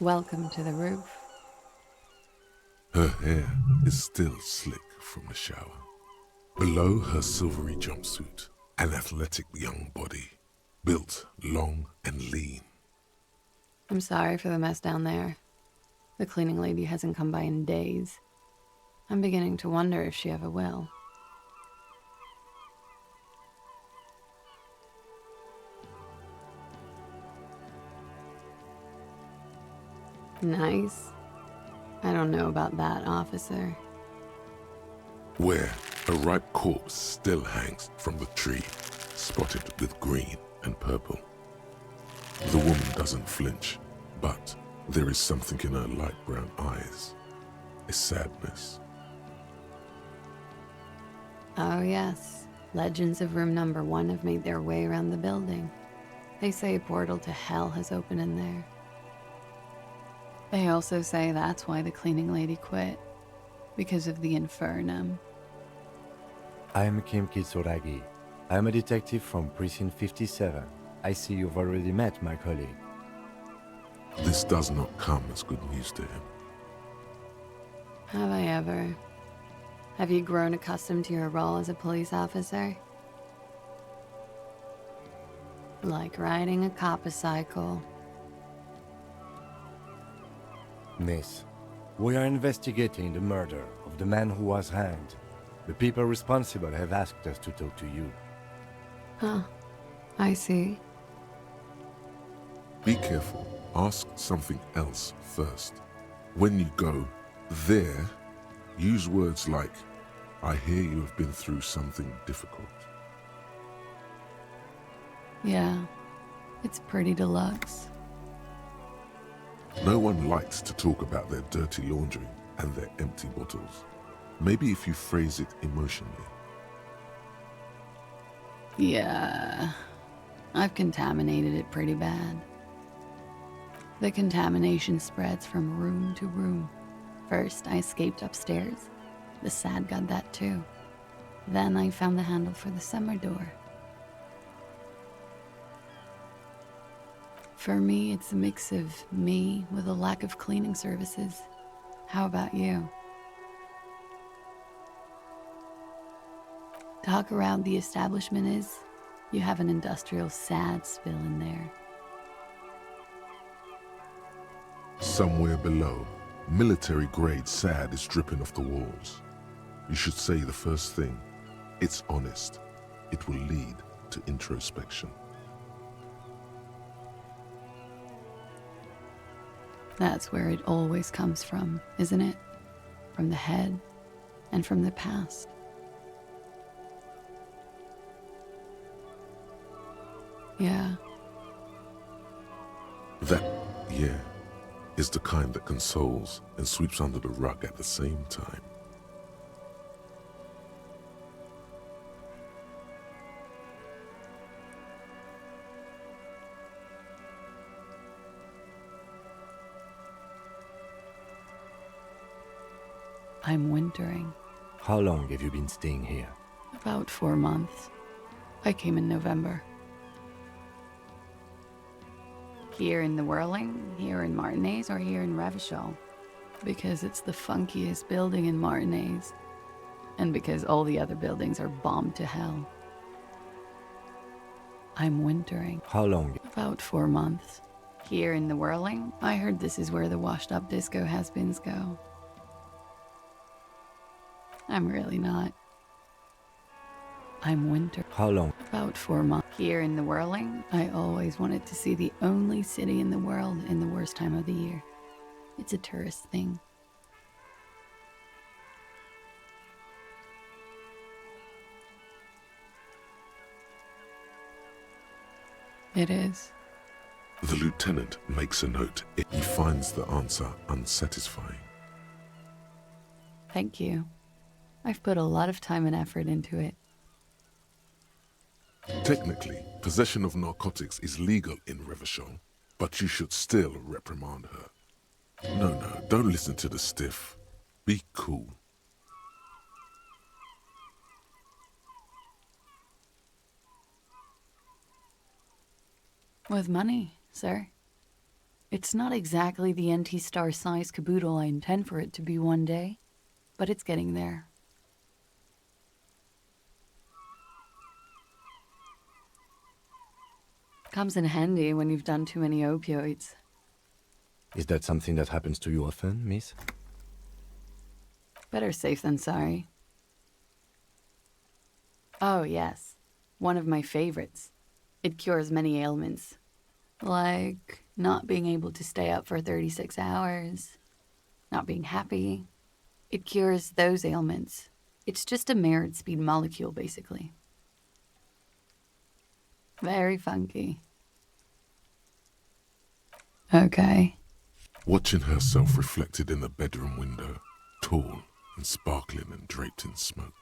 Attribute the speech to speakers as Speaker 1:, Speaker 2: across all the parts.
Speaker 1: Welcome to the roof.
Speaker 2: Her hair is still slick from the shower. Below her silvery jumpsuit, an athletic young body, built long and lean.
Speaker 1: I'm sorry for the mess down there. The cleaning lady hasn't come by in days. I'm beginning to wonder if she ever will. Nice. I don't know about that, officer.
Speaker 2: Where a ripe corpse still hangs from the tree, spotted with green and purple. The woman doesn't flinch, but there is something in her light brown eyes, a sadness.
Speaker 1: Oh yes, legends of room number 1 have made their way around the building. They say a portal to hell has opened in there. They also say that's why the cleaning lady quit, because of the infernum.
Speaker 3: I am Kim Kitsuragi. I am a detective from Precinct 57. I see you've already met my colleague.
Speaker 2: This does not come as good news to him.
Speaker 1: Have I ever? Have you grown accustomed to your role as a police officer? Like riding a coppercycle.
Speaker 3: Miss, we are investigating the murder of the man who was hanged. The people responsible have asked us to talk to you.
Speaker 1: Huh. I see.
Speaker 2: Be careful. Ask something else first. When you go there, use words like, I hear you have been through something difficult.
Speaker 1: Yeah. It's pretty deluxe.
Speaker 2: No one likes to talk about their dirty laundry and their empty bottles. Maybe if you phrase it emotionally.
Speaker 1: Yeah. I've contaminated it pretty bad. The contamination spreads from room to room. First, I escaped upstairs. The SAD got that too. Then I found the handle for the summer door. For me, it's a mix of me with a lack of cleaning services. How about you? Talk around the establishment is, you have an industrial SAD spill in there.
Speaker 2: Somewhere below, military-grade SAD is dripping off the walls. You should say the first thing. It's honest. It will lead to introspection.
Speaker 1: That's where it always comes from, isn't it? From the head and from the past. Yeah.
Speaker 2: That, yeah, is the kind that consoles and sweeps under the rug at the same time.
Speaker 1: I'm wintering.
Speaker 3: How long have you been staying here?
Speaker 1: About 4 months. I came in November. Here in the Whirling, here in Martinez, or here in Revachol? Because it's the funkiest building in Martinez. And because all the other buildings are bombed to hell. I'm wintering.
Speaker 3: How long?
Speaker 1: About 4 months. Here in the Whirling, I heard this is where the washed-up disco has-beens go. I'm really not. I'm winter.
Speaker 3: How long?
Speaker 1: About 4 months. Here in the Whirling, I always wanted to see the only city in the world in the worst time of the year. It's a tourist thing. It is.
Speaker 2: The lieutenant makes a note if he finds the answer unsatisfying.
Speaker 1: Thank you. I've put a lot of time and effort into it.
Speaker 2: Technically, possession of narcotics is legal in Revachol, but you should still reprimand her. No, don't listen to the stiff. Be cool.
Speaker 1: With money, sir. It's not exactly the NT-star size caboodle I intend for it to be one day, but it's getting there. Comes in handy when you've done too many opioids.
Speaker 3: Is that something that happens to you often, miss?
Speaker 1: Better safe than sorry. Oh, yes. One of my favorites. It cures many ailments. Like not being able to stay up for 36 hours, not being happy. It cures those ailments. It's just a mirrored speed molecule, basically. Very funky. Okay.
Speaker 2: Watching herself reflected in the bedroom window, tall and sparkling and draped in smoke.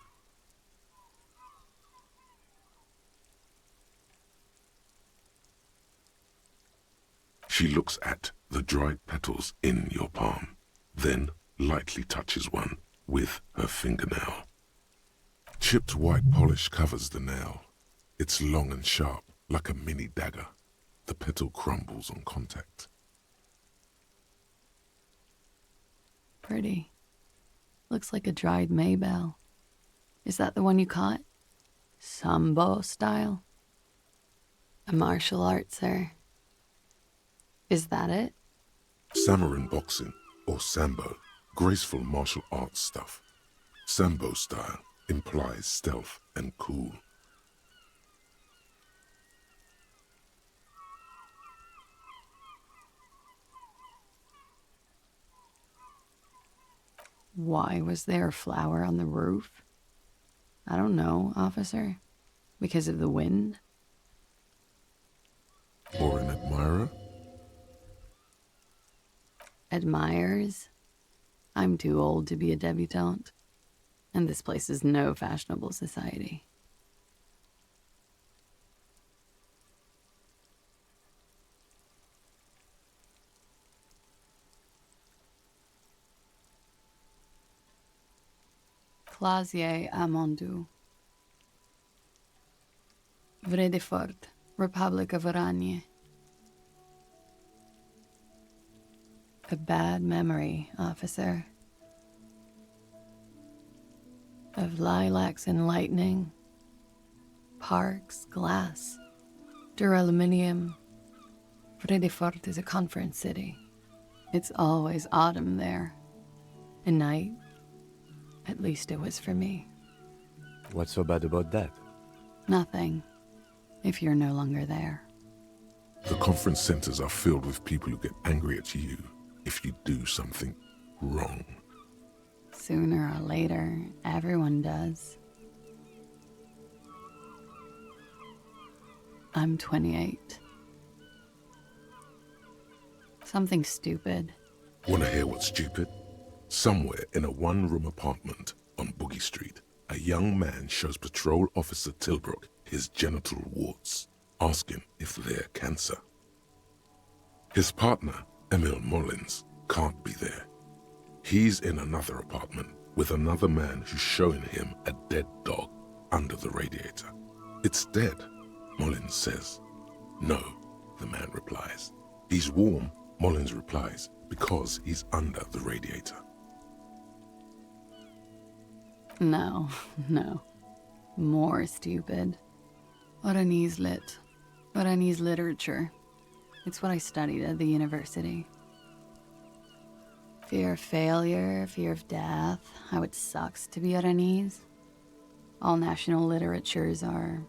Speaker 2: She looks at the dried petals in your palm, then lightly touches one with her fingernail. Chipped white polish covers the nail. It's long and sharp, like a mini dagger. The petal crumbles on contact.
Speaker 1: Pretty. Looks like a dried maybell. Is that the one you caught? Sambo style? A martial art, sir. Is that it?
Speaker 2: Samurai boxing, or sambo, graceful martial arts stuff. Sambo style implies stealth and cool.
Speaker 1: Why was there a flower on the roof? I don't know, officer. Because of the wind?
Speaker 2: Or an admirer?
Speaker 1: Admirers? I'm too old to be a debutante. And this place is no fashionable society. Clasier Amandu. Vredefort, Republic of Oranje. A bad memory, officer. Of lilacs and lightning, parks, glass, duraluminium. Vredefort is a conference city. It's always autumn there. A night. At least it was for me.
Speaker 3: What's so bad about that?
Speaker 1: Nothing, if you're no longer there.
Speaker 2: The conference centers are filled with people who get angry at you if you do something wrong.
Speaker 1: Sooner or later, everyone does. I'm 28. Something stupid.
Speaker 2: Wanna hear what's stupid? Somewhere in a one-room apartment on Boogie Street, a young man shows Patrol Officer Tilbrook his genital warts, asking if they're cancer. His partner, Emil Mullins, can't be there. He's in another apartment with another man who's showing him a dead dog under the radiator. It's dead, Mullins says. No, the man replies. He's warm, Mullins replies, because he's under the radiator.
Speaker 1: No. More stupid. Oranese lit. Oranese literature. It's what I studied at the university. Fear of failure, fear of death, how it sucks to be Oranese. All national literatures are.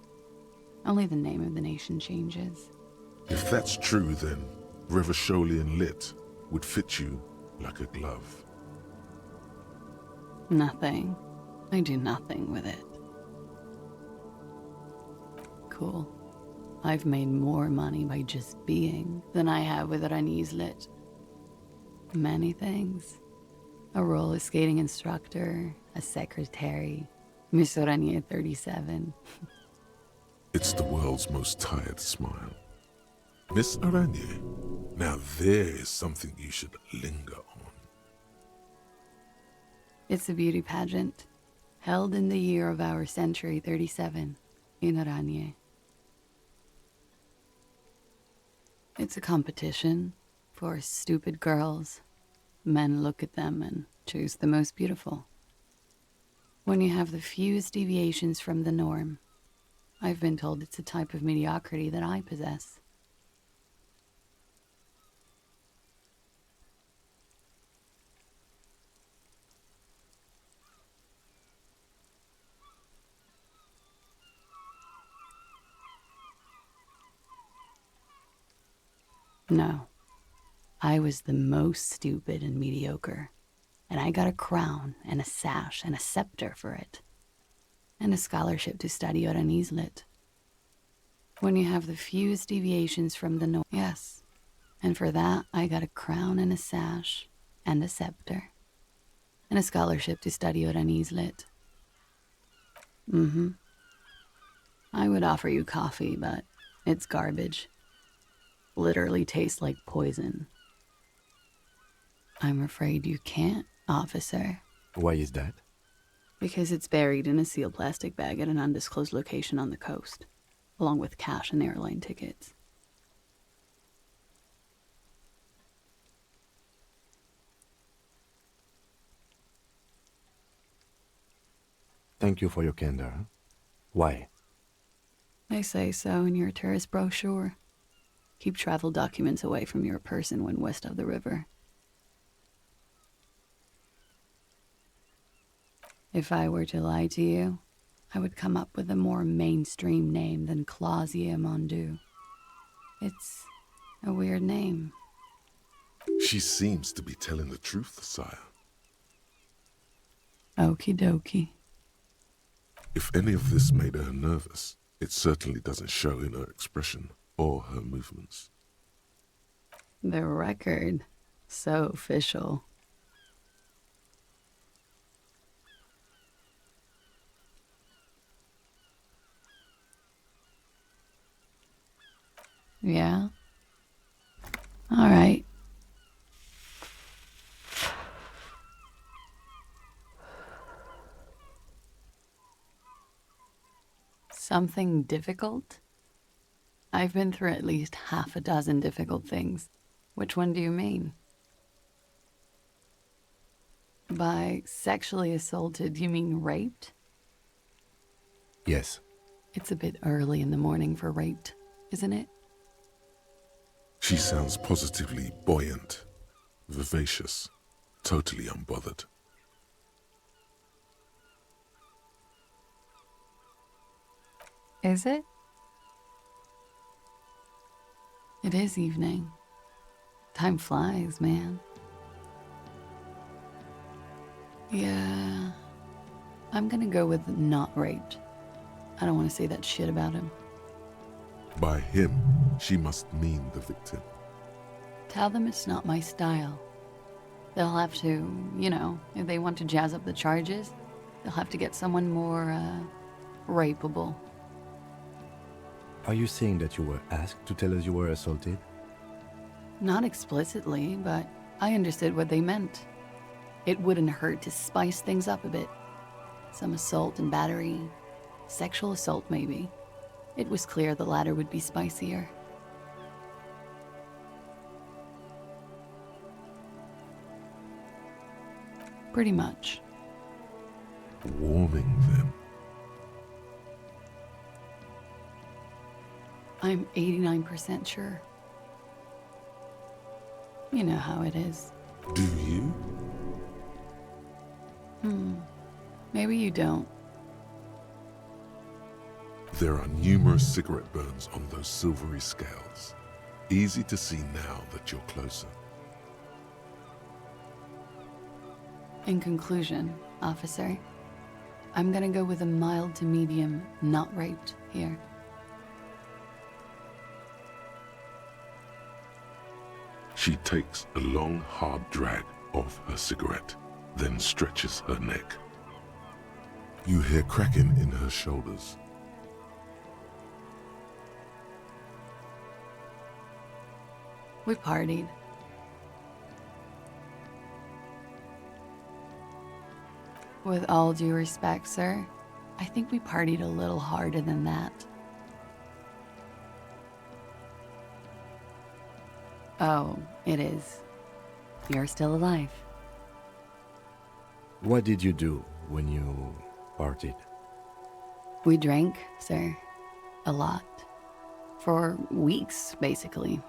Speaker 1: Only the name of the nation changes.
Speaker 2: If that's true, then Revacholian lit would fit you like a glove.
Speaker 1: Nothing. I do nothing with it. Cool. I've made more money by just being than I have with Oranese lit. Many things. A roller skating instructor, a secretary, Miss Oranje 37.
Speaker 2: It's the world's most tired smile. Miss Oranje, now there is something you should linger on.
Speaker 1: It's a beauty pageant, held in the year of our century 37, in Oranje. It's a competition, For stupid girls, men look at them and choose the most beautiful. When you have the fewest deviations from the norm, I've been told it's a type of mediocrity that I possess. No, I was the most stupid and mediocre, and I got a crown and a sash and a scepter for it, and a scholarship to study at an islet. When you have the fewest deviations from the norm, yes, and for that I got a crown and a sash and a scepter, and a scholarship to study at an islet. I would offer you coffee, but it's garbage. Literally tastes like poison. I'm afraid you can't, officer.
Speaker 3: Why is that?
Speaker 1: Because it's buried in a sealed plastic bag at an undisclosed location on the coast, along with cash and airline tickets.
Speaker 3: Thank you for your candor. Why?
Speaker 1: They say so in your tourist brochure. Keep travel documents away from your person when west of the river. If I were to lie to you, I would come up with a more mainstream name than Clausia Mondu. It's a weird name.
Speaker 2: She seems to be telling the truth, sire.
Speaker 1: Okie dokie.
Speaker 2: If any of this made her nervous, it certainly doesn't show in her expression or her movements.
Speaker 1: The record. So official. Yeah? All right. Something difficult? I've been through at least half a dozen difficult things. Which one do you mean? By sexually assaulted, you mean raped?
Speaker 3: Yes.
Speaker 1: It's a bit early in the morning for raped, isn't it?
Speaker 2: She sounds positively buoyant, vivacious, totally unbothered.
Speaker 1: Is it? It is evening. Time flies, man. Yeah, I'm gonna go with not raped. I don't want to say that shit about him.
Speaker 2: By him, she must mean the victim.
Speaker 1: Tell them it's not my style. They'll have to, if they want to jazz up the charges, they'll have to get someone more, rapeable.
Speaker 3: Are you saying that you were asked to tell us you were assaulted?
Speaker 1: Not explicitly, but I understood what they meant. It wouldn't hurt to spice things up a bit. Some assault and battery, sexual assault maybe. It was clear the latter would be spicier. Pretty much.
Speaker 2: Warming them.
Speaker 1: I'm 89% sure. You know how it is.
Speaker 2: Do you?
Speaker 1: Maybe you don't.
Speaker 2: There are numerous cigarette burns on those silvery scales. Easy to see now that you're closer.
Speaker 1: In conclusion, officer, I'm gonna go with a mild to medium, not raped here.
Speaker 2: She takes a long, hard drag of her cigarette, then stretches her neck. You hear cracking in her shoulders.
Speaker 1: We partied. With all due respect, sir, I think we partied a little harder than that. Oh, it is. You're still alive.
Speaker 3: What did you do when you partied?
Speaker 1: We drank, sir. A lot. For weeks, basically.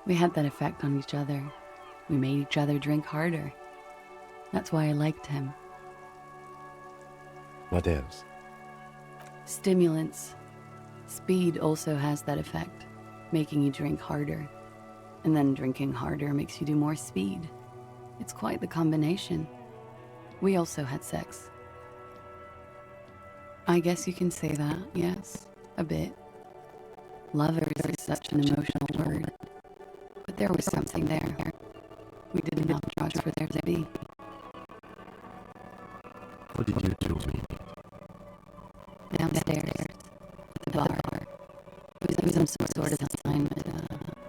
Speaker 1: We had that effect on each other. We made each other drink harder. That's why I liked him.
Speaker 3: What else?
Speaker 1: Stimulants. Speed also has that effect, making you drink harder. And then drinking harder makes you do more speed. It's quite the combination. We also had sex. I guess you can say that, yes, a bit. Lovers is such an emotional word. But there was something there. We didn't have drugs for there to be.
Speaker 3: What did you do, me?
Speaker 1: Downstairs, at the bar. It was some sort of assignment.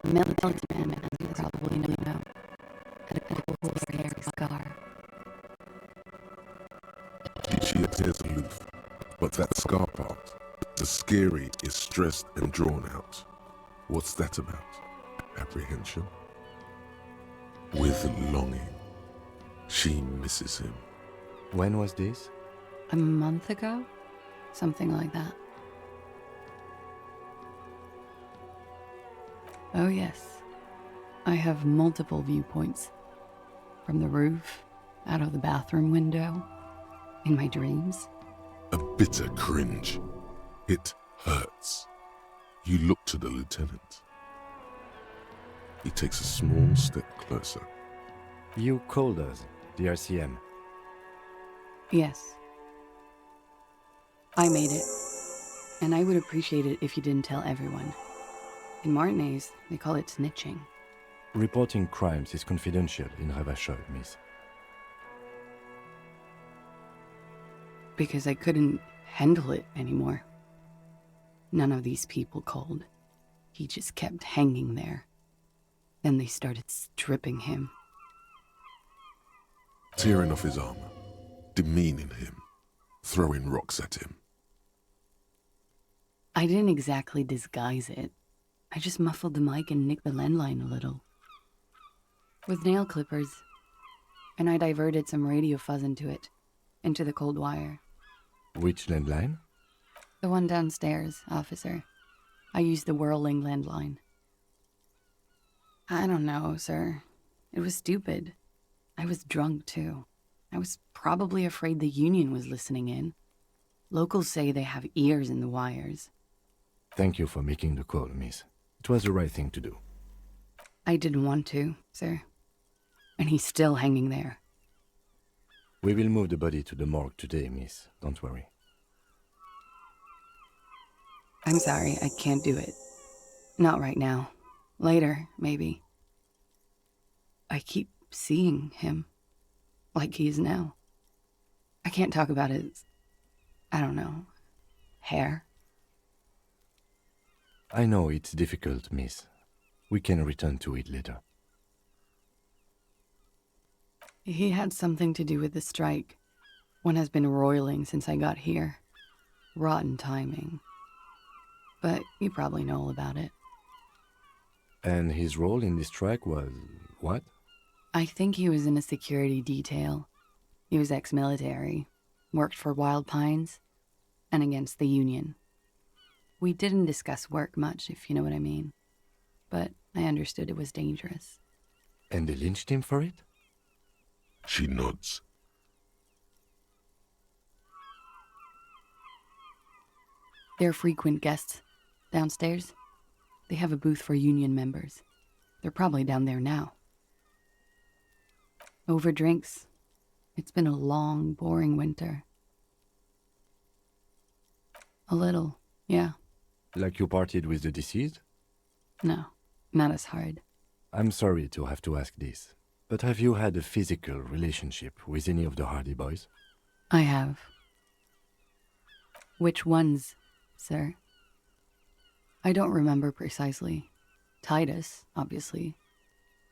Speaker 1: A military man, as you probably know. Had a cool hair scar.
Speaker 2: She appears aloof, but that scar part, the scary, is stressed and drawn out. What's that about? Apprehension? With longing. She misses him.
Speaker 3: When was this?
Speaker 1: A month ago? Something like that. Oh yes. I have multiple viewpoints. From the roof, out of the bathroom window, in my dreams.
Speaker 2: A bitter cringe. It hurts. You look to the lieutenant. He takes a small step closer.
Speaker 3: You called us, the RCM.
Speaker 1: Yes. I made it. And I would appreciate it if you didn't tell everyone. In Martinez, they call it snitching.
Speaker 3: Reporting crimes is confidential in Ravachol, miss.
Speaker 1: Because I couldn't handle it anymore. None of these people called. He just kept hanging there. Then they started stripping him.
Speaker 2: Tearing off his armor, demeaning him, throwing rocks at him.
Speaker 1: I didn't exactly disguise it. I just muffled the mic and nicked the landline a little. With nail clippers. And I diverted some radio fuzz into it. Into the cold wire.
Speaker 3: Which landline?
Speaker 1: The one downstairs, officer. I used the whirling landline. I don't know, sir. It was stupid. I was drunk, too. I was probably afraid the Union was listening in. Locals say they have ears in the wires.
Speaker 3: Thank you for making the call, miss. It was the right thing to do.
Speaker 1: I didn't want to, sir. And he's still hanging there.
Speaker 3: We will move the body to the morgue today, miss. Don't worry.
Speaker 1: I'm sorry, I can't do it. Not right now. Later, maybe. I keep seeing him. Like he is now. I can't talk about his... I don't know... hair.
Speaker 3: I know it's difficult, miss. We can return to it later.
Speaker 1: He had something to do with the strike. One has been roiling since I got here. Rotten timing. But you probably know all about it.
Speaker 3: And his role in this strike was... what?
Speaker 1: I think he was in a security detail. He was ex-military, worked for Wild Pines, and against the Union. We didn't discuss work much, if you know what I mean. But I understood it was dangerous.
Speaker 3: And they lynched him for it?
Speaker 2: She nods.
Speaker 1: They're frequent guests. Downstairs, they have a booth for Union members. They're probably down there now. Over drinks. It's been a long, boring winter. A little, yeah.
Speaker 3: Like you partied with the deceased?
Speaker 1: No, not as hard.
Speaker 3: I'm sorry to have to ask this, but have you had a physical relationship with any of the Hardy Boys?
Speaker 1: I have. Which ones, sir? I don't remember precisely. Titus, obviously.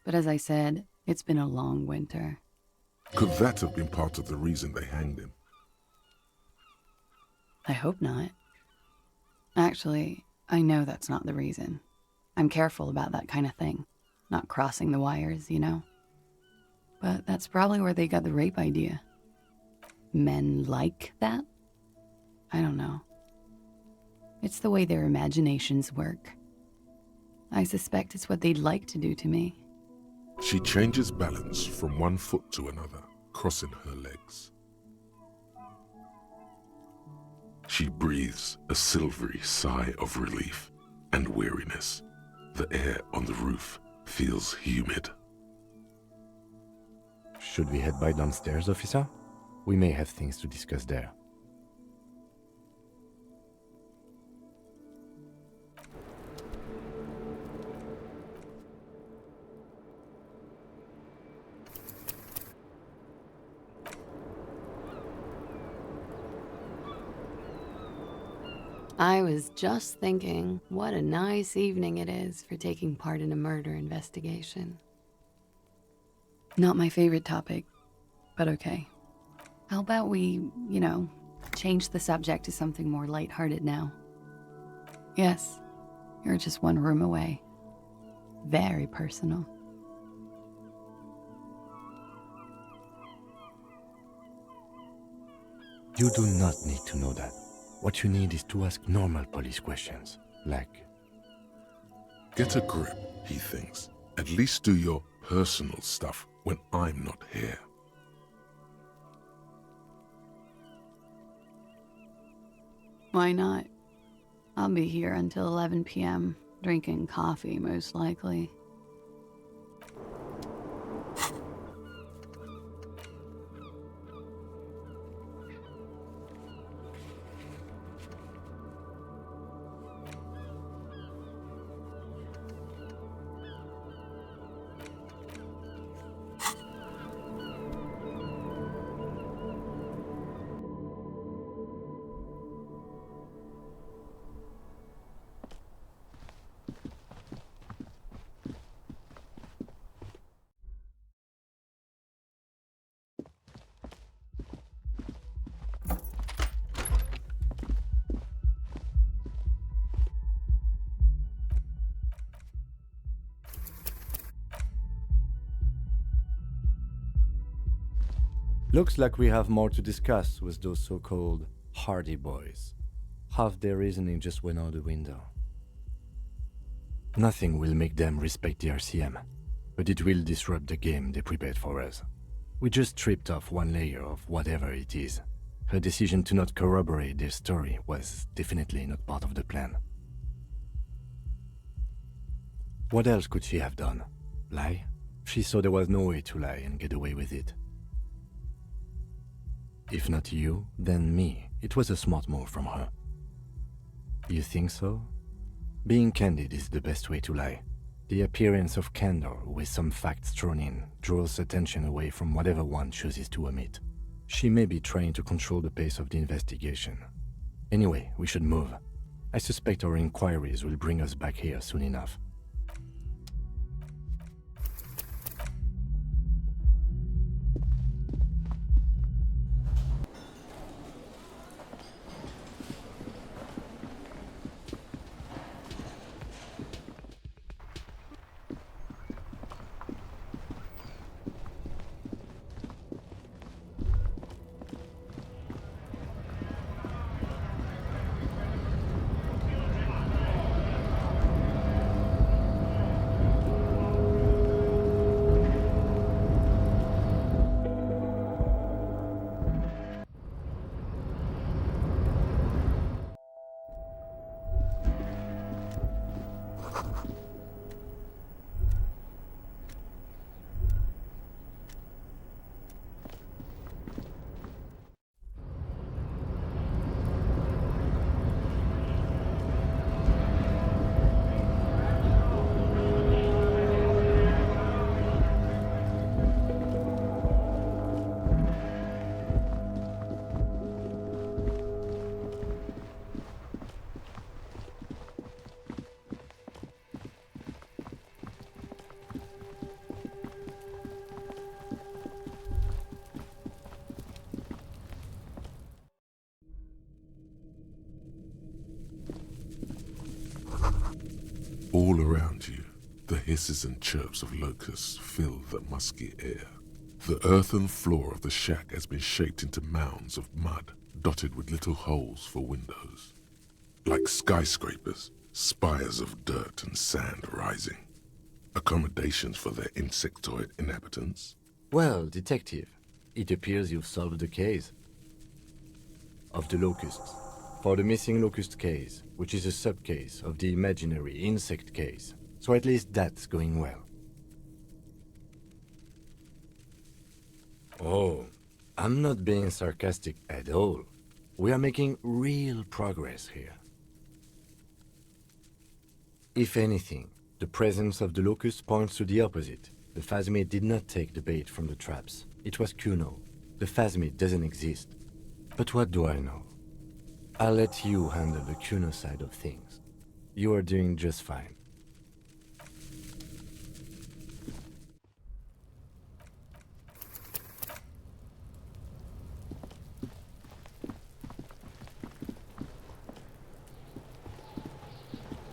Speaker 1: But as I said, it's been a long winter.
Speaker 2: Could that have been part of the reason they hanged him?
Speaker 1: I hope not. Actually, I know that's not the reason. I'm careful about that kind of thing. not crossing the wires, you know? But that's probably where they got the rape idea. Men like that? I don't know. It's the way their imaginations work. I suspect it's what they'd like to do to me.
Speaker 2: She changes balance from one foot to another, crossing her legs. She breathes a silvery sigh of relief and weariness. The air on the roof feels humid.
Speaker 3: Should we head by downstairs, officer? We may have things to discuss there.
Speaker 1: I was just thinking, what a nice evening it is for taking part in a murder investigation. Not my favorite topic, but okay. How about we, change the subject to something more lighthearted now? Yes, you're just one room away. Very personal.
Speaker 3: You do not need to know that. What you need is to ask normal police questions, like...
Speaker 2: Get a grip, he thinks. At least do your personal stuff when I'm not here.
Speaker 1: Why not? I'll be here until 11 p.m., drinking coffee, most likely.
Speaker 3: Looks like we have more to discuss with those so-called Hardy boys. Half their reasoning just went out the window. Nothing will make them respect the RCM, but it will disrupt the game they prepared for us. We just stripped off one layer of whatever it is. Her decision to not corroborate their story was definitely not part of the plan. What else could she have done? Lie? She saw there was no way to lie and get away with it. If not you, then me. It was a smart move from her. You think so? Being candid is the best way to lie. The appearance of candor with some facts thrown in draws attention away from whatever one chooses to omit. She may be trying to control the pace of the investigation. Anyway, we should move. I suspect our inquiries will bring us back here soon enough.
Speaker 2: All around you, The hisses and chirps of locusts fill the musky air. The earthen floor of the shack has been shaped into mounds of mud, dotted with little holes for windows. Like skyscrapers, spires of dirt and sand rising. Accommodations for their insectoid inhabitants.
Speaker 3: Well, detective, it appears you've solved the case of the locusts. For the missing locust case, which is a sub-case of the imaginary insect case. So at least that's going well. Oh, I'm not being sarcastic at all. We are making real progress here. If anything, the presence of the locust points to the opposite. The phasmid did not take the bait from the traps. It was Kuno. The phasmid doesn't exist. But what do I know? I'll let you handle the Kuno side of things. You are doing just fine.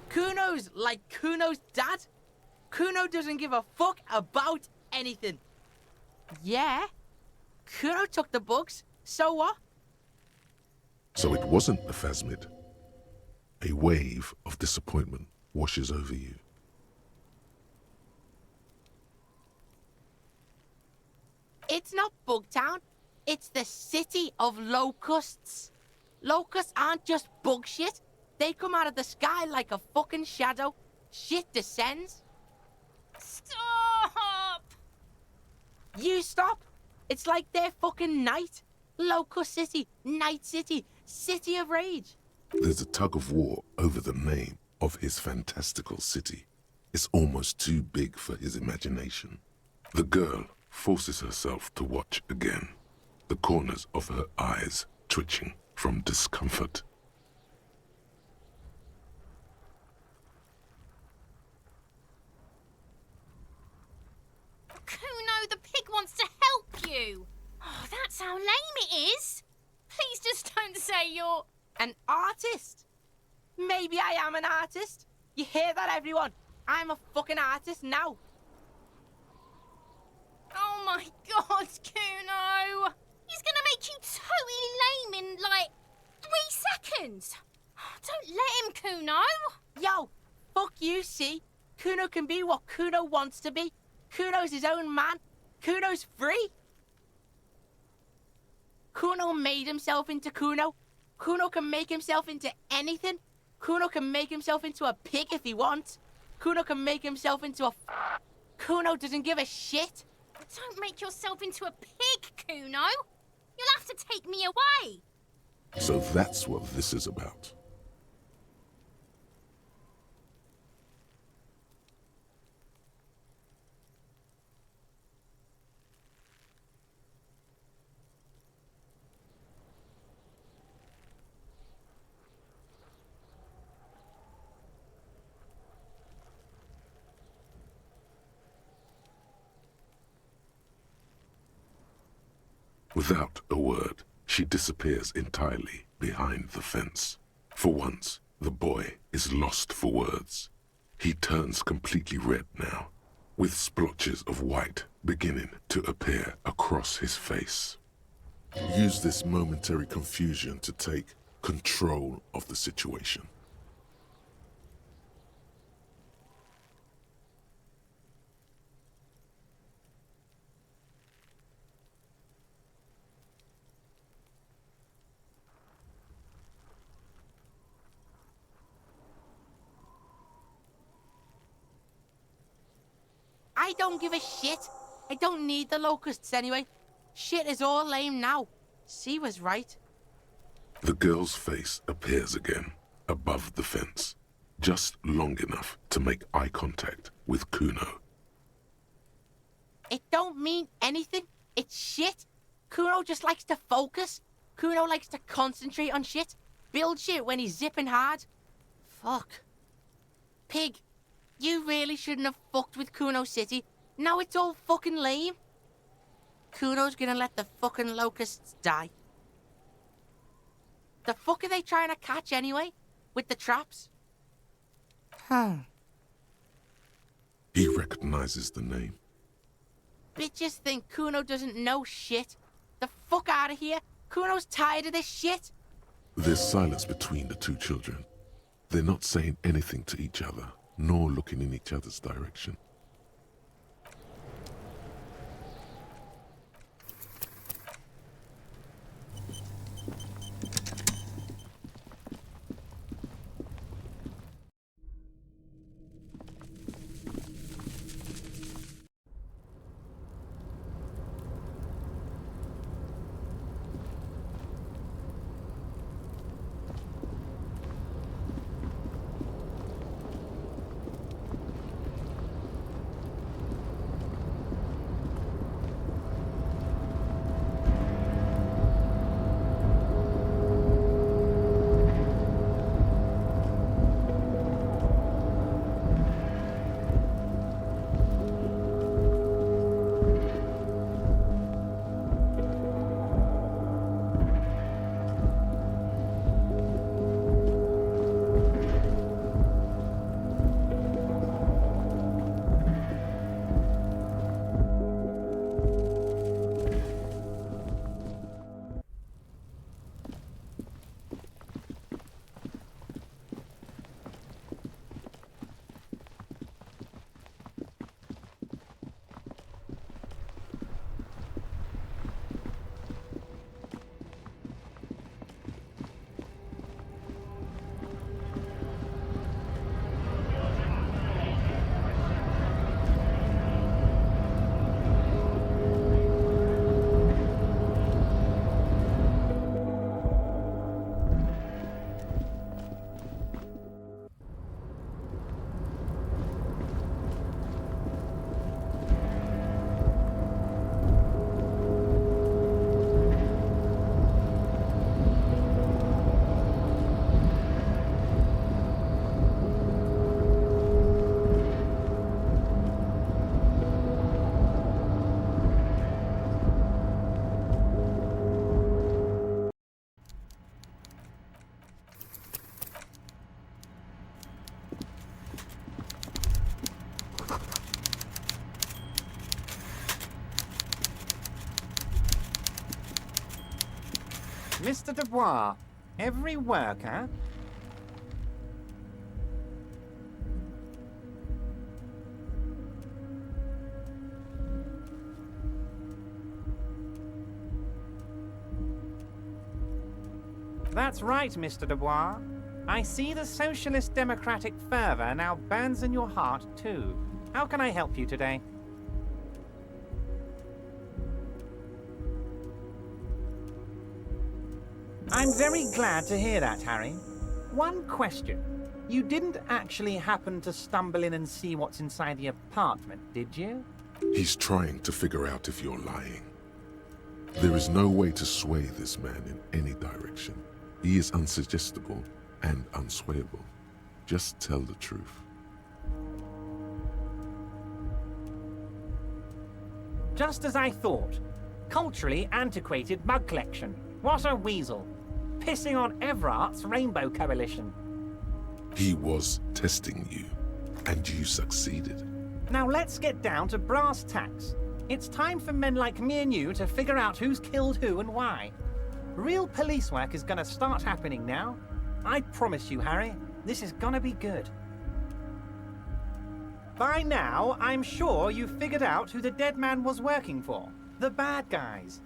Speaker 4: Kuno's like Kuno's dad. Kuno doesn't give a fuck about anything. Yeah, Kuno took the bugs, so what?
Speaker 2: So it wasn't the phasmid. A wave of disappointment washes over you.
Speaker 4: It's not Bugtown. It's the city of locusts. Locusts aren't just bug shit. They come out of the sky like a fucking shadow. Shit descends.
Speaker 5: Stop!
Speaker 4: You stop. It's like their fucking night. Locust City, Night City, City of Rage.
Speaker 2: There's a tug of war over the name of his fantastical city. It's almost too big for his imagination. The girl forces herself to watch again, the corners of her eyes twitching from discomfort.
Speaker 5: Kuno, the pig wants to help you. Oh, that's how lame it is. Please just don't say you're...
Speaker 4: An artist? Maybe I am an artist. You hear that, everyone? I'm a fucking artist now.
Speaker 5: Oh my god, Kuno! He's gonna make you totally lame in, like, 3 seconds. Don't let him, Kuno.
Speaker 4: Yo, fuck you, see? Kuno can be what Kuno wants to be. Kuno's his own man. Kuno's free. Kuno made himself into Kuno. Kuno can make himself into anything. Kuno can make himself into a pig if he wants. Kuno can make himself into a... Kuno doesn't give a shit.
Speaker 5: Don't make yourself into a pig, Kuno. You'll have to take me away.
Speaker 2: So that's what this is about. Without a word, she disappears entirely behind the fence. For once, the boy is lost for words. He turns completely red now, with splotches of white beginning to appear across his face. Use this momentary confusion to take control of the situation.
Speaker 4: I don't give a shit. I don't need the locusts anyway. Shit is all lame now. She was right.
Speaker 2: The girl's face appears again, above the fence, just long enough to make eye contact with Kuno.
Speaker 4: It don't mean anything. It's shit. Kuno just likes to focus. Kuno likes to concentrate on shit. Build shit when he's zipping hard. Fuck. Pig, you really shouldn't have fucked with Kuno City. Now it's all fucking lame. Kuno's gonna let the fucking locusts die. The fuck are they trying to catch anyway? With the traps?
Speaker 2: He recognizes the name.
Speaker 4: Bitches think Kuno doesn't know shit. The fuck out of here. Kuno's tired of this shit.
Speaker 2: There's silence between the two children. They're not saying anything to each other, nor looking in each other's direction.
Speaker 6: Mr. Dubois, every worker... That's right, Mr. Dubois. I see the socialist democratic fervor now burns in your heart, too. How can I help you today? I'm very glad to hear that, Harry. One question. You didn't actually happen to stumble in and see what's inside the apartment, did you?
Speaker 2: He's trying to figure out if you're lying. There is no way to sway this man in any direction. He is unsuggestible and unswayable. Just tell the truth.
Speaker 6: Just as I thought. Culturally antiquated mug collection. What a weasel. Pissing on Everart's Rainbow Coalition.
Speaker 2: He was testing you, and you succeeded.
Speaker 6: Now let's get down to brass tacks. It's time for men like me and you to figure out who's killed who and why. Real police work is gonna start happening now. I promise you, Harry, this is gonna be good. By now, I'm sure you've figured out who the dead man was working for. The bad guys.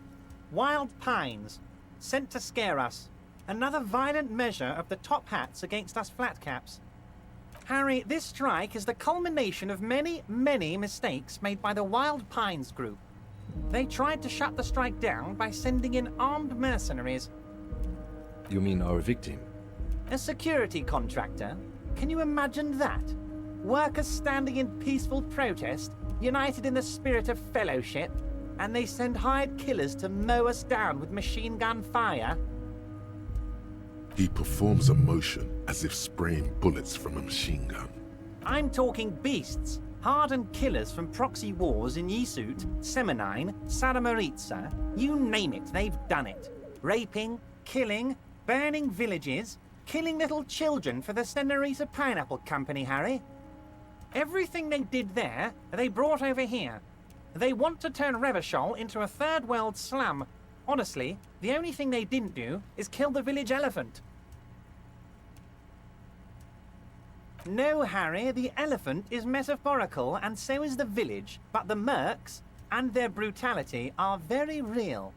Speaker 6: Wild Pines. Sent to scare us. Another violent measure of the top hats against us flatcaps. Harry, this strike is the culmination of many, many mistakes made by the Wild Pines group. They tried to shut the strike down by sending in armed mercenaries.
Speaker 3: You mean our victim?
Speaker 6: A security contractor? Can you imagine that? Workers standing in peaceful protest, united in the spirit of fellowship, and they send hired killers to mow us down with machine gun fire?
Speaker 2: He performs a motion as if spraying bullets from a machine gun.
Speaker 6: I'm talking beasts. Hardened killers from proxy wars in Yisut, Semenine, Saramoritsa. You name it, they've done it. Raping, killing, burning villages, killing little children for the Senorita Pineapple Company, Harry. Everything they did there, they brought over here. They want to turn Revachol into a third world slum. Honestly, the only thing they didn't do is kill the village elephant. No, Harry, the elephant is metaphorical and so is the village, but the mercs and their brutality are very real.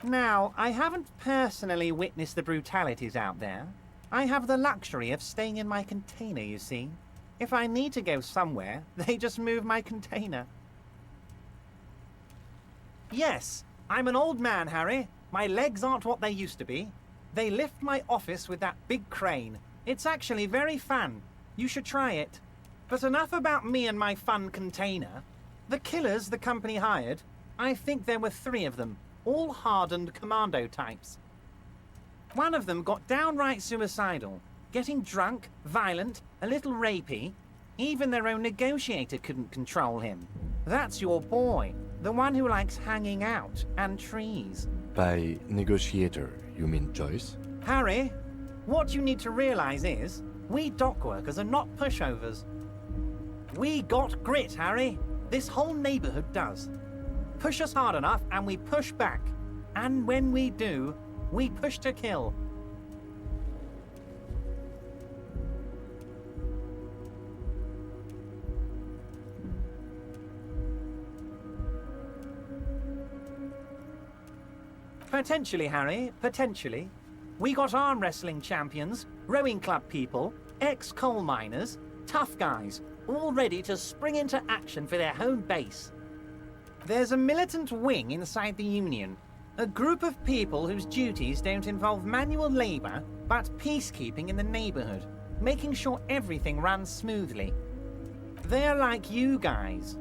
Speaker 6: Now, I haven't personally witnessed the brutalities out there. I have the luxury of staying in my container, you see. If I need to go somewhere, they just move my container. Yes, I'm an old man, Harry. My legs aren't what they used to be. They lift my office with that big crane. It's actually very fun. You should try it. But enough about me and my fun container. The killers the company hired, I think there were 3 of them, all hardened commando types. One of them got downright suicidal, getting drunk, violent, a little rapey. Even their own negotiator couldn't control him. That's your boy, the one who likes hanging out and trees.
Speaker 3: By negotiator, you mean Joyce?
Speaker 6: Harry, what you need to realize is, we dock workers are not pushovers. We got grit, Harry. This whole neighborhood does. Push us hard enough and we push back. And when we do, we push to kill. Potentially, Harry, potentially. We got arm wrestling champions, rowing club people, ex-coal miners, tough guys, all ready to spring into action for their home base. There's a militant wing inside the Union, a group of people whose duties don't involve manual labor, but peacekeeping in the neighborhood, making sure everything runs smoothly. They're like you guys.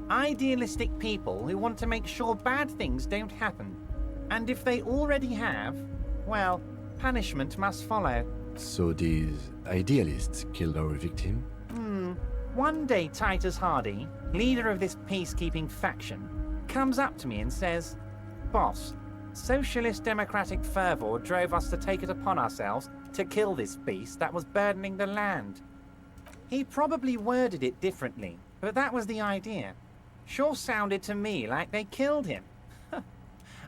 Speaker 6: Idealistic people who want to make sure bad things don't happen. And if they already have, well, punishment must follow.
Speaker 3: So these idealists killed our victim?
Speaker 6: One day Titus Hardy, leader of this peacekeeping faction, comes up to me and says, "Boss, socialist democratic fervor drove us to take it upon ourselves to kill this beast that was burdening the land." He probably worded it differently, but that was the idea. Sure sounded to me like they killed him.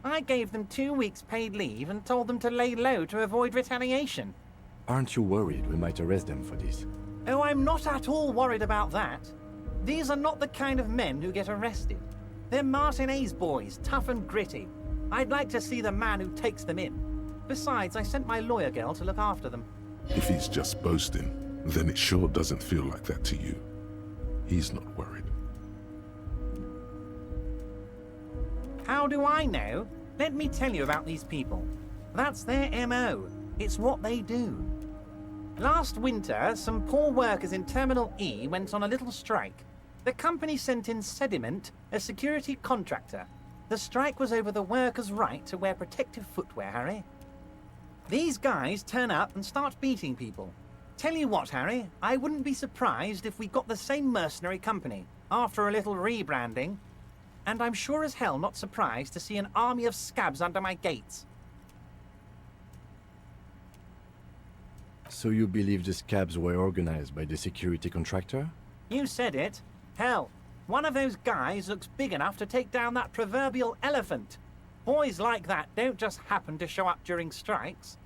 Speaker 6: I gave them 2 weeks paid leave and told them to lay low to avoid retaliation.
Speaker 3: Aren't you worried we might arrest them for this?
Speaker 6: Oh, I'm not at all worried about that. These are not the kind of men who get arrested. They're Martinez boys, tough and gritty. I'd like to see the man who takes them in. Besides, I sent my lawyer girl to look after them.
Speaker 2: If he's just boasting, then it sure doesn't feel like that to you. He's not worried.
Speaker 6: How do I know? Let me tell you about these people. That's their MO. It's what they do. Last winter, some poor workers in Terminal E went on a little strike. The company sent in Sediment, a security contractor. The strike was over the workers' right to wear protective footwear, Harry. These guys turn up and start beating people. Tell you what, Harry, I wouldn't be surprised if we got the same mercenary company after a little rebranding. And I'm sure as hell not surprised to see an army of scabs under my gates.
Speaker 3: So you believe the scabs were organized by the security contractor?
Speaker 6: You said it. Hell, one of those guys looks big enough to take down that proverbial elephant. Boys like that don't just happen to show up during strikes.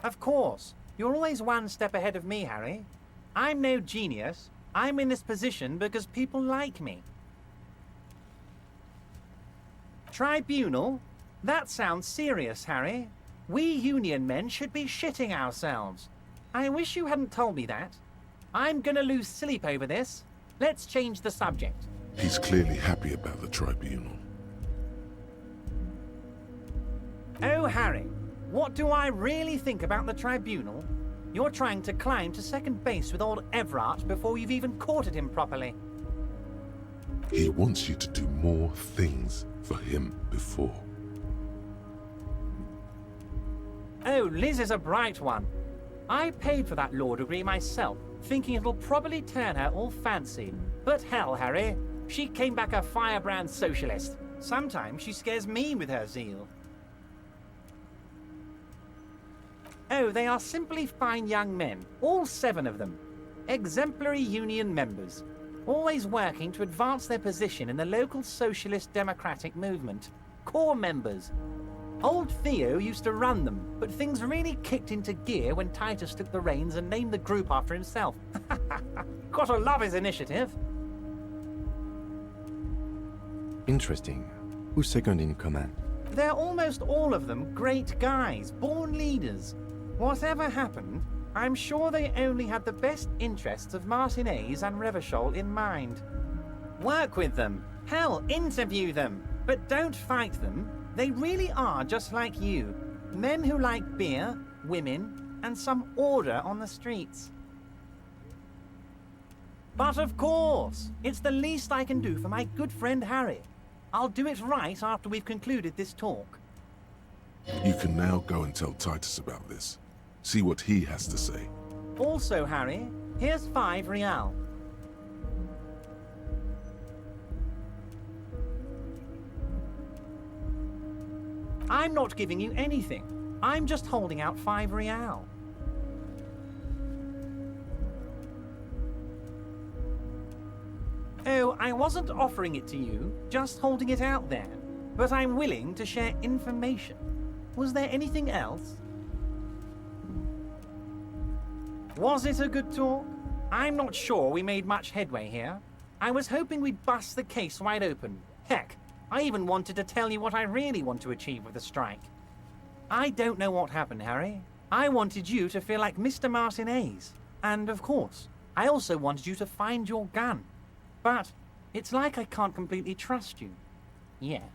Speaker 6: Of course. You're always one step ahead of me, Harry. I'm no genius. I'm in this position because people like me. Tribunal? That sounds serious, Harry. We Union men should be shitting ourselves. I wish you hadn't told me that. I'm gonna lose sleep over this. Let's change the subject.
Speaker 2: He's clearly happy about the tribunal.
Speaker 6: Oh, Harry, what do I really think about the tribunal? You're trying to climb to second base with old Everard before you've even courted him properly.
Speaker 2: He wants you to do more things for him before.
Speaker 6: Oh, Liz is a bright one. I paid for that law degree myself, thinking it'll probably turn her all fancy. But hell, Harry, she came back a firebrand socialist. Sometimes she scares me with her zeal. Oh, they are simply fine young men, all 7 of them. Exemplary union members, always working to advance their position in the local socialist democratic movement. Core members. Old Theo used to run them, but things really kicked into gear when Titus took the reins and named the group after himself. Gotta love his initiative.
Speaker 3: Interesting. Who's second in command?
Speaker 6: They're almost all of them great guys, born leaders. Whatever happened, I'm sure they only had the best interests of Martinez and Revachol in mind. Work with them. Hell, interview them. But don't fight them. They really are just like you. Men who like beer, women, and some order on the streets. But of course, it's the least I can do for my good friend Harry. I'll do it right after we've concluded this talk.
Speaker 2: You can now go and tell Titus about this. See what he has to say.
Speaker 6: Also, Harry, here's 5 real. I'm not giving you anything. I'm just holding out 5 real. Oh, I wasn't offering it to you, just holding it out there. But I'm willing to share information. Was there anything else? Was it a good talk? I'm not sure we made much headway here. I was hoping we'd bust the case wide open. Heck, I even wanted to tell you what I really want to achieve with the strike. I don't know what happened, Harry. I wanted you to feel like Mr. Martinez. And of course, I also wanted you to find your gun. But it's like I can't completely trust you. Yet.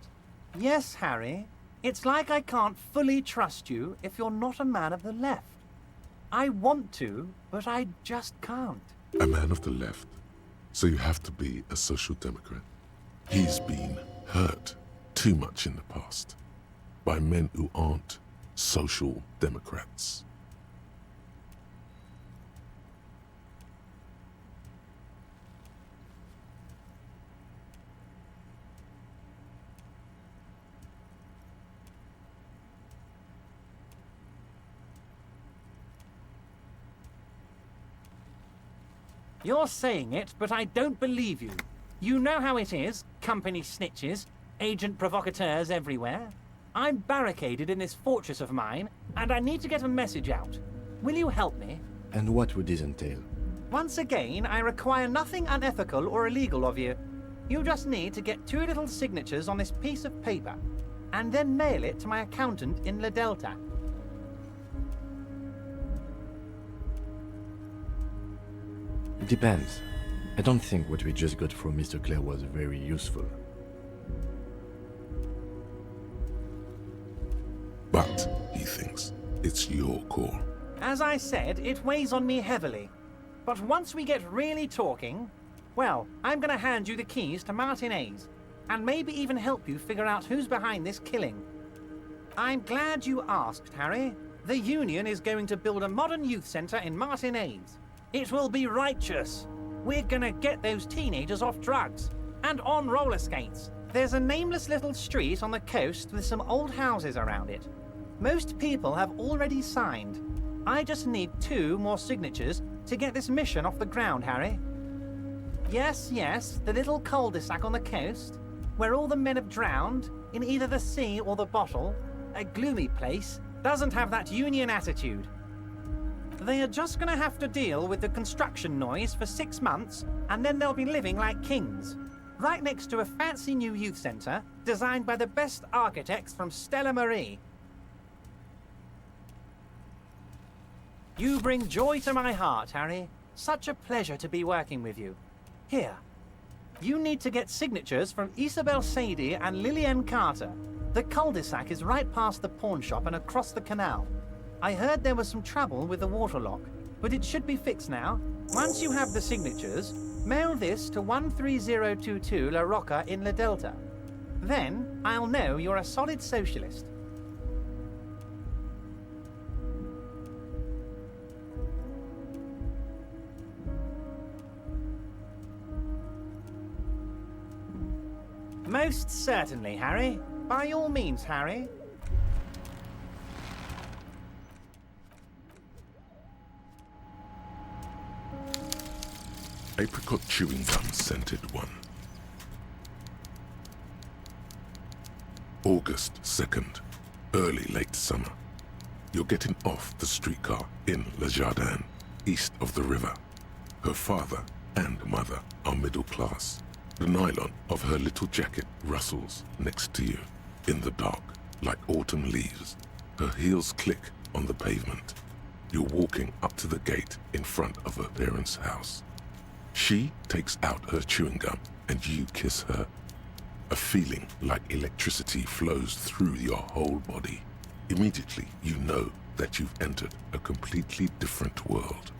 Speaker 6: Yes, Harry. It's like I can't fully trust you if you're not a man of the left. I want to, but I just can't.
Speaker 2: A man of the left. So you have to be a social democrat. He's been hurt too much in the past by men who aren't social democrats.
Speaker 6: You're saying it, but I don't believe you. You know how it is, company snitches, agent provocateurs everywhere. I'm barricaded in this fortress of mine, and I need to get a message out. Will you help me?
Speaker 3: And what would this entail?
Speaker 6: Once again, I require nothing unethical or illegal of you. You just need to get 2 little signatures on this piece of paper, and then mail it to my accountant in La Delta.
Speaker 3: It depends. I don't think what we just got from Mr. Clare was very useful.
Speaker 2: But, he thinks, it's your call.
Speaker 6: As I said, it weighs on me heavily. But once we get really talking, well, I'm gonna hand you the keys to Martinez, and maybe even help you figure out who's behind this killing. I'm glad you asked, Harry. The Union is going to build a modern youth center in Martinez. It will be righteous. We're gonna get those teenagers off drugs and on roller skates. There's a nameless little street on the coast with some old houses around it. Most people have already signed. I just need 2 more signatures to get this mission off the ground, Harry. Yes, the little cul-de-sac on the coast, where all the men have drowned in either the sea or the bottle. A gloomy place, doesn't have that Union attitude. They are just gonna have to deal with the construction noise for 6 months, and then they'll be living like kings. Right next to a fancy new youth center, designed by the best architects from Stella Marie. You bring joy to my heart, Harry. Such a pleasure to be working with you. Here. You need to get signatures from Isabel Sadie and Lillian Carter. The cul-de-sac is right past the pawn shop and across the canal. I heard there was some trouble with the waterlock, but it should be fixed now. Once you have the signatures, mail this to 13022 La Rocca in La Delta. Then I'll know you're a solid socialist. Most certainly, Harry. By all means, Harry.
Speaker 2: apricot chewing gum scented one. August 2nd, early late summer. You're getting off the streetcar in Le Jardin, east of the river. Her father and mother are middle class. The nylon of her little jacket rustles next to you in the dark like autumn leaves. Her heels click on the pavement. You're walking up to the gate in front of her parents' house. She takes out her chewing gum and you kiss her. A feeling like electricity flows through your whole body. Immediately, you know that you've entered a completely different world.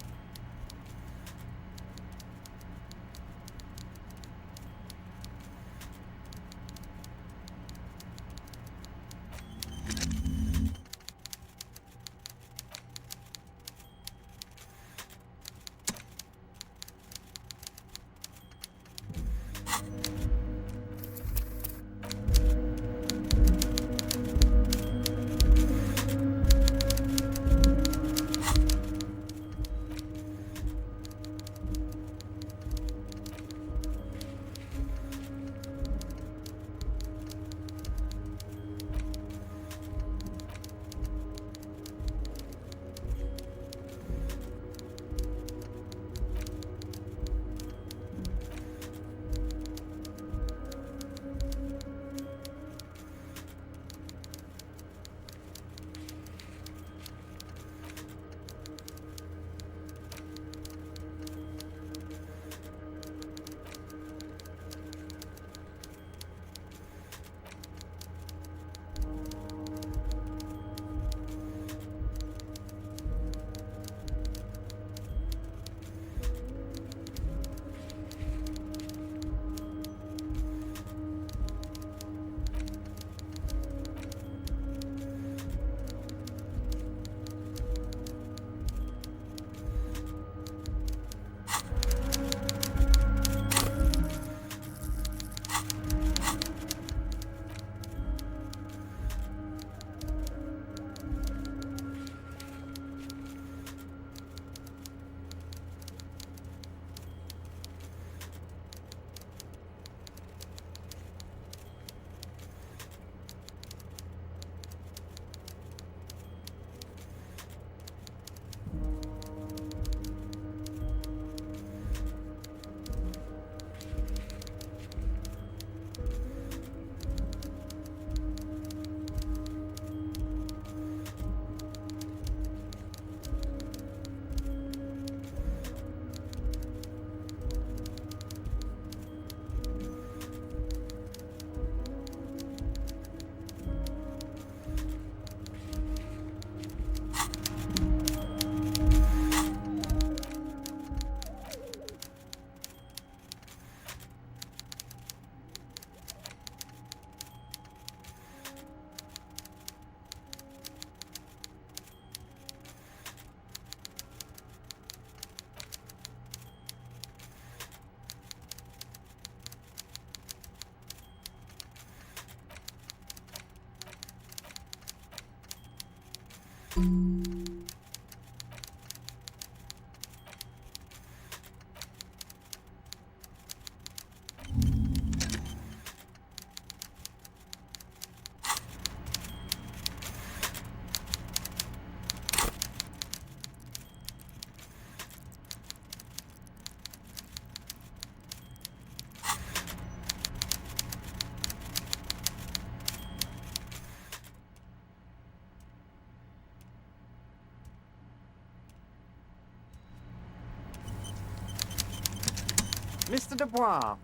Speaker 6: Mr. Dubois,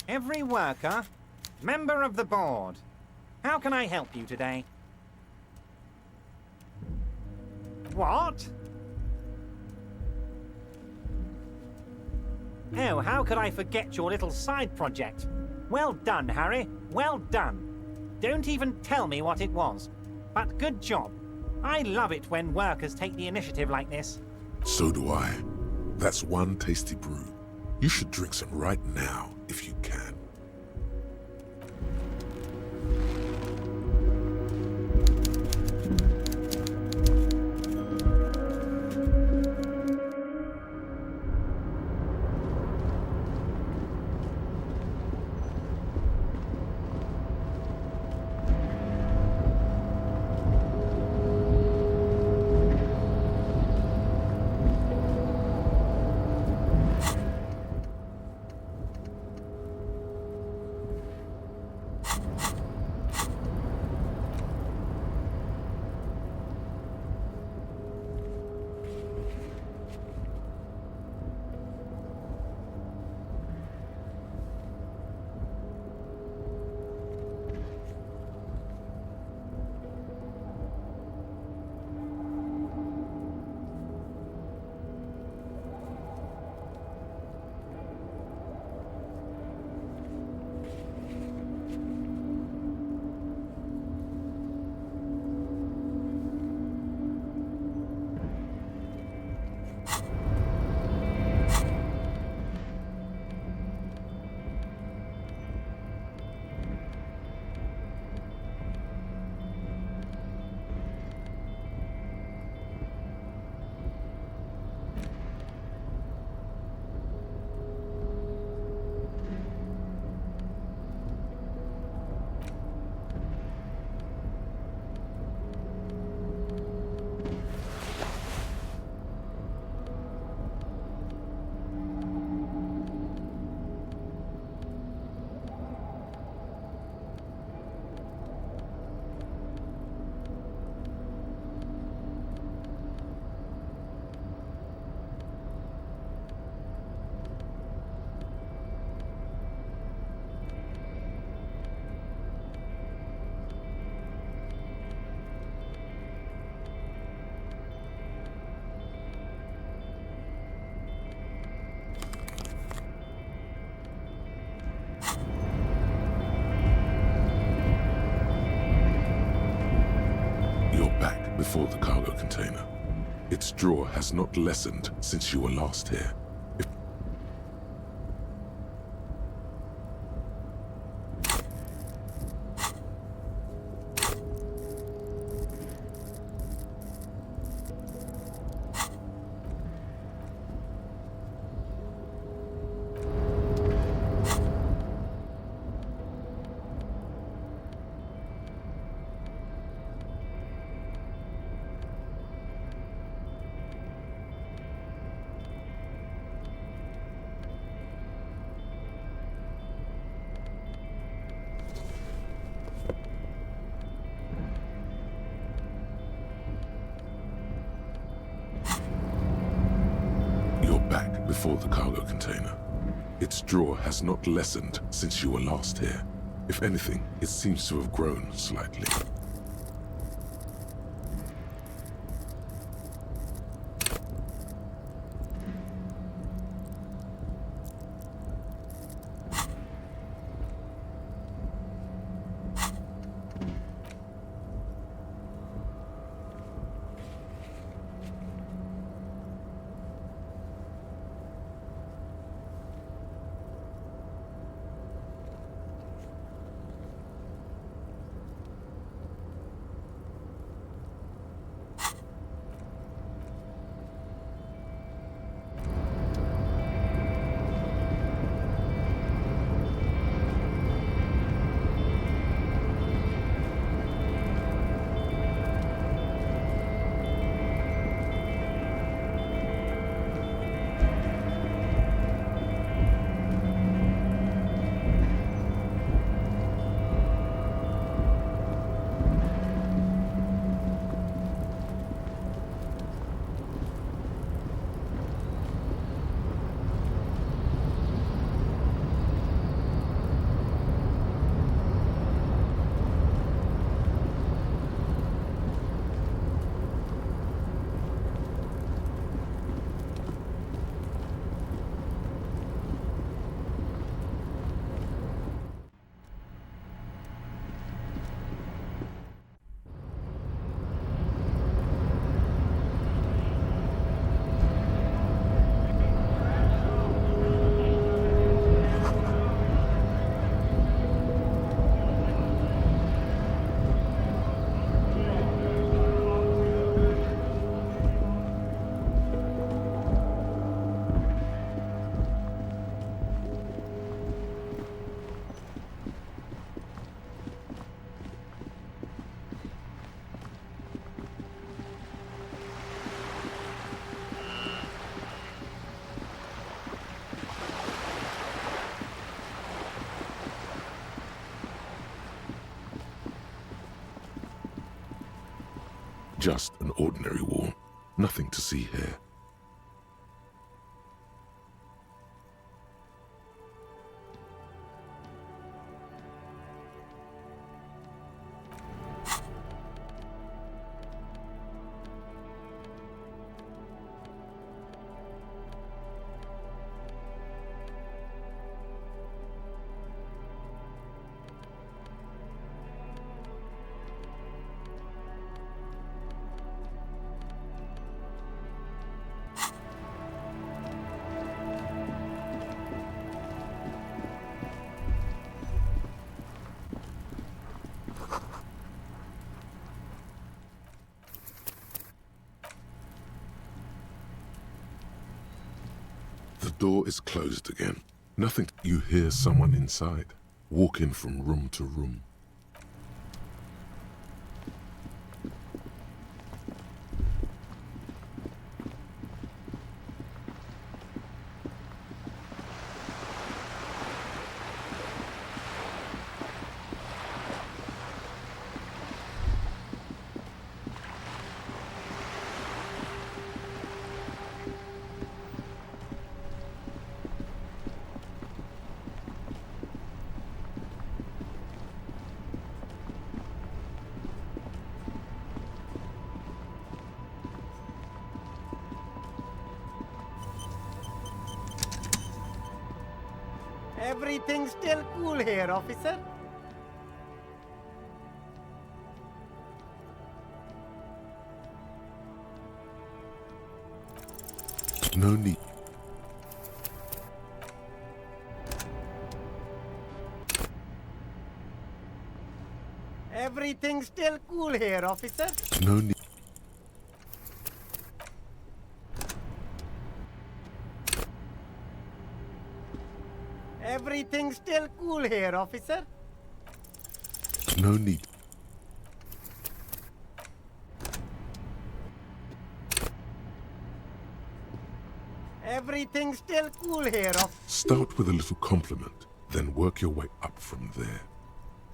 Speaker 6: every worker, member of the board. How can I help you today? What? Oh, how could I forget your little side project? Well done, Harry. Well done. Don't even tell me what it was. But good job. I love it when workers take the initiative like this.
Speaker 2: So do I. That's one tasty brew. You should drink some right now, if you can. before the cargo container. Its draw has not lessened since you were last here. Back before the cargo container. Its draw has not lessened since you were last here. If anything, it seems to have grown slightly. Just an ordinary wall. Nothing to see here. The door is closed again. Nothing. You hear someone inside, walking from room to room.
Speaker 6: Everything's still cool here, officer.
Speaker 2: No need.
Speaker 7: Everything's still cool here, officer.
Speaker 2: No need.
Speaker 7: Everything's still cool here, officer.
Speaker 2: No need.
Speaker 7: Everything's still cool here, officer.
Speaker 2: Start with a little compliment, then work your way up from there.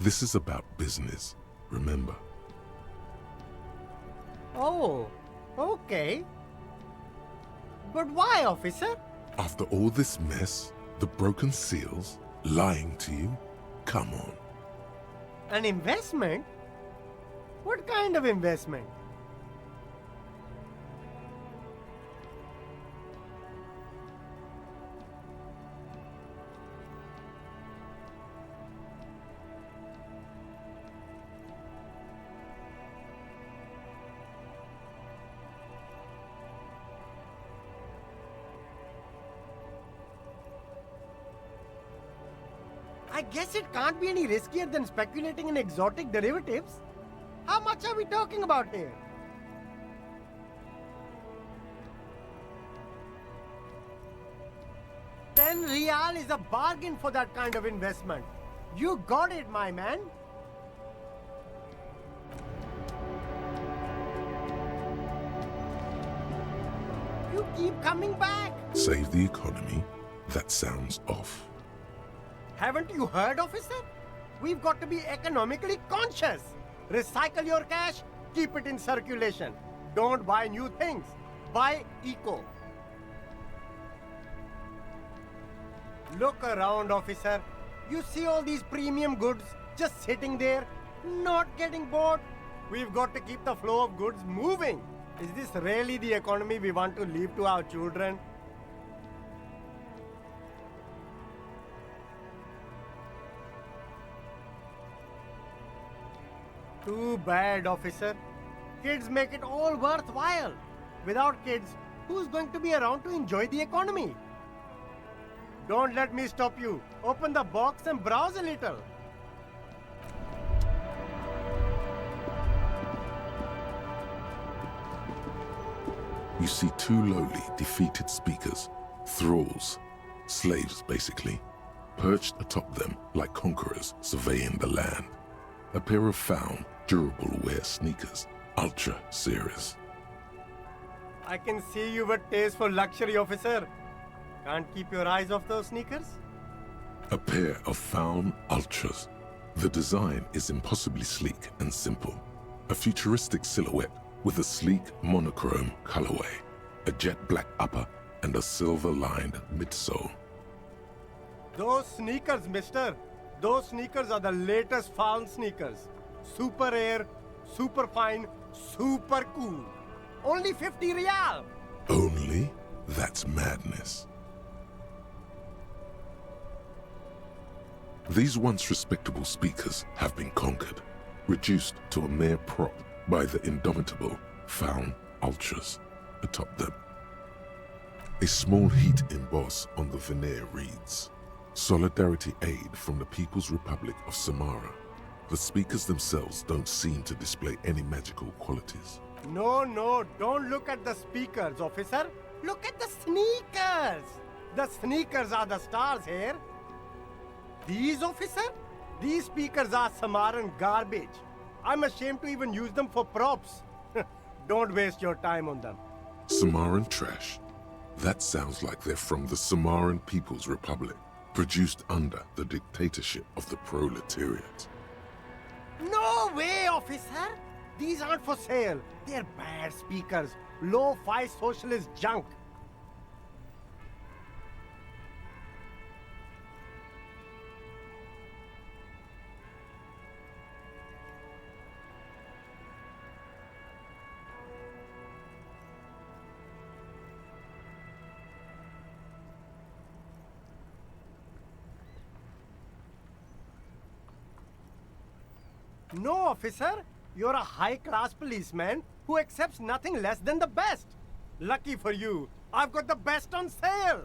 Speaker 2: This is about business, remember.
Speaker 7: Oh, okay. But why, officer?
Speaker 2: After all this mess, the broken seals, lying to you, come on.
Speaker 7: An investment? What kind of investment? I guess it can't be any riskier than speculating in exotic derivatives. How much are we talking about here? $10 is a bargain for that kind of investment. You got it, my man. You keep coming back.
Speaker 2: Save the economy? That sounds off.
Speaker 7: Haven't you heard, officer? We've got to be economically conscious. Recycle your cash, keep it in circulation. Don't buy new things. Buy eco. Look around, officer. You see all these premium goods just sitting there, not getting bought? We've got to keep the flow of goods moving. Is this really the economy we want to leave to our children? Too bad, officer. Kids make it all worthwhile. Without kids, who's going to be around to enjoy the economy? Don't let me stop you. Open the box and browse a little.
Speaker 2: You see two lowly, defeated speakers, thralls, slaves basically, perched atop them like conquerors surveying the land. A pair of found, durable wear sneakers, ultra series.
Speaker 7: I can see you've a taste for luxury, officer. Can't keep your eyes off those sneakers?
Speaker 2: A pair of found ultras. The design is impossibly sleek and simple. A futuristic silhouette with a sleek monochrome colorway, a jet black upper, and a silver-lined midsole.
Speaker 7: Those sneakers, mister. Those sneakers are the latest found sneakers. Super air, super fine, super cool. Only 50 real.
Speaker 2: Only? That's madness. These once respectable speakers have been conquered, reduced to a mere prop by the indomitable found ultras atop them. A small heat emboss on the veneer reads, "Solidarity aid from the People's Republic of Samara." The speakers themselves don't seem to display any magical qualities.
Speaker 7: No, don't look at the speakers, officer. Look at the sneakers. The sneakers are the stars here. These, officer? These speakers are Samaran garbage. I'm ashamed to even use them for props. Don't waste your time on them.
Speaker 2: Samaran trash? That sounds like they're from the Samaran People's Republic, produced under the dictatorship of the proletariat.
Speaker 7: No way, officer! These aren't for sale. They're bad speakers. Low-fi socialist junk. No, officer. You're a high-class policeman who accepts nothing less than the best. Lucky for you, I've got the best on sale.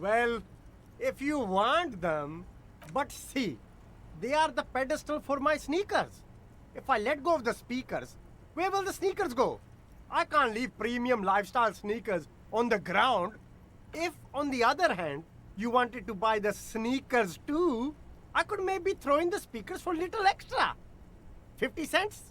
Speaker 7: Well, if you want them, but see, they are the pedestal for my sneakers. If I let go of the speakers, where will the sneakers go? I can't leave premium lifestyle sneakers on the ground. If, on the other hand, you wanted to buy the sneakers too, I could maybe throw in the speakers for little extra. 50 cents?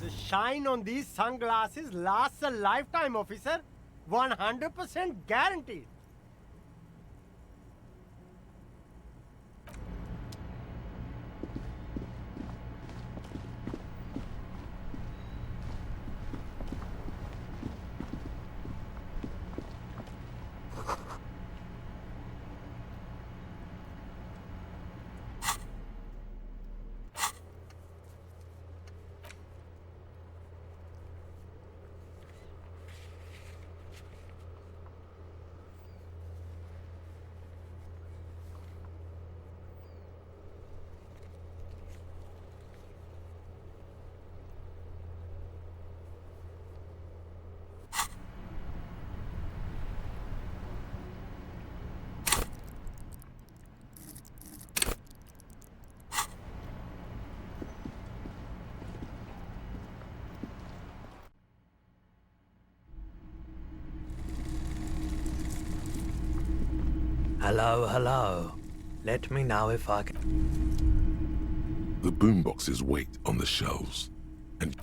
Speaker 7: The shine on these sunglasses lasts a lifetime, officer. 100% guaranteed.
Speaker 8: Hello, hello. Let me know if I can...
Speaker 2: The boomboxes wait on the shelves, and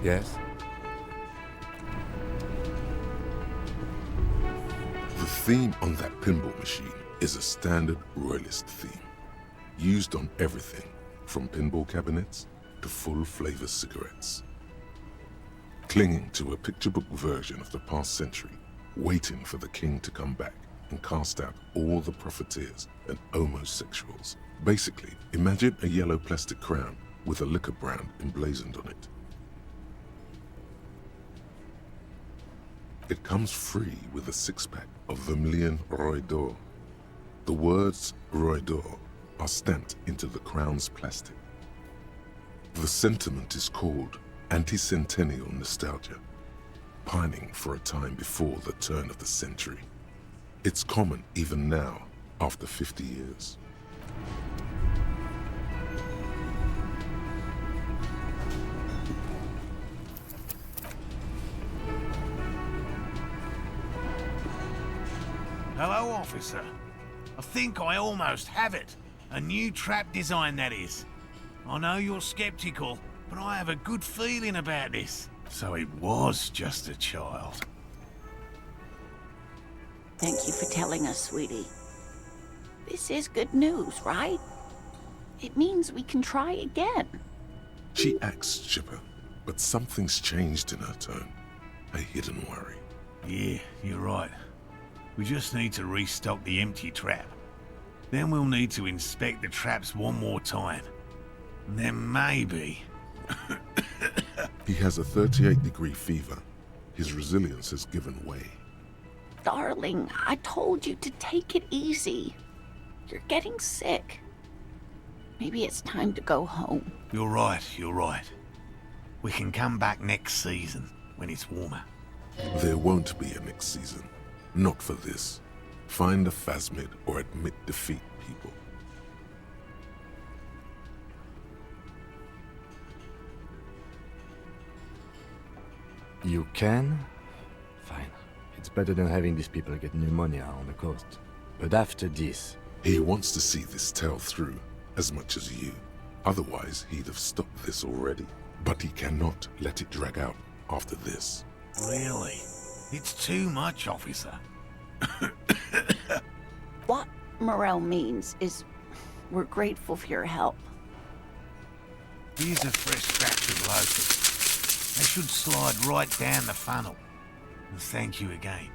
Speaker 3: Yes?
Speaker 2: the theme on that pinball machine is a standard royalist theme, used on everything from pinball cabinets to full-flavor cigarettes. Clinging to a picture book version of the past century, waiting for the king to come back and cast out all the profiteers and homosexuals. Basically, imagine a yellow plastic crown with a liquor brand emblazoned on it. It comes free with a six-pack of Vermilion Roy d'Or. The words Roy d'Or are stamped into the crown's plastic. The sentiment is called anti-centennial nostalgia, pining for a time before the turn of the century. It's common even now, after 50 years.
Speaker 9: Hello, officer. I think I almost have it. A new trap design, that is. I know you're skeptical, but I have a good feeling about this. So it was just a child.
Speaker 10: Thank you for telling us, sweetie. This is good news, right? It means we can try again.
Speaker 2: She acts chipper, but something's changed in her tone. A hidden worry.
Speaker 9: Yeah, you're right. We just need to restock the empty trap. Then we'll need to inspect the traps one more time. And then maybe...
Speaker 2: He has a 38-degree fever. His resilience has given way.
Speaker 10: Darling, I told you to take it easy. You're getting sick. Maybe it's time to go home.
Speaker 9: You're right, you're right. We can come back next season, when it's warmer.
Speaker 2: There won't be a next season. Not for this. Find a phasmid or admit defeat, people.
Speaker 3: You can? Fine. It's better than having these people get pneumonia on the coast. But after this...
Speaker 2: He wants to see this tale through, as much as you. Otherwise, he'd have stopped this already. But he cannot let it drag out after this.
Speaker 9: Really? It's too much, officer.
Speaker 10: What Morel means is we're grateful for your help.
Speaker 9: Here's a fresh batch of locusts. They should slide right down the funnel. And thank you again.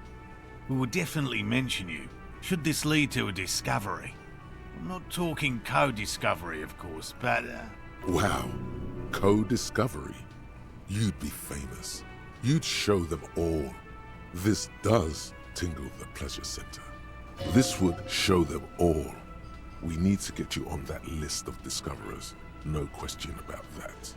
Speaker 9: We will definitely mention you, should this lead to a discovery. I'm not talking co-discovery, of course, but...
Speaker 2: Wow. Co-discovery. You'd be famous. You'd show them all. This does tingle the pleasure center. This would show them all. We need to get you on that list of discoverers. No question about that.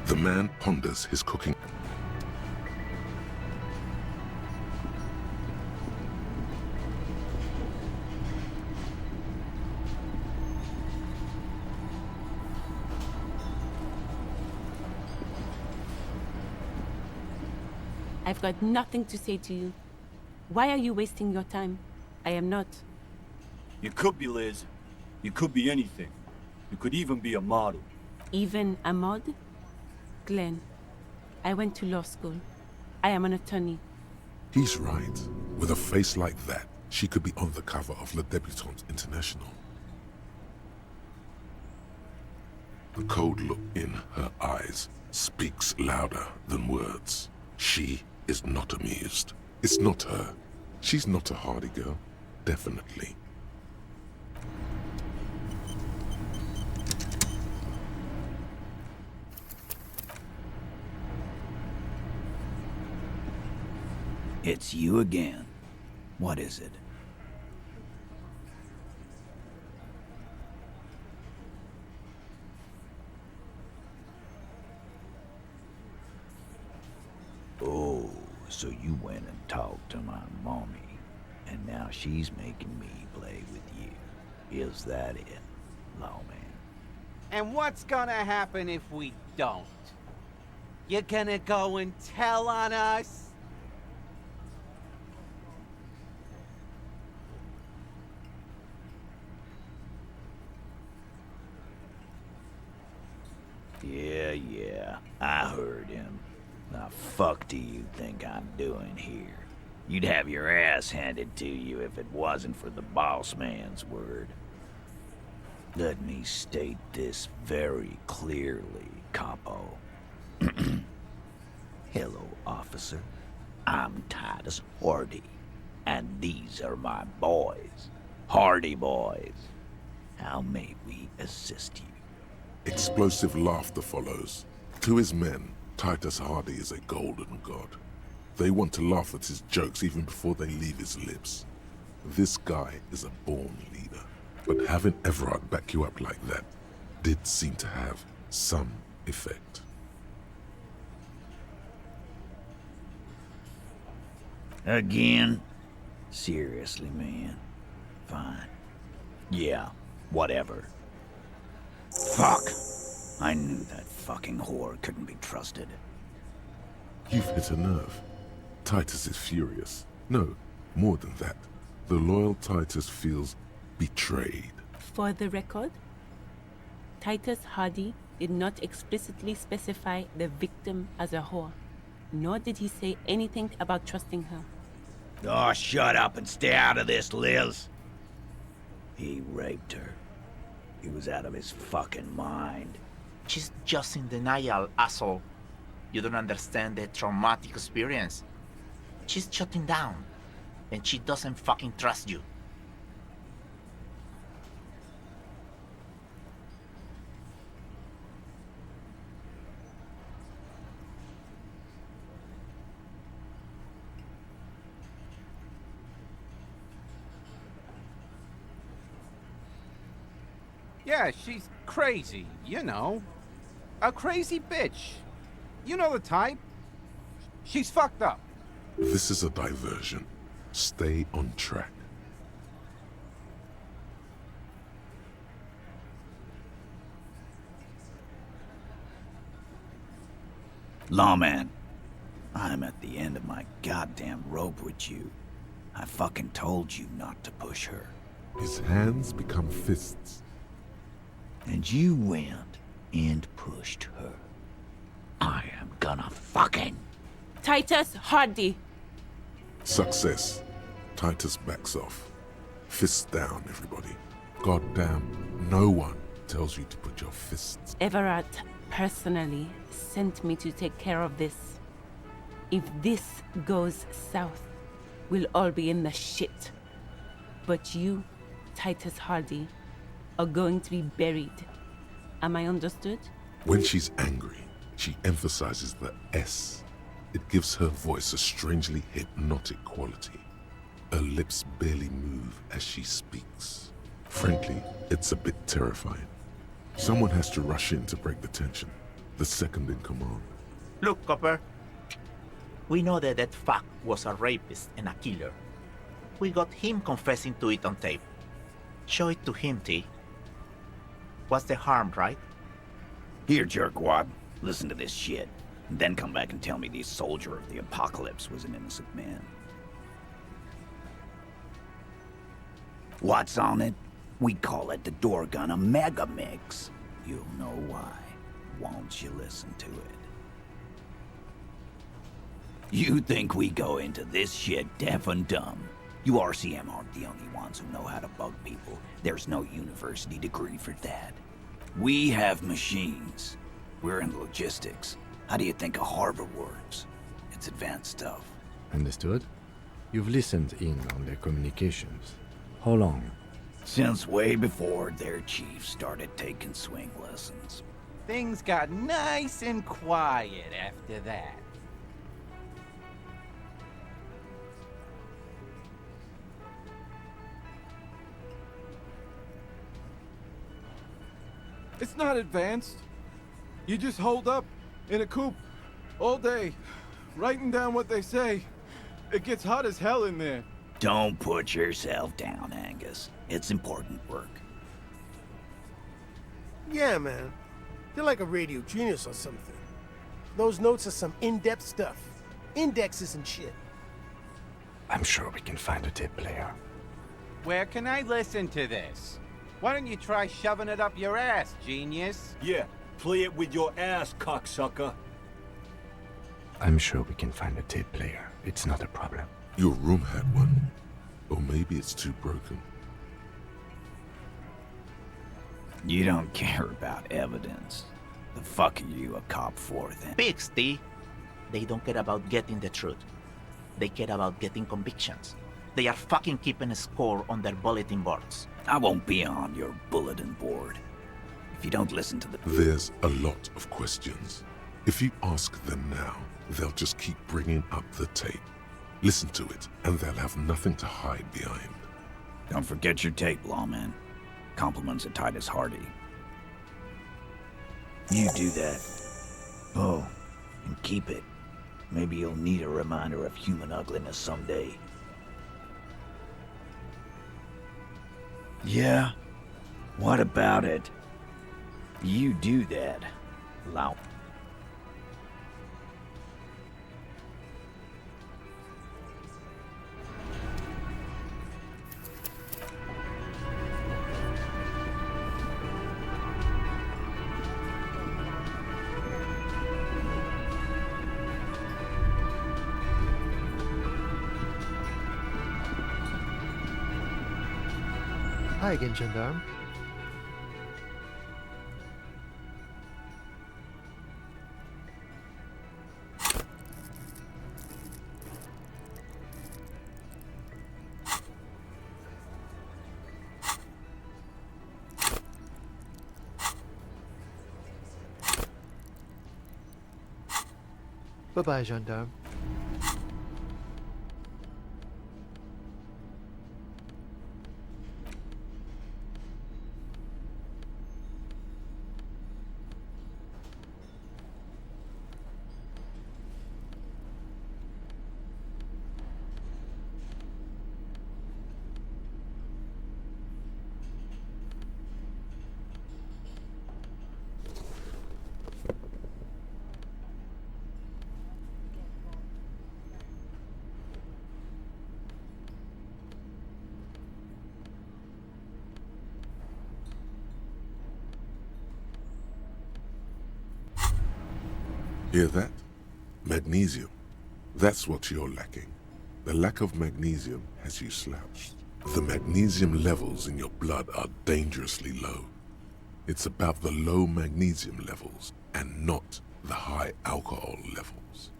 Speaker 2: The man ponders his cooking.
Speaker 11: I've got nothing to say to you. Why are you wasting your time? I am not.
Speaker 12: You could be, Liz. You could be anything. You could even be a model.
Speaker 11: Even a mod? Glenn, I went to law school. I am an attorney.
Speaker 2: He's right. With a face like that, she could be on the cover of Le Debutante International. The cold look in her eyes speaks louder than words. She is not amused. It's not her. She's not a hardy girl. Definitely.
Speaker 13: It's you again. What is it? Oh, so you went and talked to my mommy, and now she's making me play with you. Is that it, lawman?
Speaker 14: And what's gonna happen if we don't? You gonna go and tell on us?
Speaker 13: Yeah, I heard him. Now fuck do you think I'm doing here? You'd have your ass handed to you if it wasn't for the boss man's word. Let me state this very clearly, Capo. Hello, officer. I'm Titus Hardy, and these are my boys. Hardy boys. How may we assist you?
Speaker 2: Explosive laughter follows. To his men, Titus Hardy is a golden god. They want to laugh at his jokes even before they leave his lips. This guy is a born leader. But having Everard back you up like that did seem to have some effect.
Speaker 13: Again? Seriously, man. Fine. Yeah, whatever. Fuck! I knew that fucking whore couldn't be trusted.
Speaker 2: You've hit a nerve. Titus is furious. No, more than that. The loyal Titus feels betrayed.
Speaker 11: For the record, Titus Hardy did not explicitly specify the victim as a whore, nor did he say anything about trusting her.
Speaker 13: Oh, shut up and stay out of this, Liz. He raped her. He was out of his fucking mind.
Speaker 4: She's just in denial, asshole. You don't understand the traumatic experience. She's shutting down, and she doesn't fucking trust you.
Speaker 14: Yeah, she's crazy, you know. A crazy bitch. You know the type. She's fucked up.
Speaker 2: This is a diversion. Stay on track.
Speaker 13: Lawman, I'm at the end of my goddamn rope with you. I fucking told you not to push her.
Speaker 2: His hands become fists.
Speaker 13: And you went and pushed her. I am gonna fucking...
Speaker 11: Titus Hardy.
Speaker 2: Success. Titus backs off. Fists down, everybody. Goddamn, no one tells you to put your fists.
Speaker 11: Everett personally sent me to take care of this. If this goes south, we'll all be in the shit. But you, Titus Hardy, are going to be buried. Am I understood?
Speaker 2: When she's angry, she emphasizes the S. It gives her voice a strangely hypnotic quality. Her lips barely move as she speaks. Frankly, it's a bit terrifying. Someone has to rush in to break the tension. The second in command.
Speaker 15: Look, Copper. We know that that fuck was a rapist and a killer. We got him confessing to it on tape. Show it to him, T. What's the harm, right?
Speaker 13: Here, jerkwad. Listen to this shit. And then come back and tell me the soldier of the apocalypse was an innocent man. What's on it? We call it the door gun a mega mix. You'll know why. Won't you listen to it? You think we go into this shit deaf and dumb? You RCM aren't the only ones who know how to bug people. There's no university degree for that. We have machines. We're in logistics. How do you think a harbor works? It's advanced stuff.
Speaker 3: Understood? You've listened in on their communications. How long?
Speaker 13: Since way before their chief started taking swing lessons.
Speaker 14: Things got nice and quiet after that.
Speaker 16: It's not advanced. You just hold up in a coop all day, writing down what they say. It gets hot as hell in there.
Speaker 13: Don't put yourself down, Angus. It's important work.
Speaker 17: Yeah, man. You're like a radio genius or something. Those notes are some in-depth stuff. Indexes and shit.
Speaker 3: I'm sure we can find a tape player.
Speaker 14: Where can I listen to this? Why don't you try shoving it up your ass, genius?
Speaker 12: Yeah, play it with your ass, cocksucker.
Speaker 3: I'm sure we can find a tape player. It's not a problem.
Speaker 2: Your room had one. Or maybe it's too broken.
Speaker 13: You don't care about evidence. The fuck are you a cop for, then?
Speaker 15: Pigs, T. They don't care about getting the truth. They care about getting convictions. They are fucking keeping a score on their bulletin boards.
Speaker 13: I won't be on your bulletin board. If you don't listen to the...
Speaker 2: There's a lot of questions. If you ask them now, they'll just keep bringing up the tape. Listen to it, and they'll have nothing to hide behind.
Speaker 13: Don't forget your tape, lawman. Compliments of Titus Hardy. You do that. Oh, and keep it. Maybe you'll need a reminder of human ugliness someday. Yeah? What about it? You do that, lout.
Speaker 17: Hi again, gendarme. Bye-bye, gendarme.
Speaker 2: Hear that? Magnesium. That's what you're lacking. The lack of magnesium has you slouched. The magnesium levels in your blood are dangerously low. It's about the low magnesium levels and not the high alcohol levels.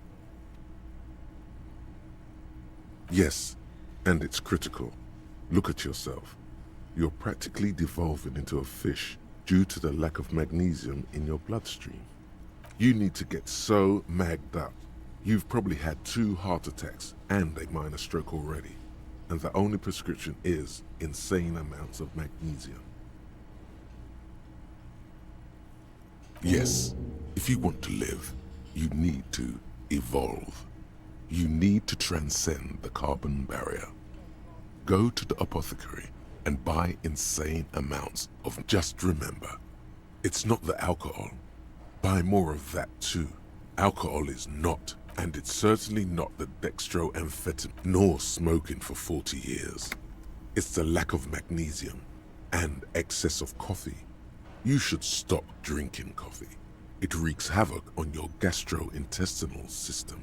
Speaker 2: Yes, and it's critical. Look at yourself. You're practically devolving into a fish due to the lack of magnesium in your bloodstream. You need to get so magged up. You've probably had 2 heart attacks and a minor stroke already, and the only prescription is insane amounts of magnesium. Yes, if you want to live, you need to evolve. You need to transcend the carbon barrier. Go to the apothecary and buy insane amounts of. Just remember, it's not the alcohol. Buy more of that too. Alcohol is not, and it's certainly not the dextroamphetamine, nor smoking for 40 years. It's the lack of magnesium and excess of coffee. You should stop drinking coffee. It wreaks havoc on your gastrointestinal system.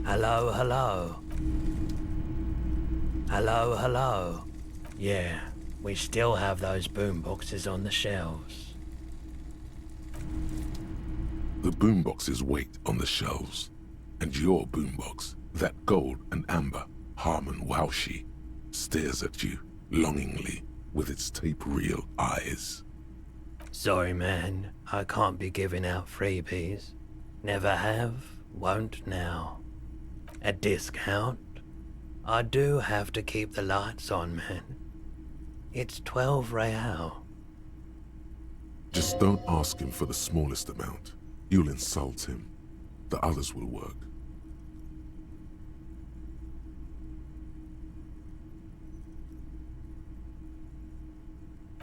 Speaker 8: Hello, hello. Hello, hello. Yeah, we still have those boomboxes on the shelves.
Speaker 2: The boomboxes wait on the shelves, and your boombox, that gold and amber Harmon Waushi, stares at you longingly with its tape reel eyes.
Speaker 8: Sorry, man, I can't be giving out freebies. Never have, won't now. A discount? I do have to keep the lights on, man. It's 12 real.
Speaker 2: Just don't ask him for the smallest amount. You'll insult him. The others will work.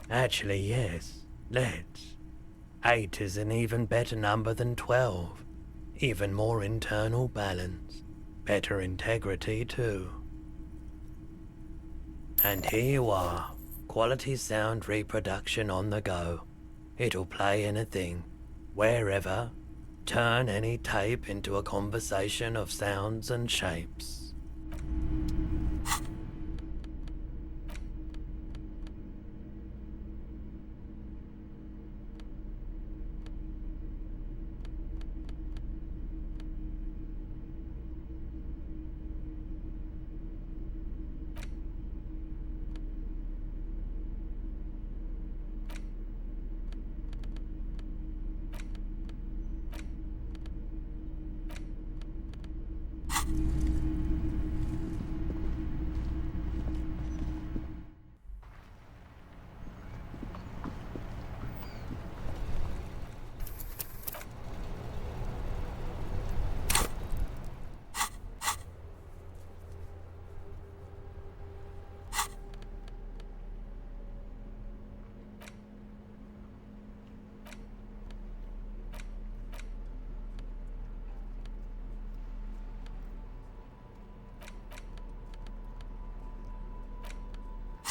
Speaker 8: Actually, yes. Let's. 8 is an even better number than 12. Even more internal balance. Better integrity, too. And here you are. Quality sound reproduction on the go. It'll play anything, wherever. Turn any tape into a conversation of sounds and shapes.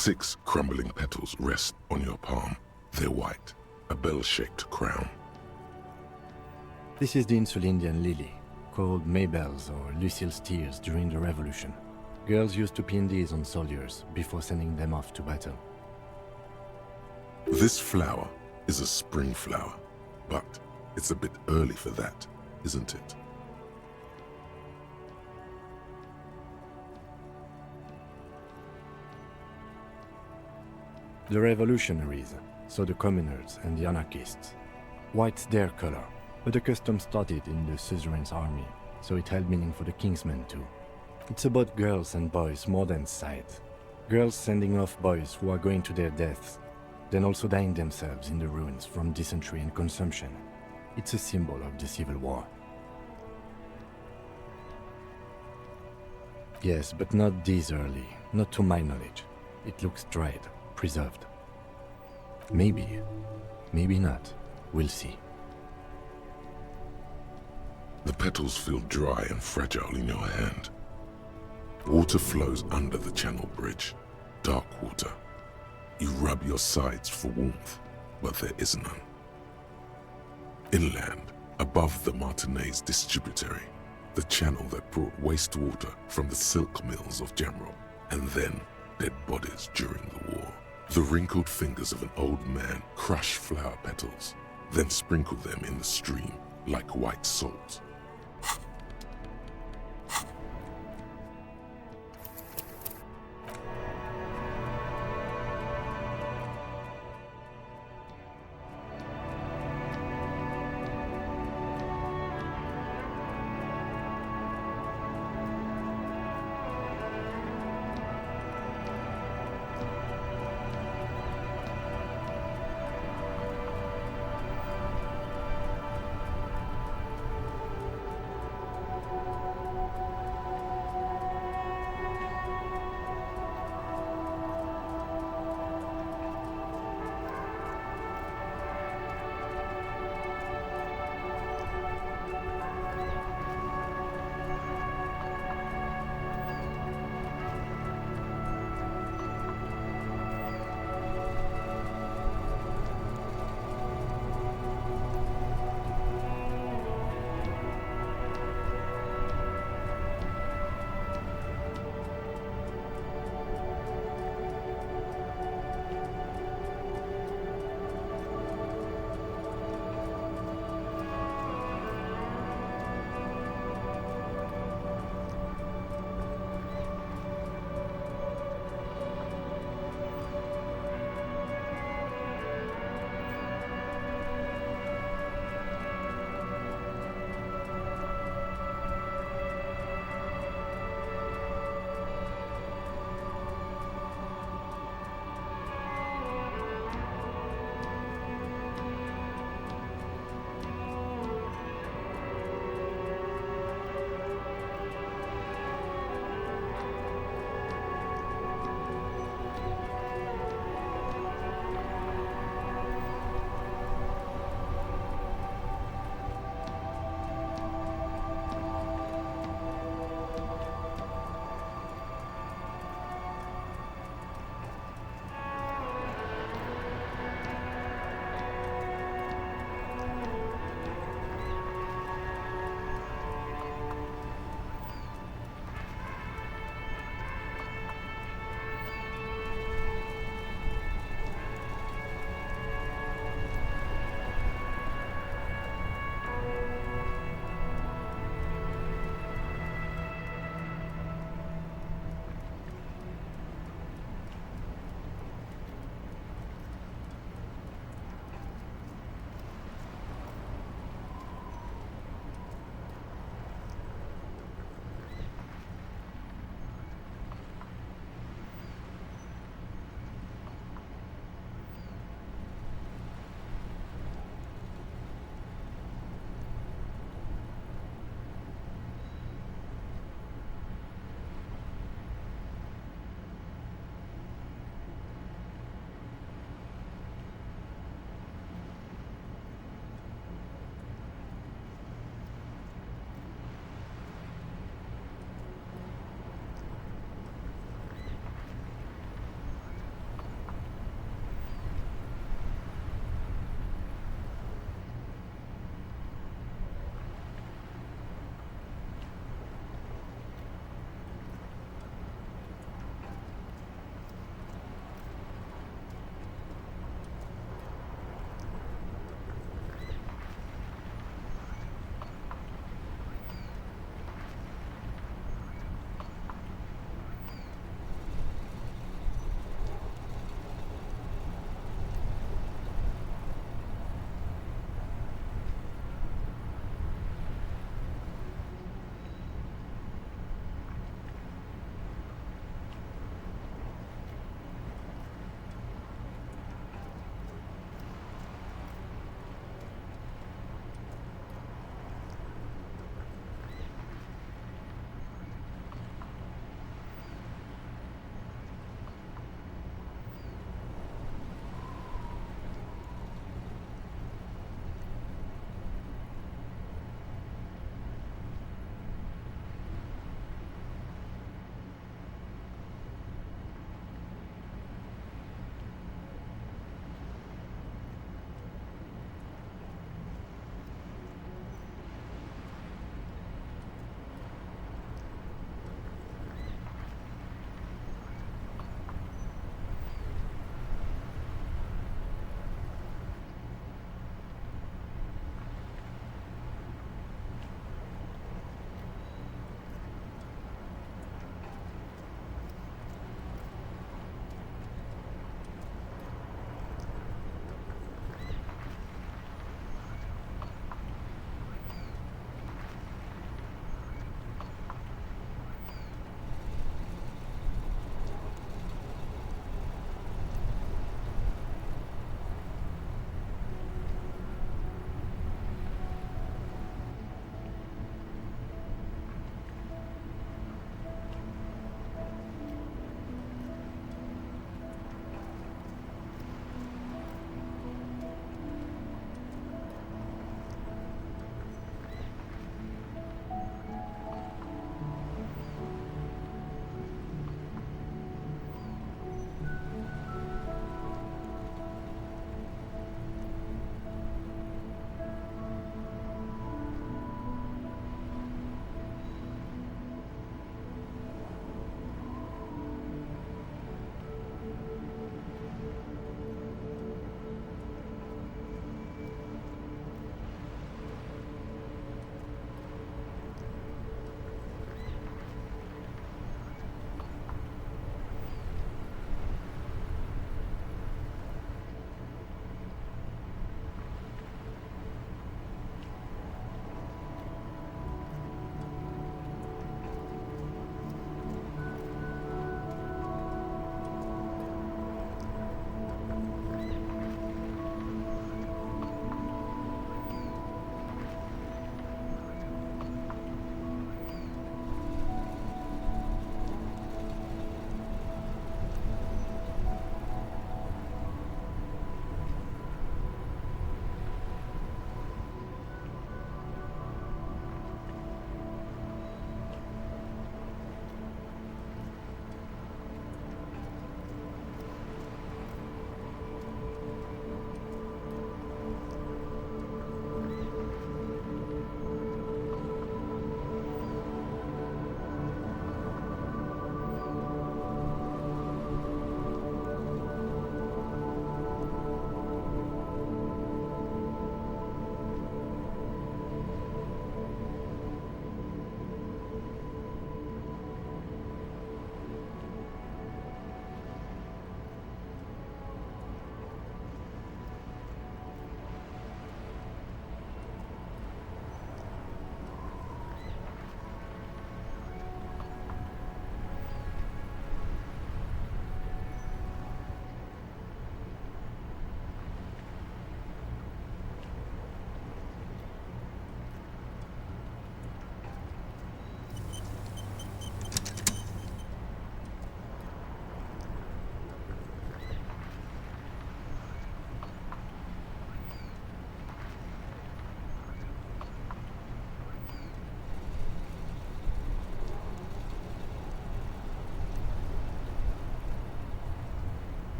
Speaker 2: 6 crumbling petals rest on your palm. They're white, a bell-shaped crown.
Speaker 3: This is the Insulindian lily, called Maybelle's or Lucille's tears during the Revolution. Girls used to pin these on soldiers before sending them off to battle.
Speaker 2: This flower is a spring flower, but it's a bit early for that, isn't it?
Speaker 3: The revolutionaries, so the communards and the anarchists. White's their color, but the custom started in the suzerain's army, so it held meaning for the kingsmen too. It's about girls and boys more than sight. Girls sending off boys who are going to their deaths, then also dying themselves in the ruins from dysentery and consumption. It's a symbol of the Civil War. Yes, but not this early, not to my knowledge. It looks dried, preserved. Maybe, maybe not. We'll see.
Speaker 2: The petals feel dry and fragile in your hand. Water flows under the channel bridge, dark water. You rub your sides for warmth, but there is none. Inland, above the Martinez distributary, the channel that brought wastewater from the silk mills of Jamrock, and then dead bodies during the war. The wrinkled fingers of an old man crush flower petals, then sprinkle them in the stream like white salt.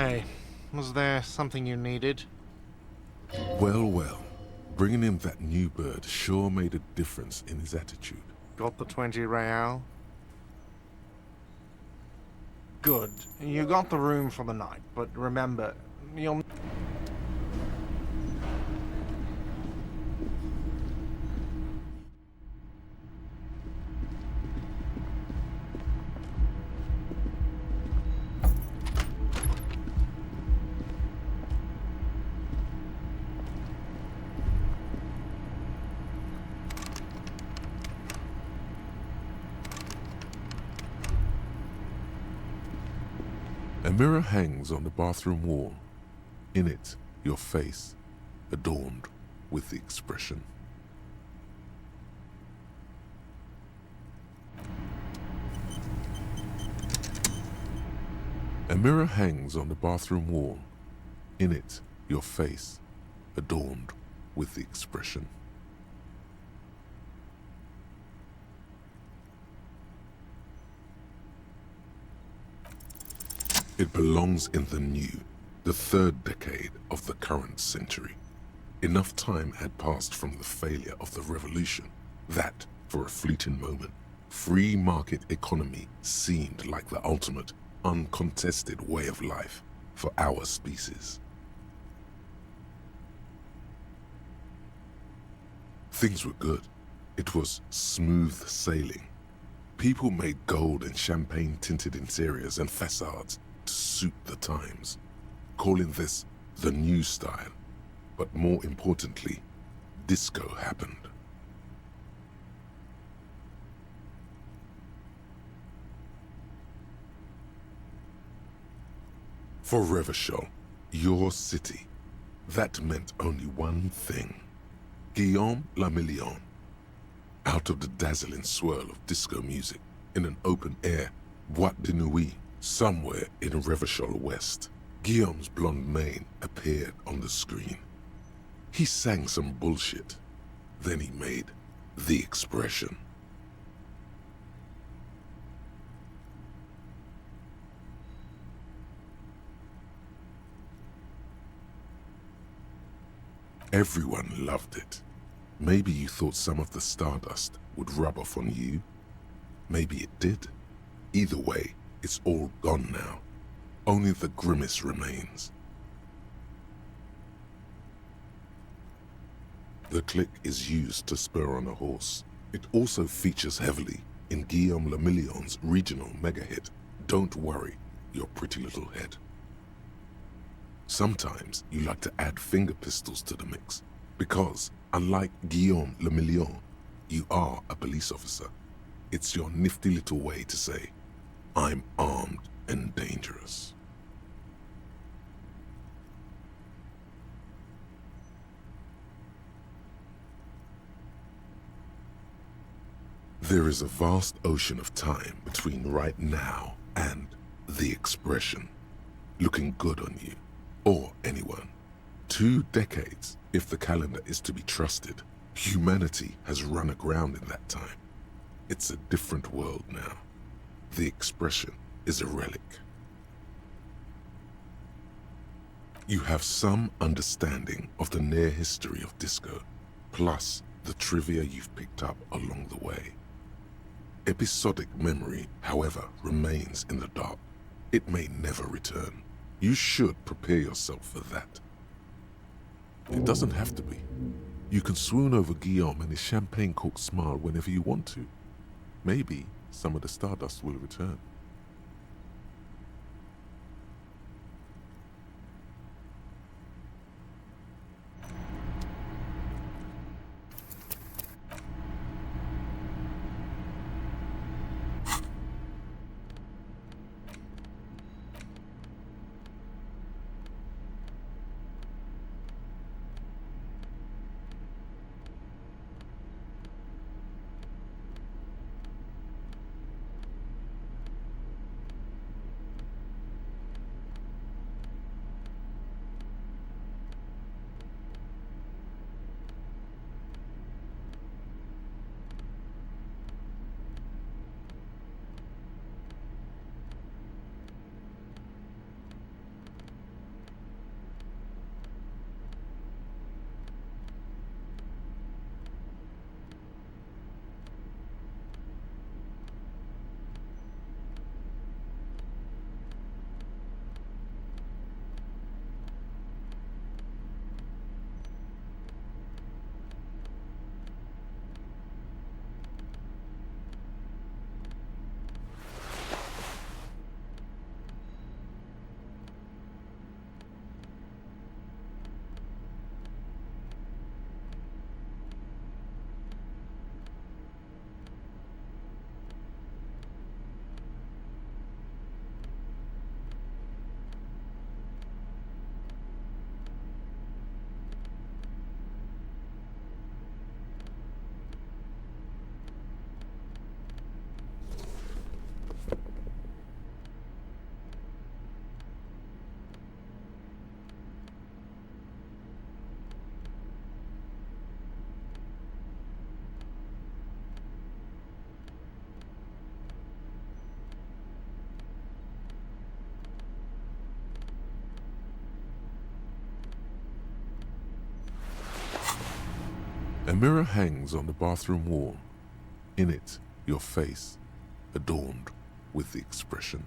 Speaker 18: Hey, was there something you needed?
Speaker 2: Well, well. Bringing him that new bird sure made a difference in his attitude.
Speaker 18: Got the 20 real? Good. You got the room for the night, but remember, you'll...
Speaker 2: A mirror hangs on the bathroom wall. In it, your face, adorned with the expression. A mirror hangs on the bathroom wall. In it, your face, adorned with the expression. It belongs in the new, the third decade of the current century. Enough time had passed from the failure of the revolution that, for a fleeting moment, free market economy seemed like the ultimate, uncontested way of life for our species. Things were good. It was smooth sailing. People made gold and champagne-tinted interiors and facades to suit the times, calling this the new style. But more importantly, disco happened. For Revachol, your city, that meant only one thing. Guillaume le Million. Out of the dazzling swirl of disco music, in an open-air boîte de nuit, somewhere in Revachol West, Guillaume's blonde mane appeared on the screen. He sang some bullshit. Then he made the expression. Everyone loved it. Maybe you thought some of the stardust would rub off on you. Maybe it did. Either way, it's all gone now. Only the grimace remains. The click is used to spur on a horse. It also features heavily in Guillaume le Million's regional mega hit, Don't Worry, Your Pretty Little Head. Sometimes you like to add finger pistols to the mix, because, unlike Guillaume le Million, you are a police officer. It's your nifty little way to say, I'm armed and dangerous. There is a vast ocean of time between right now and the expression, looking good on you, or anyone. 2 decades, if the calendar is to be trusted. Humanity has run aground in that time. It's a different world now. The expression is a relic. You have some understanding of the near history of disco, plus the trivia you've picked up along the way. Episodic memory, however, remains in the dark. It may never return. You should prepare yourself for that. It doesn't have to be. You can swoon over Guillaume and his champagne-corked smile whenever you want to. Maybe some of the stardust will return. mirror hangs on the bathroom wall. In it, your face, adorned with the expression.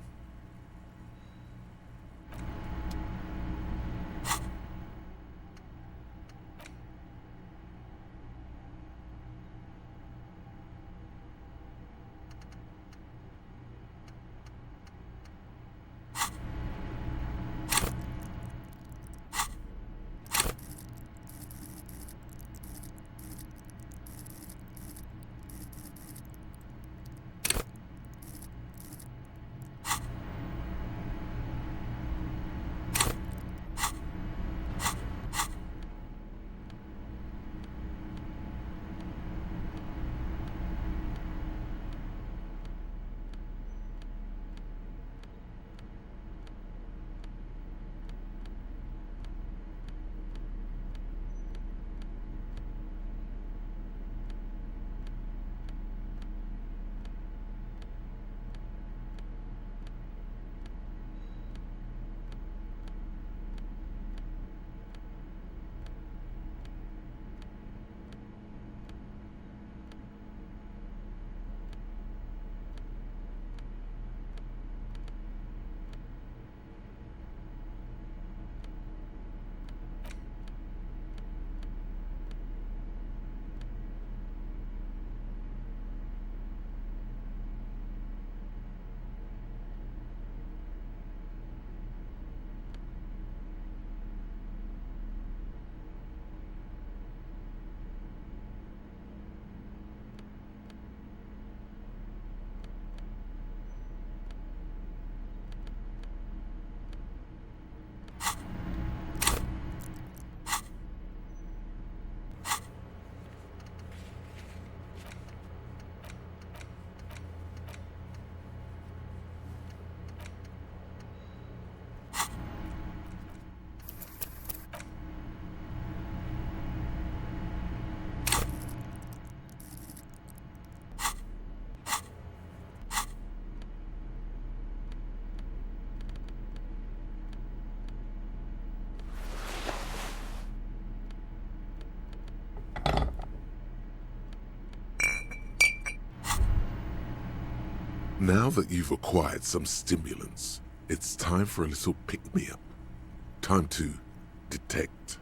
Speaker 2: Now that you've acquired some stimulants, it's time for a little pick-me-up. Time to detect.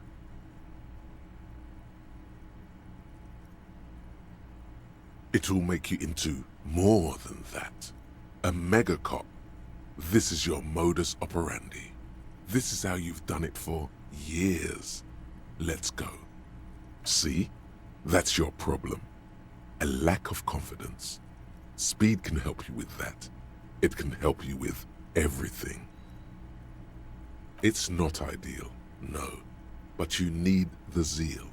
Speaker 2: It'll make you into more than that. A mega cop. This is your modus operandi. This is how you've done it for years. Let's go. See? That's your problem. A lack of confidence. Speed can help you with that. It can help you with everything. It's not ideal, no, but you need the zeal.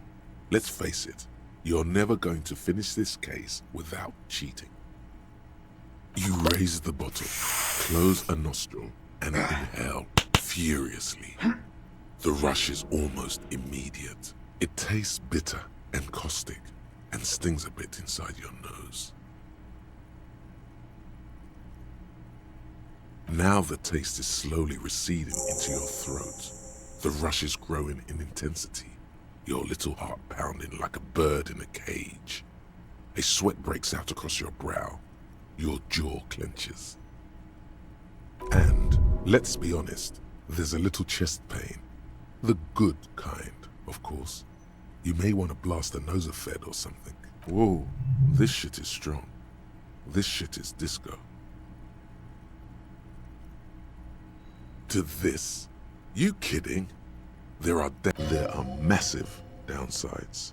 Speaker 2: Let's face it, you're never going to finish this case without cheating. You raise the bottle, close a nostril, and inhale furiously. The rush is almost immediate. It tastes bitter and caustic and stings a bit inside your nose. Now the taste is slowly receding into your throat. The rush is growing in intensity, your little heart pounding like a bird in a cage. A sweat breaks out across your brow. Your jaw clenches. And, let's be honest, there's a little chest pain. The good kind, of course. You may want to blast a nosophed or something. Whoa, this shit is strong. This shit is disco. To this? You kidding? There are massive downsides.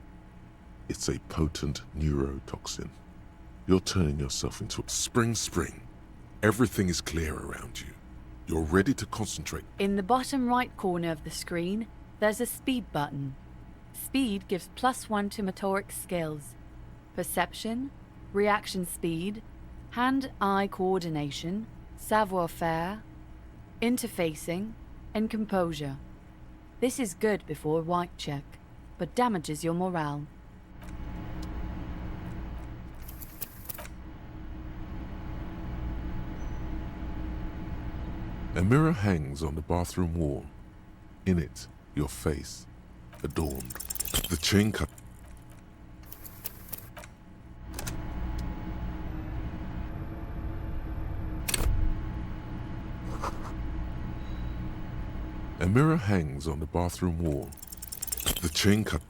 Speaker 2: It's a potent neurotoxin. You're turning yourself into a spring. Everything is clear around you. You're ready to concentrate.
Speaker 1: In the bottom right corner of the screen, there's a speed button. Speed gives +1 to motoric skills. Perception, reaction speed, hand-eye coordination, savoir-faire, interfacing, and composure. This is good before a white check, but damages your morale.
Speaker 2: A mirror hangs on the bathroom wall. In it, your face, adorned. The chain cut. A mirror hangs on the bathroom wall. The chain cut.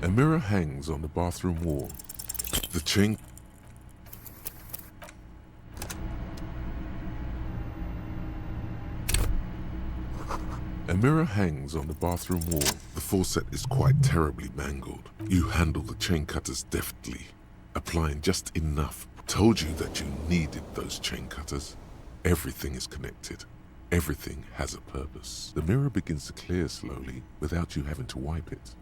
Speaker 2: A mirror hangs on the bathroom wall. The chain. A mirror hangs on the bathroom wall. The faucet is quite terribly mangled. You handle the chain cutters deftly, applying just enough. Told you that you needed those chain cutters. Everything is connected. Everything has a purpose. The mirror begins to clear slowly without you having to wipe it.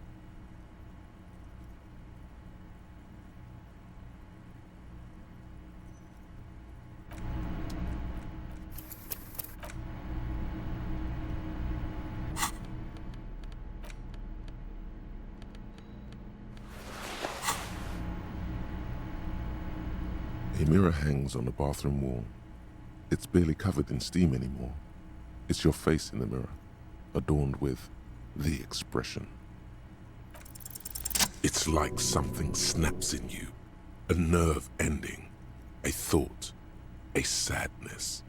Speaker 2: A mirror hangs on the bathroom wall. It's barely covered in steam anymore. It's your face in the mirror, adorned with the expression. It's like something snaps in you, a nerve ending, a thought, a sadness.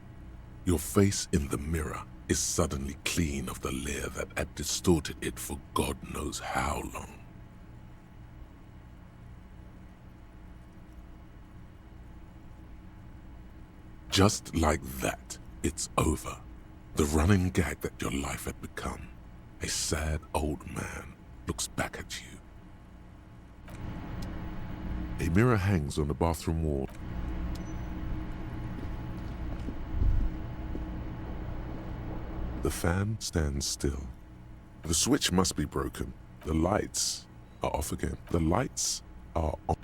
Speaker 2: Your face in the mirror is suddenly clean of the layer that had distorted it for God knows how long. Just like that, it's over. The running gag that your life had become. A sad old man looks back at you. A mirror hangs on the bathroom wall. The fan stands still. The switch must be broken. The lights are off again. The lights are on.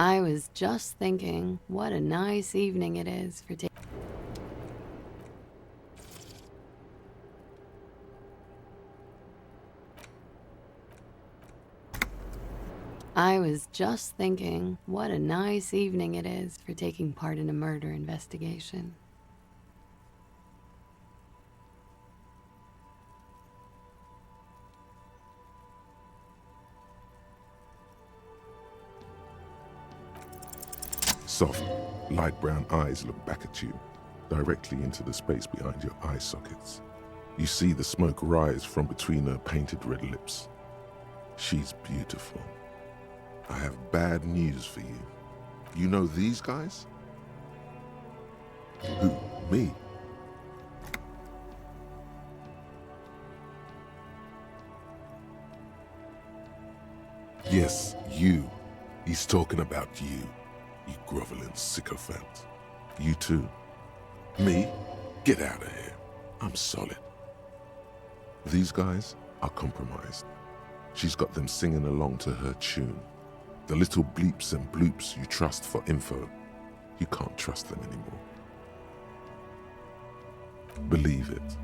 Speaker 1: I was just thinking what a nice evening it is for I was just thinking what a nice evening it is for taking part in a murder investigation.
Speaker 2: Soft, light brown eyes look back at you, directly into the space behind your eye sockets. You see the smoke rise from between her painted red lips. She's beautiful. I have bad news for you. You know these guys? Who? Me? Yes, you. He's talking about you, you groveling sycophant. You too. Me? Get out of here. I'm solid. These guys are compromised. She's got them singing along to her tune. The little bleeps and bloops you trust for info, you can't trust them anymore. Believe it.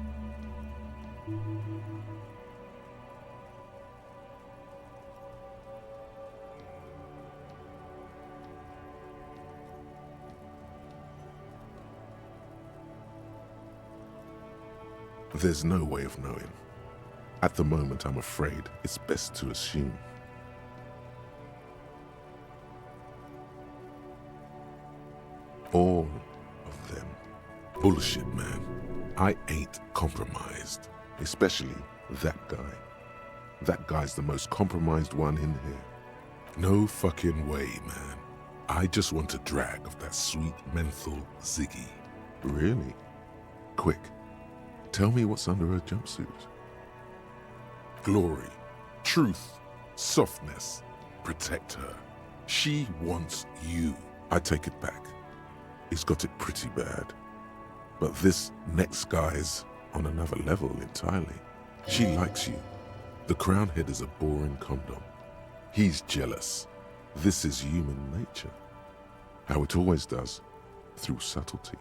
Speaker 2: There's no way of knowing. At the moment, I'm afraid it's best to assume. All of them. Bullshit, man. I ain't compromised. Especially that guy. That guy's the most compromised one in here. No fucking way, man. I just want a drag of that sweet menthol Ziggy. Really? Quick. Tell me what's under her jumpsuit. Glory, truth, softness. Protect her. She wants you. I take it back. He's got it pretty bad. But this next guy's on another level entirely. She likes you. The crown head is a boring condom. He's jealous. This is human nature. How it always does, through subtlety.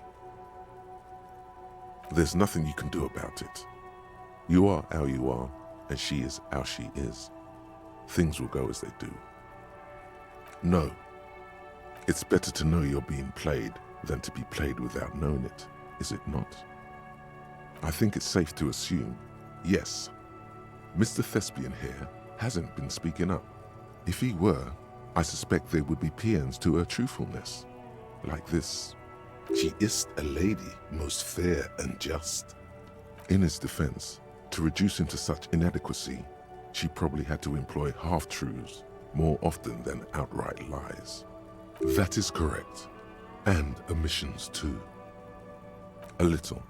Speaker 2: There's nothing you can do about it. You are how you are, and she is how she is. Things will go as they do. No. It's better to know you're being played than to be played without knowing it, is it not? I think it's safe to assume, yes, Mr. Thespian here hasn't been speaking up. If he were, I suspect there would be paeans to her truthfulness. Like this. She is a lady, most fair and just. In his defense, to reduce him to such inadequacy, she probably had to employ half-truths more often than outright lies. That is correct. And omissions too. A little.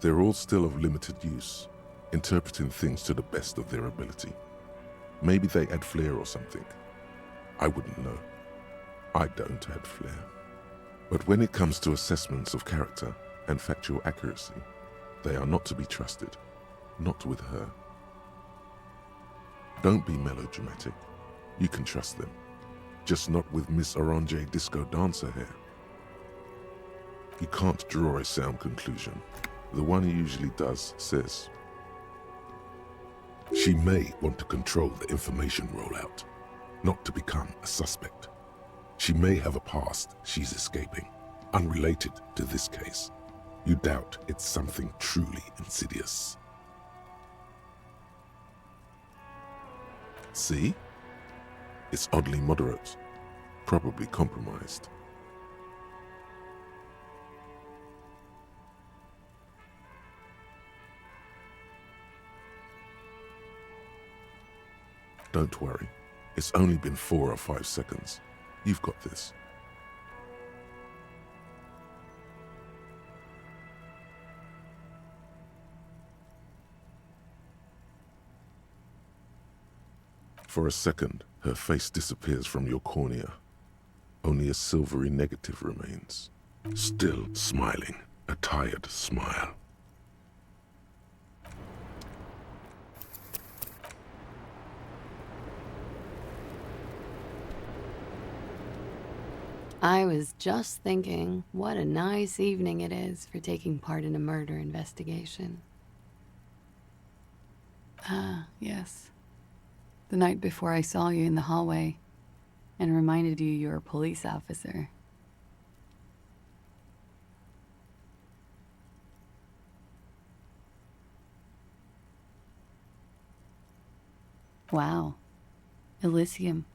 Speaker 2: They're all still of limited use, interpreting things to the best of their ability. Maybe they add flair or something. I wouldn't know. I don't add flair. But when it comes to assessments of character and factual accuracy, they are not to be trusted, not with her. Don't be melodramatic. You can trust them, just not with Miss Orange Disco Dancer here. You can't draw a sound conclusion. The one he usually does says, she may want to control the information rollout, not to become a suspect. She may have a past she's escaping, unrelated to this case. You doubt it's something truly insidious. See? It's oddly moderate, probably compromised. Don't worry. It's only been 4 or 5 seconds. You've got this. For a second, her face disappears from your cornea. Only a silvery negative remains. Still smiling, a tired smile.
Speaker 1: I was just thinking what a nice evening it is for taking part in a murder investigation. Ah, yes. The night before I saw you in the hallway and reminded you you're a police officer. Wow. Elysium.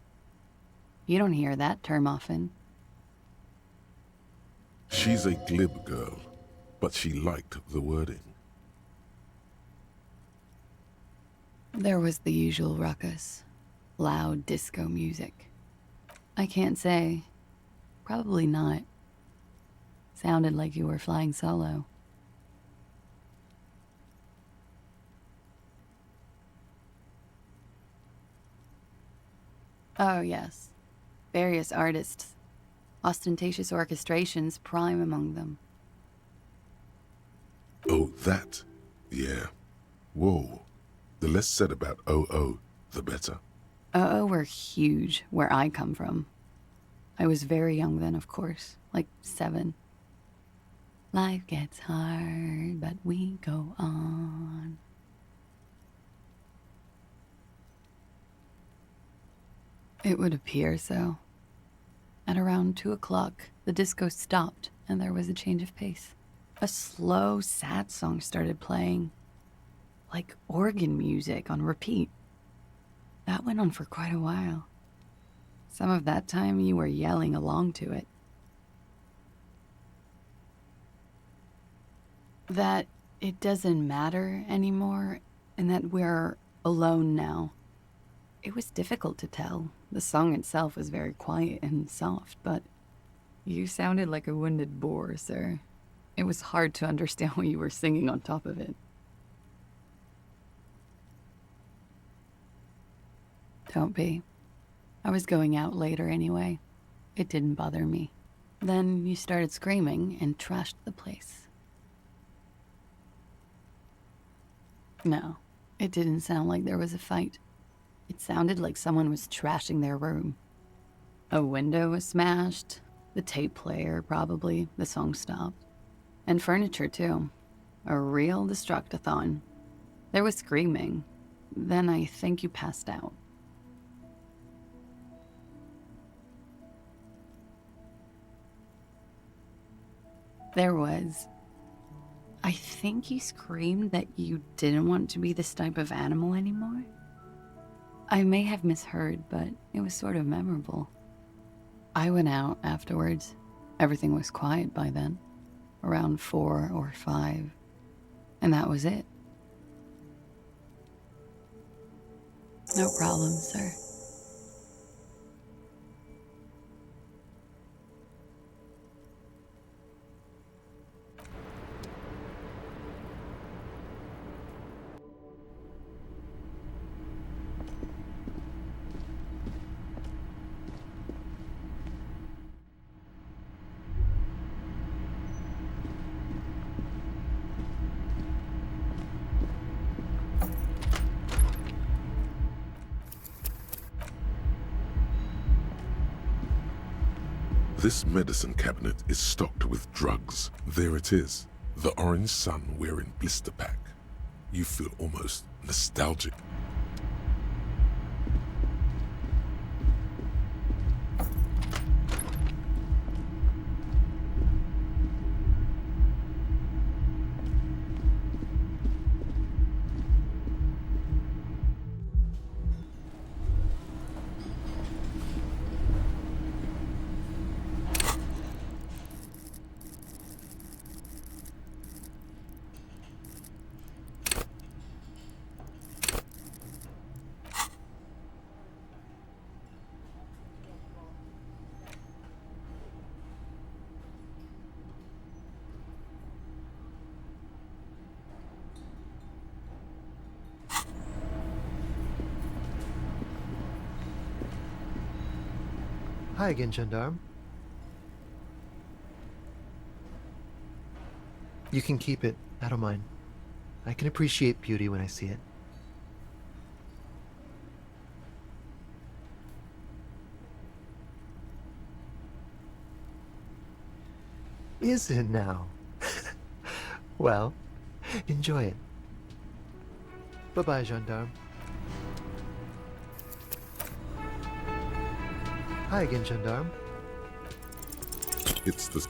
Speaker 1: You don't hear that term often.
Speaker 2: She's a glib girl, but she liked the wording.
Speaker 1: There was the usual ruckus. Loud disco music. I can't say. Probably not. Sounded like you were flying solo. Oh, yes. Various artists. Ostentatious orchestrations prime among them.
Speaker 2: Oh, that? Yeah. Whoa. The less said about OO, the better.
Speaker 1: OO were huge where I come from. I was very young then, of course. Like 7. Life gets hard, but we go on. It would appear so. At around 2 o'clock, the disco stopped and there was a change of pace. A slow, sad song started playing, like organ music on repeat. That went on for quite a while. Some of that time you were yelling along to it. That it doesn't matter anymore and that we're alone now. It was difficult to tell. The song itself was very quiet and soft, but you sounded like a wounded boar, sir. It was hard to understand what you were singing on top of it. Don't be. I was going out later anyway. It didn't bother me. Then you started screaming and trashed the place. No, it didn't sound like there was a fight. It sounded like someone was trashing their room. A window was smashed, the tape player probably, the song stopped. And furniture too. A real destructathon. There was screaming. Then I think you passed out. There was. I think you screamed that you didn't want to be this type of animal anymore. I may have misheard, but it was sort of memorable. I went out afterwards. Everything was quiet by then. Around 4 or 5. And that was it. No problem, sir.
Speaker 2: This medicine cabinet is stocked with drugs. There it is, the orange sun wearing blister pack. You feel almost nostalgic.
Speaker 19: Hi again, Gendarme. You can keep it. I don't mind. I can appreciate beauty when I see it. is it now? Well, enjoy it. Bye-bye, gendarme. Hi again, gendarme.
Speaker 2: It's the...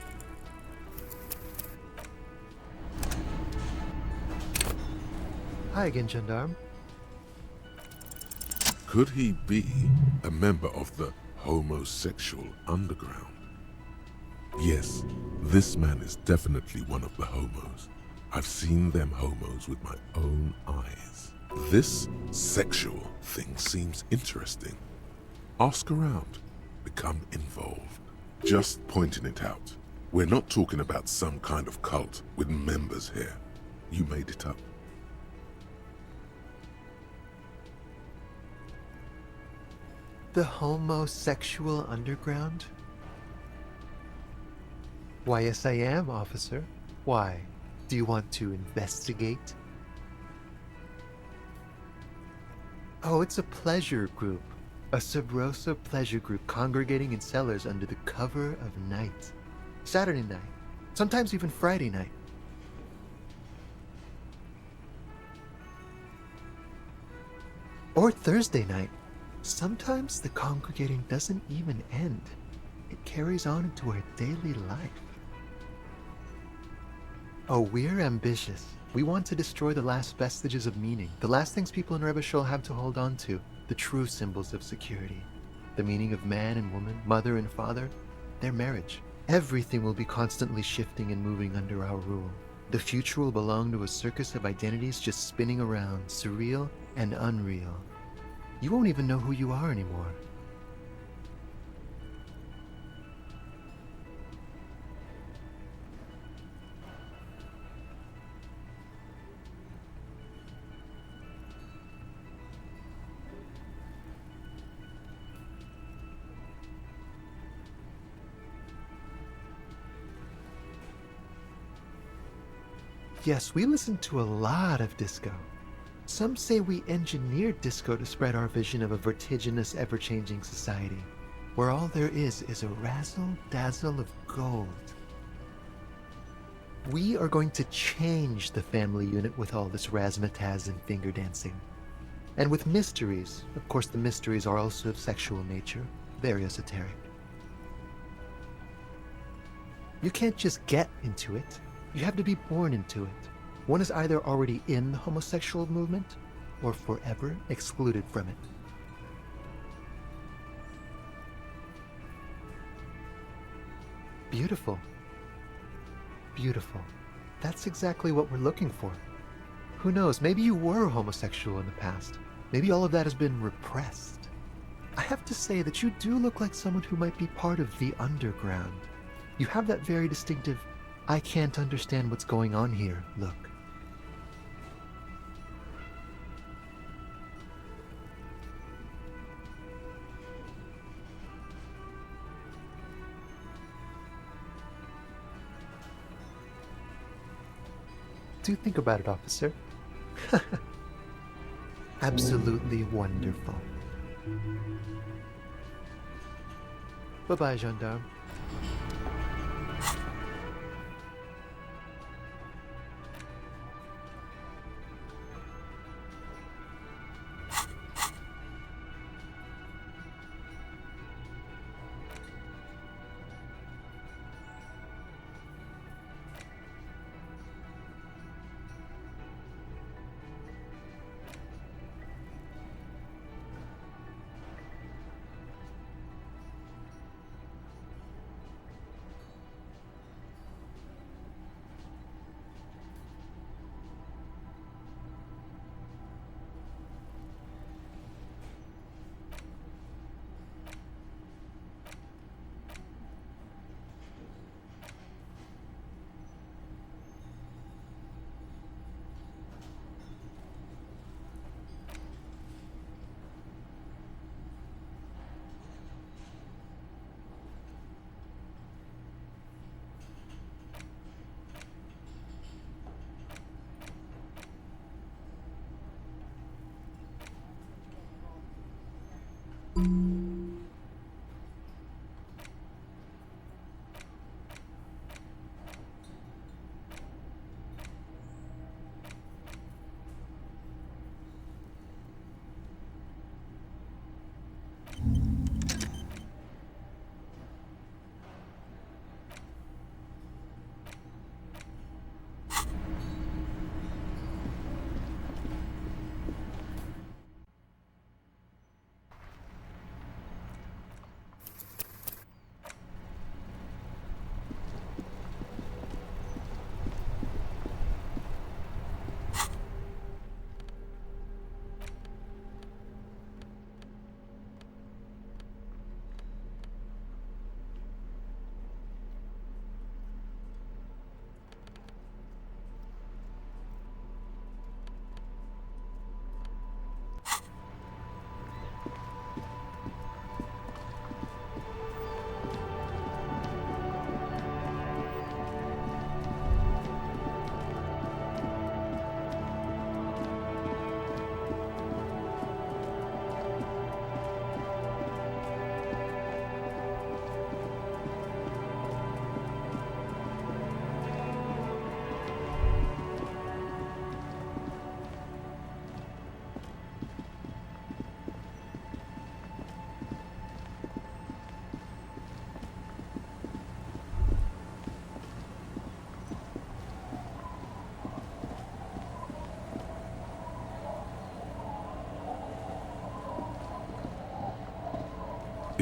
Speaker 19: Hi again, gendarme.
Speaker 2: Could he be a member of the homosexual underground? Yes, this man is definitely one of the homos. I've seen them homos with my own eyes. This sexual thing seems interesting. Ask around. Become involved. Just pointing it out. We're not talking about some kind of cult with members here. You made it up.
Speaker 19: The homosexual underground? Why, yes, I am, officer. Why? Do you want to investigate? Oh, it's a pleasure group. A sub rosa pleasure group congregating in cellars under the cover of night. Saturday night. Sometimes even Friday night. Or Thursday night. Sometimes the congregating doesn't even end. It carries on into our daily life. Oh, we're ambitious. We want to destroy the last vestiges of meaning, the last things people in Rebishol have to hold on to, the true symbols of security. The meaning of man and woman, mother and father, their marriage. Everything will be constantly shifting and moving under our rule. The future will belong to a circus of identities just spinning around, surreal and unreal. You won't even know who you are anymore. Yes, we listen to a lot of disco. Some say we engineered disco to spread our vision of a vertiginous, ever-changing society, where all there is a razzle-dazzle of gold. We are going to change the family unit with all this razzmatazz and finger dancing. And with mysteries. Of course, the mysteries are also of sexual nature, very esoteric. You can't just get into it. You have to be born into it. One is either already in the homosexual movement or forever excluded from it. Beautiful. Beautiful. That's exactly what we're looking for. Who knows, maybe you were homosexual in the past. Maybe all of that has been repressed. I have to say that you do look like someone who might be part of the underground. You have that very distinctive, I can't understand what's going on here look. Do think about it, officer. Absolutely wonderful. Bye-bye, gendarme.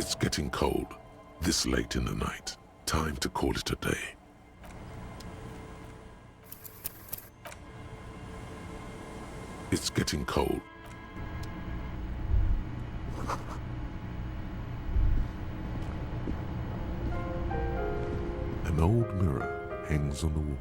Speaker 2: It's getting cold, this late in the night. Time to call it a day. It's getting cold. An old mirror hangs on the wall.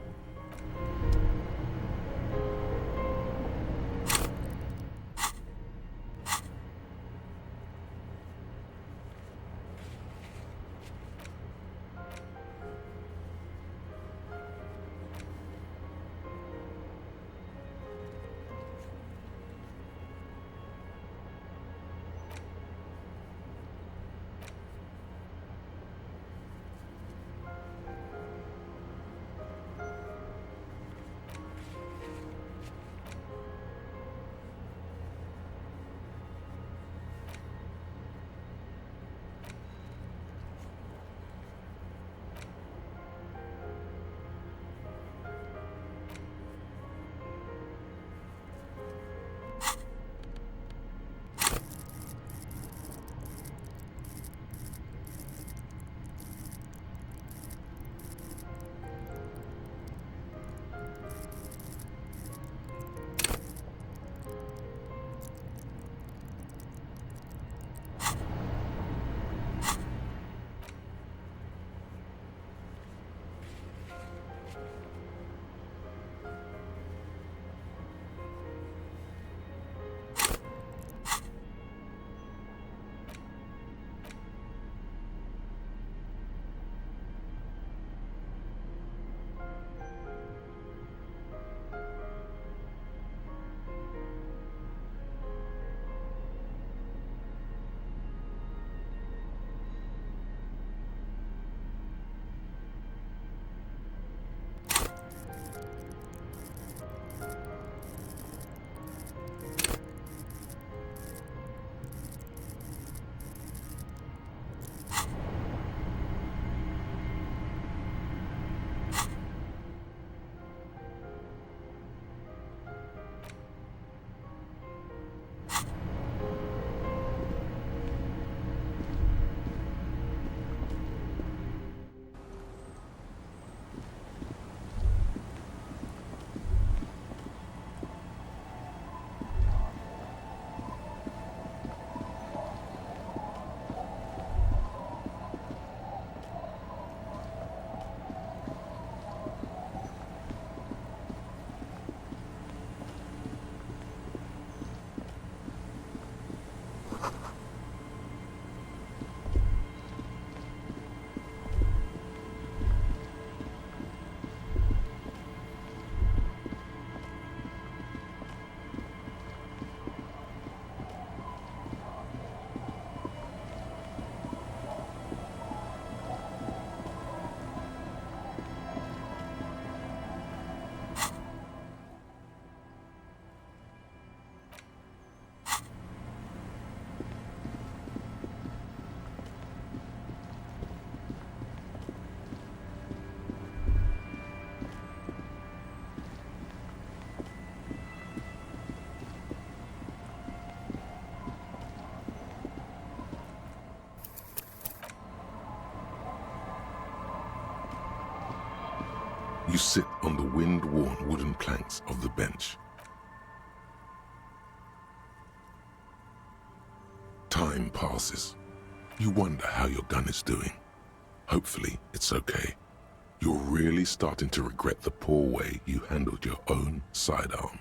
Speaker 2: You sit on the wind-worn wooden planks of the bench. Time passes. You wonder how your gun is doing. Hopefully, it's okay. You're really starting to regret the poor way you handled your own sidearm.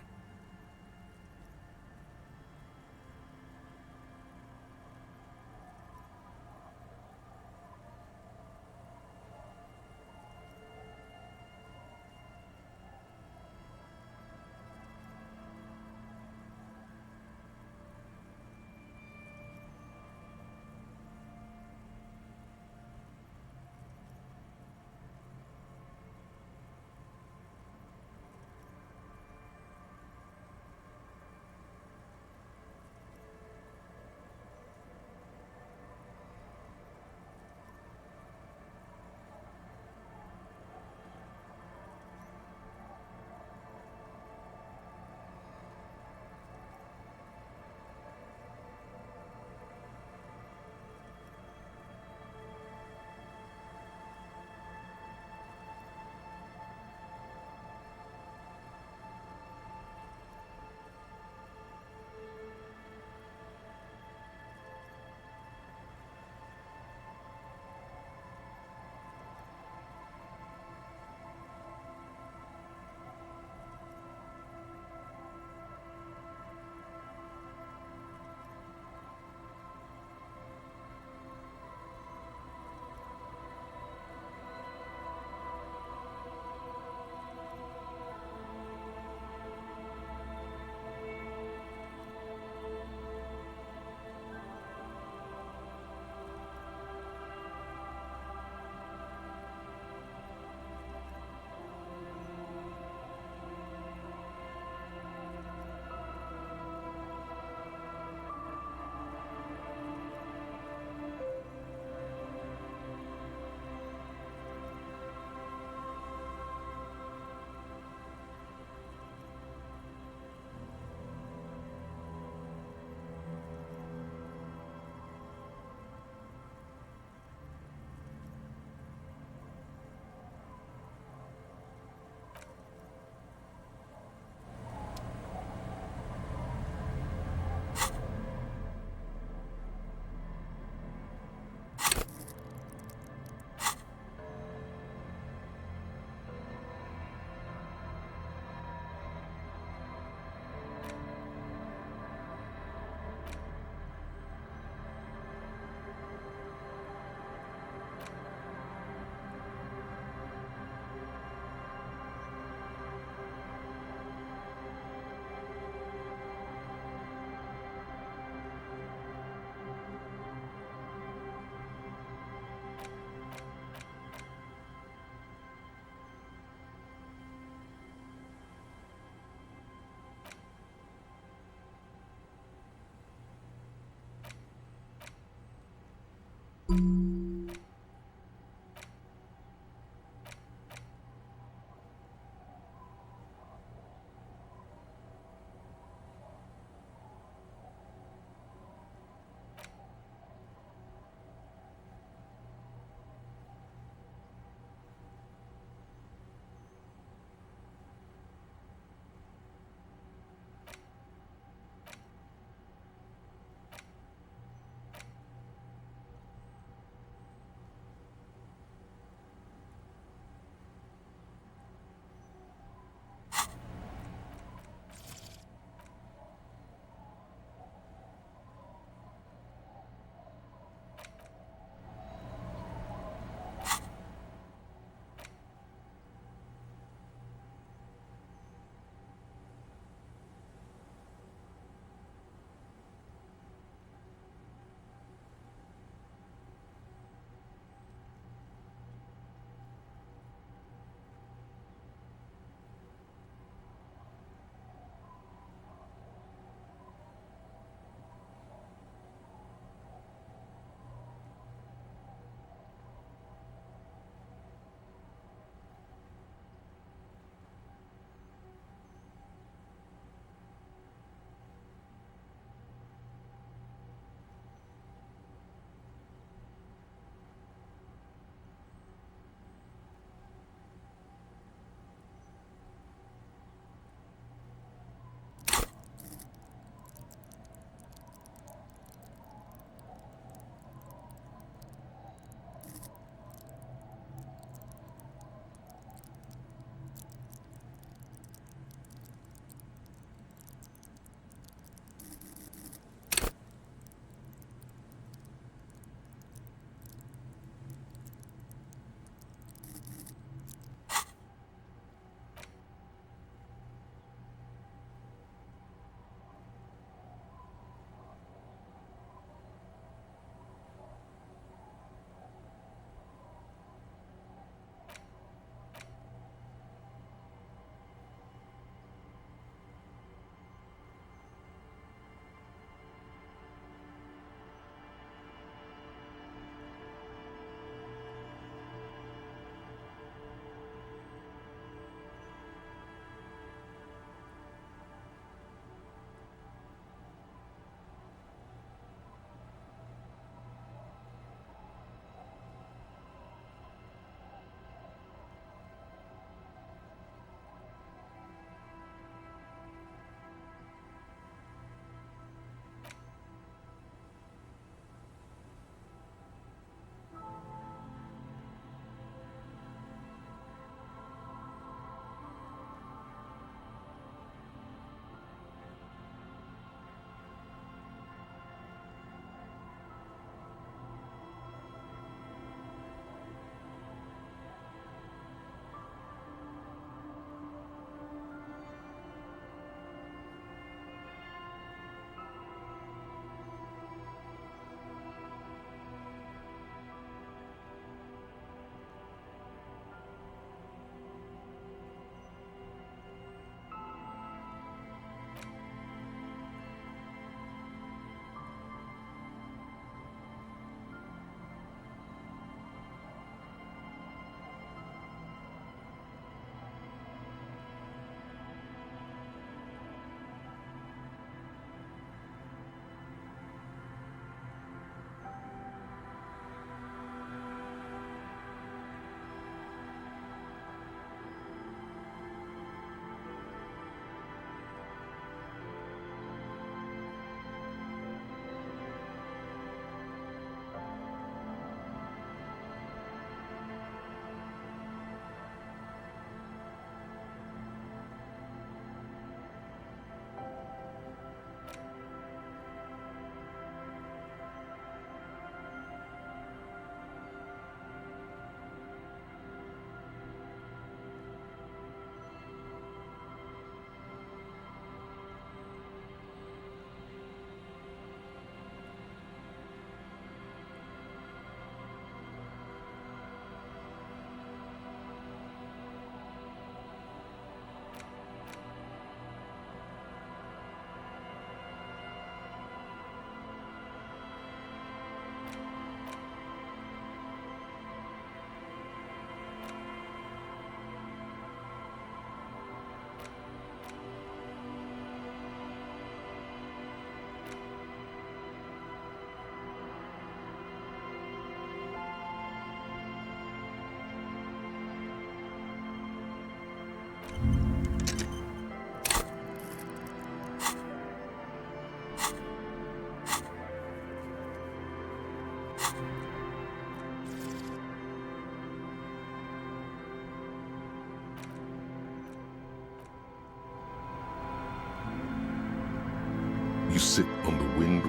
Speaker 2: You sit on the wind.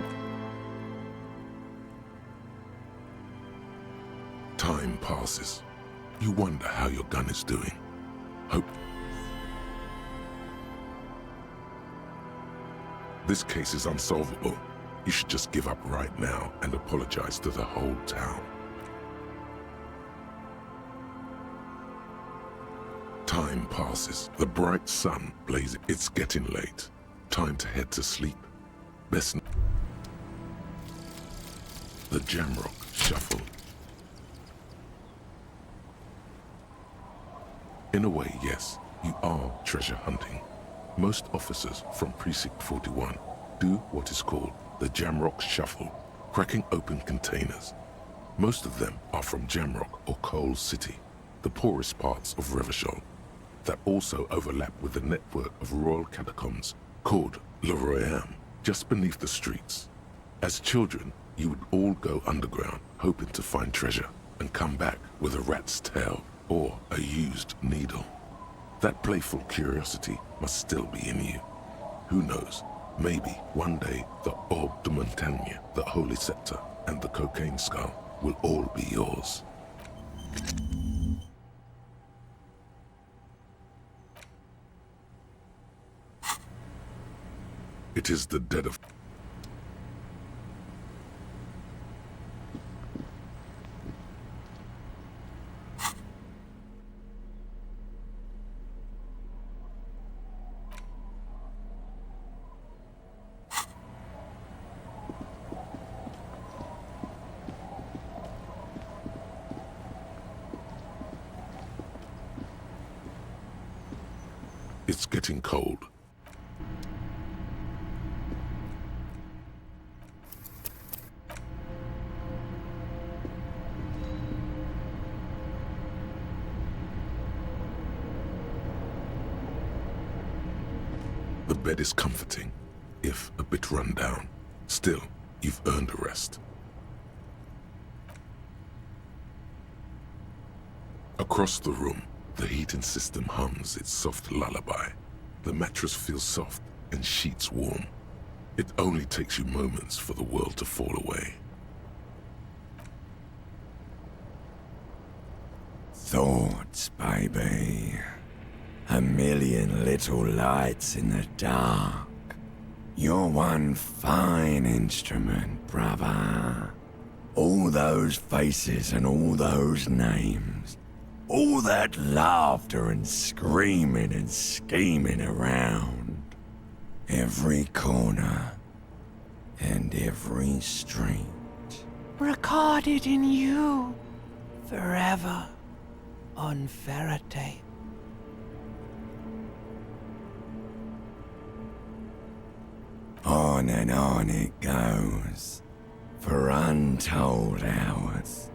Speaker 2: Time passes. You wonder how your gun is doing. Hope. This case is unsolvable. You should just give up right now and apologize to the whole town. Time passes. The bright sun blazes. It's getting late. Time to head to sleep. Best. The Jamrock Shuffle. In a way, yes, you are treasure hunting. Most officers from Precinct 41 do what is called the Jamrock Shuffle, cracking open containers. Most of them are from Jamrock or Coal City, the poorest parts of Revachol, that also overlap with the network of royal catacombs called Le Royaume, just beneath the streets. As children, you would all go underground, hoping to find treasure, and come back with a rat's tail or a used needle. That playful curiosity must still be in you. Who knows, maybe one day the Orbe de Montagne, the Holy Scepter, and the Cocaine Skull will all be yours. It is the dead of... It's getting cold. The bed is comforting, if a bit run down. Still, you've earned a rest. Across the room, the heating system hums its soft lullaby. The mattress feels soft and sheets warm. It only takes you moments for the world to fall away.
Speaker 20: Thoughts, baby. A million little lights in the dark. You're one fine instrument, brother. All those faces and all those names. All that laughter and screaming and scheming around. Every corner and every street.
Speaker 8: Recorded in you forever on Faraday.
Speaker 20: On and on it goes, for untold hours.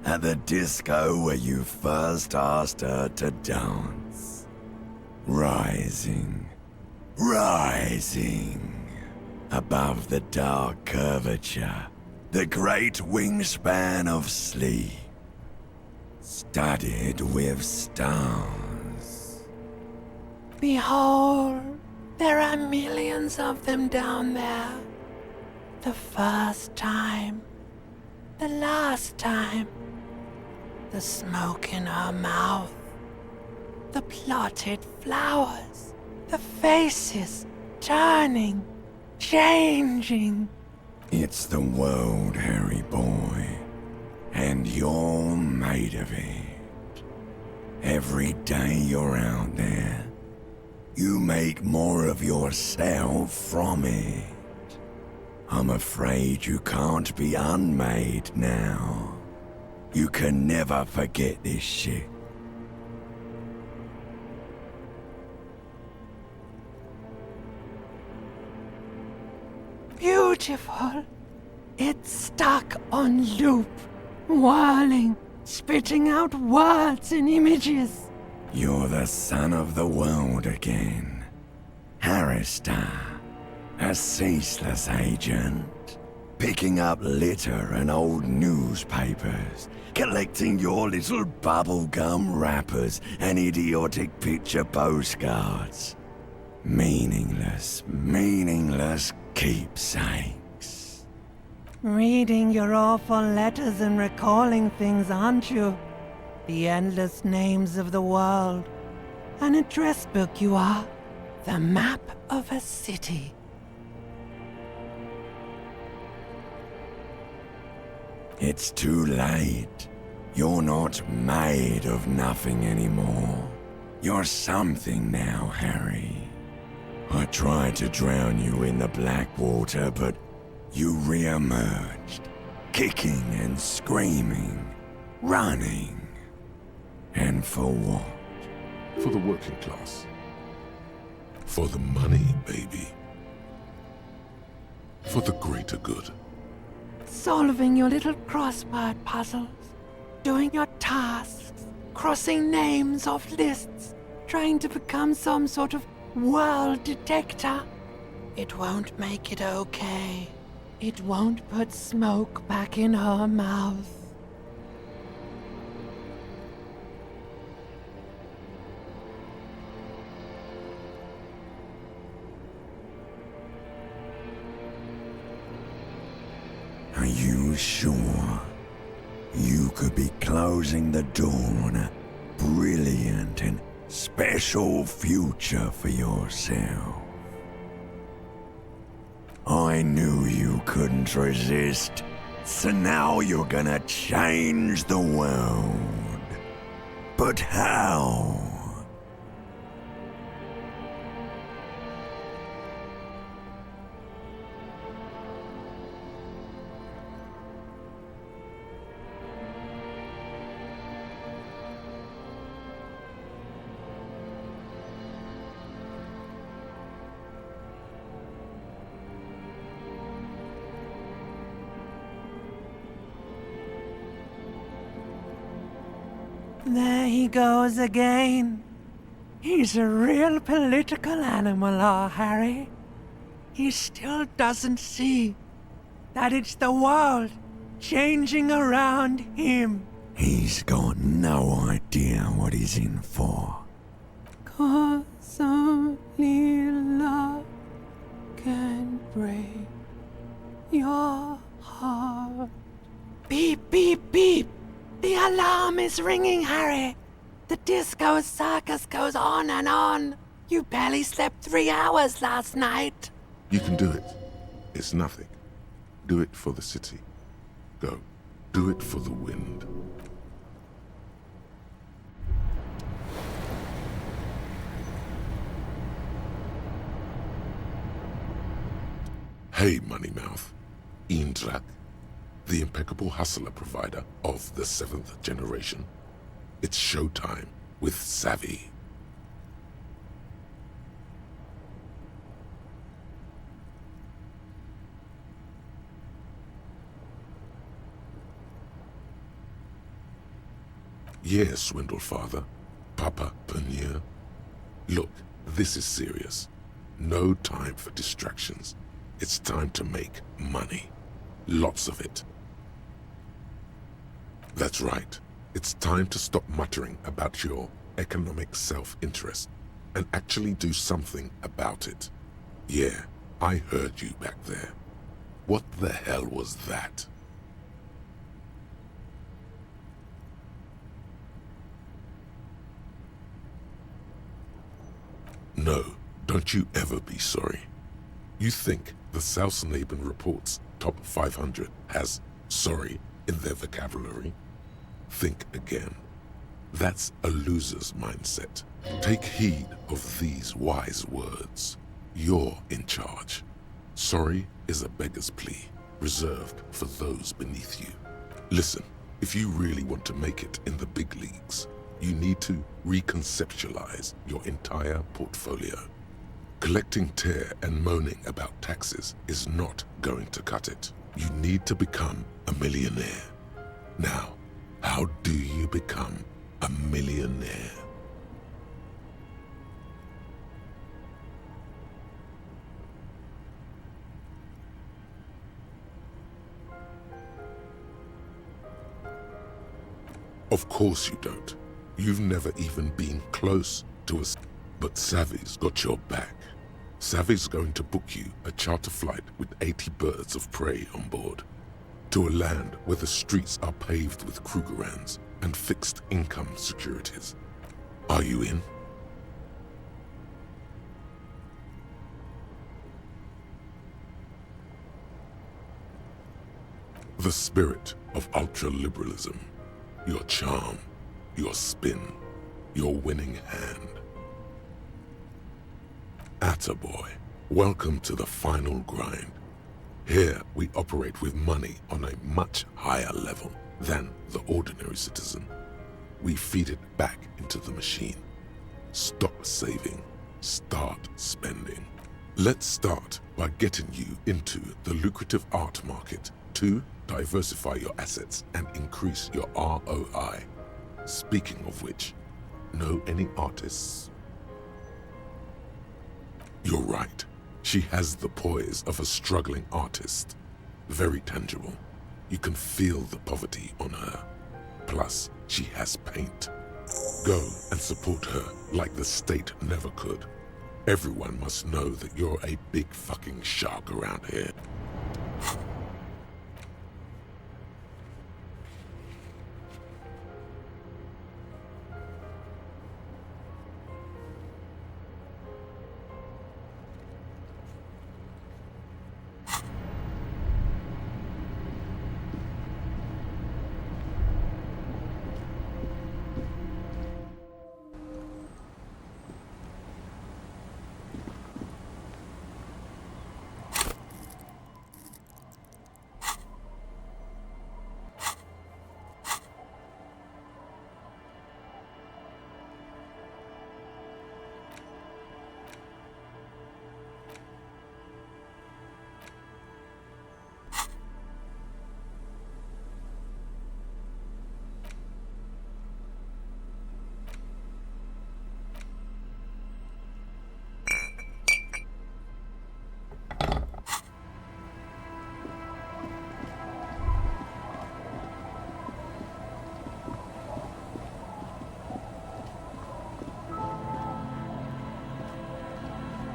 Speaker 20: At the disco where you first asked her to dance. Rising, rising, above the dark curvature, the great wingspan of sleep, studded with stars.
Speaker 8: Behold, there are millions of them down there. The first time, the last time, the smoke in her mouth, the plotted flowers, the faces turning, changing.
Speaker 20: It's the world, Harry boy, and you're made of it. Every day you're out there, you make more of yourself from it. I'm afraid you can't be unmade now. You can never forget this shit.
Speaker 8: Beautiful. It's stuck on loop, whirling, spitting out words and images.
Speaker 20: You're the son of the world again. Harrister, a ceaseless agent, picking up litter and old newspapers, collecting your little bubblegum wrappers and idiotic picture postcards. Meaningless, meaningless keepsakes.
Speaker 21: Reading your awful letters and recalling things, aren't you? The endless names of the world. An address book you are. The map of a city.
Speaker 20: It's too late. You're not made of nothing anymore. You're something now, Harry. I tried to drown you in the black water, but you re-emerged, kicking and screaming, running. And for what?
Speaker 2: For the working class. For the money, baby. For the greater good.
Speaker 21: Solving your little crossword puzzles. Doing your tasks. Crossing names off lists. Trying to become some sort of world detector. It won't make it okay. It won't put smoke back in her mouth.
Speaker 20: Are you sure? You could be closing the door on a brilliant and special future for yourself. I knew you couldn't resist, so now you're gonna change the world. But how?
Speaker 21: There he goes again. He's a real political animal, our Harry. He still doesn't see that it's the world changing around him.
Speaker 20: He's got no idea what he's in for.
Speaker 21: 'Cause only love can break your heart. Beep, beep, beep. The alarm is ringing, Harry. The disco circus goes on and on. You barely slept 3 hours last night.
Speaker 2: You can do it. It's nothing. Do it for the city. Go. Do it for the wind. Hey, Moneymouth. Indrak, the impeccable hustler provider of the 7th generation. It's showtime with Savvy. Yes, Swindle Father. Papa Bernier. Look, this is serious. No time for distractions. It's time to make money. Lots of it. That's right. It's time to stop muttering about your economic self-interest and actually do something about it. Yeah, I heard you back there. What the hell was that? No, don't you ever be sorry. You think the Southnaben Report's top 500 has sorry in their vocabulary? Think again. That's a loser's mindset. Take heed of these wise words. You're in charge. Sorry is a beggar's plea, reserved for those beneath you. Listen, if you really want to make it in the big leagues, you need to reconceptualize your entire portfolio. Collecting tear and moaning about taxes is not going to cut it. You need to become a millionaire. Now, how do you become a millionaire? Of course you don't. You've never even been close to us. But Savvy's got your back. Savvy's going to book you a charter flight with 80 birds of prey on board to a land where the streets are paved with Krugerrands and fixed income securities. Are you in? The spirit of ultra-liberalism, your charm, your spin, your winning hand. Attaboy, welcome to the final grind. Here we operate with money on a much higher level than the ordinary citizen. We feed it back into the machine. Stop saving, start spending. Let's start by getting you into the lucrative art market to diversify your assets and increase your ROI. Speaking of which, know any artists? You're right. She has the poise of a struggling artist. Very tangible. You can feel the poverty on her. Plus, she has paint. Go and support her like the state never could. Everyone must know that you're a big fucking shark around here.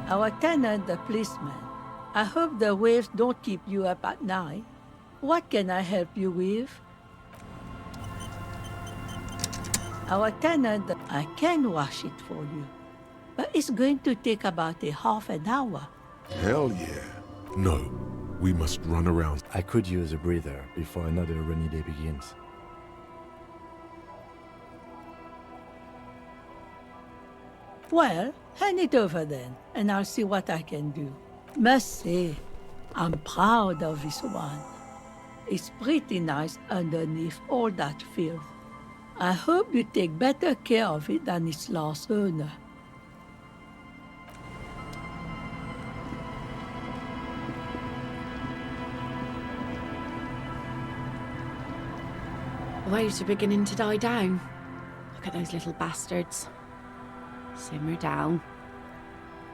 Speaker 5: Our tenant, the policeman. I hope the waves don't keep you up at night. What can I help you with? Our tenant, I can wash it for you. But it's going to take about a half an hour.
Speaker 2: Hell yeah. No, we must run around.
Speaker 3: I could use a breather before another rainy day begins.
Speaker 5: Well, hand it over then, and I'll see what I can do. Must say, I'm proud of this one. It's pretty nice underneath all that filth. I hope you take better care of it than its last owner.
Speaker 10: The waves are beginning to die down. Look at those little bastards. Simmer down.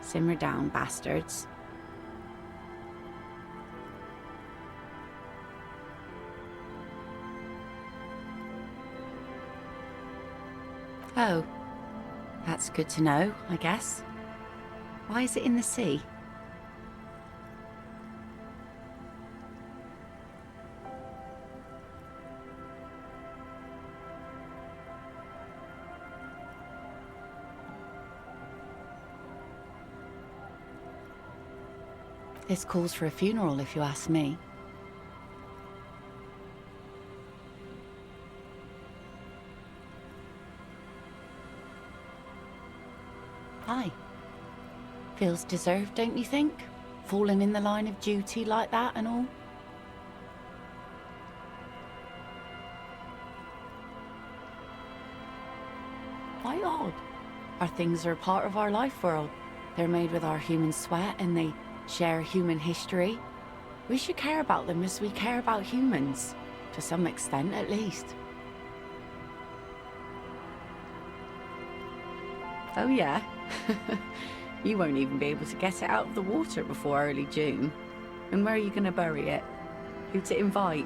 Speaker 10: Simmer down, bastards. Oh, that's good to know, I guess. Why is it in the sea? This calls for a funeral, if you ask me. Hi. Feels deserved, don't you think? Falling in the line of duty like that and all? Quite odd. Our things are a part of our life world. They're made with our human sweat and they share human history. We should care about them as we care about humans. To some extent, at least. Oh yeah? You won't even be able to get it out of the water before early June. And where are you going to bury it? Who to invite?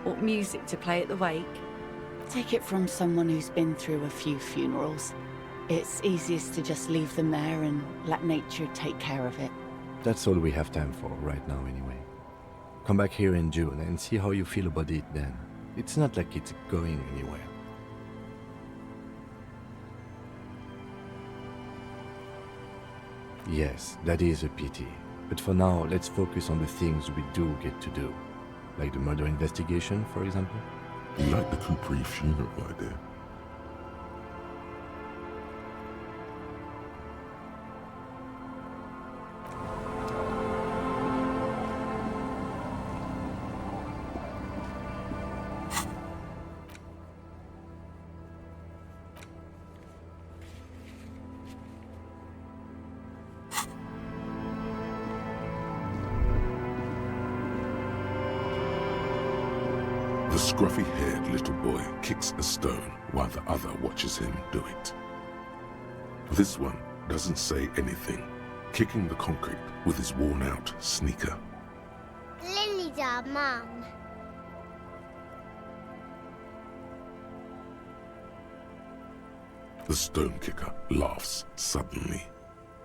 Speaker 10: What music to play at the wake? Take it from someone who's been through a few funerals. It's easiest to just leave them there and let nature take care of it.
Speaker 3: that's all we have time for right now anyway. Come back here in June and see how you feel about it then. It's not like it's going anywhere. Yes, that is a pity. But for now, let's focus on the things we do get to do. Like the murder investigation, for example.
Speaker 2: You like the Capri funeral idea? The scruffy-haired little boy kicks a stone while the other watches him do it. This one doesn't say anything, kicking the concrete with his worn-out sneaker.
Speaker 6: Lily's our mum.
Speaker 2: The stone kicker laughs suddenly.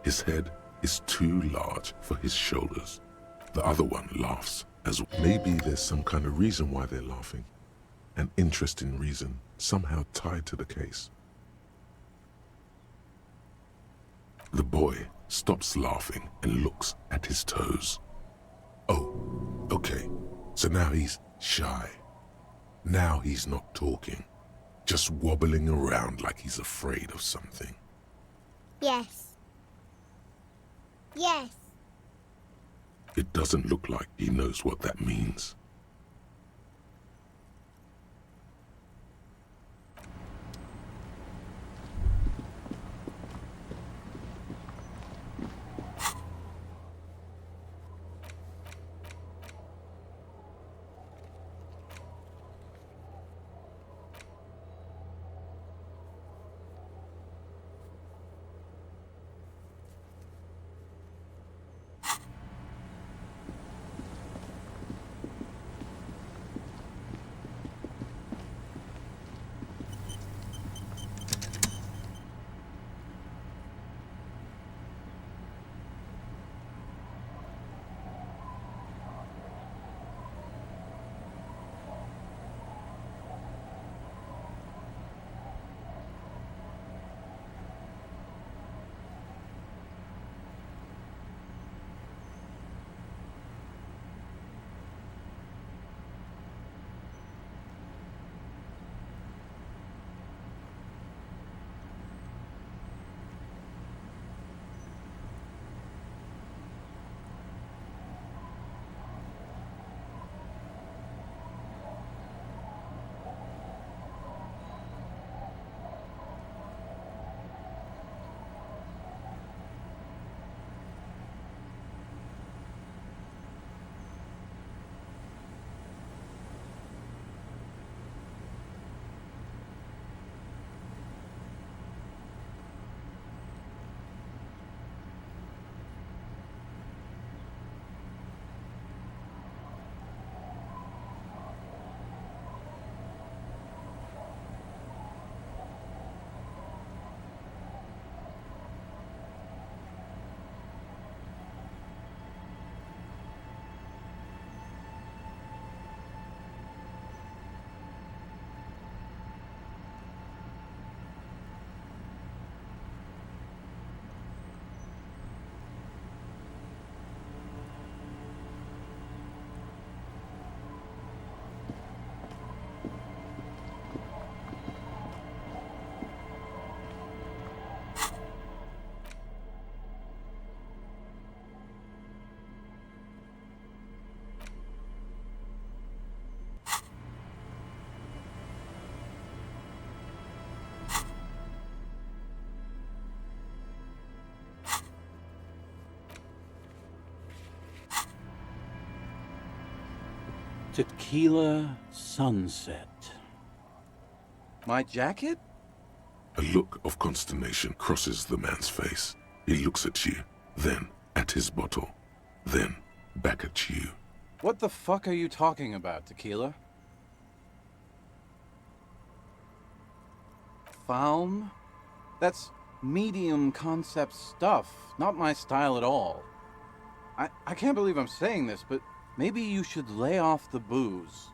Speaker 2: His head is too large for his shoulders. The other one laughs as maybe there's some kind of reason why they're laughing. An interesting reason, somehow tied to the case. The boy stops laughing and looks at his toes. Oh, okay. So now he's shy. Now he's not talking, just wobbling around like he's afraid of something.
Speaker 6: Yes. Yes.
Speaker 2: It doesn't look like he knows what that means.
Speaker 14: Tequila sunset. My jacket?
Speaker 2: A look of consternation crosses the man's face. He looks at you, then at his bottle, then back at you.
Speaker 14: What the fuck are you talking about, Tequila? Falm? That's medium concept stuff, not my style at all. I can't believe I'm saying this, but maybe you should lay off the booze.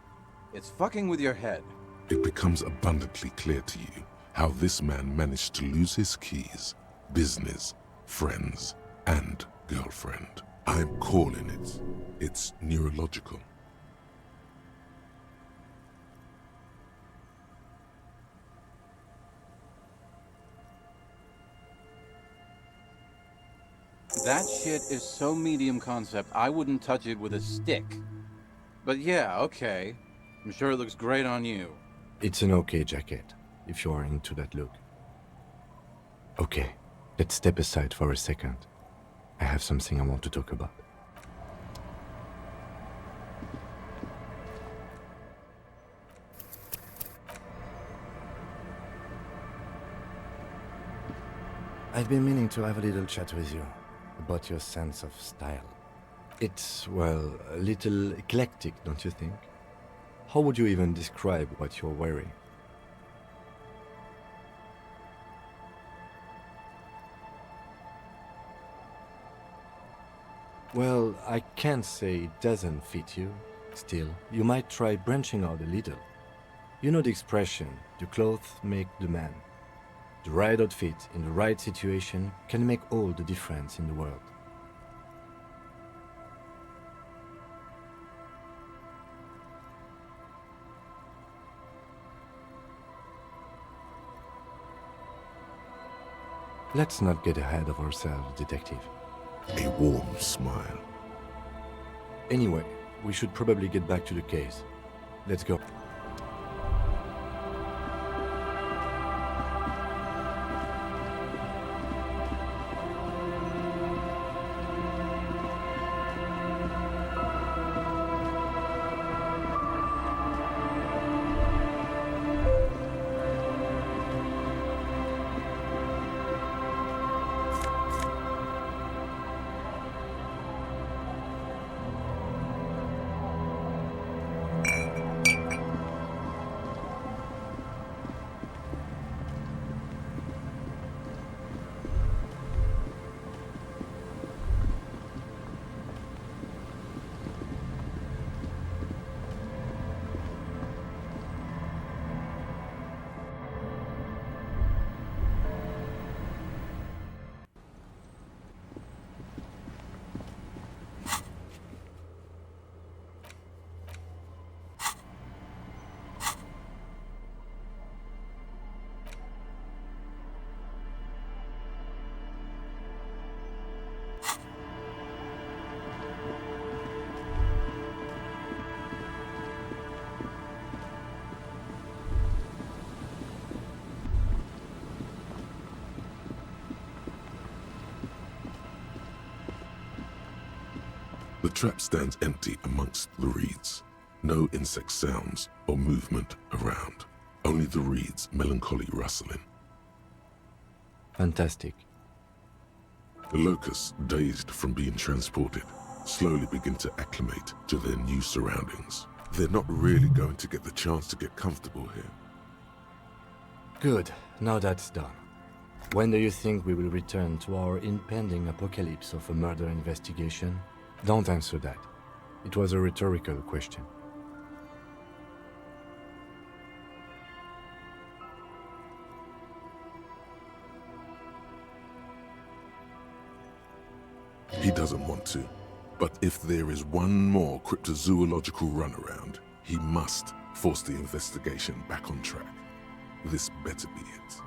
Speaker 14: It's fucking with your head.
Speaker 2: It becomes abundantly clear to you how this man managed to lose his keys, business, friends, and girlfriend. I'm calling it. It's neurological.
Speaker 14: That shit is so medium concept, I wouldn't touch it with a stick. But yeah, okay. I'm sure it looks great on you.
Speaker 3: It's an okay jacket, if you are into that look. Okay, let's step aside for a second. I have something I want to talk about. I've been meaning to have a little chat with you about your sense of style. It's, well, a little eclectic, don't you think? How would you even describe what you're wearing? Well, I can't say it doesn't fit you. Still, you might try branching out a little. You know the expression, the clothes make the man. The right outfit in the right situation can make all the difference in the world. Let's not get ahead of ourselves, detective.
Speaker 2: A warm smile.
Speaker 3: Anyway, we should probably get back to the case. Let's go.
Speaker 2: The trap stands empty amongst the reeds. No insect sounds or movement around. Only the reeds' melancholy rustling.
Speaker 3: Fantastic.
Speaker 2: The locusts, dazed from being transported, slowly begin to acclimate to their new surroundings. They're not really going to get the chance to get comfortable here.
Speaker 3: Good, now that's done. When do you think we will return to our impending apocalypse of a murder investigation? Don't answer that. It was a rhetorical question.
Speaker 2: He doesn't want to. But if there is one more cryptozoological runaround, he must force the investigation back on track. This better be it.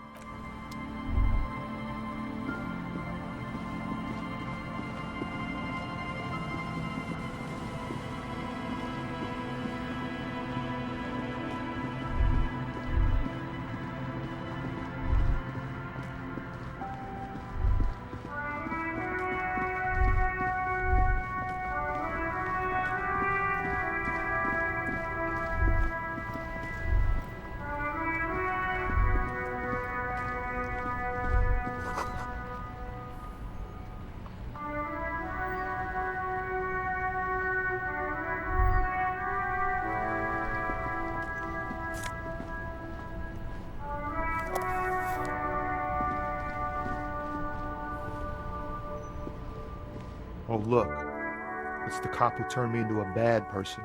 Speaker 18: Oh, look.
Speaker 19: It's the cop who turned me into a bad person.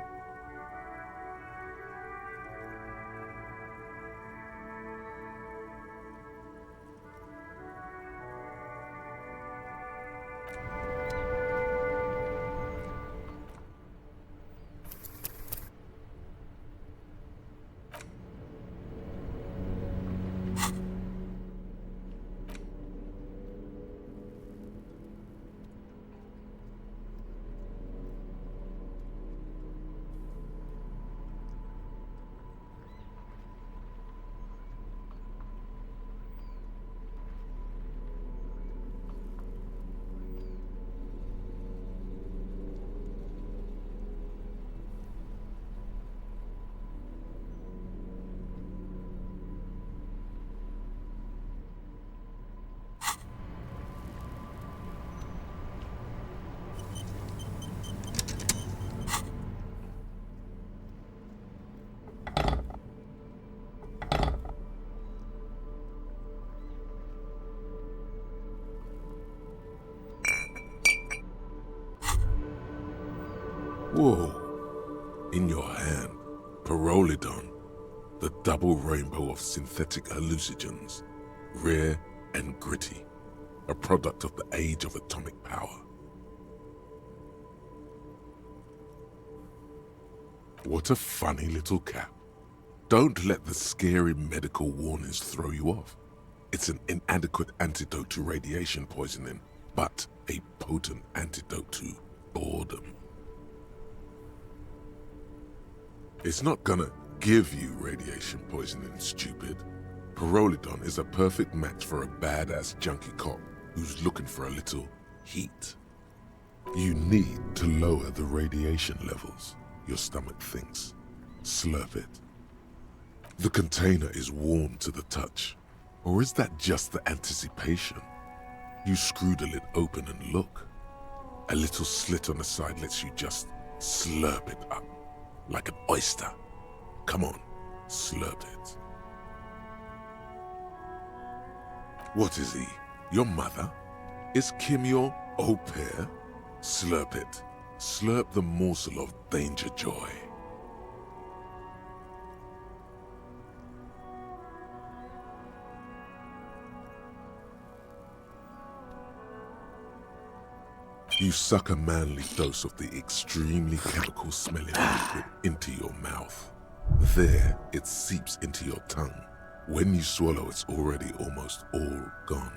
Speaker 2: Whoa. In your hand, Pyrrolidon, the double rainbow of synthetic hallucinogens, rare and gritty, a product of the age of atomic power. What a funny little cap. Don't let the scary medical warnings throw you off. It's an inadequate antidote to radiation poisoning, but a potent antidote to boredom. It's not gonna give you radiation poisoning, stupid. Pyrrolidon is a perfect match for a badass junkie cop who's looking for a little heat. You need to lower the radiation levels, your stomach thinks. Slurp it. The container is warm to the touch. Or is that just the anticipation? You screw the lid open and look. A little slit on the side lets you just slurp it up. Like an oyster. Come on, slurp it. What is he? Your mother? Is Kim your au pair? Slurp it. Slurp the morsel of danger joy. You suck a manly dose of the extremely chemical smelling liquid into your mouth. There, it seeps into your tongue. When you swallow, it's already almost all gone.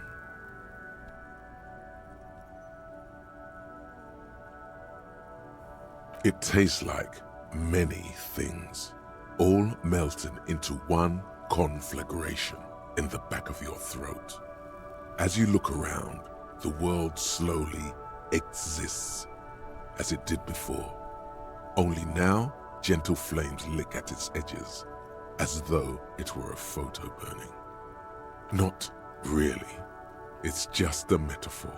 Speaker 2: It tastes like many things, all melting into one conflagration in the back of your throat. As you look around, the world slowly exists as it did before. Only now, gentle flames lick at its edges, as though it were a photo burning. Not really. It's just a metaphor.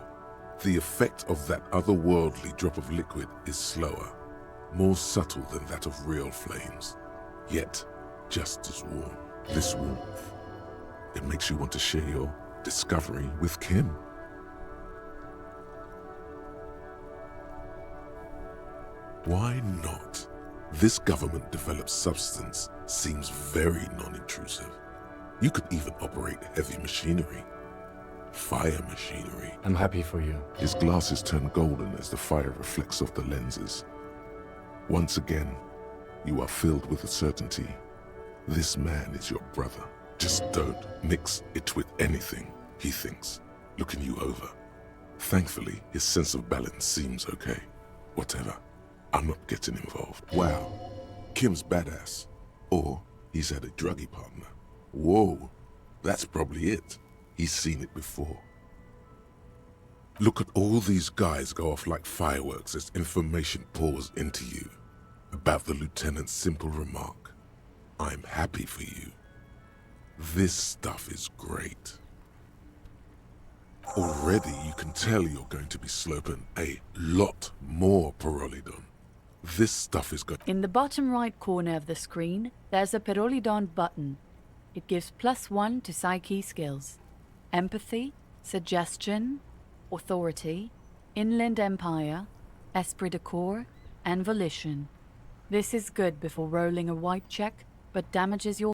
Speaker 2: The effect of that otherworldly drop of liquid is slower, more subtle than that of real flames, yet just as warm. This warmth, it makes you want to share your discovery with Kim. Why not? This government-developed substance seems very non-intrusive. You could even operate heavy machinery. Fire machinery.
Speaker 3: I'm happy for you.
Speaker 2: His glasses turn golden as the fire reflects off the lenses. Once again, you are filled with the certainty. This man is your brother. Just don't mix it with anything, he thinks, looking you over. Thankfully, his sense of balance seems okay. Whatever. I'm not getting involved. Wow, Kim's badass. Or he's had a druggie partner. Whoa, that's probably it. He's seen it before. Look at all these guys go off like fireworks as information pours into you about the lieutenant's simple remark. I'm happy for you. This stuff is great. Already you can tell you're going to be slurping a lot more Pyrrolidon. This stuff is good.
Speaker 7: In the bottom right corner of the screen, there's a Pyrrolidon button. It gives +1 to psyche skills. Empathy, suggestion, authority, inland empire, esprit de corps, and volition. This is good before rolling a white check, but damages your...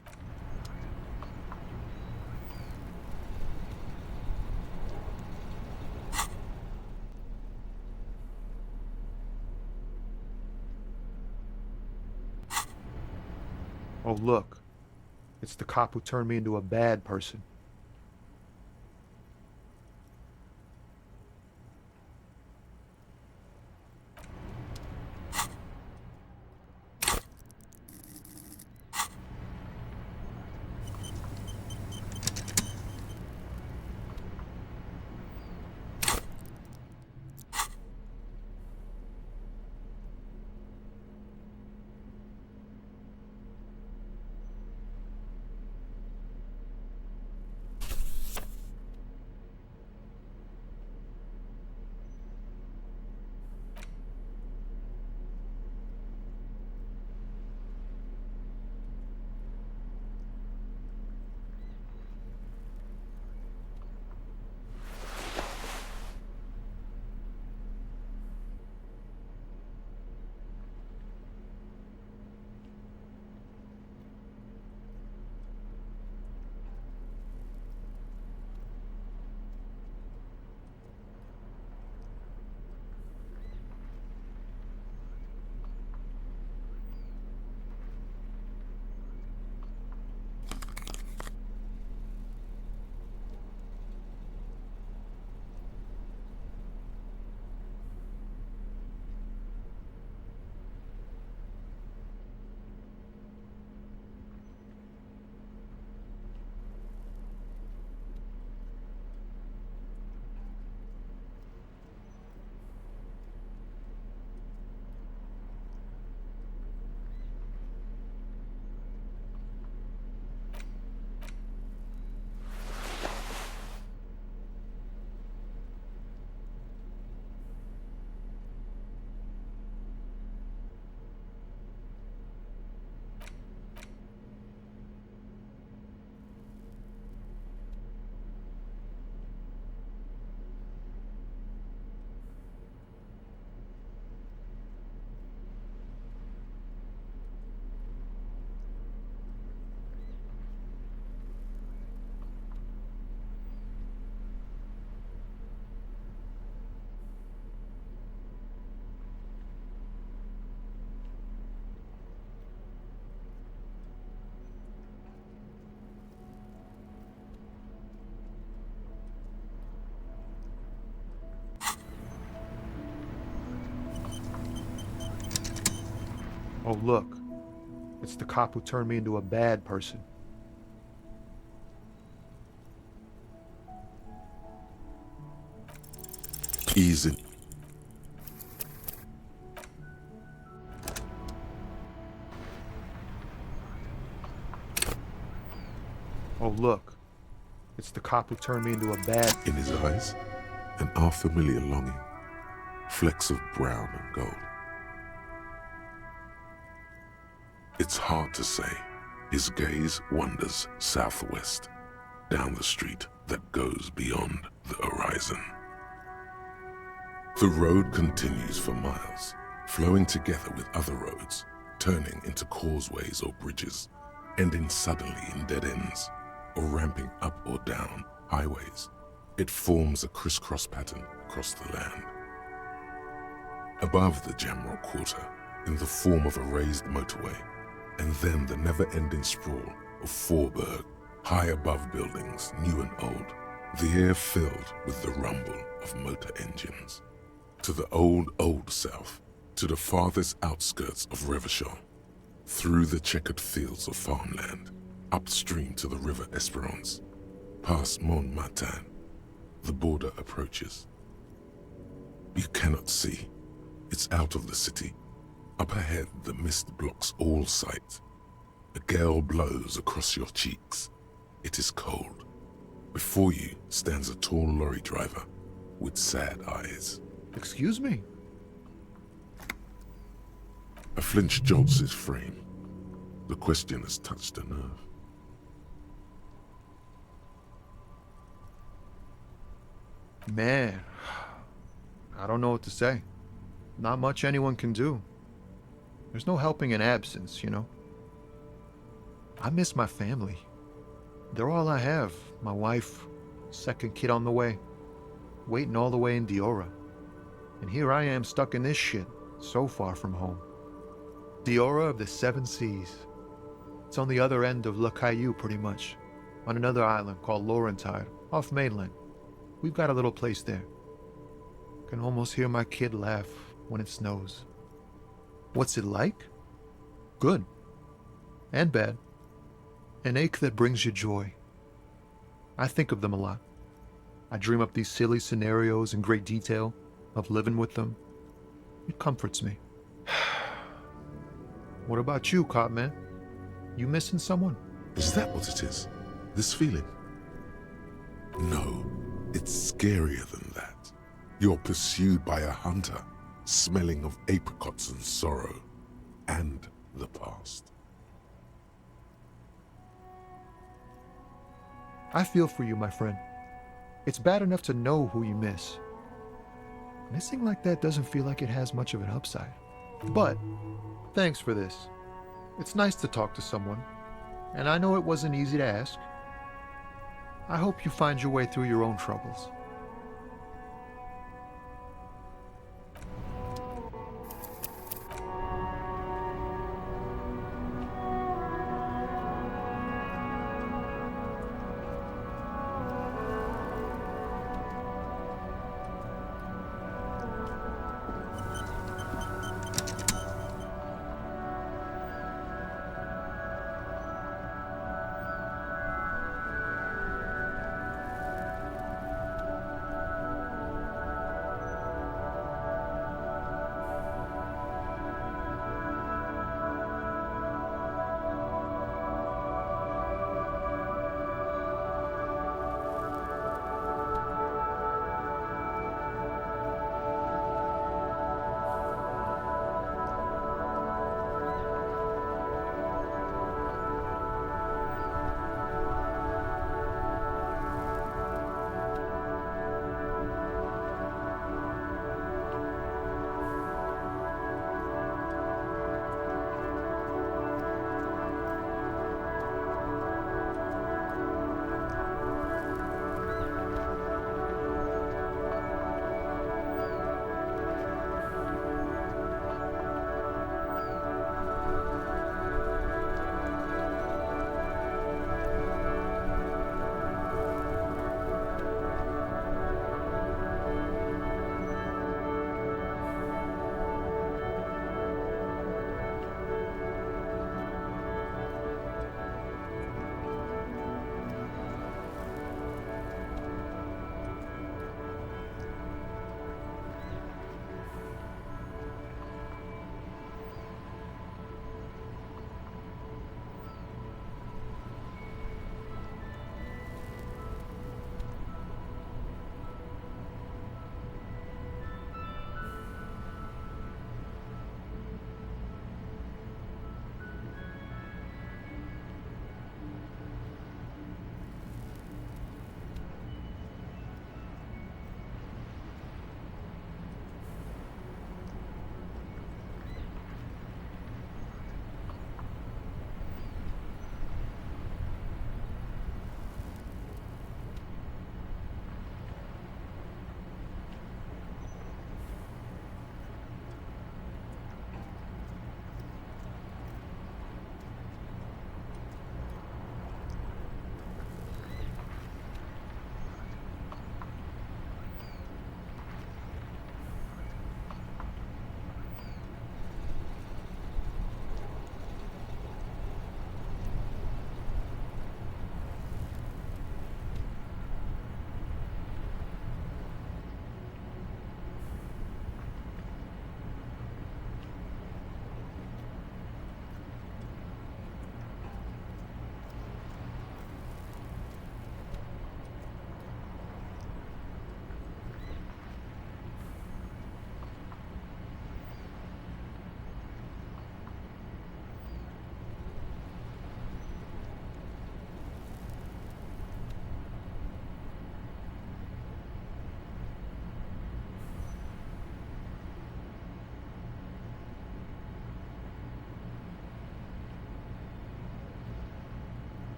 Speaker 18: Oh, look. It's the cop who turned me into a bad person. Oh, look. It's the cop who turned me into a bad person.
Speaker 2: Easy.
Speaker 18: Oh, look. It's the cop who turned me into a bad...
Speaker 2: In his eyes, an unfamiliar longing, flecks of brown and gold. It's hard to say. His gaze wanders southwest, down the street that goes beyond the horizon. The road continues for miles, flowing together with other roads, turning into causeways or bridges, ending suddenly in dead ends, or ramping up or down highways. It forms a crisscross pattern across the land. Above the Jamrock Quarter, in the form of a raised motorway, and then the never-ending sprawl of Forburg, high above buildings, new and old, the air filled with the rumble of motor engines. To the old south, to the farthest outskirts of Revachol, through the checkered fields of farmland, upstream to the river Esperance, past Montmartin, the border approaches. You cannot see. It's out of the city. Up ahead, the mist blocks all sight. A gale blows across your cheeks. It is cold. Before you stands a tall lorry driver with sad eyes.
Speaker 18: Excuse me?
Speaker 2: A flinch jolts his frame. The question has touched a nerve.
Speaker 18: Man, I don't know what to say.
Speaker 19: not much anyone can do. There's no helping in absence, you know. I miss my family. They're all I have. My wife, second kid on the way, waiting all the way in Diora. And here I am stuck in this shit, so far from home. Diora of the Seven Seas. It's on the other end of Le Caillou, pretty much, on another island called Laurentide, off mainland. We've got a little place there. Can almost hear my kid laugh when it snows. What's it like? Good. And bad. An ache that brings you joy. I think of them a lot. I dream up these silly scenarios in great detail of living with them. It comforts me. What about you, Cop Man? You missing someone?
Speaker 2: Is that what it is? This feeling? No, it's scarier than that. You're pursued by a hunter, smelling of apricots and sorrow, and the past.
Speaker 19: I feel for you, my friend. It's bad enough to know who you miss. Missing like that doesn't feel like it has much of an upside. But, thanks for this. It's nice to talk to someone, and I know it wasn't easy to ask. I hope you find your way through your own troubles.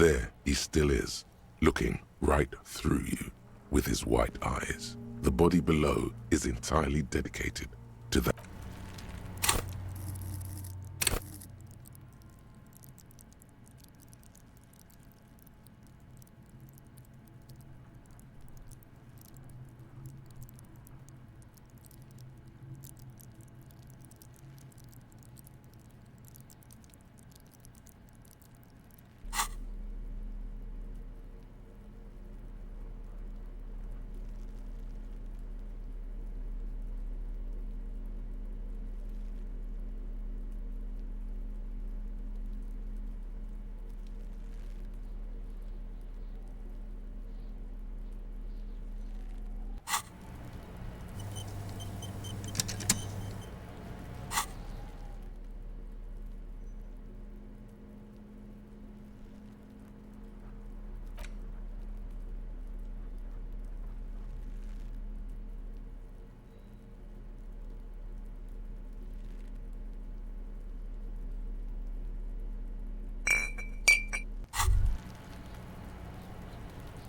Speaker 2: There he still is, looking right through you with his white eyes. The body below is entirely dedicated to that.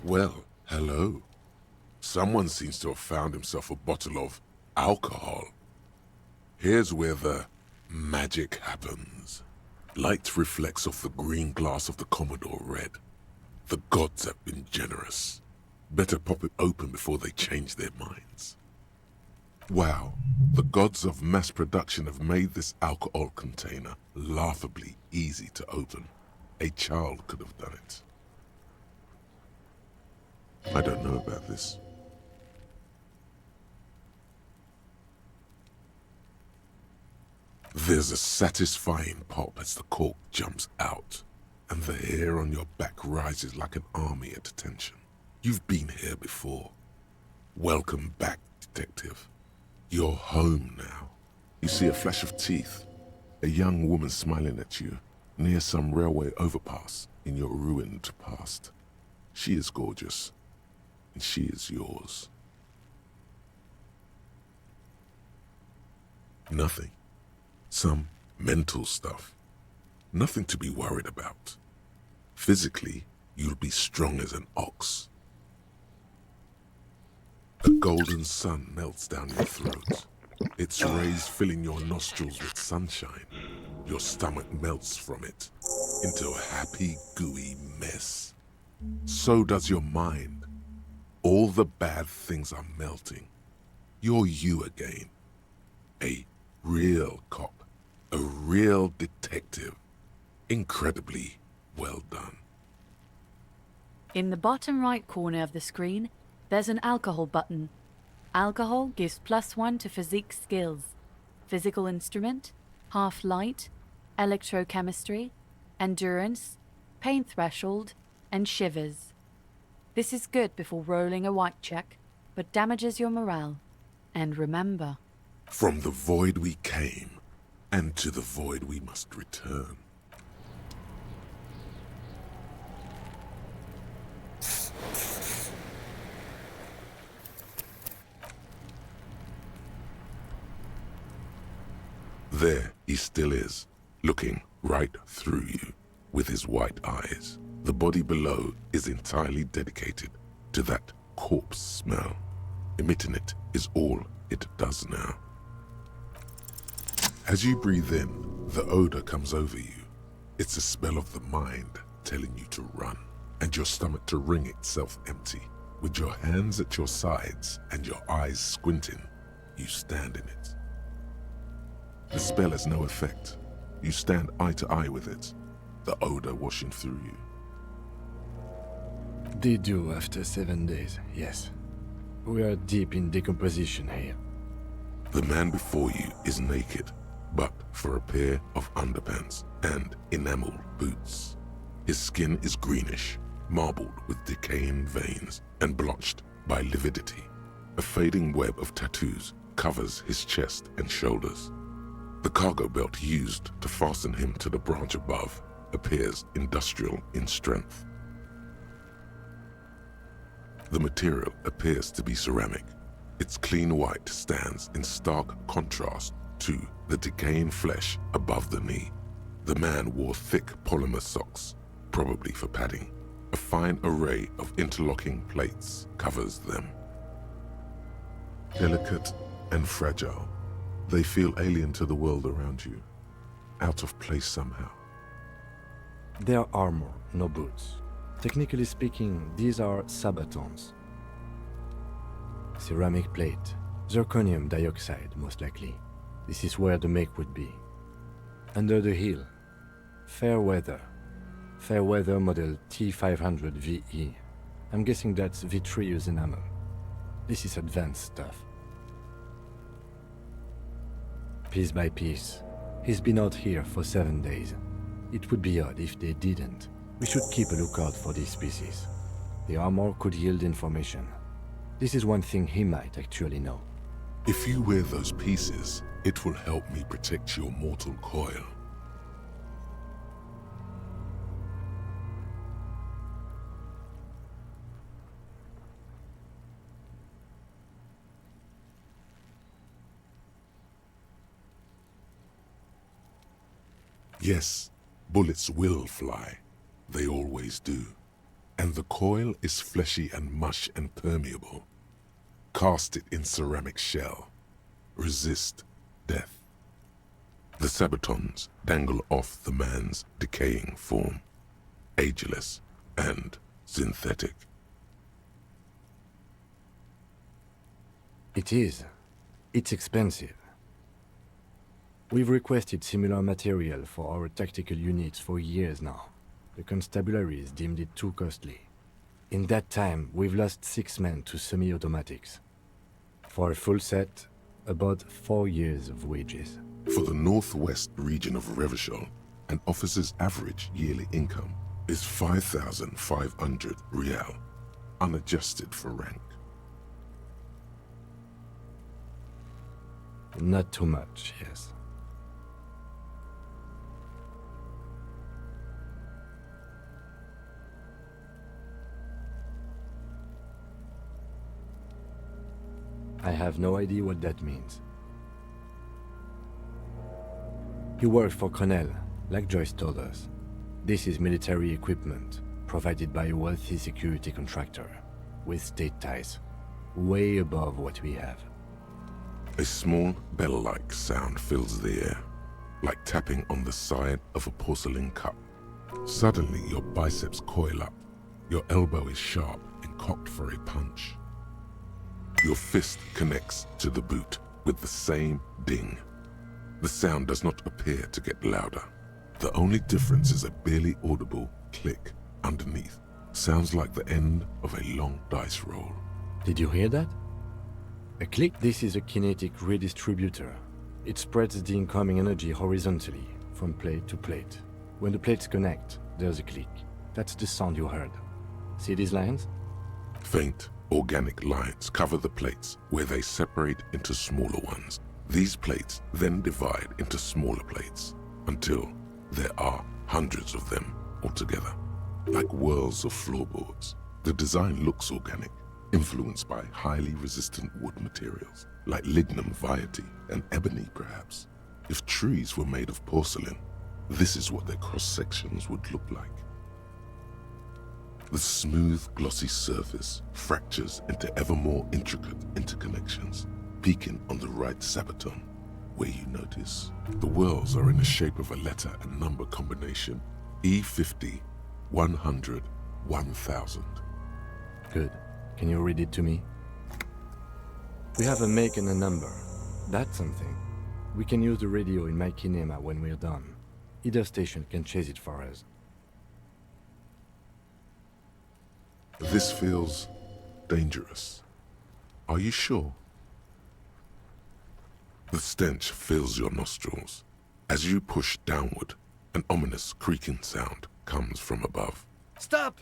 Speaker 2: Well, hello. Someone seems to have found himself a bottle of alcohol. Here's where the magic happens. Light reflects off the green glass of the Commodore Red. The gods have been generous. Better pop it open before they change their minds. Wow, the gods of mass production have made this alcohol container laughably easy to open. A child could have done it. I don't know about this. There's a satisfying pop as the cork jumps out, and the hair on your back rises like an army at attention. You've been here before. Welcome back, detective. You're home now. You see a flash of teeth, a young woman smiling at you near some railway overpass in your ruined past. She is gorgeous. And she is yours. Nothing. Some mental stuff. Nothing to be worried about. Physically, you'll be strong as an ox. A golden sun melts down your throat. Its rays filling your nostrils with sunshine. Your stomach melts from it into a happy, gooey mess. So does your mind. All the bad things are melting. You're you again. A real cop. A real detective. Incredibly well done.
Speaker 7: In the bottom right corner of the screen, there's an alcohol button. Alcohol gives +1 to physique skills. Physical instrument, half light, electrochemistry, endurance, pain threshold, and shivers. This is good before rolling a white check, but damages your morale. And remember,
Speaker 2: from the void we came, and to the void we must return. There he still is, looking right through you with his white eyes. The body below is entirely dedicated to that corpse smell. Emitting it is all it does now. As you breathe in, the odor comes over you. It's a smell of the mind telling you to run, and your stomach to wring itself empty. With your hands at your sides and your eyes squinting, you stand in it. The spell has no effect. You stand eye to eye with it, the odor washing through you.
Speaker 3: They do after 7 days, yes. We are deep in decomposition here.
Speaker 2: The man before you is naked, but for a pair of underpants and enamel boots. His skin is greenish, marbled with decaying veins and blotched by lividity. A fading web of tattoos covers his chest and shoulders. The cargo belt used to fasten him to the branch above appears industrial in strength. The material appears to be ceramic. Its clean white stands in stark contrast to the decaying flesh above the knee. The man wore thick polymer socks, probably for padding. A fine array of interlocking plates covers them. Delicate and fragile, they feel alien to the world around you, out of place somehow.
Speaker 3: They're armor, no boots. Technically speaking, these are sabatons. Ceramic plate, zirconium dioxide, most likely. This is where the make would be. Under the heel, fair weather. Fair weather model T500 VE. I'm guessing that's vitreous enamel. This is advanced stuff. Piece by piece. He's been out here for 7 days. It would be odd if they didn't. We should keep a lookout for these species. The armor could yield information. This is one thing he might actually know.
Speaker 2: If you wear those pieces, it will help me protect your mortal coil. Yes, bullets will fly. They always do. And the coil is fleshy and mush and permeable. Cast it in ceramic shell. Resist death. The sabatons dangle off the man's decaying form, ageless and synthetic.
Speaker 3: It is. It's expensive. We've requested similar material for our tactical units for years now. The constabularies deemed it too costly. In that time, we've lost 6 men to semi-automatics. For a full set, about 4 years of wages.
Speaker 2: For the northwest region of Revachol, an officer's average yearly income is 5,500 rial, unadjusted for rank.
Speaker 3: Not too much, yes. I have no idea what that means. He worked for Cornell, like Joyce told us. This is military equipment, provided by a wealthy security contractor, with state ties, way above what we have.
Speaker 2: A small bell-like sound fills the air, like tapping on the side of a porcelain cup. Suddenly your biceps coil up, your elbow is sharp and cocked for a punch. Your fist connects to the boot with the same ding. The sound does not appear to get louder. The only difference is a barely audible click underneath. Sounds like the end of a long dice roll.
Speaker 3: Did you hear that? A click? This is a kinetic redistributor. It spreads the incoming energy horizontally, from plate to plate. When the plates connect, there's a click. That's the sound you heard. See these lines?
Speaker 2: Faint, organic lines cover the plates where they separate into smaller ones. These plates then divide into smaller plates until there are hundreds of them altogether, like whirls of floorboards. The design looks organic, influenced by highly resistant wood materials, like lignum vitae and ebony perhaps. If trees were made of porcelain, this is what their cross-sections would look like. The smooth, glossy surface fractures into ever more intricate interconnections, peaking on the right sabaton, where you notice the whirls are in the shape of a letter and number combination, E50, 100, 1000.
Speaker 3: Good. Can you read it to me? We have a make and a number. That's something. We can use the radio in my kinema when we're done. Either station can chase it for us.
Speaker 2: This feels dangerous. Are you sure? The stench fills your nostrils. As you push downward, an ominous creaking sound comes from above.
Speaker 9: Stop!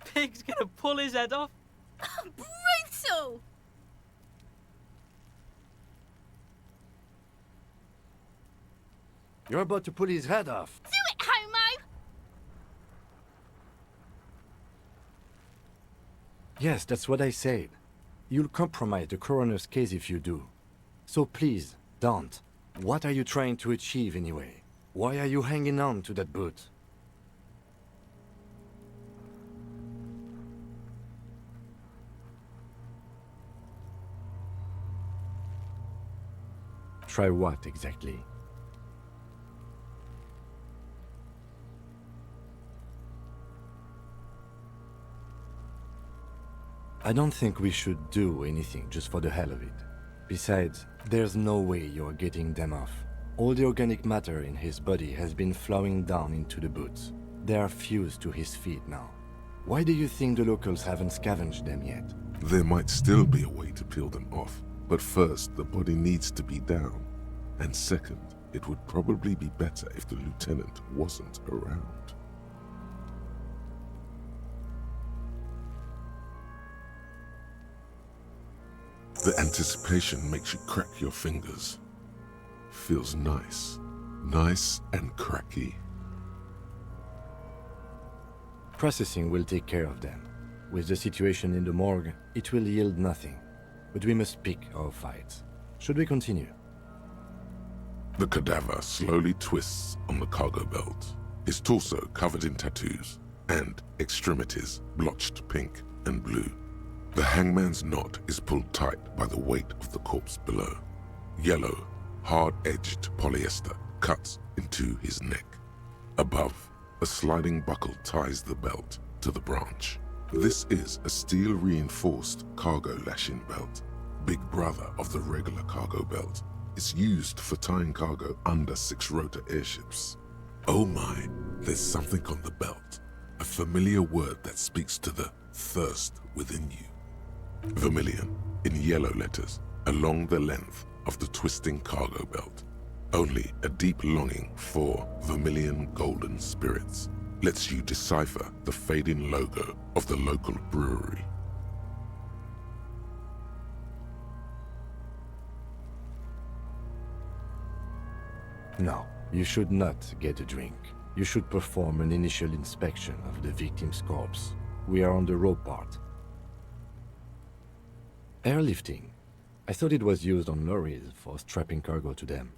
Speaker 9: Pig's gonna pull his head off.
Speaker 22: Brutal!
Speaker 3: You're about to pull his head off.
Speaker 22: Do it, homo!
Speaker 3: Yes, that's what I said. You'll compromise the coroner's case if you do. So please, don't. What are you trying to achieve anyway? Why are you hanging on to that boot? Try what exactly? I don't think we should do anything just for the hell of it. Besides, there's no way you're getting them off. All the organic matter in his body has been flowing down into the boots. They are fused to his feet now. Why do you think the locals haven't scavenged them yet?
Speaker 2: There might still be a way to peel them off, but first the body needs to be down. And second, it would probably be better if the lieutenant wasn't around. The anticipation makes you crack your fingers. Feels nice. Nice and cracky.
Speaker 3: Processing will take care of them. With the situation in the morgue, it will yield nothing. But we must pick our fights. Should we continue?
Speaker 2: The cadaver slowly twists on the cargo belt, his torso covered in tattoos, and extremities blotched pink and blue. The hangman's knot is pulled tight by the weight of the corpse below. Yellow, hard-edged polyester cuts into his neck. Above, a sliding buckle ties the belt to the branch. This is a steel-reinforced cargo lashing belt, big brother of the regular cargo belt. It's used for tying cargo under 6-rotor airships. Oh my, there's something on the belt. A familiar word that speaks to the thirst within you. Vermilion, in yellow letters, along the length of the twisting cargo belt. Only a deep longing for vermilion golden spirits lets you decipher the fading logo of the local brewery.
Speaker 3: No, you should not get a drink. You should perform an initial inspection of the victim's corpse. We are on the rope part. Airlifting. I thought it was used on lorries for strapping cargo to them.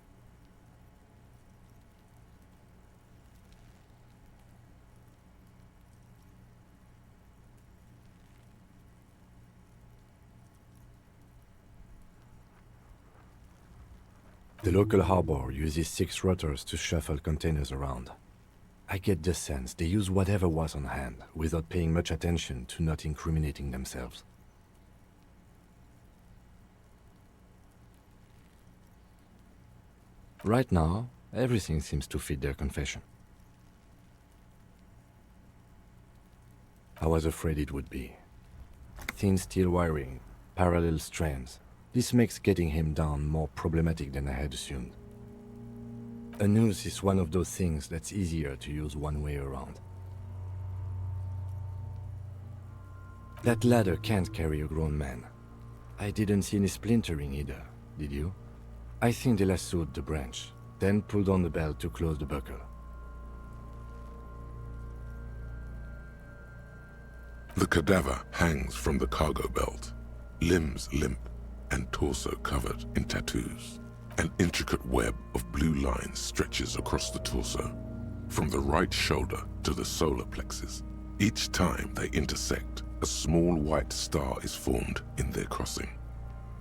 Speaker 3: The local harbor uses 6 rotors to shuffle containers around. I get the sense they use whatever was on hand, without paying much attention to not incriminating themselves. Right now, everything seems to fit their confession. I was afraid it would be. Thin steel wiring, parallel strands. This makes getting him down more problematic than I had assumed. A noose is one of those things that's easier to use one way around. That ladder can't carry a grown man. I didn't see any splintering either, did you? I think they lassoed the branch, then pulled on the belt to close the buckle.
Speaker 2: The cadaver hangs from the cargo belt, limbs limp and torso covered in tattoos. An intricate web of blue lines stretches across the torso, from the right shoulder to the solar plexus. Each time they intersect, a small white star is formed in their crossing.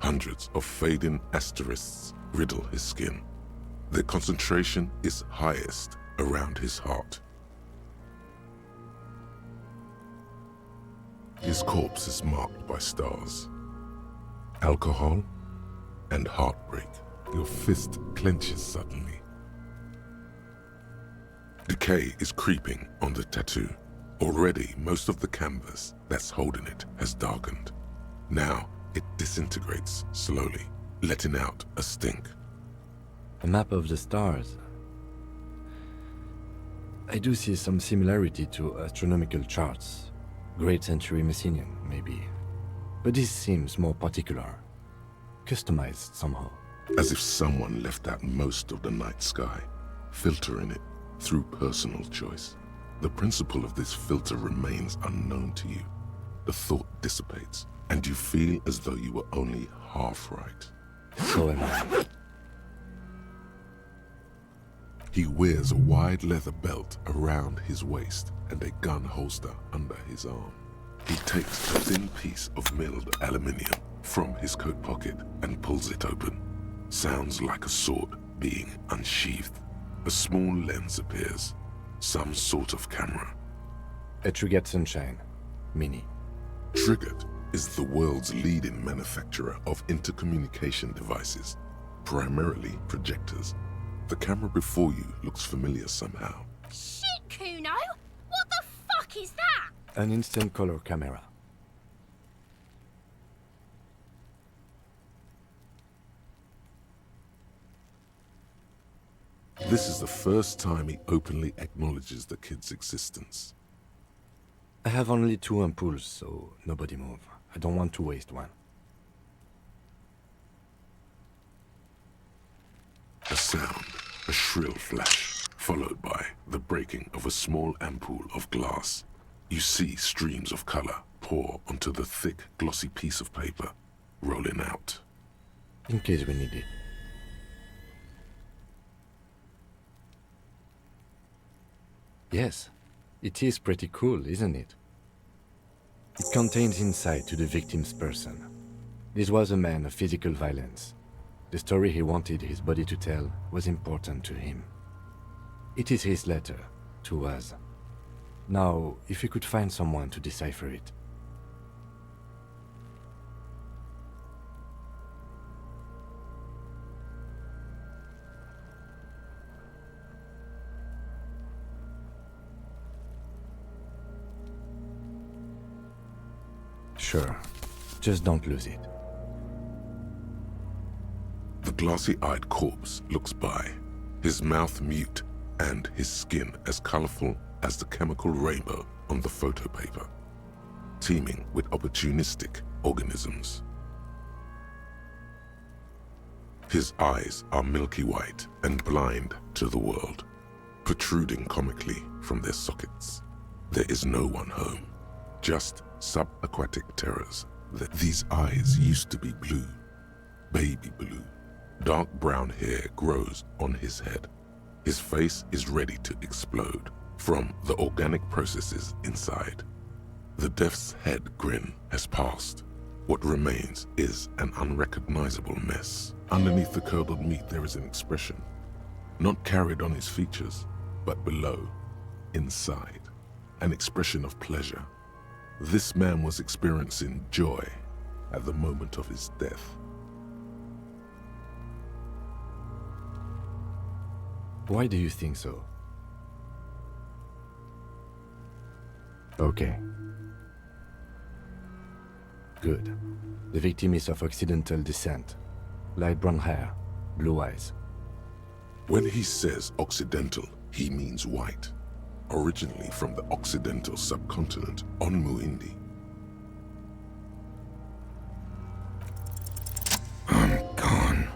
Speaker 2: Hundreds of fading asterisks riddle his skin. Their concentration is highest around his heart. His corpse is marked by stars. Alcohol and heartbreak. Your fist clenches suddenly. Decay is creeping on the tattoo. Already, most of the canvas that's holding it has darkened. Now, it disintegrates slowly, letting out a stink.
Speaker 3: A map of the stars. I do see some similarity to astronomical charts. Great Century Messinian, maybe. But this seems more particular. Customized somehow.
Speaker 2: As if someone left out most of the night sky, filtering it through personal choice. The principle of this filter remains unknown to you. The thought dissipates, and you feel as though you were only half right.
Speaker 3: So am I.
Speaker 2: He wears a wide leather belt around his waist and a gun holster under his arm. He takes a thin piece of milled aluminium from his coat pocket and pulls it open. Sounds like a sword being unsheathed. A small lens appears. Some sort of camera.
Speaker 3: A Trigger Sunshine. Mini.
Speaker 2: Triggered is the world's leading manufacturer of intercommunication devices, primarily projectors. The camera before you looks familiar somehow.
Speaker 22: Shit, Kuno! What the fuck is that?
Speaker 3: An instant color camera.
Speaker 2: This is the first time he openly acknowledges the kid's existence.
Speaker 3: I have only 2 ampoules, so nobody move. I don't want to waste one.
Speaker 2: A sound, a shrill flash, followed by the breaking of a small ampoule of glass. You see streams of color pour onto the thick, glossy piece of paper, rolling out.
Speaker 3: In case we need it. Yes, it is pretty cool, isn't it? It contains insight to the victim's person. This was a man of physical violence. The story he wanted his body to tell was important to him. It is his letter to us. Now, if we could find someone to decipher it. Sure, just don't lose it.
Speaker 2: The glassy-eyed corpse looks by, his mouth mute and his skin as colorful as the chemical rainbow on the photo paper, teeming with opportunistic organisms. His eyes are milky white and blind to the world, protruding comically from their sockets. There is no one home, just subaquatic terrors. That these eyes used to be blue, baby blue. Dark brown hair grows on his head. His face is ready to explode from the organic processes inside. The death's head grin has passed. What remains is an unrecognizable mess. Underneath the curdled meat there is an expression, not carried on his features, but below, inside, an expression of pleasure. This man was experiencing joy at the moment of his death.
Speaker 3: Why do you think so? Okay. Good. The victim is of Occidental descent. Light brown hair, blue eyes.
Speaker 2: When he says Occidental, he means white. Originally from the Occidental subcontinent on Muindi.
Speaker 20: I'm gone.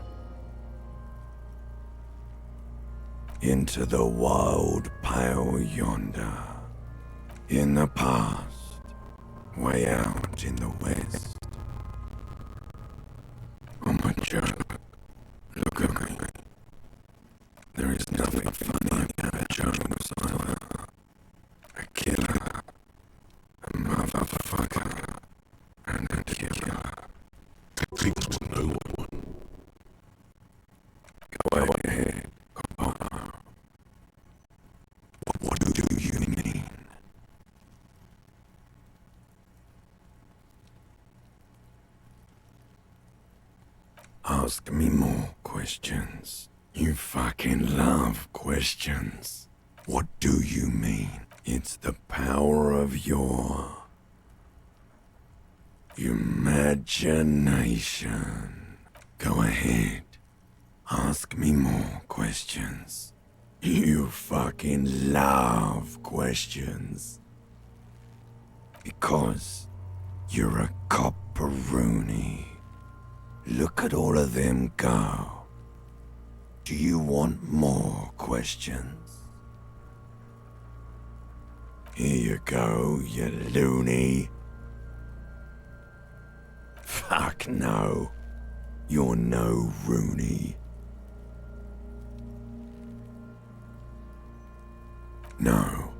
Speaker 20: Into the wild pale yonder. In the past, way out in the west. I'm a joke. Look at me. There is nothing funny about jokes either. A killer, a motherfucker, and a killer.
Speaker 2: Takes to know one.
Speaker 20: Go ahead, Apollo. What do you mean? Ask me more questions. You fucking love questions. What do you mean? It's the power of your imagination. Go ahead. Ask me more questions. You fucking love questions. Because you're a copperoonie. Look at all of them go. Do you want more questions? Here you go, you loony. Fuck no. You're no Rooney. No,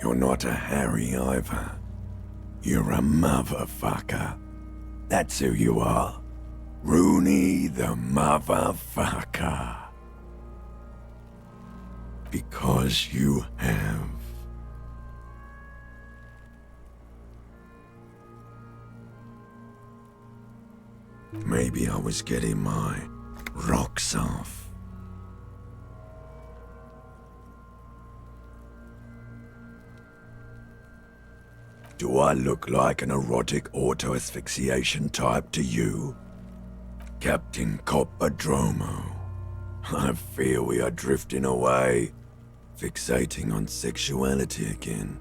Speaker 20: you're not a Harry either. You're a motherfucker. That's who you are. Rooney the motherfucker. Because you have. Maybe I was getting my rocks off. Do I look like an erotic auto-asphyxiation type to you? Captain Coppadromo, I fear we are drifting away, fixating on sexuality again.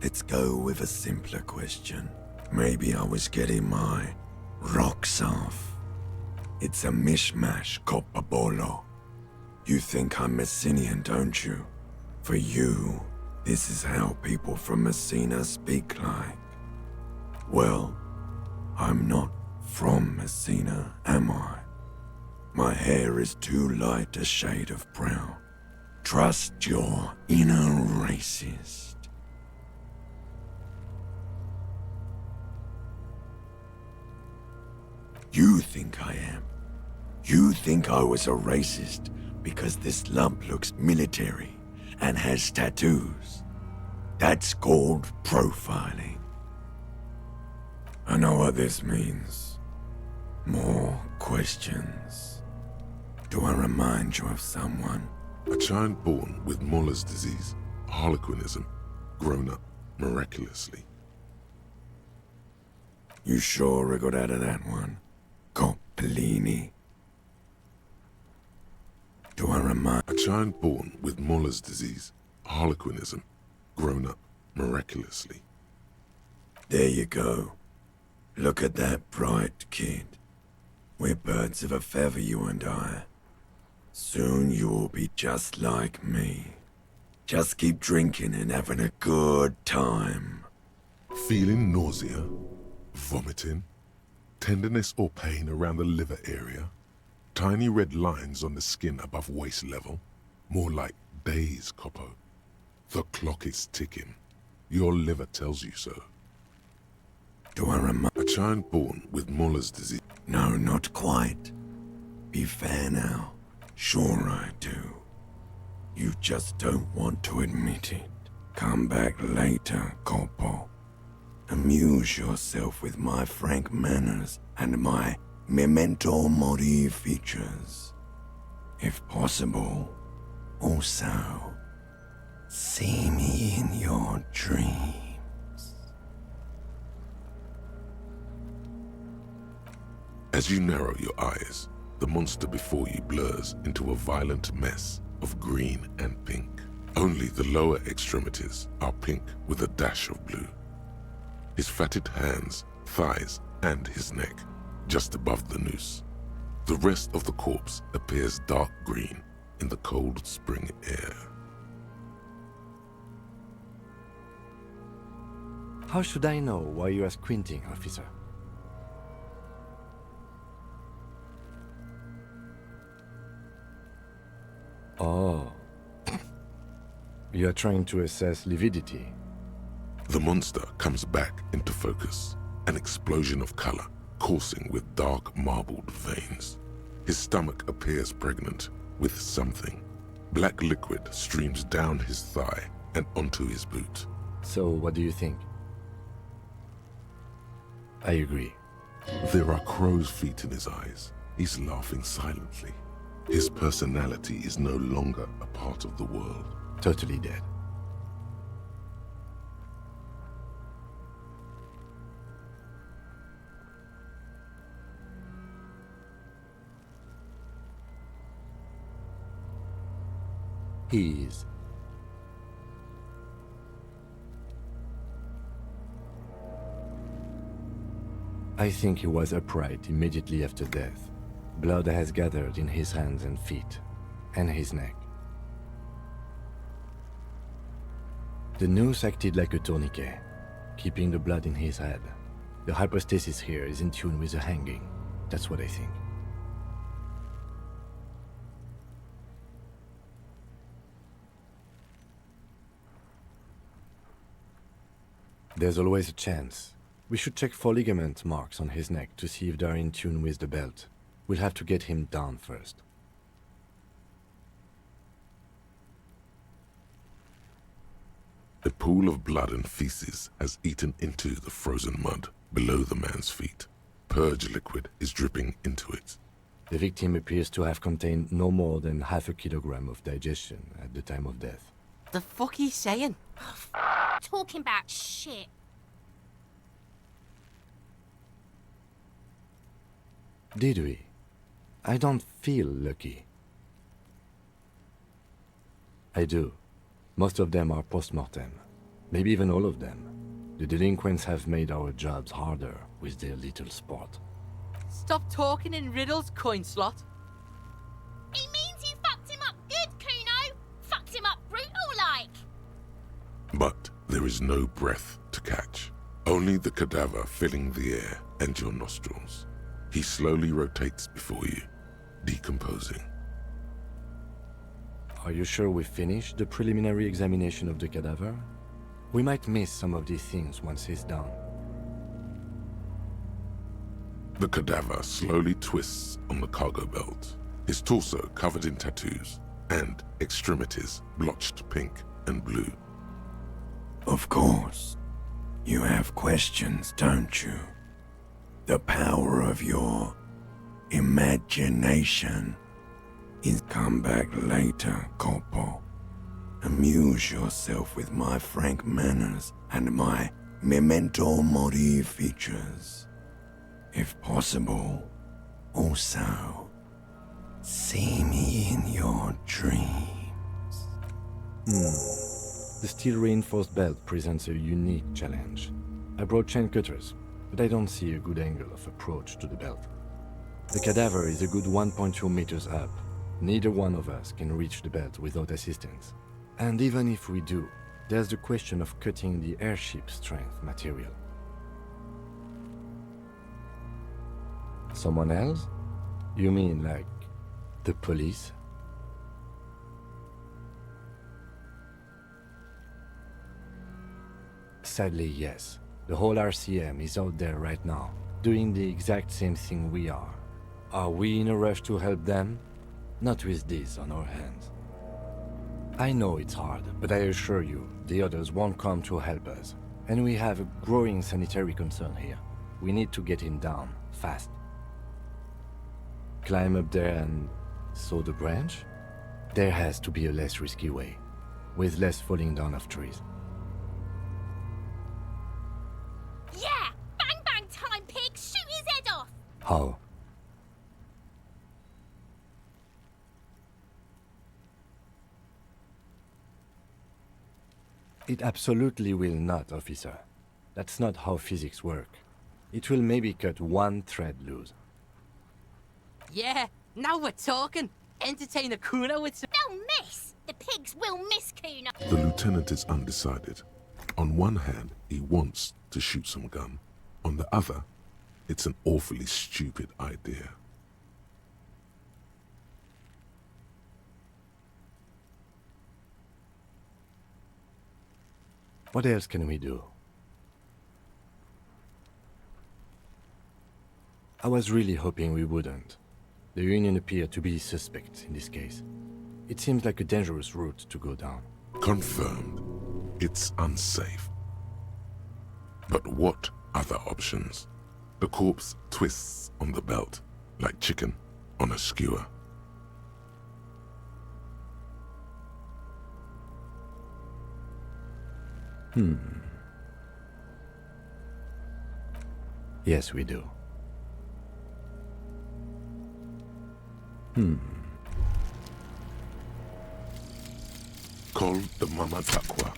Speaker 20: Let's go with a simpler question. Maybe I was getting my rocks off. It's a mishmash, Coppabolo. You think I'm Messinian, don't you? For you, this is how people from Messina speak like. Well, I'm not from Messina, am I? My hair is too light a shade of brown. Trust your inner racist. You think I am. You think I was a racist because this lump looks military and has tattoos. That's called profiling. I know what this means. More questions. Do I remind you of someone?
Speaker 2: A child born with Muller's disease, harlequinism, grown up miraculously.
Speaker 20: You sure I got out of that one? Coppellini. Do I remind...
Speaker 2: A child born with Muller's disease, harlequinism, grown up miraculously.
Speaker 20: There you go. Look at that bright kid. We're birds of a feather, you and I. Soon you will be just like me. Just keep drinking and having a good time.
Speaker 2: Feeling nausea, vomiting, tenderness or pain around the liver area, tiny red lines on the skin above waist level, more like days, Coppo. The clock is ticking. Your liver tells you so.
Speaker 20: Do I remind...
Speaker 2: A child born with Muller's disease.
Speaker 20: No, not quite. Be fair now. Sure I do. You just don't want to admit it. Come back later, Coppo. Amuse yourself with my frank manners and my memento mori features. If possible, also, see me in your dreams.
Speaker 2: As you narrow your eyes, the monster before you blurs into a violent mess of green and pink. Only the lower extremities are pink with a dash of blue. His fatted hands, thighs, and his neck, just above the noose. The rest of the corpse appears dark green in the cold spring air.
Speaker 3: How should I know why you are squinting, officer? Oh. You are trying to assess lividity.
Speaker 2: The monster comes back into focus, an explosion of color, coursing with dark marbled veins. His stomach appears pregnant with something. Black liquid streams down his thigh and onto his boot.
Speaker 3: So, what do you think? I agree.
Speaker 2: There are crow's feet in his eyes. He's laughing silently. His personality is no longer a part of the world.
Speaker 3: Totally dead. He is. I think he was upright immediately after death. Blood has gathered in his hands and feet, and his neck. The noose acted like a tourniquet, keeping the blood in his head. The hypostasis here is in tune with the hanging. That's what I think. There's always a chance. We should check for ligament marks on his neck to see if they're in tune with the belt. We'll have to get him down first.
Speaker 2: A pool of blood and feces has eaten into the frozen mud below the man's feet. Purge liquid is dripping into it.
Speaker 3: The victim appears to have contained no more than half a kilogram of digestion at the time of death.
Speaker 9: The fuck he's saying?
Speaker 22: Talking about shit.
Speaker 3: Did we? I don't feel lucky. I do. Most of them are post-mortem. Maybe even all of them. The delinquents have made our jobs harder with their little sport.
Speaker 9: Stop talking in riddles, coin slot.
Speaker 22: He means you fucked him up good, Kuno. Fucked him up brutal-like.
Speaker 2: But there is no breath to catch. Only the cadaver filling the air and your nostrils. He slowly rotates before you, decomposing.
Speaker 3: Are you sure we finished the preliminary examination of the cadaver? We might miss some of these things once he's done.
Speaker 2: The cadaver slowly twists on the cargo belt, his torso covered in tattoos, and extremities blotched pink and blue.
Speaker 20: Of course. You have questions, don't you? The power of your imagination is come back later, Corpo. Amuse yourself with my frank manners and my memento mori features. If possible, also, see me in your dreams.
Speaker 3: The steel-reinforced belt presents a unique challenge. I brought chain cutters, but I don't see a good angle of approach to the belt. The cadaver is a good 1.2 meters up. Neither one of us can reach the belt without assistance. And even if we do, there's the question of cutting the airship strength material. Someone else? You mean like the police? Sadly, yes. The whole RCM is out there right now, doing the exact same thing we are. Are we in a rush to help them? Not with this on our hands. I know it's hard, but I assure you, the others won't come to help us. And we have a growing sanitary concern here. We need to get him down, fast. Climb up there and saw the branch? There has to be a less risky way, with less falling down of trees.
Speaker 22: Yeah! Bang bang time, pig! Shoot his head off!
Speaker 3: How? It absolutely will not, officer. That's not how physics work. It will maybe cut one thread loose.
Speaker 9: Yeah, now we're talking. Entertain a Kuno with some...
Speaker 22: They'll miss! The pigs will miss Kuno!
Speaker 2: The lieutenant is undecided. On one hand, he wants to shoot some gun. On the other, it's an awfully stupid idea.
Speaker 3: What else can we do? I was really hoping we wouldn't. The Union appeared to be suspect in this case. It seems like a dangerous route to go down.
Speaker 2: Confirmed. It's unsafe. But what other options? The corpse twists on the belt, like chicken on a skewer.
Speaker 3: Yes, we do.
Speaker 2: Call the Mama Takwa.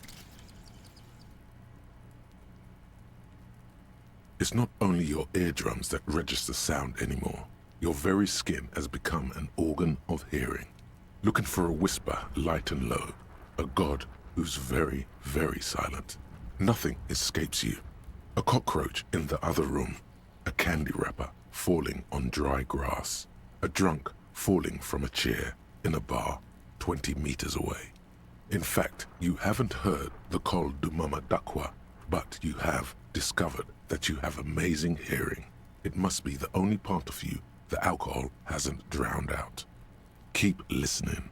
Speaker 2: It's not only your eardrums that register sound anymore. Your very skin has become an organ of hearing. Looking for a whisper, light and low. A god who's very, very silent. Nothing escapes you. A cockroach in the other room. A candy wrapper falling on dry grass. A drunk falling from a chair in a bar 20 meters away. In fact, you haven't heard the Col du Mama Dakwa, but you have discovered that you have amazing hearing. It must be the only part of you the alcohol hasn't drowned out. Keep listening.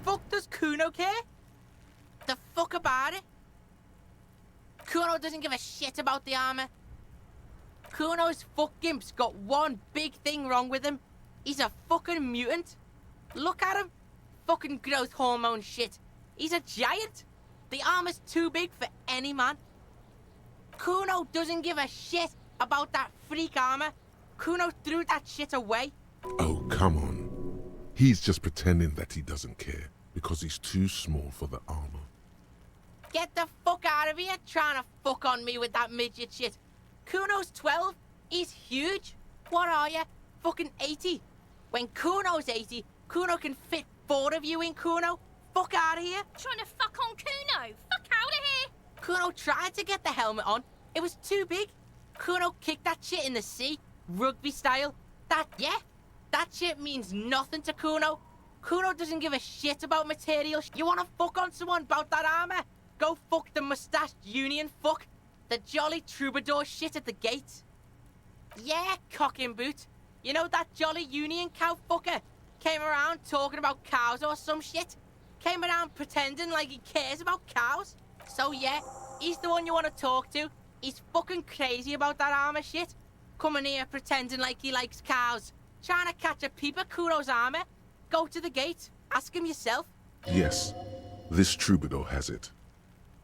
Speaker 9: Fuck does Kuno care? The fuck about it? Kuno doesn't give a shit about the armor. Kuno's fuck gimp's got one big thing wrong with him. He's a fucking mutant. Look at him. Fucking growth hormone shit. He's a giant. The armor's too big for any man. Kuno doesn't give a shit about that freak armor. Kuno threw that shit away.
Speaker 2: Oh, come on. He's just pretending that he doesn't care because he's too small for the armor.
Speaker 9: Get the fuck out of here trying to fuck on me with that midget shit. Kuno's 12. He's huge. What are you? Fucking 80. When Kuno's 80, Kuno can fit 4 of you in Kuno. Fuck out of here.
Speaker 22: Trying to fuck on Kuno. Fuck out of here.
Speaker 9: Kuno tried to get the helmet on. It was too big. Kuno kicked that shit in the sea, rugby style. That shit means nothing to Kuno. Kuno doesn't give a shit about material. You wanna fuck on someone about that armor? Go fuck the mustached union fuck. The jolly troubadour shit at the gate. Yeah, cock and boot. You know that jolly union cow fucker? Came around talking about cows or some shit. Came around pretending like he cares about cows. So yeah, he's the one you wanna talk to. He's fucking crazy about that armor shit. Coming here pretending like he likes cows. Trying to catch a peep at Kuno's armor. Go to the gate. Ask him yourself.
Speaker 2: Yes, this troubadour has it.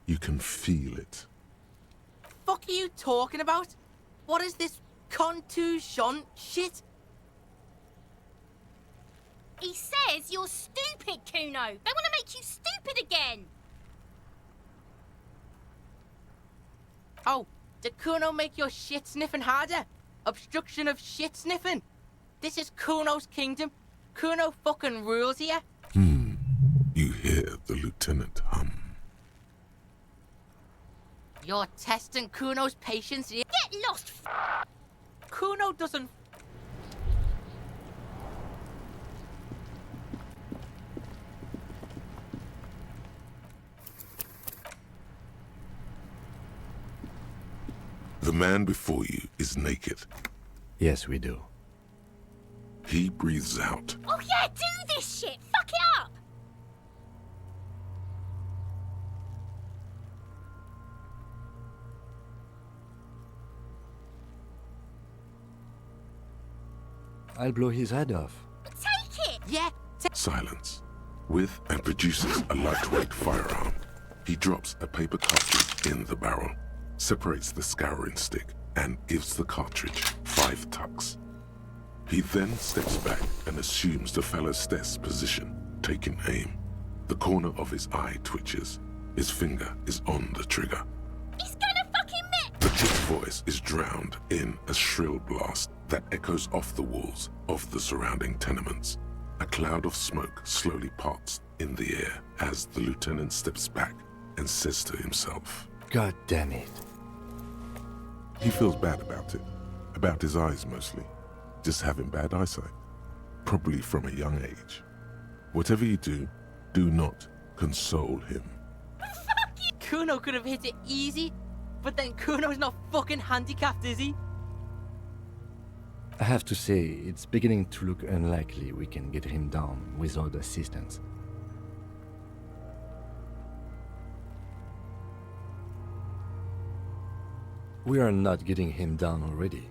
Speaker 2: You can feel it.
Speaker 9: Fuck are you talking about? What is this contusion shit?
Speaker 22: He says you're stupid, Kuno. They want to make you stupid again.
Speaker 9: Oh, did Kuno make your shit sniffing harder? Obstruction of shit sniffing? This is Kuno's kingdom. Kuno fucking rules here.
Speaker 2: You hear the lieutenant hum.
Speaker 9: You're testing Kuno's patience here.
Speaker 22: Get lost.
Speaker 9: Kuno doesn't.
Speaker 2: The man before you is naked.
Speaker 3: Yes, we do.
Speaker 2: He breathes out.
Speaker 22: Oh yeah, do this shit. Fuck it up.
Speaker 3: I'll blow his head off.
Speaker 22: Take it.
Speaker 9: Yeah.
Speaker 2: Silence. With and produces a lightweight firearm. He drops a paper cartridge in the barrel, separates the scouring stick, and gives the cartridge 5 tucks. He then steps back and assumes the fellow's desk position, taking aim. The corner of his eye twitches. His finger is on the trigger.
Speaker 22: He's gonna fucking miss.
Speaker 2: The chick's voice is drowned in a shrill blast that echoes off the walls of the surrounding tenements. A cloud of smoke slowly parts in the air as the lieutenant steps back and says to himself,
Speaker 3: God damn it.
Speaker 2: He feels bad about it. About his eyes mostly. Just having bad eyesight. Probably from a young age. Whatever you do, do not console him.
Speaker 9: Fuck you. Kuno could have hit it easy, but then Kuno's not fucking handicapped, is he?
Speaker 3: I have to say, it's beginning to look unlikely we can get him down without assistance. We are not getting him down already.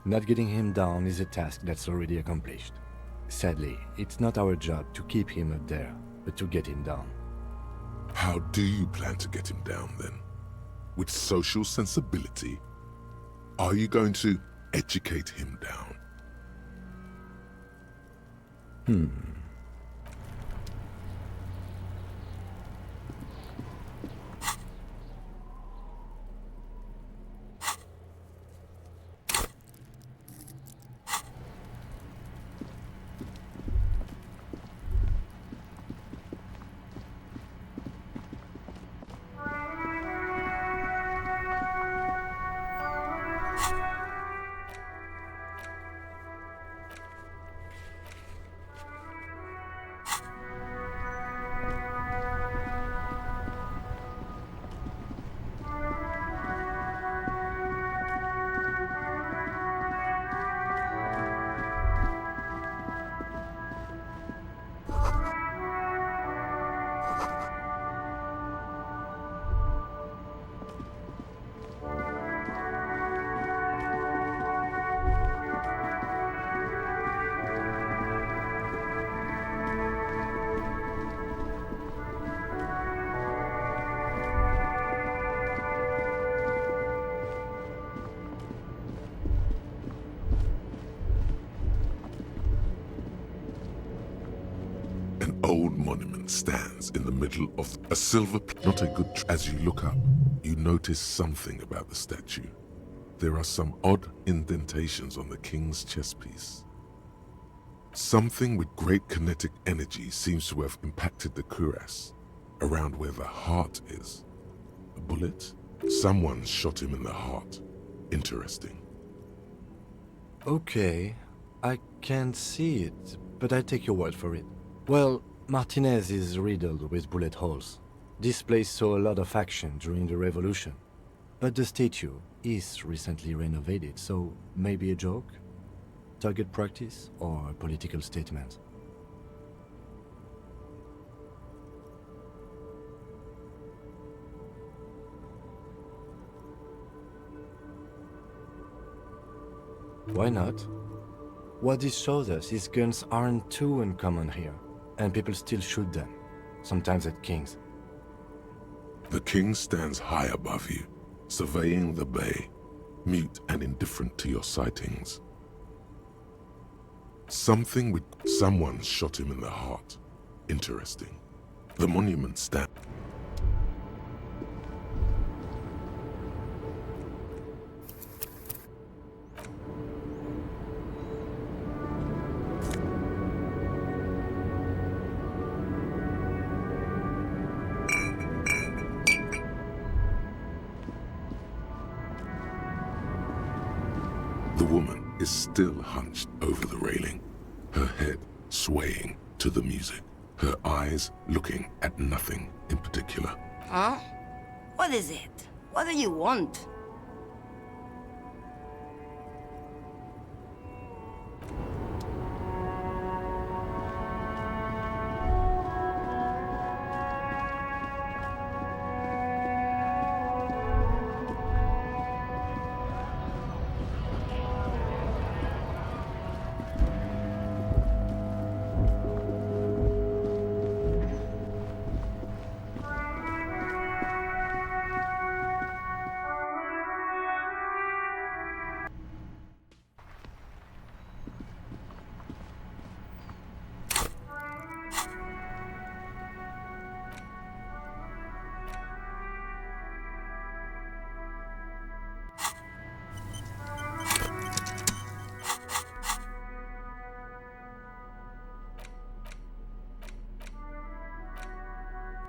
Speaker 3: Not getting him down is a task that's already accomplished. Sadly, it's not our job to keep him up there, but to get him down.
Speaker 2: How do you plan to get him down then? With social sensibility? Are you going to educate him down? Old monument stands in the middle of a silver, not a good. As you look up, you notice something about the statue. There are some odd indentations on the king's chest piece. Something with great kinetic energy seems to have impacted the cuirass, around where the heart is. A bullet? Someone shot him in the heart. Interesting.
Speaker 3: Okay, I can't see it, but I take your word for it. Well, Martinez is riddled with bullet holes. This place saw a lot of action during the revolution. But the statue is recently renovated, so maybe a joke? Target practice or a political statement? Why not? What this shows us is guns aren't too uncommon here, and people still shoot them, sometimes at kings.
Speaker 2: The king stands high above you, surveying the bay, mute and indifferent to your sightings. Something with someone shot him in the heart. Interesting. The monument stand. The woman is still hunched over the railing, her head swaying to the music, her eyes looking at nothing in particular.
Speaker 4: Huh? What is it? What do you want?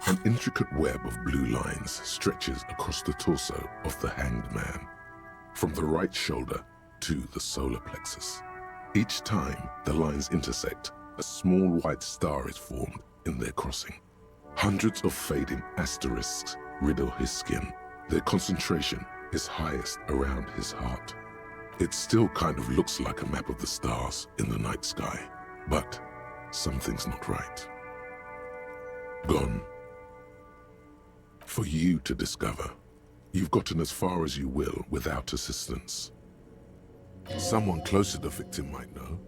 Speaker 2: An intricate web of blue lines stretches across the torso of the hanged man, from the right shoulder to the solar plexus. Each time the lines intersect, a small white star is formed in their crossing. Hundreds of fading asterisks riddle his skin. Their concentration is highest around his heart. It still kind of looks like a map of the stars in the night sky, but something's not right. Gone. For you to discover. You've gotten as far as you will without assistance. Someone close to the victim might know.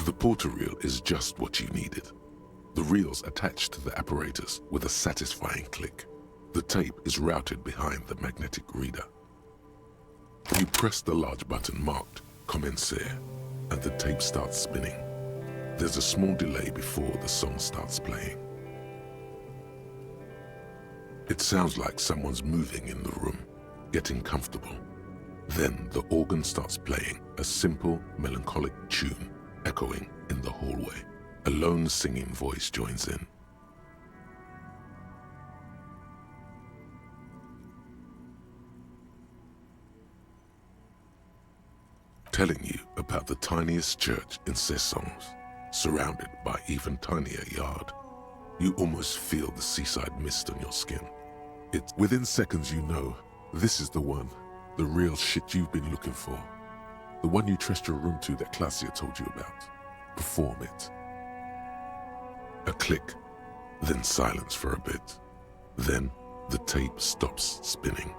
Speaker 2: The porter reel is just what you needed. The reel's attached to the apparatus with a satisfying click. The tape is routed behind the magnetic reader. You press the large button marked Commencer, and the tape starts spinning. There's a small delay before the song starts playing. It sounds like someone's moving in the room, getting comfortable. Then the organ starts playing a simple, melancholic tune, echoing in the hallway. A lone singing voice joins in. Telling you about the tiniest church in Cessons, surrounded by even tinier yard. You almost feel the seaside mist on your skin. It's within seconds you know, this is the one, the real shit you've been looking for. The one you trust your room to that Claudia told you about. Perform it. A click, then silence for a bit. Then the tape stops spinning.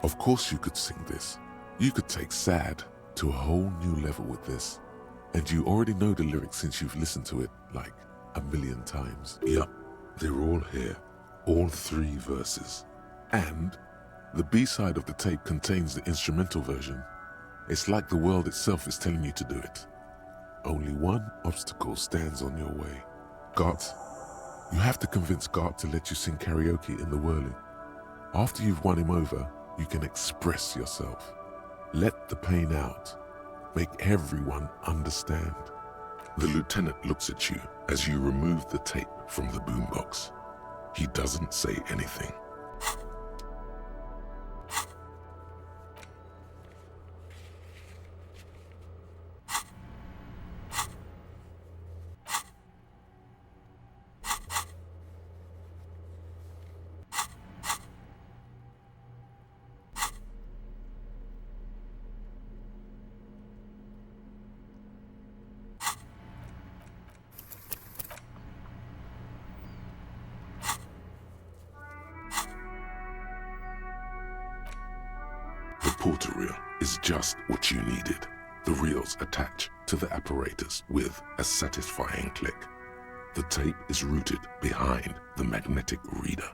Speaker 2: Of course you could sing this. You could take sad to a whole new level with this. And you already know the lyrics since you've listened to it like 1,000,000 times. Yup, they're all here. All 3 verses. And the B-side of the tape contains the instrumental version. It's like the world itself is telling you to do it. Only one obstacle stands on your way. Gart. You have to convince Gart to let you sing karaoke in the whirling. After you've won him over, you can express yourself. Let the pain out. Make everyone understand. The lieutenant looks at you as you remove the tape from the boombox. He doesn't say anything. The porter reel is just what you needed. The reels attach to the apparatus with a satisfying click. The tape is routed behind the magnetic reader.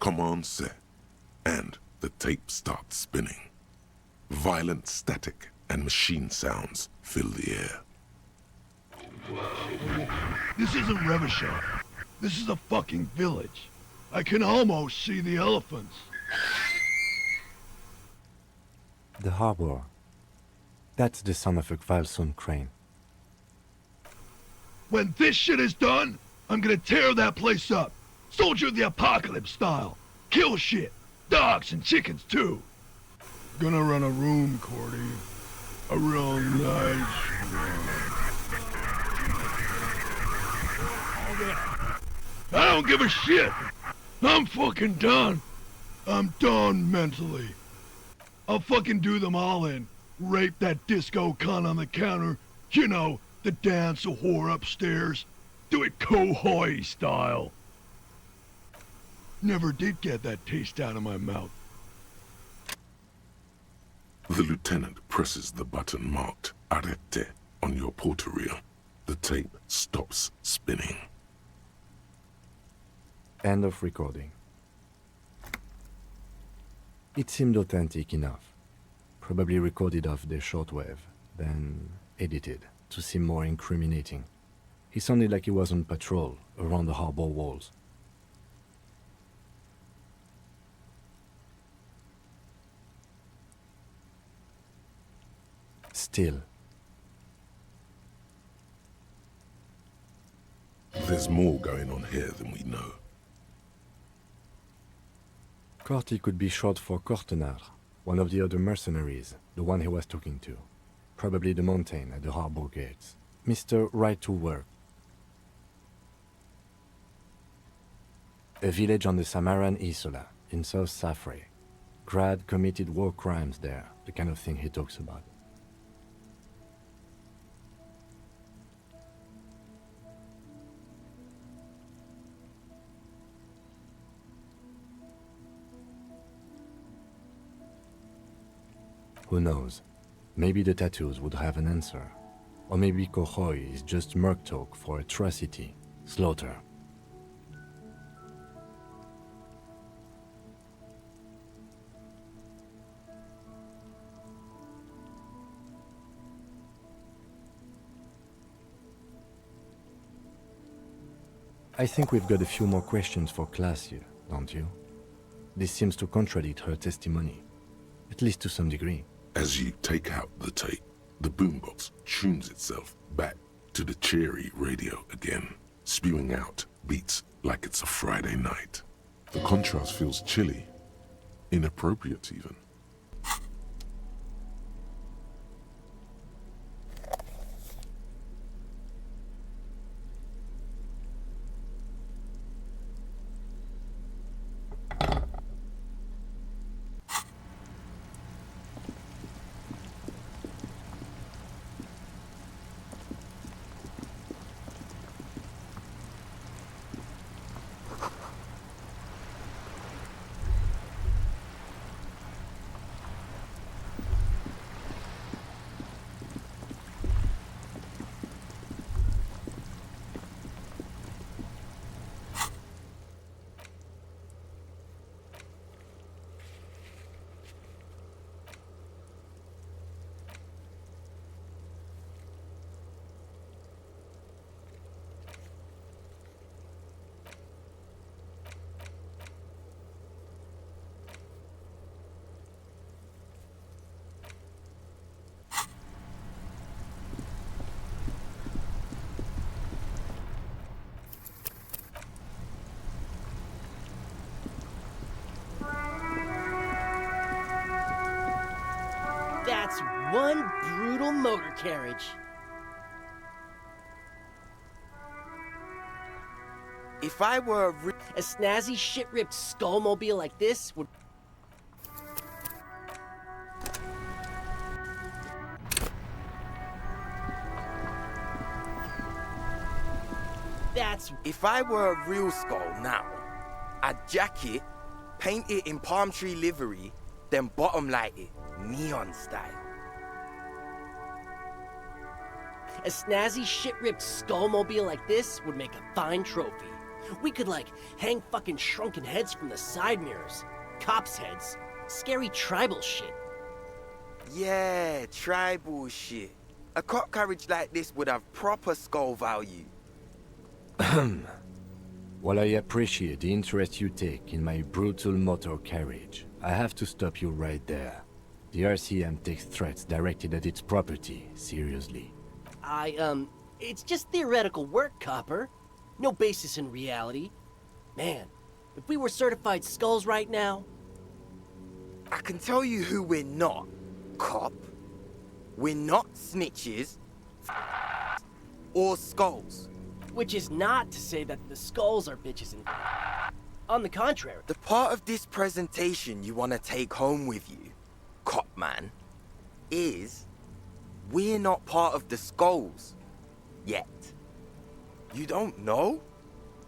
Speaker 2: Command set, and the tape starts spinning. Violent static and machine sounds fill the air.
Speaker 11: This isn't Revachol. This is a fucking village. I can almost see the elephants.
Speaker 3: The harbor. That's the sound of a Kvalson crane.
Speaker 11: When this shit is done, I'm gonna tear that place up. Soldier of the Apocalypse style. Kill shit. Dogs and chickens too. Gonna run a room, Cordy. A real nice room. I don't give a shit. I'm fucking done. I'm done mentally. I'll fucking do them all in. Rape that disco cunt on the counter. You know, the dance a whore upstairs. Do it Kohoi style. Never did get that taste out of my mouth.
Speaker 2: The lieutenant presses the button marked Arrete on your porter reel. The tape stops spinning.
Speaker 3: End of recording. It seemed authentic enough. Probably recorded off the shortwave, then edited to seem more incriminating. He sounded like he was on patrol around the harbor walls. Still,
Speaker 2: there's more going on here than we know.
Speaker 3: Corty could be short for Cortenard, one of the other mercenaries, the one he was talking to. Probably the mountain at the harbor gates. Mr. Right to Work. A village on the Samaran Isola, in South Safre. Grad committed war crimes there, the kind of thing he talks about. Who knows? Maybe the tattoos would have an answer. Or maybe Kohoi is just merc talk for atrocity, slaughter. I think we've got a few more questions for class here, don't you? This seems to contradict her testimony, at least to some degree.
Speaker 2: As you take out the tape, the boombox tunes itself back to the cheery radio again, spewing out beats like it's a Friday night. The contrast feels chilly, inappropriate even.
Speaker 16: That's one brutal motor carriage. If I were a snazzy, shit-ripped skullmobile like this would... That's...
Speaker 23: If I were a real skull now, I'd jack it, paint it in palm tree livery, then bottom light it, neon style.
Speaker 16: A snazzy, shit-ripped skullmobile like this would make a fine trophy. We could, like, hang fucking shrunken heads from the side mirrors. Cops' heads. Scary tribal shit.
Speaker 23: Yeah, tribal shit. A cop carriage like this would have proper skull value.
Speaker 3: While I appreciate the interest you take in my brutal motor carriage, I have to stop you right there. The RCM takes threats directed at its property seriously.
Speaker 16: It's just theoretical work, Copper. No basis in reality. Man, if we were certified skulls right now...
Speaker 23: I can tell you who we're not, cop. We're not snitches or skulls.
Speaker 16: Which is not to say that the skulls are bitches and... On the contrary.
Speaker 23: The part of this presentation you want to take home with you, cop man, is we're not part of the skulls yet. You don't know?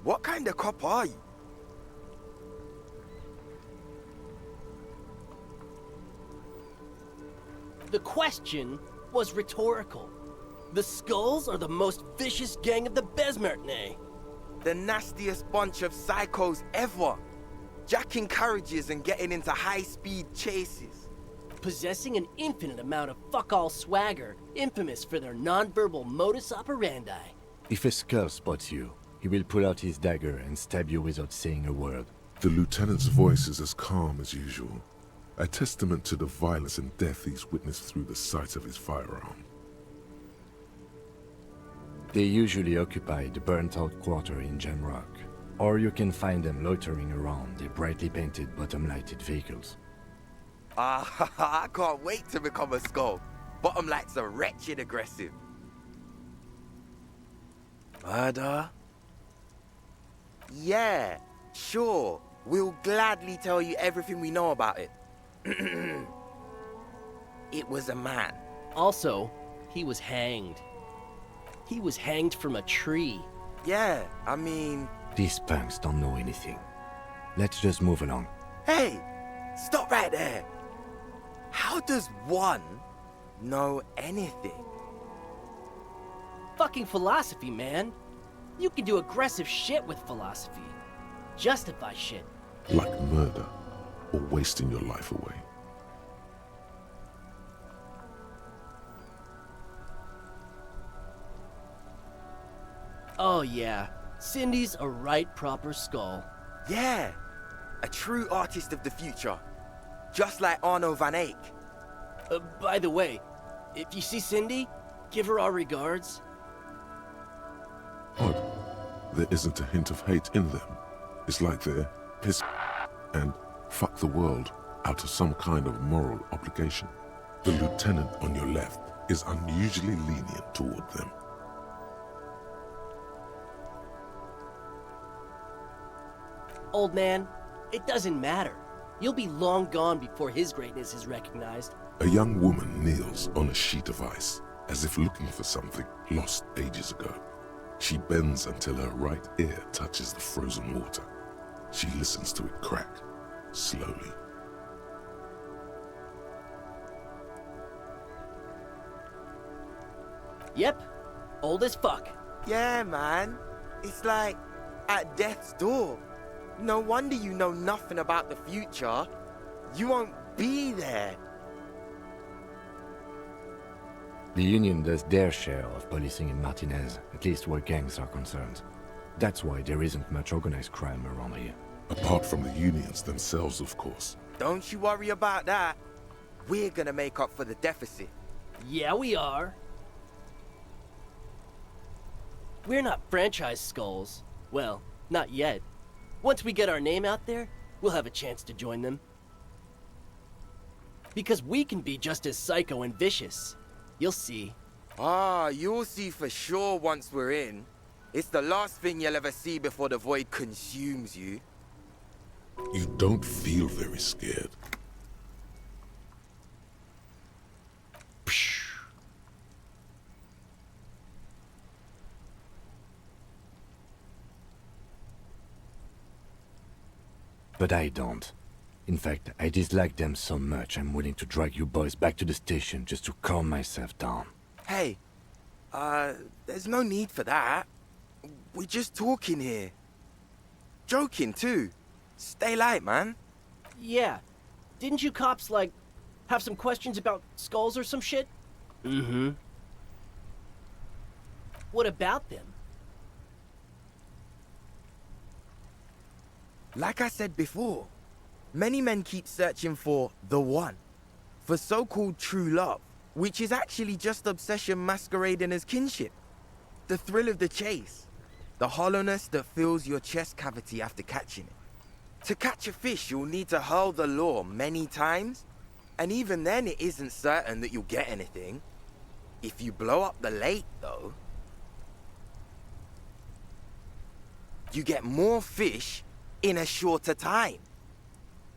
Speaker 23: What kind of cop are you?
Speaker 16: The question was rhetorical. The Skulls are the most vicious gang of the Besmertne.
Speaker 23: The nastiest bunch of psychos ever. Jacking carriages and getting into high-speed chases.
Speaker 16: Possessing an infinite amount of fuck-all swagger, infamous for their non-verbal modus operandi.
Speaker 3: If a skull spots you, he will pull out his dagger and stab you without saying a word.
Speaker 2: The lieutenant's voice is as calm as usual, a testament to the violence and death he's witnessed through the sight of his firearm.
Speaker 3: They usually occupy the burnt-out quarter in Jamrock, or you can find them loitering around their brightly painted bottom-lighted vehicles.
Speaker 23: I can't wait to become a skull. Bottom lights are wretched aggressive. Murder? Yeah, sure. We'll gladly tell you everything we know about it. It was a man.
Speaker 16: Also, he was hanged. He was hanged from a tree.
Speaker 23: Yeah, I mean...
Speaker 3: These punks don't know anything. Let's just move along.
Speaker 23: Hey! Stop right there! How does one know anything?
Speaker 16: Fucking philosophy, man. You can do aggressive shit with philosophy. Justify shit.
Speaker 2: Like murder, or wasting your life away.
Speaker 16: Oh yeah, Cindy's a right proper skull.
Speaker 23: Yeah, a true artist of the future. Just like Arno van Eyck.
Speaker 16: By the way, if you see Cindy, give her our regards.
Speaker 2: Odd. There isn't a hint of hate in them. It's like they're piss and fuck the world out of some kind of moral obligation. The lieutenant on your left is unusually lenient toward them.
Speaker 16: Old man, it doesn't matter. You'll be long gone before his greatness is recognized.
Speaker 2: A young woman kneels on a sheet of ice, as if looking for something lost ages ago. She bends until her right ear touches the frozen water. She listens to it crack, slowly.
Speaker 16: Yep, old as fuck.
Speaker 23: Yeah, man. It's like at death's door. No wonder you know nothing about the future. You won't be there.
Speaker 3: The Union does their share of policing in Martinez, at least where gangs are concerned. That's why there isn't much organized crime around here.
Speaker 2: Apart from the unions themselves, of course.
Speaker 23: Don't you worry about that. We're gonna make up for the deficit.
Speaker 16: Yeah, we are. We're not franchise skulls. Well, not yet. Once we get our name out there, we'll have a chance to join them. Because we can be just as psycho and vicious. You'll see.
Speaker 23: Ah, you'll see for sure once we're in. It's the last thing you'll ever see before the void consumes you.
Speaker 2: You don't feel very scared.
Speaker 3: But I don't. In fact, I dislike them so much I'm willing to drag you boys back to the station just to calm myself down.
Speaker 23: Hey, there's no need for that. We're just talking here. Joking too. Stay light, man.
Speaker 16: Yeah. Didn't you cops, like, have some questions about skulls or some shit? Mm-hmm. What about them?
Speaker 23: Like I said before, many men keep searching for the one, for so-called true love, which is actually just obsession masquerading as kinship. The thrill of the chase, the hollowness that fills your chest cavity after catching it. To catch a fish, you'll need to hurl the lure many times, and even then it isn't certain that you'll get anything. If you blow up the lake, though, you get more fish in a shorter time.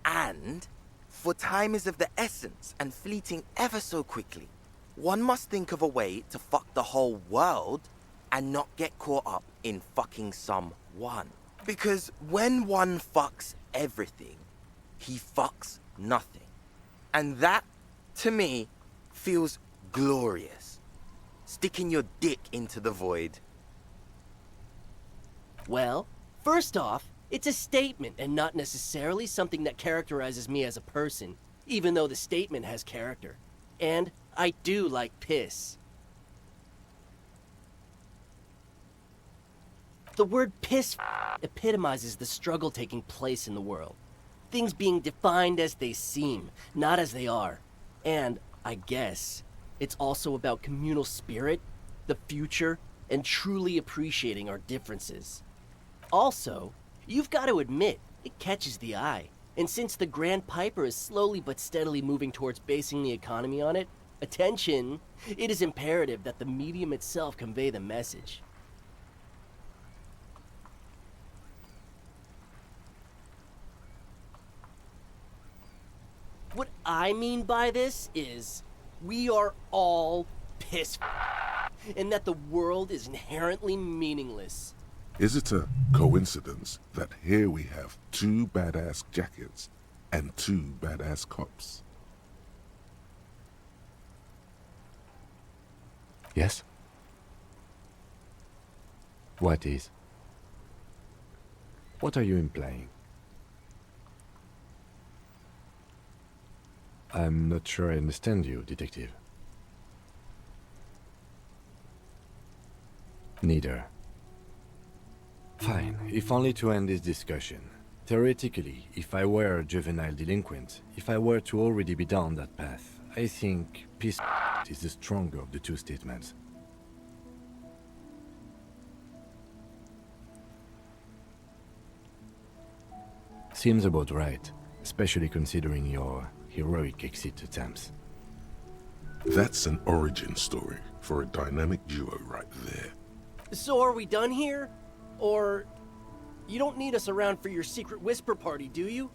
Speaker 23: And, for time is of the essence and fleeting ever so quickly, one must think of a way to fuck the whole world and not get caught up in fucking someone. Because when one fucks everything, he fucks nothing. And that, to me, feels glorious. Sticking your dick into the void.
Speaker 16: Well, first off, it's a statement and not necessarily something that characterizes me as a person, even though the statement has character. And I do like piss. The word piss epitomizes the struggle taking place in the world. Things being defined as they seem, not as they are. And, I guess, it's also about communal spirit, the future, and truly appreciating our differences. Also, you've got to admit, it catches the eye. And since the Grand Piper is slowly but steadily moving towards basing the economy on it, attention, it is imperative that the medium itself convey the message. What I mean by this is, we are all piss and that the world is inherently meaningless.
Speaker 2: Is it a coincidence that here we have 2 badass jackets and 2 badass cops?
Speaker 3: Yes? What is? What are you implying? I'm not sure I understand you, Detective. Neither. Fine, if only to end this discussion. Theoretically, if I were a juvenile delinquent, if I were to already be down that path, I think peace is the stronger of the two statements. Seems about right, especially considering your heroic exit attempts.
Speaker 2: That's an origin story for a dynamic duo right there.
Speaker 16: So are we done here? Or you don't need us around for your secret whisper party, do you?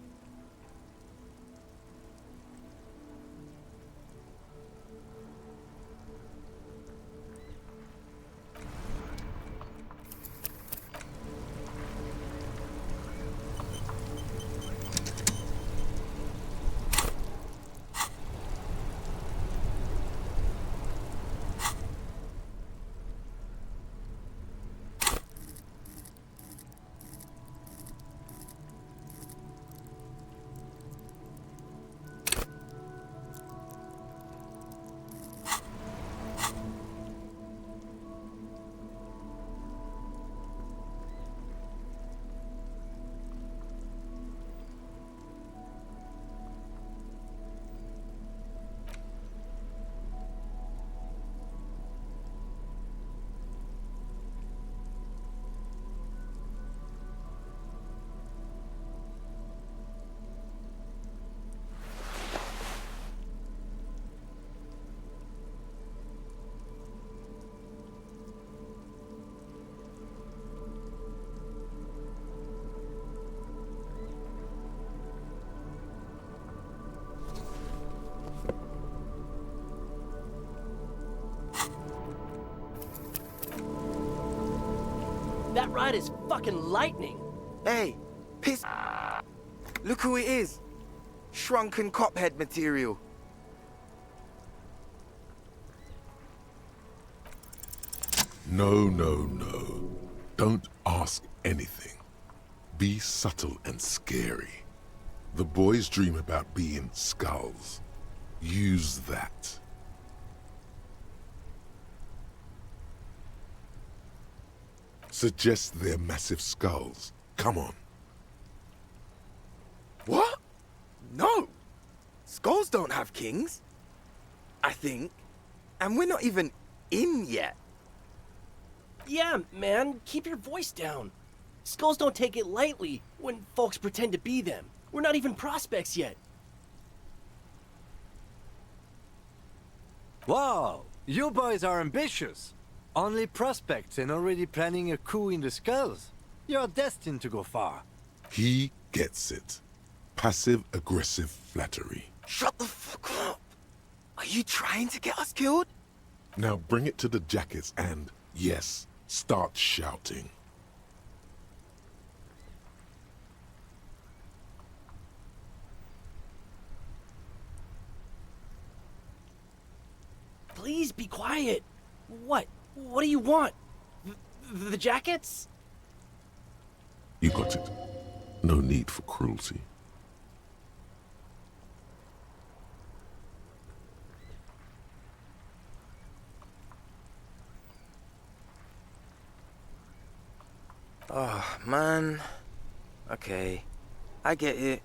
Speaker 16: That ride is fucking lightning.
Speaker 23: Hey, piss. Look who it is. Shrunken cophead material.
Speaker 2: No. Don't ask anything. Be subtle and scary. The boys dream about being skulls. Use that. Suggest they're massive skulls. Come on.
Speaker 23: What? No! Skulls don't have kings. I think. And we're not even in yet.
Speaker 16: Yeah, man, keep your voice down. Skulls don't take it lightly when folks pretend to be them. We're not even prospects yet.
Speaker 3: Wow, you boys are ambitious. Only prospects and already planning a coup in the skulls. You're destined to go far.
Speaker 2: He gets it. Passive-aggressive flattery.
Speaker 23: Shut the fuck up! Are you trying to get us killed?
Speaker 2: Now bring it to the jackets and, yes, start shouting.
Speaker 16: Please be quiet. What? What do you want? The jackets?
Speaker 2: You got it. No need for cruelty.
Speaker 23: Oh, man. Okay. I get it.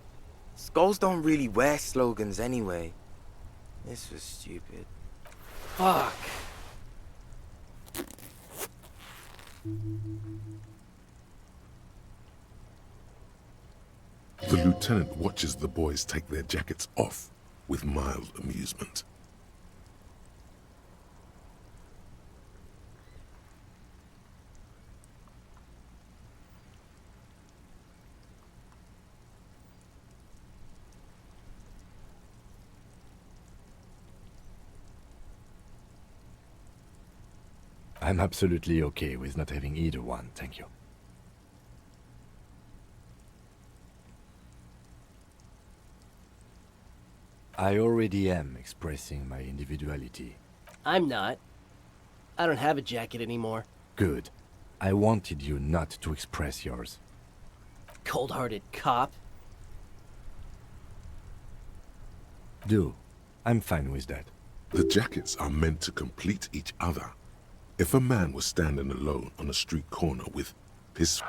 Speaker 23: Skulls don't really wear slogans anyway. This was stupid.
Speaker 16: Fuck.
Speaker 2: The lieutenant watches the boys take their jackets off with mild amusement.
Speaker 3: I'm absolutely okay with not having either one, thank you. I already am expressing my individuality.
Speaker 16: I'm not. I don't have a jacket anymore.
Speaker 3: Good. I wanted you not to express yours.
Speaker 16: Cold-hearted cop.
Speaker 3: Do. I'm fine with that.
Speaker 2: The jackets are meant to complete each other. If a man was standing alone on a street corner with his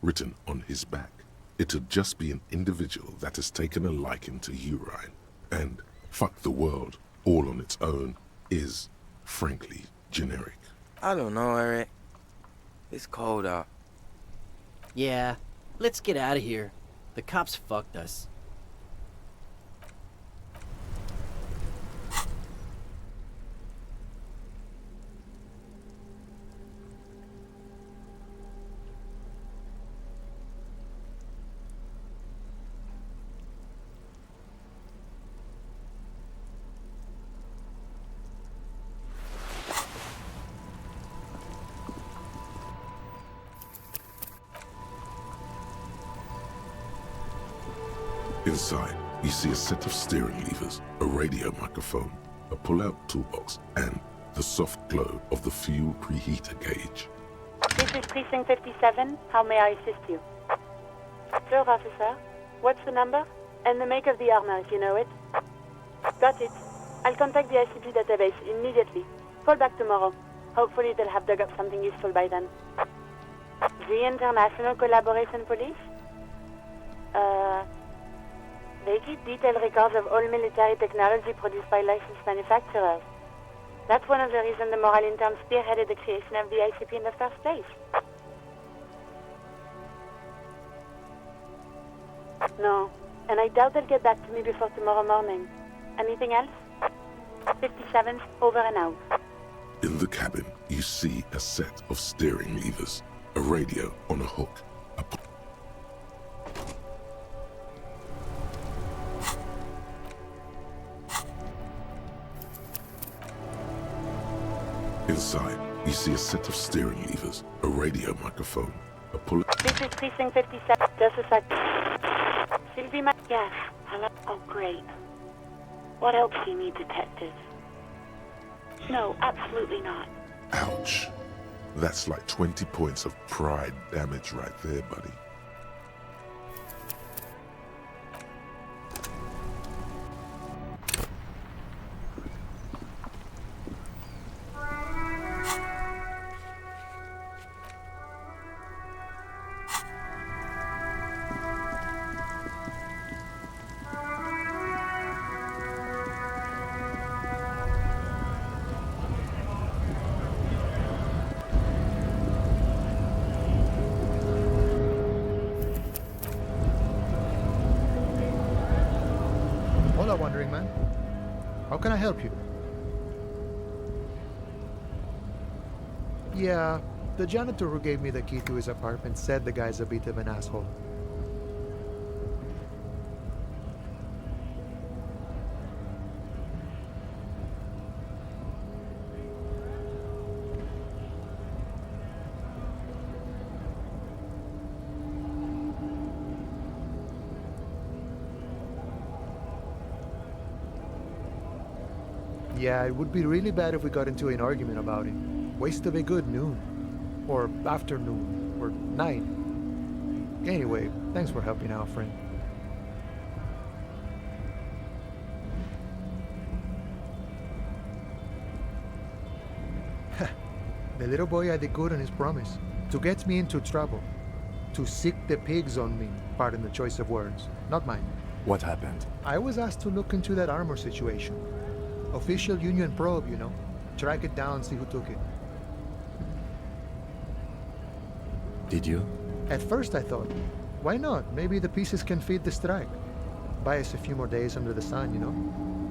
Speaker 2: written on his back, it'd just be an individual that has taken a liking to urine. And fuck the world, all on its own, is, frankly, generic.
Speaker 23: I don't know, Eric. It's cold out.
Speaker 16: Yeah, let's get out of here. The cops fucked us.
Speaker 2: Inside, you see a set of steering levers, a radio microphone, a pull-out toolbox, and the soft glow of the fuel preheater gauge.
Speaker 12: This is Precinct 57. How may I assist you? Sure, officer. What's the number? And the make of the armor, if you know it. Got it. I'll contact the ICP database immediately. Call back tomorrow. Hopefully they'll have dug up something useful by then. The International Collaboration Police? They keep detailed records of all military technology produced by licensed manufacturers. That's one of the reasons the Moral intern spearheaded the creation of the ICP in the first place. No, and I doubt they'll get back to me before tomorrow morning. Anything else? 57's over and out.
Speaker 2: In the cabin, you see a set of steering levers, a radio on a hook, Inside, you see a set of steering levers, a radio microphone, a pull...
Speaker 12: This is Precinct 57. Just a sec. Sylvie, yes. Hello? Oh, great. What else do you need, detective? No, absolutely not.
Speaker 2: Ouch. That's like 20 points of pride damage right there, buddy.
Speaker 19: How can I help you? Yeah, the janitor who gave me the key to his apartment said the guy's a bit of an asshole. Yeah, it would be really bad if we got into an argument about it. Waste of a good noon. Or afternoon. Or night. Anyway, thanks for helping out, friend. The little boy had a good on his promise. To get me into trouble. To sick the pigs on me. Pardon the choice of words. Not mine.
Speaker 3: What happened?
Speaker 19: I was asked to look into that armor situation. Official Union probe, you know. Track it down, see who took it.
Speaker 3: Did you?
Speaker 19: At first I thought, why not? Maybe the pieces can feed the strike. Buy us a few more days under the sun, you know?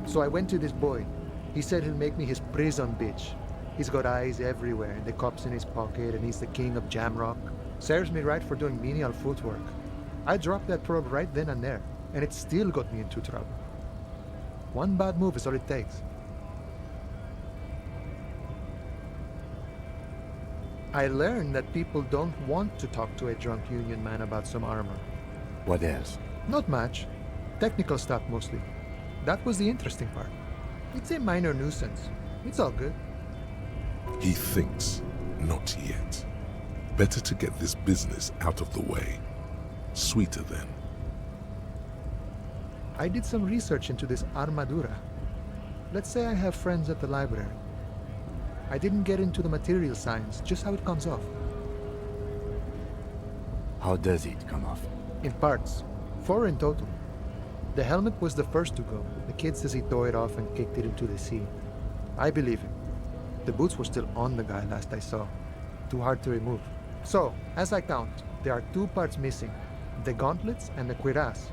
Speaker 19: So I went to this boy. He said he'll make me his prison bitch. He's got eyes everywhere, and the cups in his pocket, and he's the king of Jamrock. Serves me right for doing menial footwork. I dropped that probe right then and there, and it still got me into trouble. One bad move is all it takes. I learned that people don't want to talk to a drunk Union man about some armor.
Speaker 3: What else?
Speaker 19: Not much. Technical stuff mostly. That was the interesting part. It's a minor nuisance. It's all good.
Speaker 2: He thinks, not yet. Better to get this business out of the way. Sweeter then.
Speaker 19: I did some research into this armadura. Let's say I have friends at the library. I didn't get into the material science, just how it comes off.
Speaker 3: How does it come off?
Speaker 19: In parts. 4 in total. The helmet was the first to go. The kid says he tore it off and kicked it into the sea. I believe him. The boots were still on the guy last I saw. Too hard to remove. So, as I count, there are 2 parts missing. The gauntlets and the cuirass.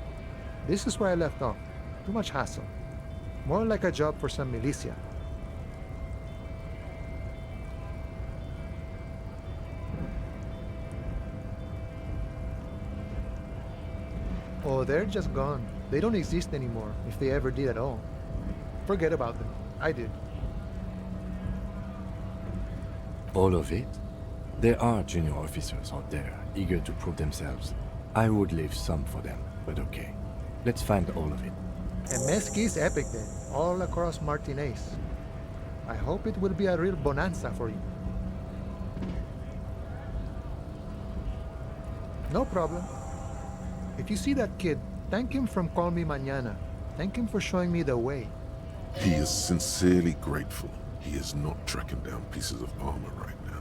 Speaker 19: This is where I left off. Too much hassle. More like a job for some militia. Oh, they're just gone. They don't exist anymore, if they ever did at all. Forget about them. I did.
Speaker 3: All of it? There are junior officers out there, eager to prove themselves. I would leave some for them, but okay. Let's find all of it.
Speaker 19: A mesqui's epic then, all across Martinez. I hope it will be a real bonanza for you. No problem. If you see that kid, thank him from Call Me Mañana. Thank him for showing me the way.
Speaker 2: He is sincerely grateful he is not tracking down pieces of armor right now.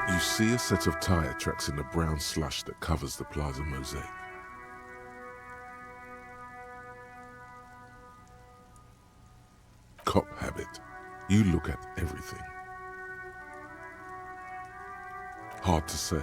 Speaker 2: You see a set of tire tracks in the brown slush that covers the plaza mosaic. Cop habit. You look at everything. Hard to say.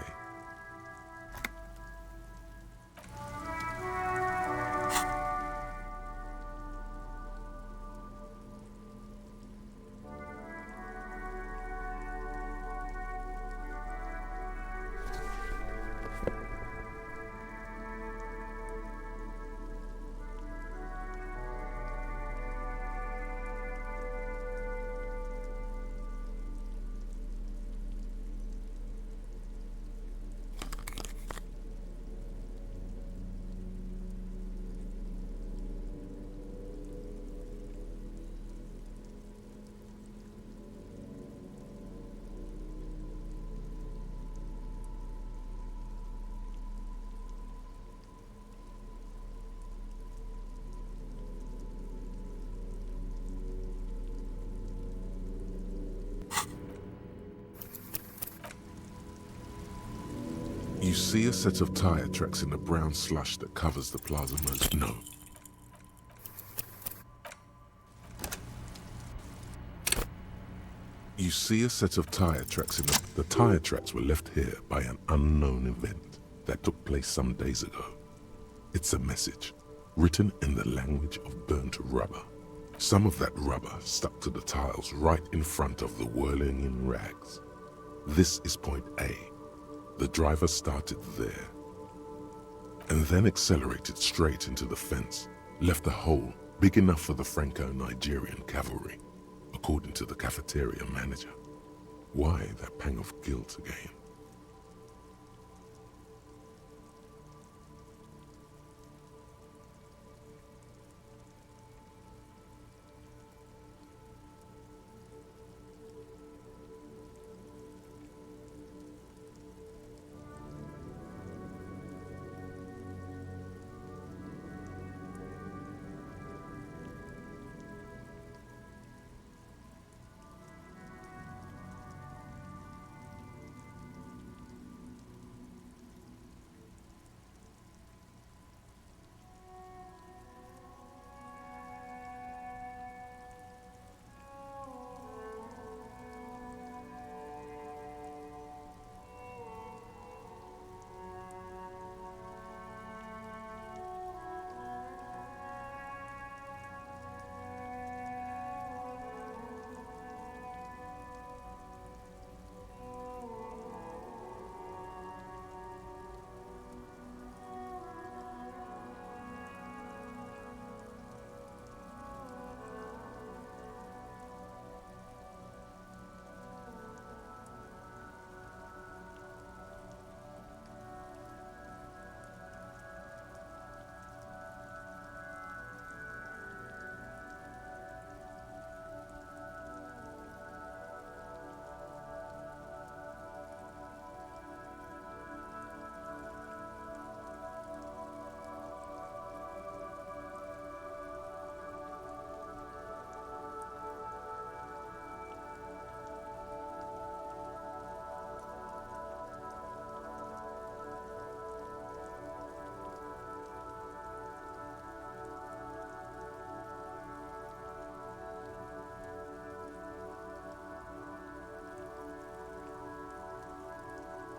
Speaker 2: see a set of tire tracks in the brown slush that covers the plaza most. No. You see a set of tire tracks in the tire tracks were left here by an unknown event that took place some days ago. It's a message, written in the language of burnt rubber. Some of that rubber stuck to the tiles right in front of the whirling in rags. This is point A. The driver started there, and then accelerated straight into the fence, left a hole big enough for the Franco-Nigerian cavalry, according to the cafeteria manager. Why that pang of guilt again?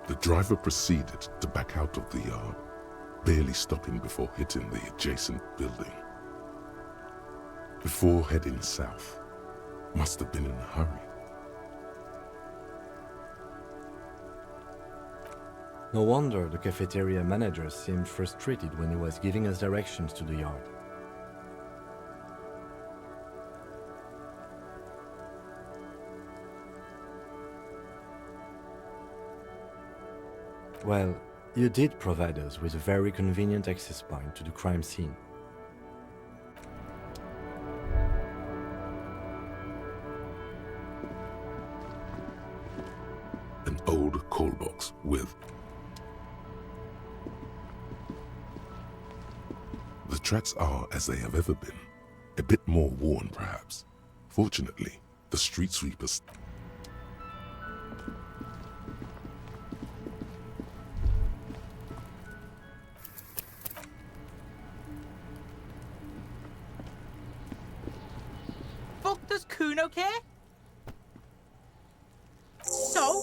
Speaker 2: The driver proceeded to back out of the yard, barely stopping before hitting the adjacent building. Before heading south, must have been in a hurry.
Speaker 3: No wonder the cafeteria manager seemed frustrated when he was giving us directions to the yard. Well, you did provide us with a very convenient access point to the crime scene.
Speaker 2: An old call box with... The tracks are as they have ever been, a bit more worn perhaps. Fortunately, the street sweepers...
Speaker 9: Does Kuno care? So?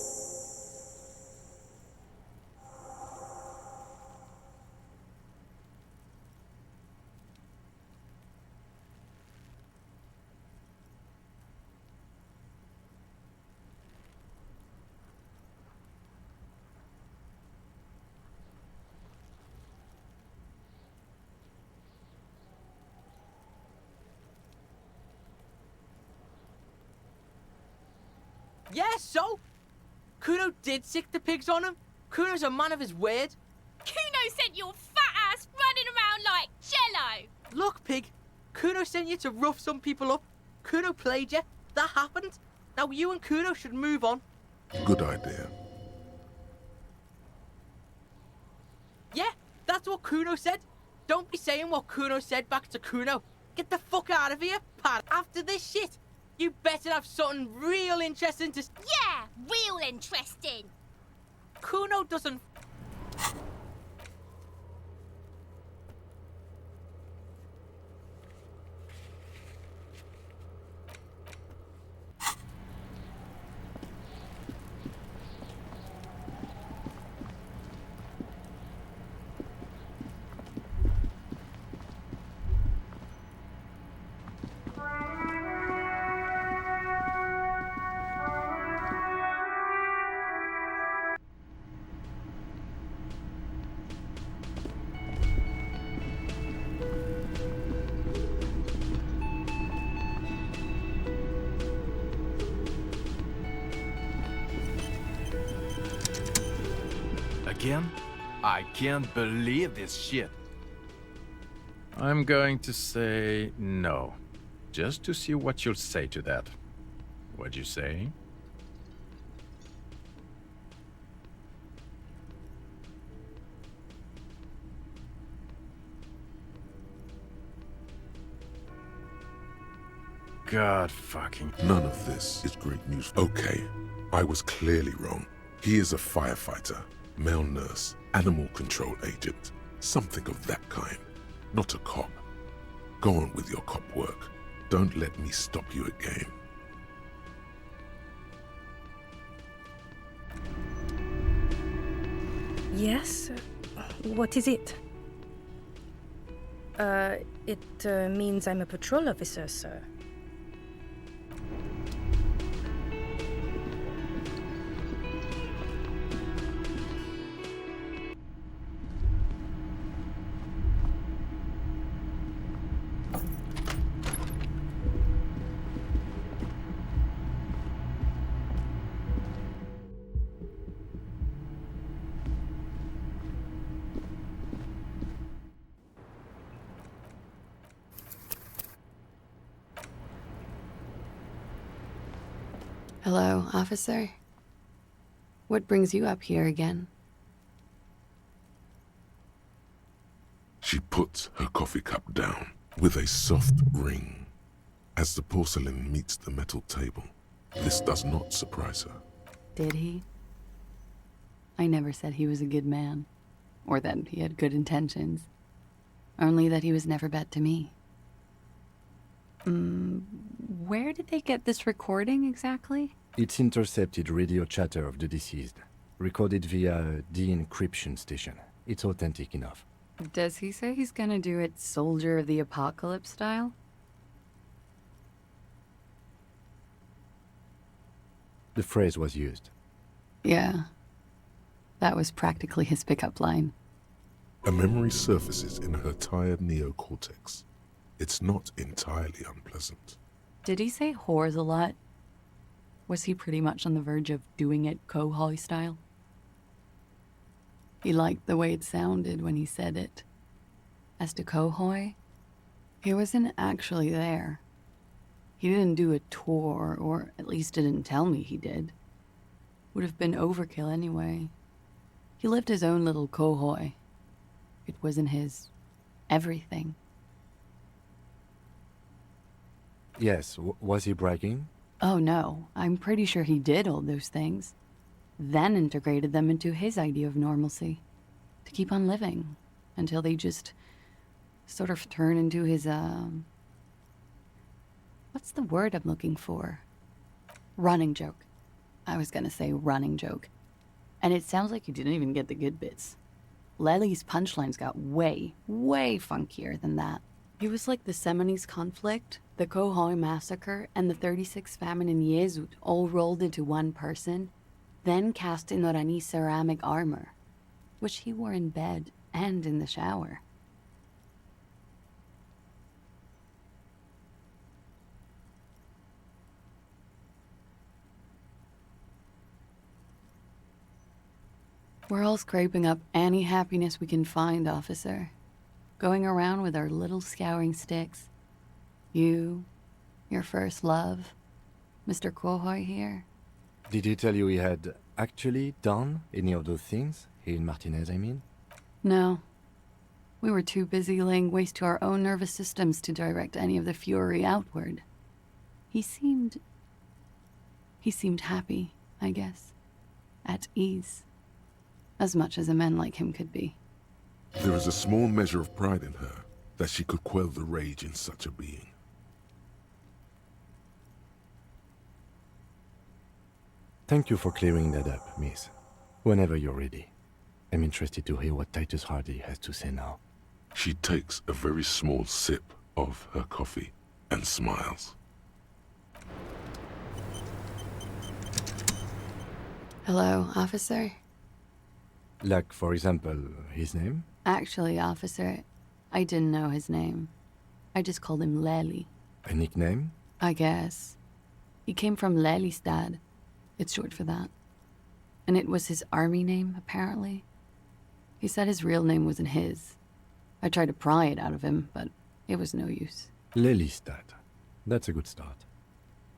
Speaker 9: Yeah, so? Kuno did sick the pigs on him. Kuno's a man of his word.
Speaker 22: Kuno sent your fat ass running around like jello.
Speaker 9: Look, pig. Kuno sent you to rough some people up. Kuno played you. That happened. Now you and Kuno should move on.
Speaker 2: Good idea.
Speaker 9: Yeah, that's what Kuno said. Don't be saying what Kuno said back to Kuno. Get the fuck out of here, pal. After this shit, you better have something real interesting to...
Speaker 22: Yeah, real interesting.
Speaker 9: Kuno doesn't...
Speaker 13: Again? I can't believe this shit.
Speaker 15: I'm going to say no, just to see what you'll say to that. What'd you say? God fucking...
Speaker 2: None of this is great news. Okay, I was clearly wrong. He is a firefighter, male nurse, animal control agent, something of that kind. Not a cop. Go on with your cop work. Don't let me stop you again.
Speaker 17: Yes? What is it? It means I'm a patrol officer, sir.
Speaker 1: Hello, officer. What brings you up here again?
Speaker 2: She puts her coffee cup down with a soft ring. As the porcelain meets the metal table, this does not surprise her.
Speaker 1: Did he? I never said he was a good man, or that he had good intentions. Only that he was never bad to me. Where did they get this recording exactly?
Speaker 3: It's intercepted radio chatter of the deceased, recorded via a de-encryption station. It's authentic enough.
Speaker 1: Does he say he's gonna do it Soldier of the Apocalypse style?
Speaker 3: The phrase was used.
Speaker 1: Yeah. That was practically his pickup line.
Speaker 2: A memory surfaces in her tired neocortex. It's not entirely unpleasant.
Speaker 1: Did he say whores a lot? Was he pretty much on the verge of doing it Kohoi style? He liked the way it sounded when he said it. As to Kohoi, he wasn't actually there. He didn't do a tour, or at least didn't tell me he did. Would have been overkill anyway. He lived his own little Kohoi. It wasn't his everything.
Speaker 3: Yes, was he bragging?
Speaker 1: Oh no, I'm pretty sure he did all those things. Then integrated them into his idea of normalcy. To keep on living. Until they just sort of turn into his, what's the word I'm looking for? Running joke. I was gonna say running joke. And it sounds like you didn't even get the good bits. Lely's punchlines got way, way funkier than that. He was like the Seminoles conflict, the Kohoi massacre, and the 36 famine in Yezut all rolled into one person, then cast in Orani ceramic armor, which he wore in bed and in the shower. We're all scraping up any happiness we can find, officer. Going around with our little scouring sticks. You, your first love, Mr. Kohoi here.
Speaker 3: Did he tell you he had actually done any of those things? He and Martinez, I mean?
Speaker 1: No. We were too busy laying waste to our own nervous systems to direct any of the fury outward. He seemed happy, I guess. At ease. as much as a man like him could be.
Speaker 2: There is a small measure of pride in her that she could quell the rage in such a being.
Speaker 3: Thank you for clearing that up, miss. Whenever you're ready. I'm interested to hear what Titus Hardy has to say now.
Speaker 2: She takes a very small sip of her coffee and smiles.
Speaker 1: Hello, officer?
Speaker 3: Like, for example, his name?
Speaker 1: Actually, officer, I didn't know his name. I just called him Lely.
Speaker 3: A nickname?
Speaker 1: I guess. He came from Lelystad. It's short for that. And it was his army name, apparently. He said his real name wasn't his. I tried to pry it out of him, but it was no use.
Speaker 3: Lelystad. That's a good start.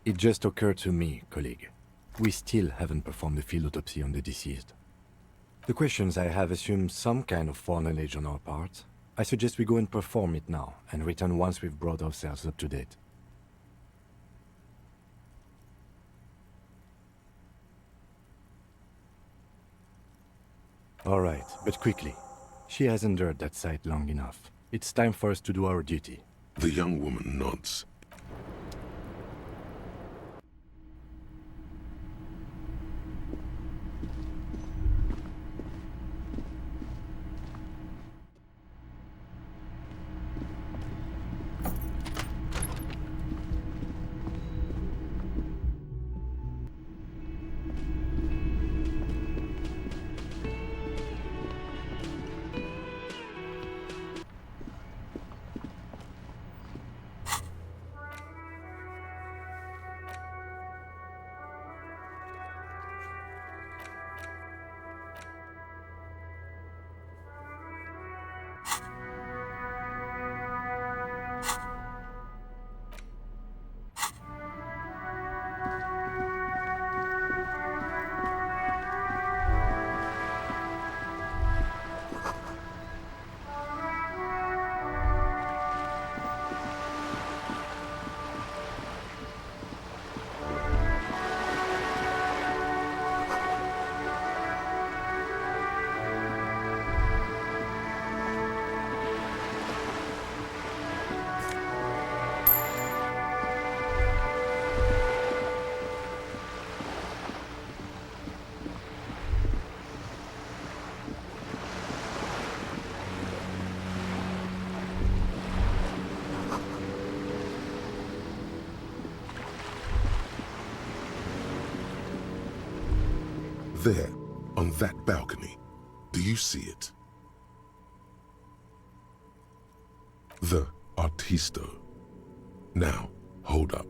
Speaker 3: It just occurred to me, colleague. We still haven't performed a field autopsy on the deceased. The questions I have assume some kind of foreknowledge on our part. I suggest we go and perform it now, and return once we've brought ourselves up to date. All right, but quickly. She has endured that sight long enough. It's time for us to do our duty.
Speaker 2: The young woman nods. There, on that balcony, do you see it? The Artisto. Now, hold up.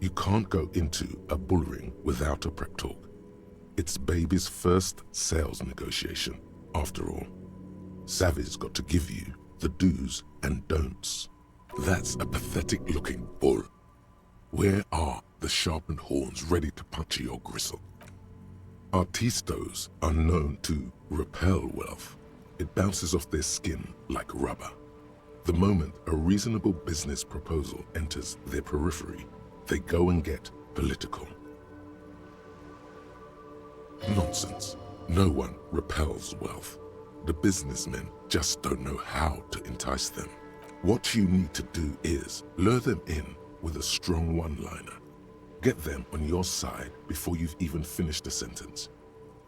Speaker 2: You can't go into a bullring without a prep talk. It's baby's first sales negotiation, after all. Savvy's got to give you the do's and don'ts. That's a pathetic-looking bull. Where are the sharpened horns ready to puncture your gristle? Artistos are known to repel wealth. It bounces off their skin like rubber. The moment a reasonable business proposal enters their periphery, they go and get political. Nonsense. No one repels wealth. The businessmen just don't know how to entice them. What you need to do is lure them in with a strong one-liner. Get them on your side before you've even finished a sentence.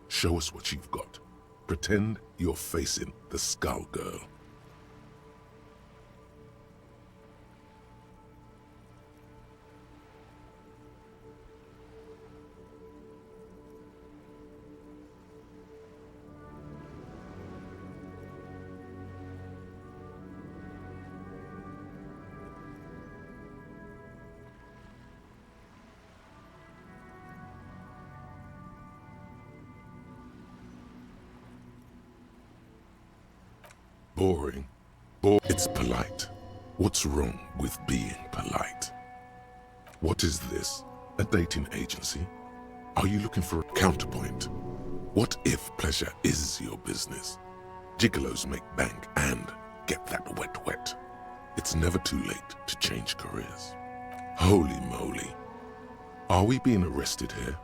Speaker 2: Show us what you've got. Pretend you're facing the Skull Girl. Boring. It's polite. What's wrong with being polite? What is this? A dating agency? Are you looking for a counterpoint? What if pleasure is your business? Gigolos make bank and get that wet. It's never too late to change careers. Holy moly. Are we being arrested here?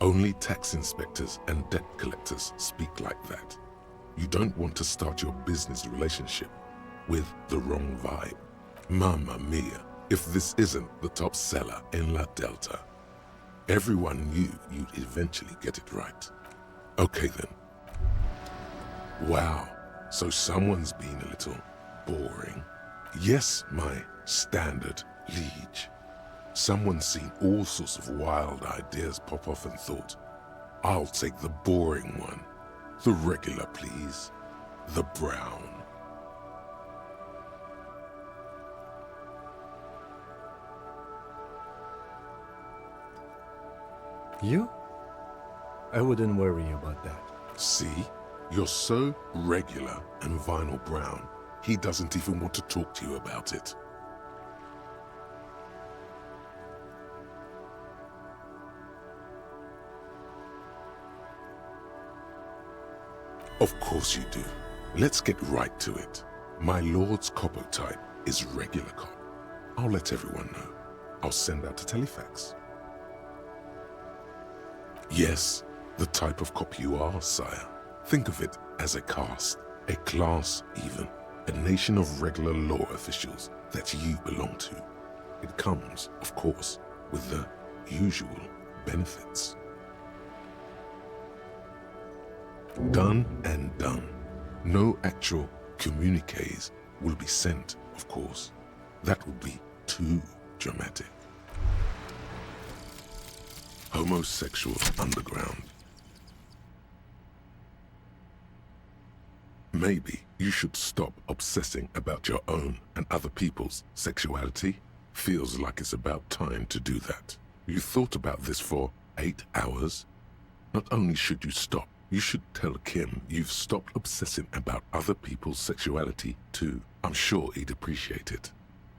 Speaker 2: Only tax inspectors and debt collectors speak like that. You don't want to start your business relationship with the wrong vibe. Mamma mia, if this isn't the top seller in La Delta. Everyone knew you'd eventually get it right. Okay then. Wow, so someone's been a little boring. Yes, my standard liege. Someone's seen all sorts of wild ideas pop off and thought, I'll take the boring one. The regular, please. The brown.
Speaker 3: You? I wouldn't worry about that.
Speaker 2: See? You're so regular and vinyl brown, he doesn't even want to talk to you about it. Of course you do. Let's get right to it. My lord's copper type is regular cop. I'll let everyone know. I'll send out a telefax. Yes, the type of cop you are, sire. Think of it as a caste, a class even, a nation of regular law officials that you belong to. It comes, of course, with the usual benefits. Done and done. No actual communiques will be sent, of course. That would be too dramatic. Homosexual underground. Maybe you should stop obsessing about your own and other people's sexuality. Feels like it's about time to do that. You thought about this for 8 hours? Not only should you stop, you should tell Kim you've stopped obsessing about other people's sexuality too. I'm sure he'd appreciate it.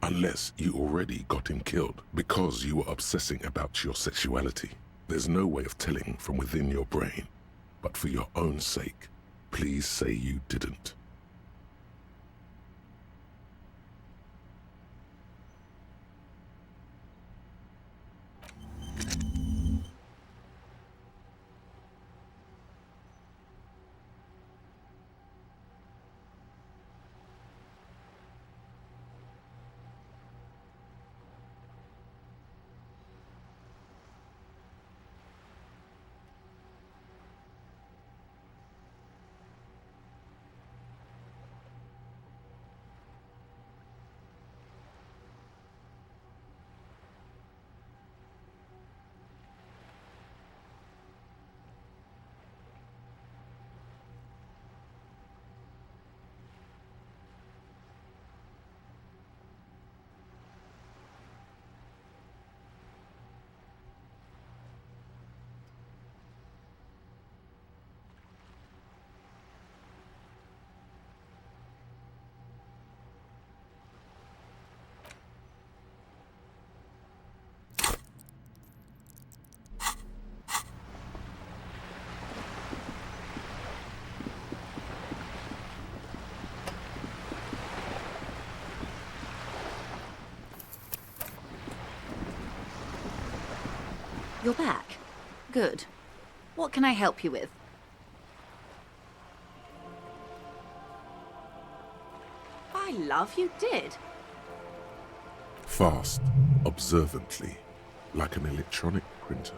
Speaker 2: Unless you already got him killed because you were obsessing about your sexuality. There's no way of telling from within your brain. But for your own sake, please say you didn't.
Speaker 7: You're back. Good. What can I help you with? By love, you did.
Speaker 2: Fast, observantly, like an electronic printer.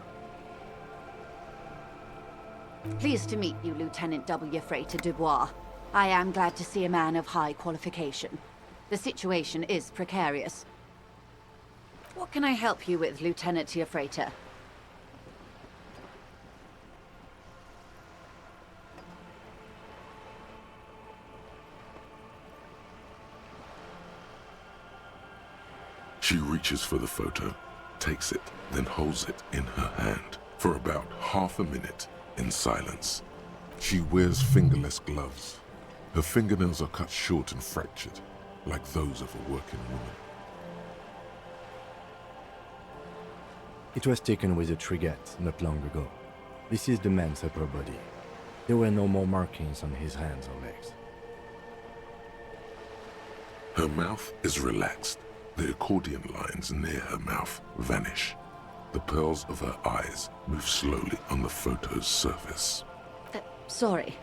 Speaker 7: Pleased to meet you, Lieutenant W. Frater Dubois. I am glad to see a man of high qualification. The situation is precarious. What can I help you with, Lieutenant Frater?
Speaker 2: She reaches for the photo, takes it, then holds it in her hand for about half a minute in silence. She wears fingerless gloves. Her fingernails are cut short and fractured, like those of a working woman.
Speaker 3: It was taken with a trigette not long ago. This is the man's upper body. There were no more markings on his hands or legs.
Speaker 2: Her mouth is relaxed. The accordion lines near her mouth vanish. The pearls of her eyes move slowly on the photo's surface.
Speaker 10: Sorry.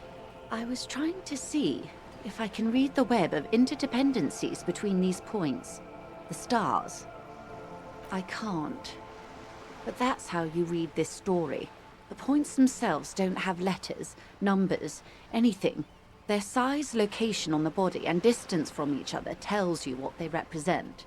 Speaker 10: I was trying to see if I can read the web of interdependencies between these points. The stars. I can't. But that's how you read this story. The points themselves don't have letters, numbers, anything. Their size, location on the body, and distance from each other tells you what they represent.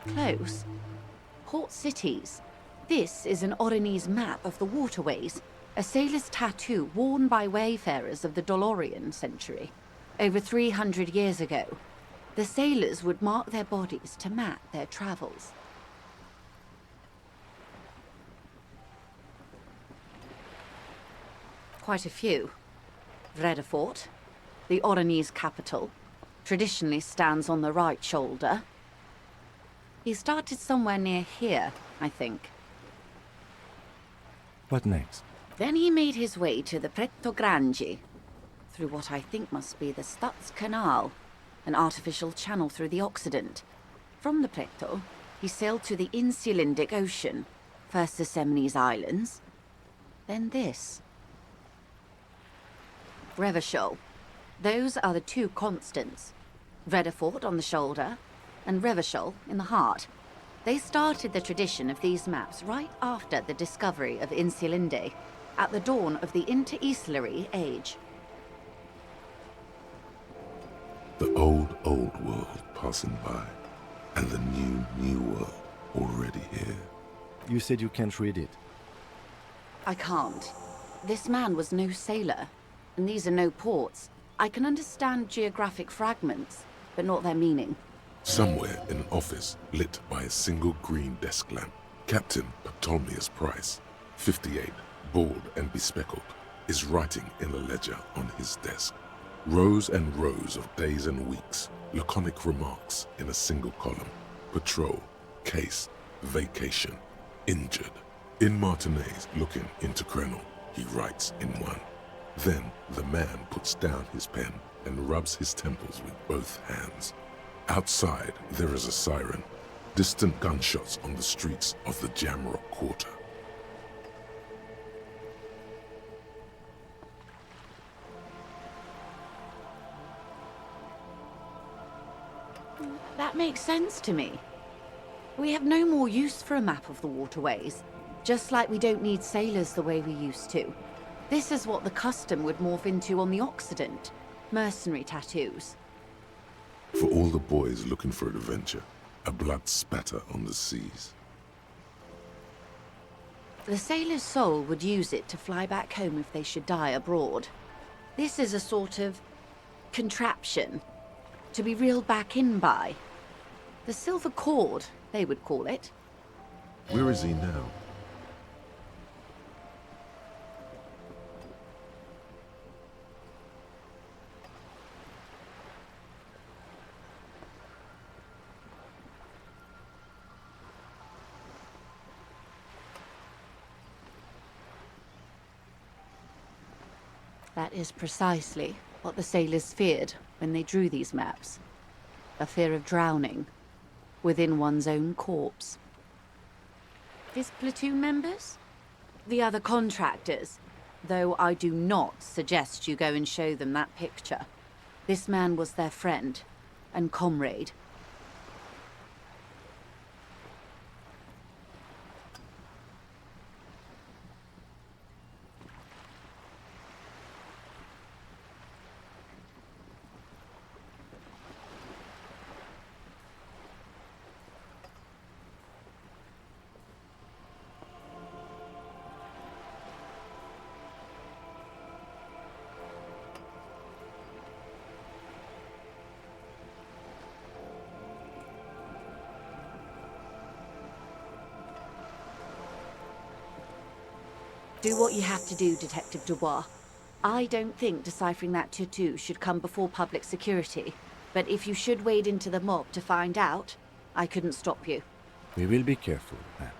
Speaker 10: Close. Port cities. This is an Oronese map of the waterways, a sailor's tattoo worn by wayfarers of the Dolorian century. Over 300 years ago, the sailors would mark their bodies to map their travels. Quite a few. Vredefort, the Oronese capital, traditionally stands on the right shoulder. He started somewhere near here, I think.
Speaker 3: What next?
Speaker 10: Then he made his way to the Pretto Grande, through what I think must be the Stutz Canal, an artificial channel through the Occident. From the Pretto, he sailed to the Insulindic Ocean, first the Semines Islands, then this. Revachol. Those are the two constants. Vredefort on the shoulder, and Revachol in the heart. They started the tradition of these maps right after the discovery of Insulinde, at the dawn of the Interinsulary Age.
Speaker 2: The old world passing by, and the new world already here.
Speaker 3: You said you can't read it.
Speaker 10: I can't. This man was no sailor, and these are no ports. I can understand geographic fragments, but not their meaning.
Speaker 2: Somewhere in an office lit by a single green desk lamp, Captain Ptolemaeus Price, 58, bald and bespectacled, is writing in a ledger on his desk. Rows and rows of days and weeks, laconic remarks in a single column. Patrol, case, vacation, injured. In Martinez looking into Krenel, he writes in one. Then the man puts down his pen and rubs his temples with both hands. Outside, there is a siren. Distant gunshots on the streets of the Jamrock Quarter.
Speaker 10: That makes sense to me. We have no more use for a map of the waterways, just like we don't need sailors the way we used to. This is what the custom would morph into on the Occident. Mercenary tattoos.
Speaker 2: For all the boys looking for adventure, a blood spatter on the seas.
Speaker 10: The sailor's soul would use it to fly back home if they should die abroad. This is a sort of contraption to be reeled back in by. The silver cord, they would call it.
Speaker 2: Where is he now?
Speaker 10: That is precisely what the sailors feared when they drew these maps. A fear of drowning within one's own corpse. His platoon members? The other contractors, though I do not suggest you go and show them that picture. This man was their friend and comrade. Do what you have to do, Detective Dubois. I don't think deciphering that tattoo should come before public security, but if you should wade into the mob to find out, I couldn't stop you.
Speaker 3: We will be careful, ma'am.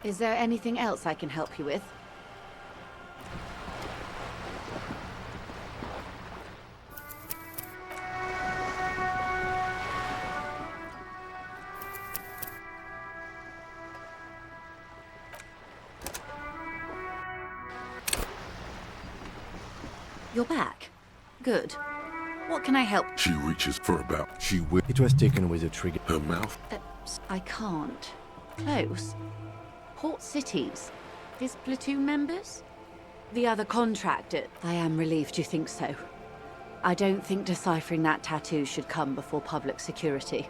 Speaker 10: Is there anything else I can help you with? You're back. Good. What can I help?
Speaker 2: She reaches for about. She will.
Speaker 3: It was taken with a trigger.
Speaker 2: Her mouth.
Speaker 10: I can't. Close. Port cities. His platoon members? The other contractor. I am relieved you think so. I don't think deciphering that tattoo should come before public security.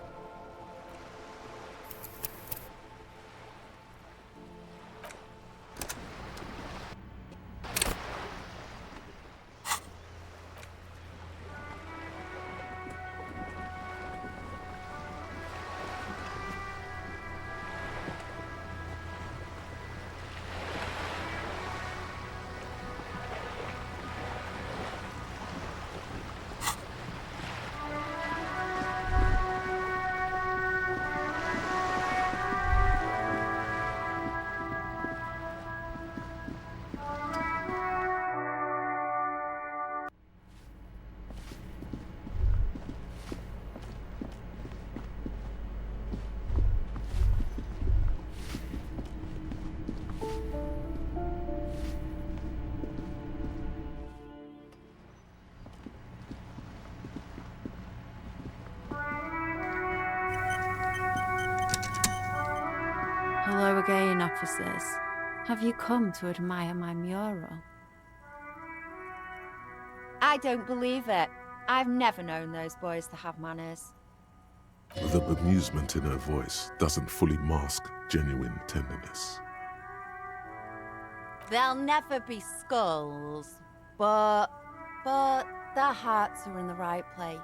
Speaker 5: Hello again, officers. Have you come to admire my mural?
Speaker 8: I don't believe it. I've never known those boys to have manners.
Speaker 2: The bemusement in her voice doesn't fully mask genuine tenderness.
Speaker 8: They'll never be skulls, but their hearts are in the right place.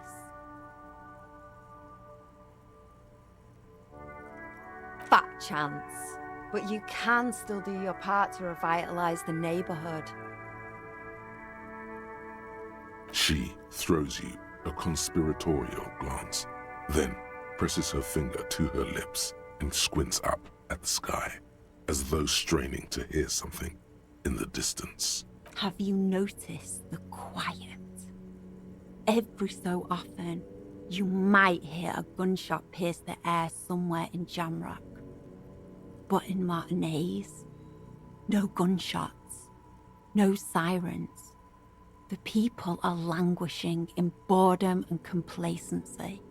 Speaker 8: Fat chance, but you can still do your part to revitalize the neighborhood.
Speaker 2: She throws you a conspiratorial glance, then presses her finger to her lips and squints up at the sky, as though straining to hear something in the distance.
Speaker 5: Have you noticed the quiet? Every so often, you might hear a gunshot pierce the air somewhere in Jamrock. But in Martinez, no gunshots, no sirens. The people are languishing in boredom and complacency.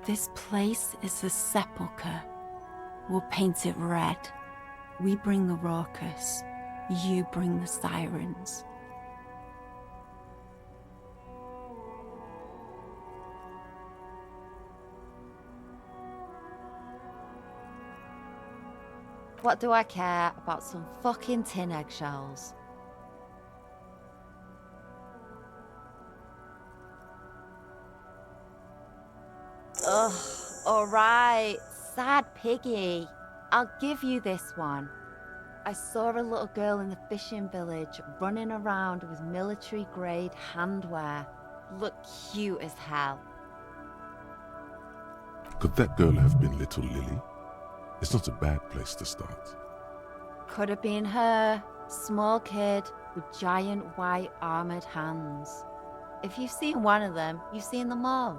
Speaker 5: This place is a sepulchre. We'll paint it red. We bring the raucous. You bring the sirens.
Speaker 8: What do I care about some fucking tin eggshells?
Speaker 5: Ugh, alright. Sad piggy. I'll give you this one. I saw a little girl in the fishing village running around with military-grade handwear. Looked cute as hell.
Speaker 2: Could that girl have been little Lily? It's not a bad place to start.
Speaker 5: Could have been her. Small kid with giant white armored hands. If you've seen one of them, you've seen them all.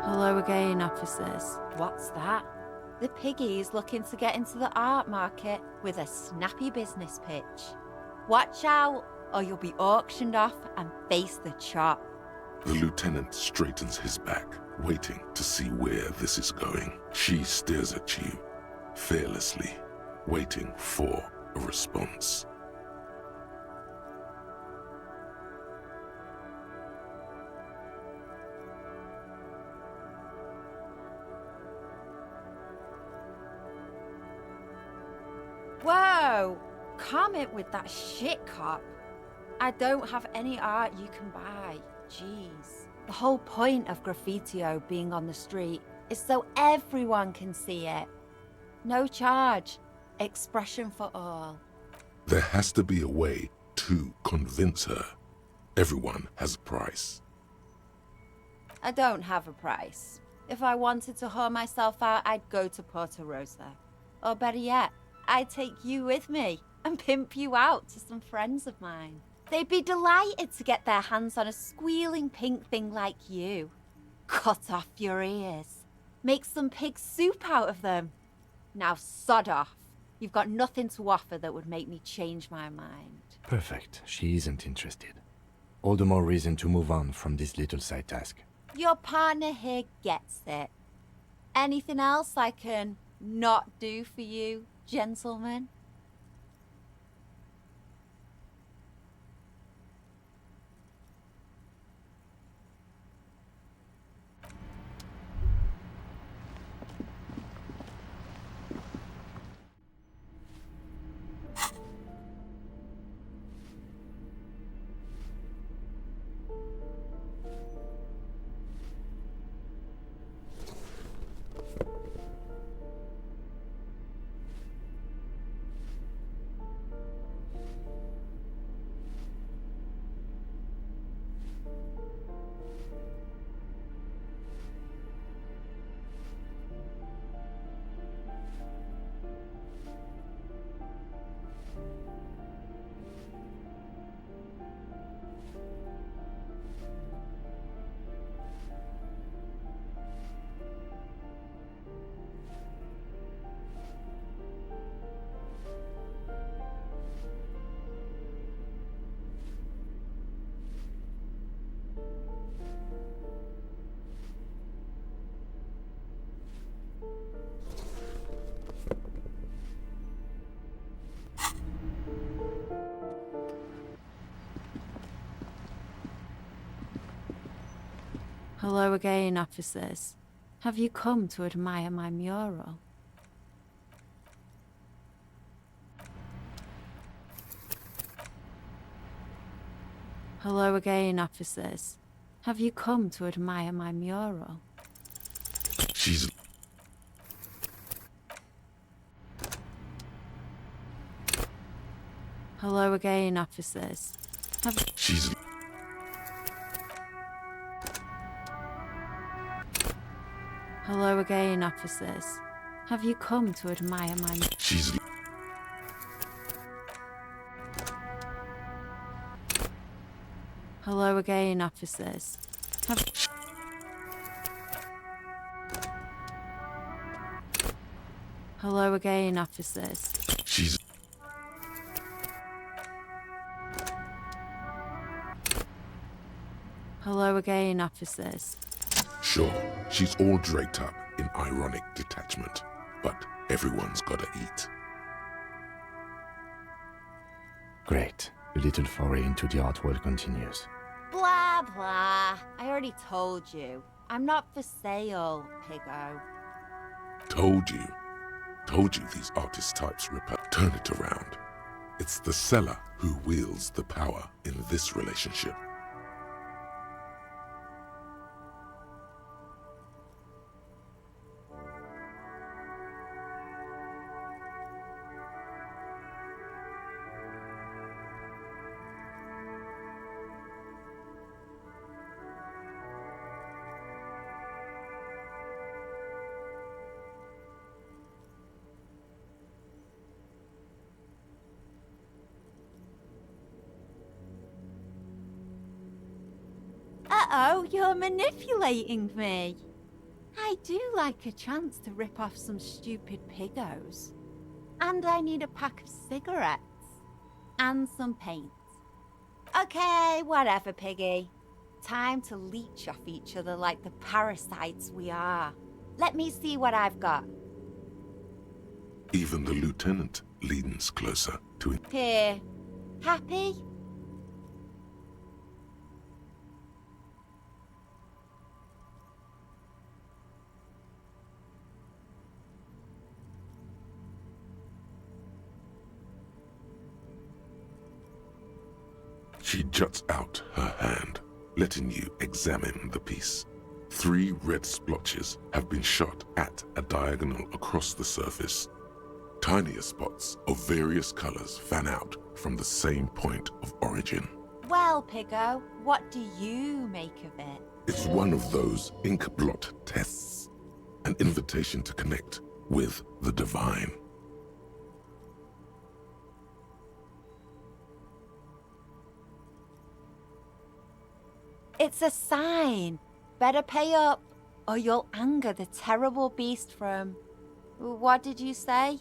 Speaker 5: Hello again, officers. What's that? The piggy's looking to get into the art market with a snappy business pitch. Watch out, or you'll be auctioned off and face the chop.
Speaker 2: The lieutenant straightens his back, waiting to see where this is going. She stares at you, fearlessly, waiting for a response.
Speaker 5: Whoa! Comment with that shit, cop. I don't have any art you can buy. Jeez. The whole point of graffitio being on the street is so everyone can see it. No charge. Expression for all.
Speaker 2: There has to be a way to convince her. Everyone has a price.
Speaker 5: I don't have a price. If I wanted to whore myself out, I'd go to Porto Rosa. Or better yet, I'd take you with me and pimp you out to some friends of mine. They'd be delighted to get their hands on a squealing pink thing like you. Cut off your ears. Make some pig soup out of them. Now sod off. You've got nothing to offer that would make me change my mind.
Speaker 3: Perfect. She isn't interested. All the more reason to move on from this little side task.
Speaker 5: Your partner here gets it. Anything else I can not do for you, gentlemen? Hello again, officers. Have you come to admire my mural? Hello again, officers. Have you come to admire my mural?
Speaker 2: She's...
Speaker 5: Hello again, officers.
Speaker 2: She's...
Speaker 5: Hello again, officers. Have you come to admire my...
Speaker 2: She's...
Speaker 5: Hello again, officers. Hello again, officers.
Speaker 2: She's...
Speaker 5: Hello again, officers.
Speaker 2: Sure, she's all draped up in ironic detachment, but everyone's gotta eat.
Speaker 3: Great. The little foray into the art world continues.
Speaker 5: Blah, blah. I already told you. I'm not for sale, piggo.
Speaker 2: Told you these artist types repel. Turn it around. It's the seller who wields the power in this relationship.
Speaker 5: Uh-oh, you're manipulating me. I do like a chance to rip off some stupid pigos. And I need a pack of cigarettes. And some paint. Okay, whatever, Piggy. Time to leech off each other like the parasites we are. Let me see what I've got.
Speaker 2: Even the lieutenant leans closer to it.
Speaker 5: Here. Happy?
Speaker 2: She juts out her hand, letting you examine the piece. 3 red splotches have been shot at a diagonal across the surface. Tinier spots of various colors fan out from the same point of origin.
Speaker 5: Well, Piggo, what do you make of it?
Speaker 2: It's one of those ink blot tests, an invitation to connect with the divine.
Speaker 5: It's a sign. Better pay up, or you'll anger the terrible beast from... What did you say?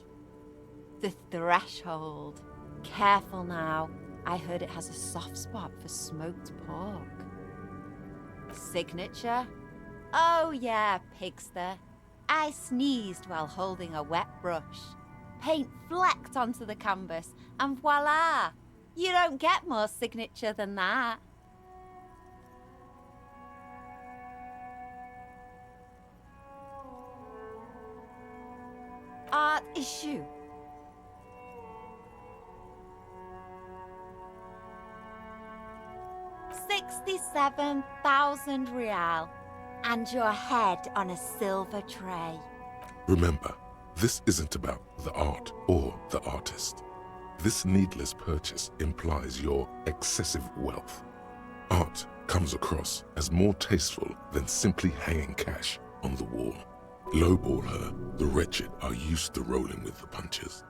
Speaker 5: The threshold. Careful now. I heard it has a soft spot for smoked pork. Signature? Oh yeah, pigster. I sneezed while holding a wet brush. Paint flecked onto the canvas, and voila! You don't get more signature than that. Art issue. 67,000 real, and your head on a silver tray.
Speaker 2: Remember, this isn't about the art or the artist. This needless purchase implies your excessive wealth. Art comes across as more tasteful than simply hanging cash on the wall. Lowball her, the wretched are used to rolling with the punches.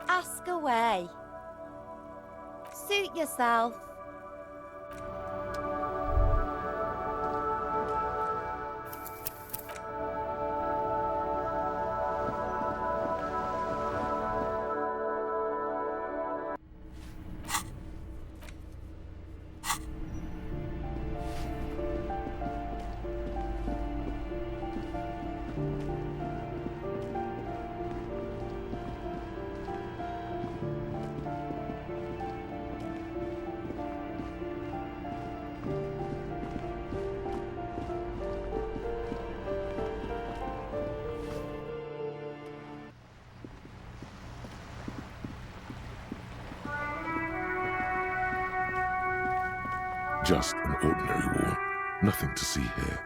Speaker 5: Ask away. Suit yourself.
Speaker 2: Just an ordinary wall, nothing to see here.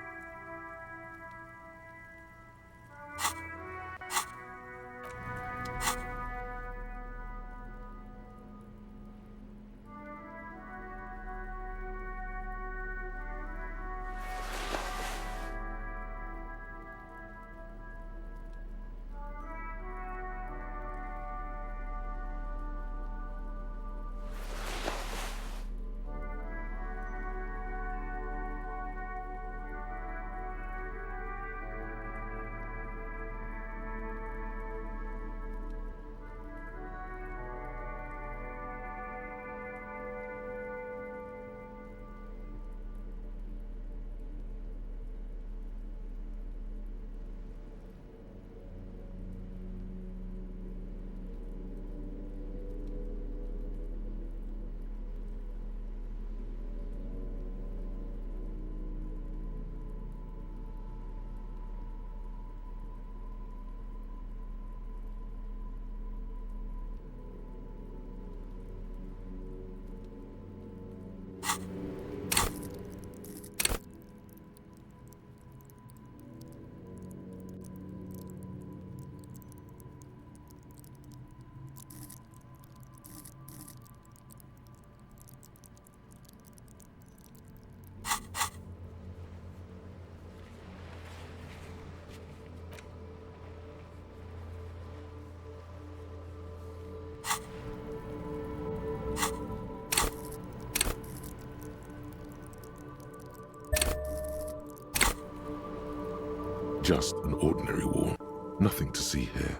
Speaker 2: Just an ordinary wall. Nothing to see here.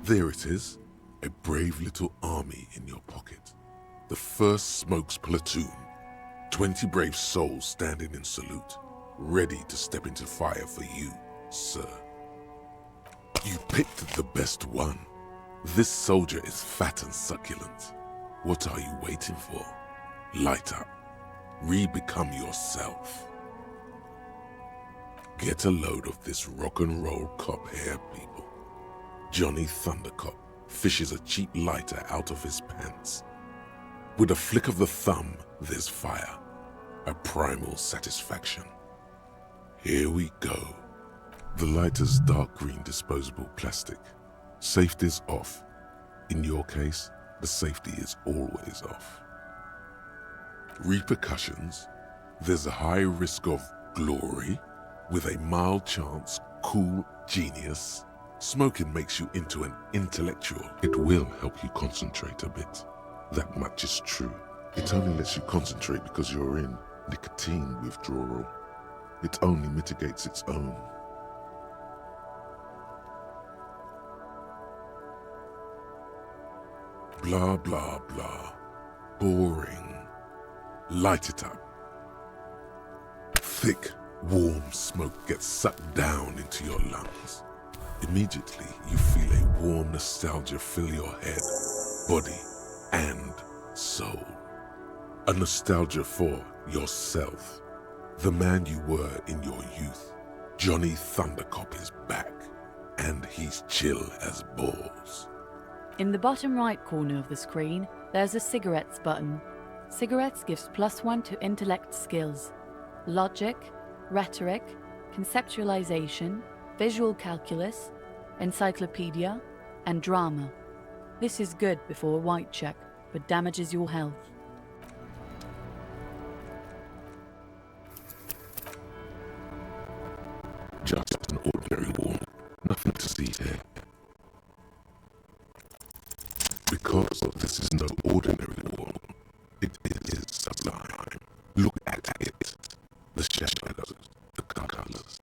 Speaker 2: There it is, a brave little army in your pocket. The 1st Smokes Platoon. 20 brave souls standing in salute, ready to step into fire for you, sir. You picked the best one. This soldier is fat and succulent. What are you waiting for? Light up. Re-become yourself. Get a load of this rock and roll cop hair, people. Johnny Thundercop fishes a cheap lighter out of his pants. With a flick of the thumb, there's fire. A primal satisfaction. Here we go. The lighter's dark green disposable plastic. Safety's off. In your case, the safety is always off. Repercussions. There's a high risk of glory, with a mild chance, cool genius. Smoking makes you into an intellectual. It will help you concentrate a bit. That much is true. It only lets you concentrate because you're in nicotine withdrawal. It only mitigates its own. Blah, blah, blah. Boring. Light it up. Thick, warm smoke gets sucked down into your lungs. Immediately, you feel a warm nostalgia fill your head, body, and soul. A nostalgia for yourself, the man you were in your youth. Johnny Thundercop is back, and he's chill as balls.
Speaker 7: In the bottom right corner of the screen, there's a cigarettes button. Cigarettes gives +1 to intellect skills, logic, rhetoric, conceptualization, visual calculus, encyclopedia, and drama. This is good before a white check, but damages your health.
Speaker 2: Just an ordinary wall. Nothing to see here. Because this is no ordinary wall. It is sublime. Look at it. The shadows, the colors.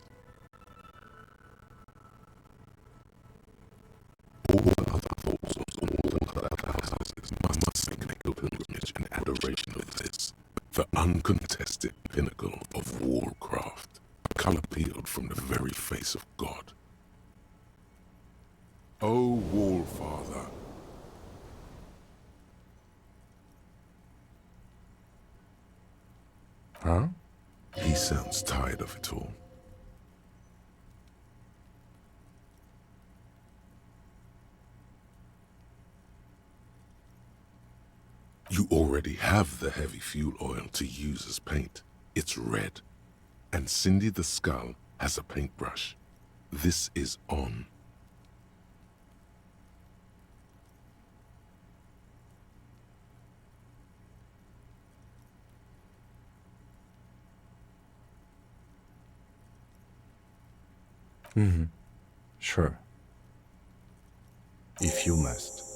Speaker 2: All other thoughts of all other houses must make a pilgrimage in adoration of this, the uncontested pinnacle of wallcraft, color peeled from the very face of God. O Wallfather, huh? He sounds tired of it all. You already have the heavy fuel oil to use as paint. It's red. And Cindy the Skull has a paintbrush. This is on.
Speaker 3: Sure. If you must.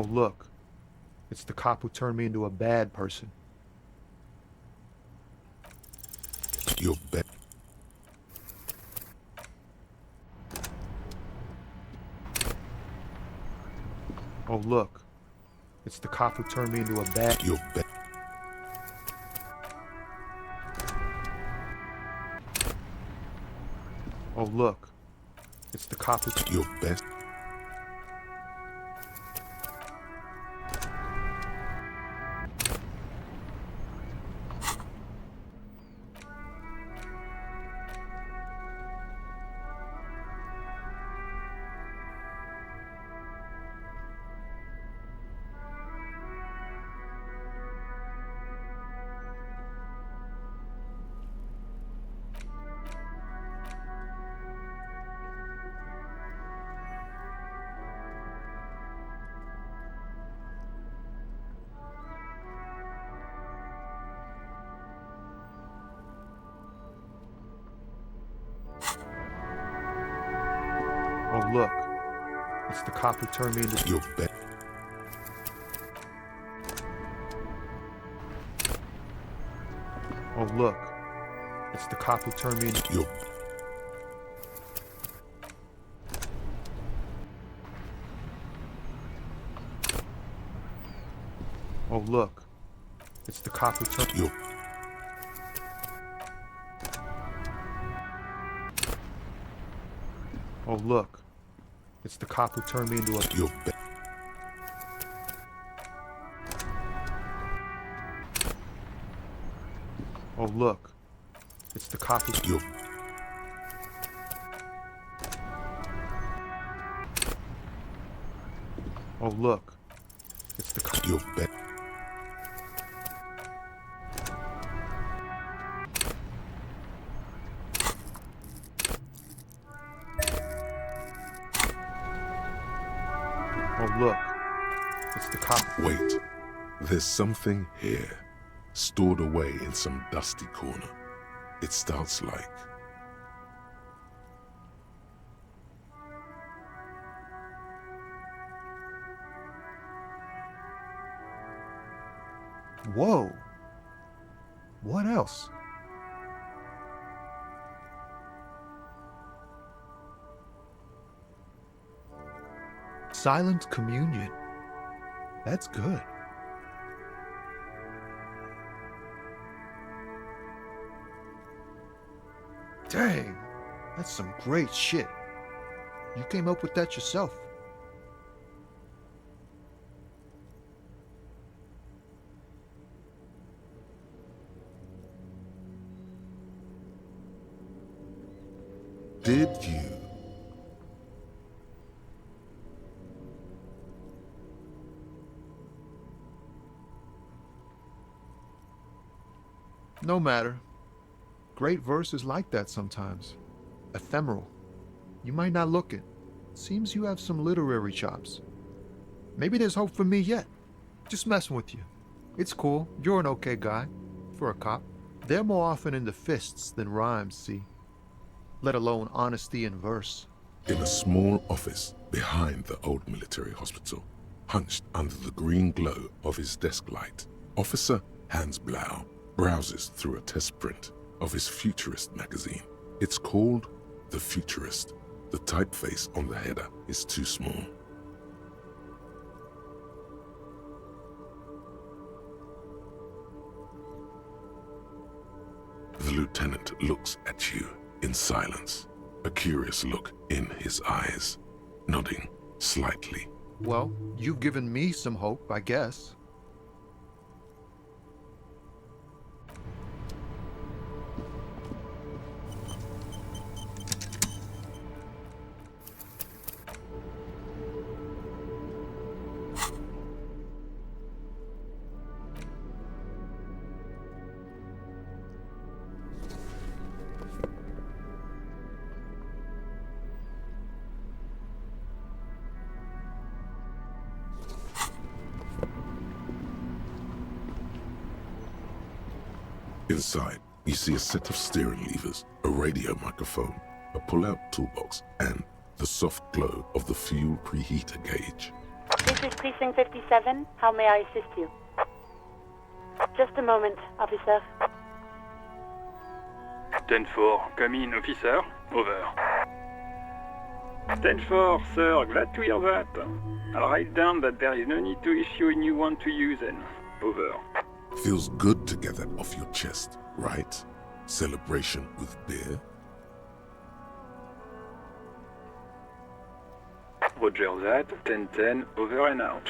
Speaker 19: Oh, look. It's the cop who turned me into a bad person.
Speaker 2: You're bad.
Speaker 19: Oh, look. It's the cop who turned me into a bad...
Speaker 2: You're bad.
Speaker 19: Oh, look. It's the cop who...
Speaker 2: Your best.
Speaker 19: Oh, look. It's the cop who turned me into...
Speaker 2: Your best.
Speaker 19: Oh, look. It's the cop who turned me into...
Speaker 2: Your...
Speaker 19: Oh, look. It's the cop who turned...
Speaker 2: Your...
Speaker 19: Oh, look. It's the cop who turned me into a...
Speaker 2: Your...
Speaker 19: Oh, look. It's the cop who...
Speaker 2: Your...
Speaker 19: Oh, look. It's the cop...
Speaker 2: Your...
Speaker 19: Oh, look. It's the cop...
Speaker 2: Wait. There's something here, stored away in some dusty corner. It starts like...
Speaker 19: Whoa. What else? Silent communion. That's good. Dang, that's some great shit. You came up with that yourself.
Speaker 2: Did you?
Speaker 19: No matter. Great verse is like that sometimes. Ephemeral. You might not look it. Seems you have some literary chops. Maybe there's hope for me yet. Just messing with you. It's cool. You're an okay guy. For a cop. They're more often into fists than rhymes, see? Let alone honesty in verse.
Speaker 2: In a small office behind the old military hospital, hunched under the green glow of his desk light, Officer Hans Blau browses through a test print of his Futurist magazine. It's called The Futurist. The typeface on the header is too small. The lieutenant looks at you in silence, a curious look in his eyes, nodding slightly.
Speaker 19: Well, you've given me some hope, I guess.
Speaker 2: Inside, you see a set of steering levers, a radio microphone, a pull-out toolbox, and the soft glow of the fuel preheater gauge.
Speaker 12: This is Precinct 57. How may I assist you? Just a moment, officer.
Speaker 6: 10-4, come in, officer. Over. 10-4, sir, glad to hear that. I'll write down that there is no need to issue a new one to you then. Over.
Speaker 2: Feels good to get that off your chest, right? Celebration with beer?
Speaker 6: Roger that, 10-10, over and out.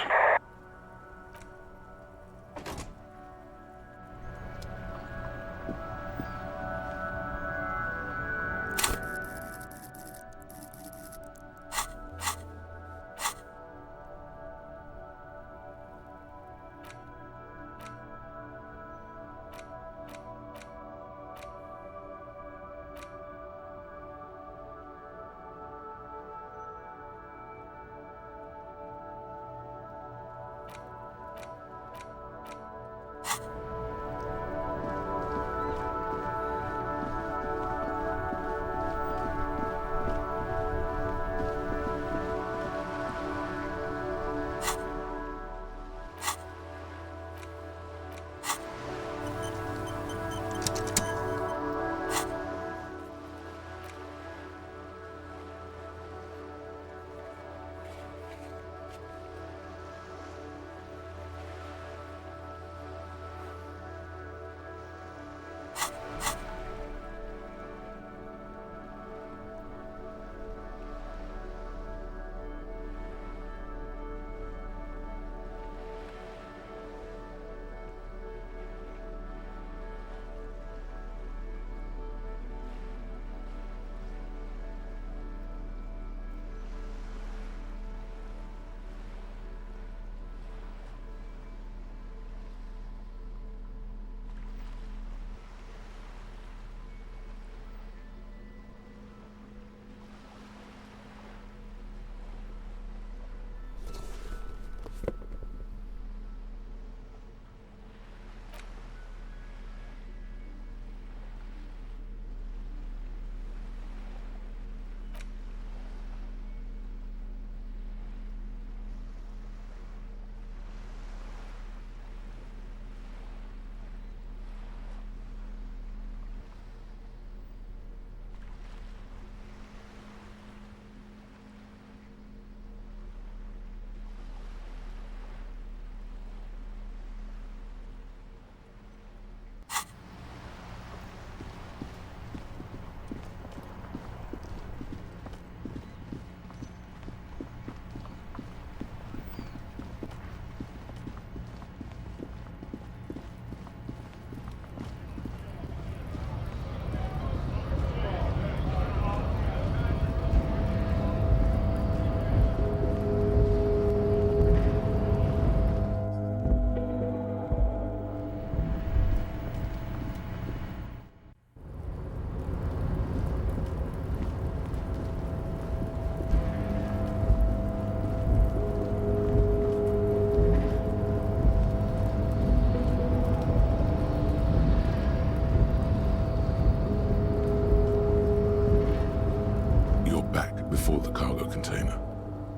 Speaker 2: Before the cargo container.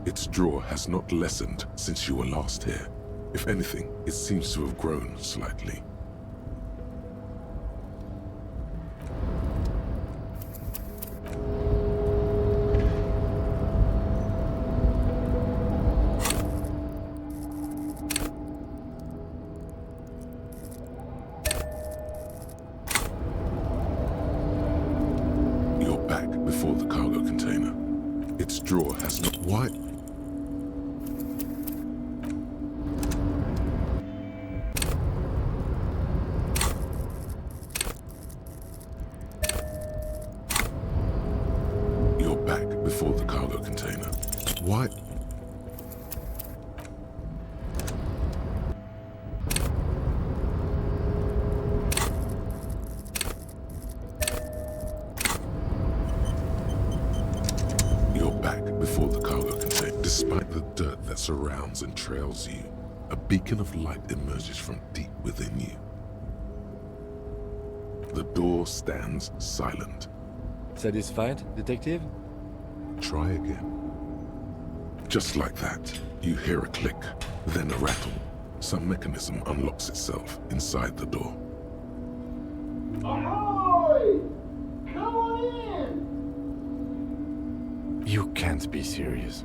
Speaker 2: Its draw has not lessened since you were last here. If anything, it seems to have grown slightly. You're back before the cargo container. Its drawer has not... What? You're back before the cargo container. What? Before the cargo container. Despite the dirt that surrounds and trails you, a beacon of light emerges from deep within you. The door stands silent.
Speaker 3: Satisfied, detective?
Speaker 2: Try again. Just like that, you hear a click, then a rattle. Some mechanism unlocks itself inside the door.
Speaker 11: Ahoy! Come on in!
Speaker 3: You can't be serious.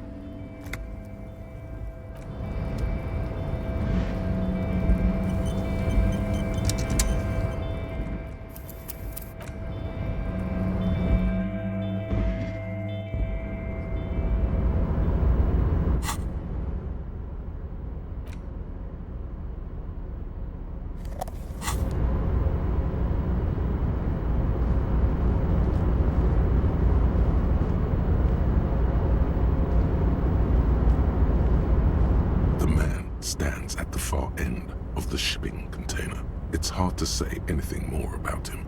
Speaker 2: Stands at the far end of the shipping container. It's hard to say anything more about him.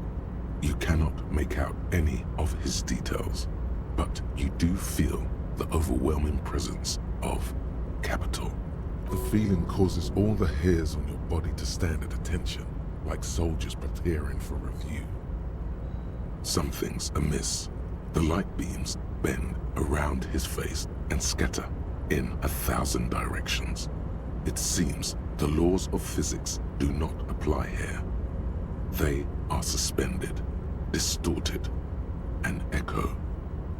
Speaker 2: You cannot make out any of his details, but you do feel the overwhelming presence of capital. The feeling causes all the hairs on your body to stand at attention, like soldiers preparing for review. Something's amiss. The light beams bend around his face and scatter in 1,000 directions. It seems the laws of physics do not apply here. They are suspended, distorted, and echo.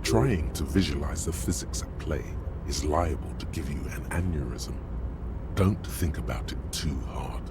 Speaker 2: Trying to visualize the physics at play is liable to give you an aneurysm. Don't think about it too hard.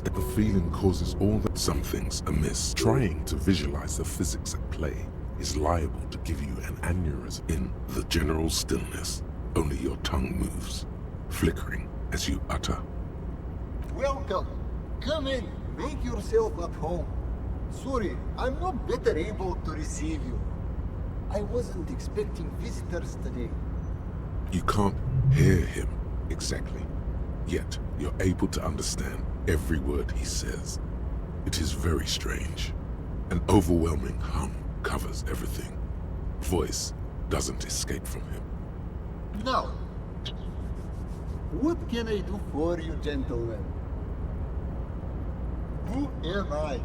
Speaker 2: The feeling causes all that something's amiss. Trying to visualize the physics at play is liable to give you an aneurysm. In the general stillness, only your tongue moves, flickering as you utter.
Speaker 14: Welcome. Come in. Make yourself at home. Sorry, I'm not better able to receive you. I wasn't expecting visitors today.
Speaker 2: You can't hear him exactly, yet you're able to understand every word he says. It is very strange. An overwhelming hum covers everything. Voice doesn't escape from him.
Speaker 14: Now, what can I do for you, gentlemen? Who am I?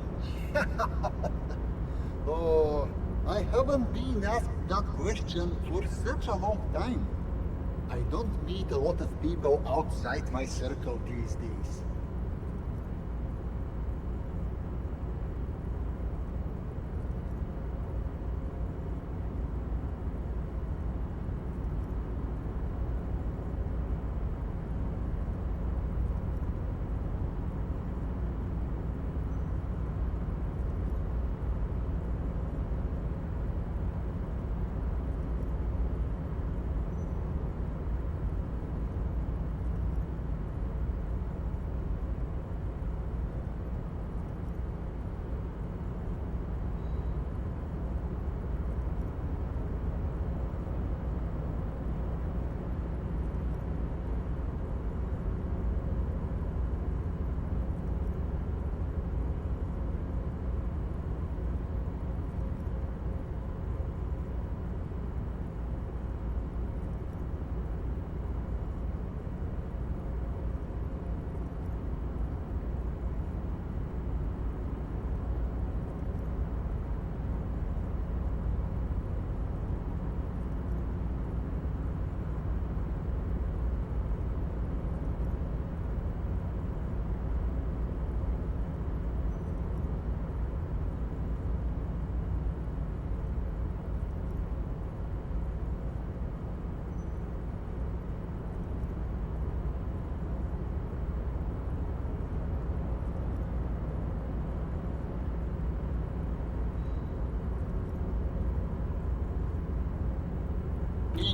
Speaker 14: Oh, I haven't been asked that question for such a long time. I don't meet a lot of people outside my circle these days.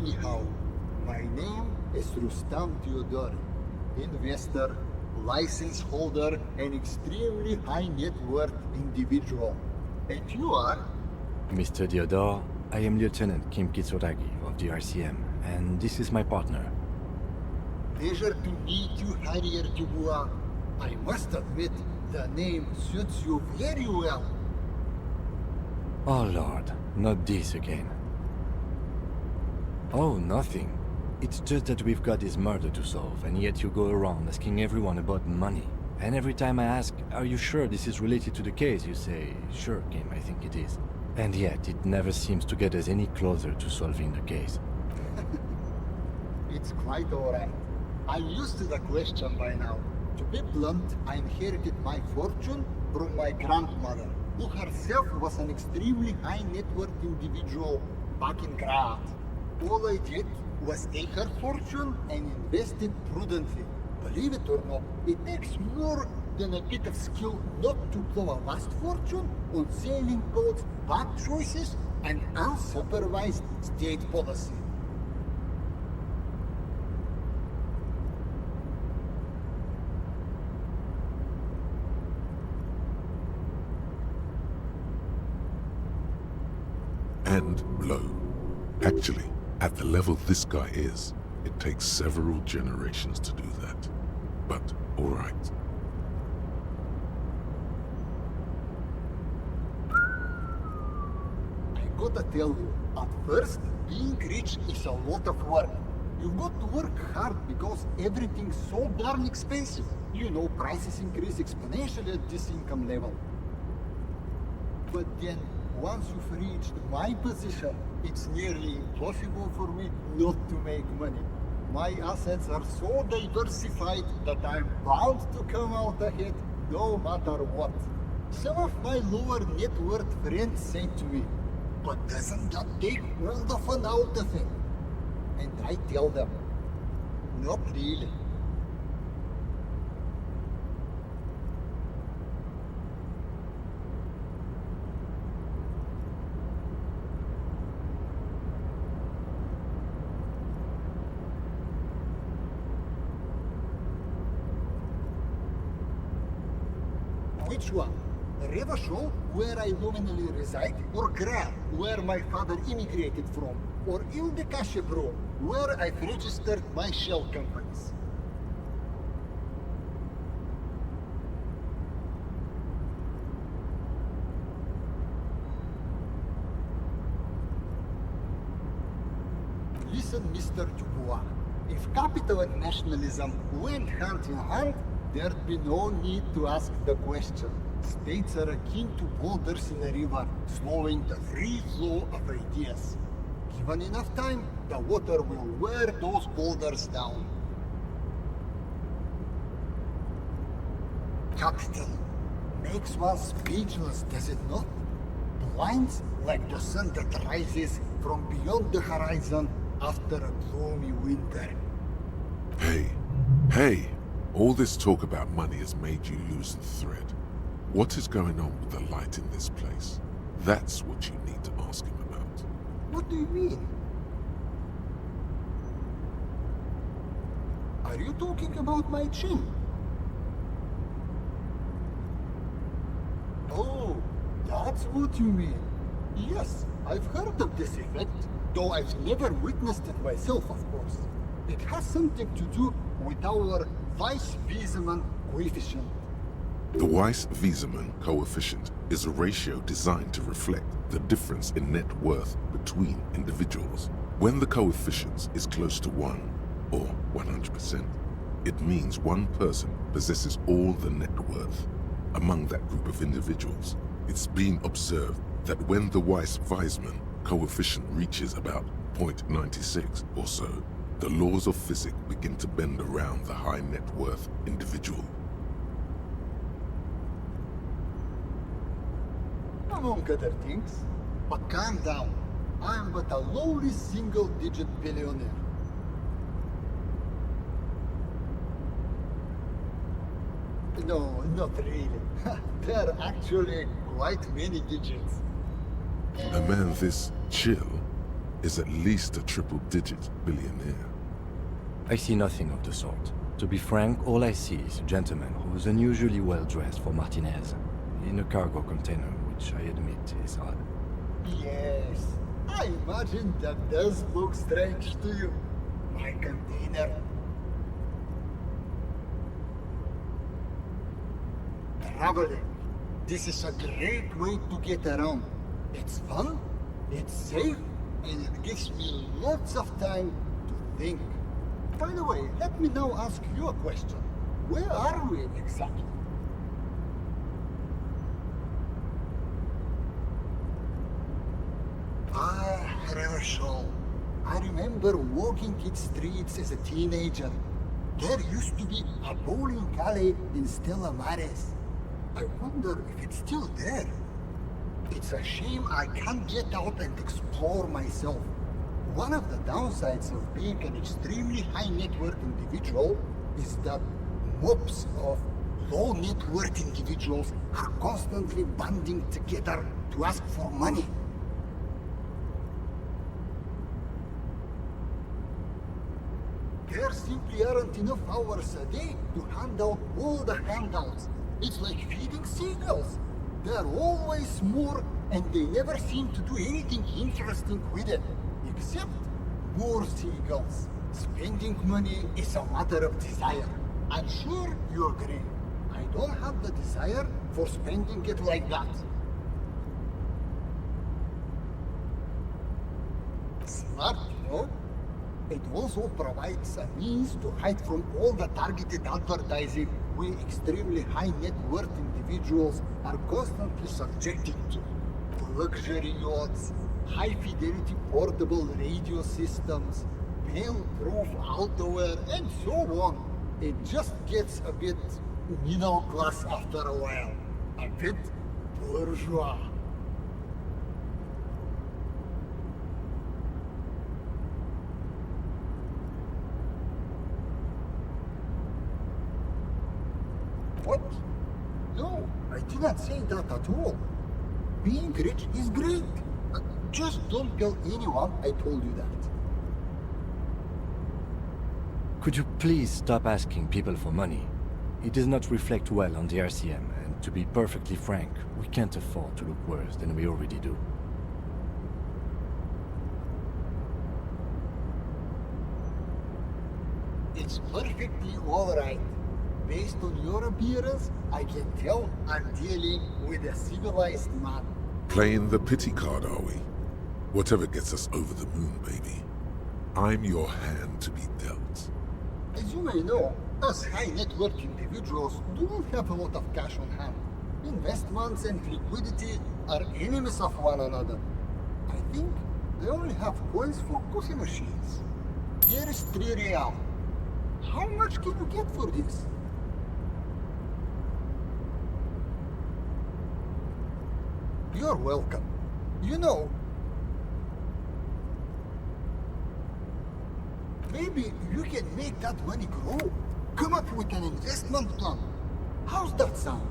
Speaker 14: Anyhow, my name is Rustam Theodore, investor, license holder, and extremely high net worth individual. And you are?
Speaker 3: Mr. Theodore, I am Lieutenant Kim Kitsuragi of the RCM, and this is my partner.
Speaker 14: Pleasure to meet you, Harrier Dubois. I must admit, the name suits you very well.
Speaker 3: Oh Lord, not this again. Oh, nothing. It's just that we've got this murder to solve, and yet you go around asking everyone about money. And every time I ask, are you sure this is related to the case, you say, sure, Kim, I think it is. And yet, it never seems to get us any closer to solving the case.
Speaker 14: It's quite alright. I'm used to the question by now. To be blunt, I inherited my fortune from my grandmother, who herself was an extremely high net worth individual back in Graz. All I did was take her fortune and invest it prudently. Believe it or not, it takes more than a bit of skill not to blow a vast fortune on sailing boats, bad choices, and unsupervised state policy.
Speaker 2: And blow. Actually, at the level this guy is, it takes several generations to do that. But, alright.
Speaker 14: I gotta tell you, at first, being rich is a lot of work. You've got to work hard because everything's so darn expensive. You know, prices increase exponentially at this income level. But then, once you've reached my position, it's nearly impossible for me not to make money. My assets are so diversified that I'm bound to come out ahead no matter what. Some of my lower net worth friends say to me, but doesn't that take all the fun out of it? And I tell them, not really. Which one? Revachol, where I nominally reside, or Gra, where my father immigrated from, or Ile-de-Cachebro, where I've registered my shell companies. Listen, Mr. Dubois, if capital and nationalism went hand in hand, there'd be no need to ask the question. States are akin to boulders in a river, slowing the free flow of ideas. Given enough time, the water will wear those boulders down. Capital makes one speechless, does it not? Blinds like the sun that rises from beyond the horizon after a gloomy winter.
Speaker 2: Hey! All this talk about money has made you lose the thread. What is going on with the light in this place? That's what you need to ask him about.
Speaker 14: What do you mean? Are you talking about my chin? Oh, that's what you mean. Yes, I've heard of this effect, though I've never witnessed it myself, of course. It has something to do with our Weiss-Wiesemann coefficient.
Speaker 2: The Weiss-Wiesemann coefficient is a ratio designed to reflect the difference in net worth between individuals. When the coefficient is close to 1, or 100%, it means one person possesses all the net worth. Among that group of individuals, it's been observed that when the Weiss-Wiesemann coefficient reaches about 0.96 or so, the laws of physics begin to bend around the high net worth individual.
Speaker 14: Among other things. But calm down. I am but a lowly single-digit billionaire. No, not really. There are actually quite many digits.
Speaker 2: A man this chill is at least a triple-digit billionaire.
Speaker 3: I see nothing of the sort. To be frank, all I see is a gentleman who's unusually well dressed for Martinez, in a cargo container, which I admit is odd.
Speaker 14: Yes, I imagine that does look strange to you. My container. Traveling. This is a great way to get around. It's fun, it's safe, and it gives me lots of time to think. By the way, let me now ask you a question. Where are we exactly? Revachol. I remember walking its streets as a teenager. There used to be a bowling alley in Stella Maris. I wonder if it's still there. It's a shame I can't get out and explore myself. One of the downsides of being an extremely high net worth individual is that mobs of low net worth individuals are constantly banding together to ask for money. There simply aren't enough hours a day to hand out all the handouts. It's like feeding seagulls. There are always more, and they never seem to do anything interesting with it. Except more seagulls. Spending money is a matter of desire. I'm sure you agree. I don't have the desire for spending it like that. Smart, no? It also provides a means to hide from all the targeted advertising we extremely high net worth individuals are constantly subjected to. Luxury yachts, high-fidelity portable radio systems, fail-proof outerwear, and so on. It just gets a bit middle class after a while. A bit bourgeois. What? No, I didn't say that at all. Being rich is great. Just don't tell anyone I told you that.
Speaker 3: Could you please stop asking people for money? It does not reflect well on the RCM, and to be perfectly frank, we can't afford to look worse than we already do.
Speaker 14: It's perfectly alright. Based on your appearance, I can tell I'm dealing with a civilized man.
Speaker 2: Playing the pity card, are we? Whatever gets us over the moon, baby. I'm your hand to be dealt.
Speaker 14: As you may know, us high net worth individuals do not have a lot of cash on hand. Investments and liquidity are enemies of one another. I think they only have coins for coffee machines. Here is 3 real. How much can you get for this? You're welcome. You know, maybe you can make that money grow. Come up with an investment plan. How's that sound?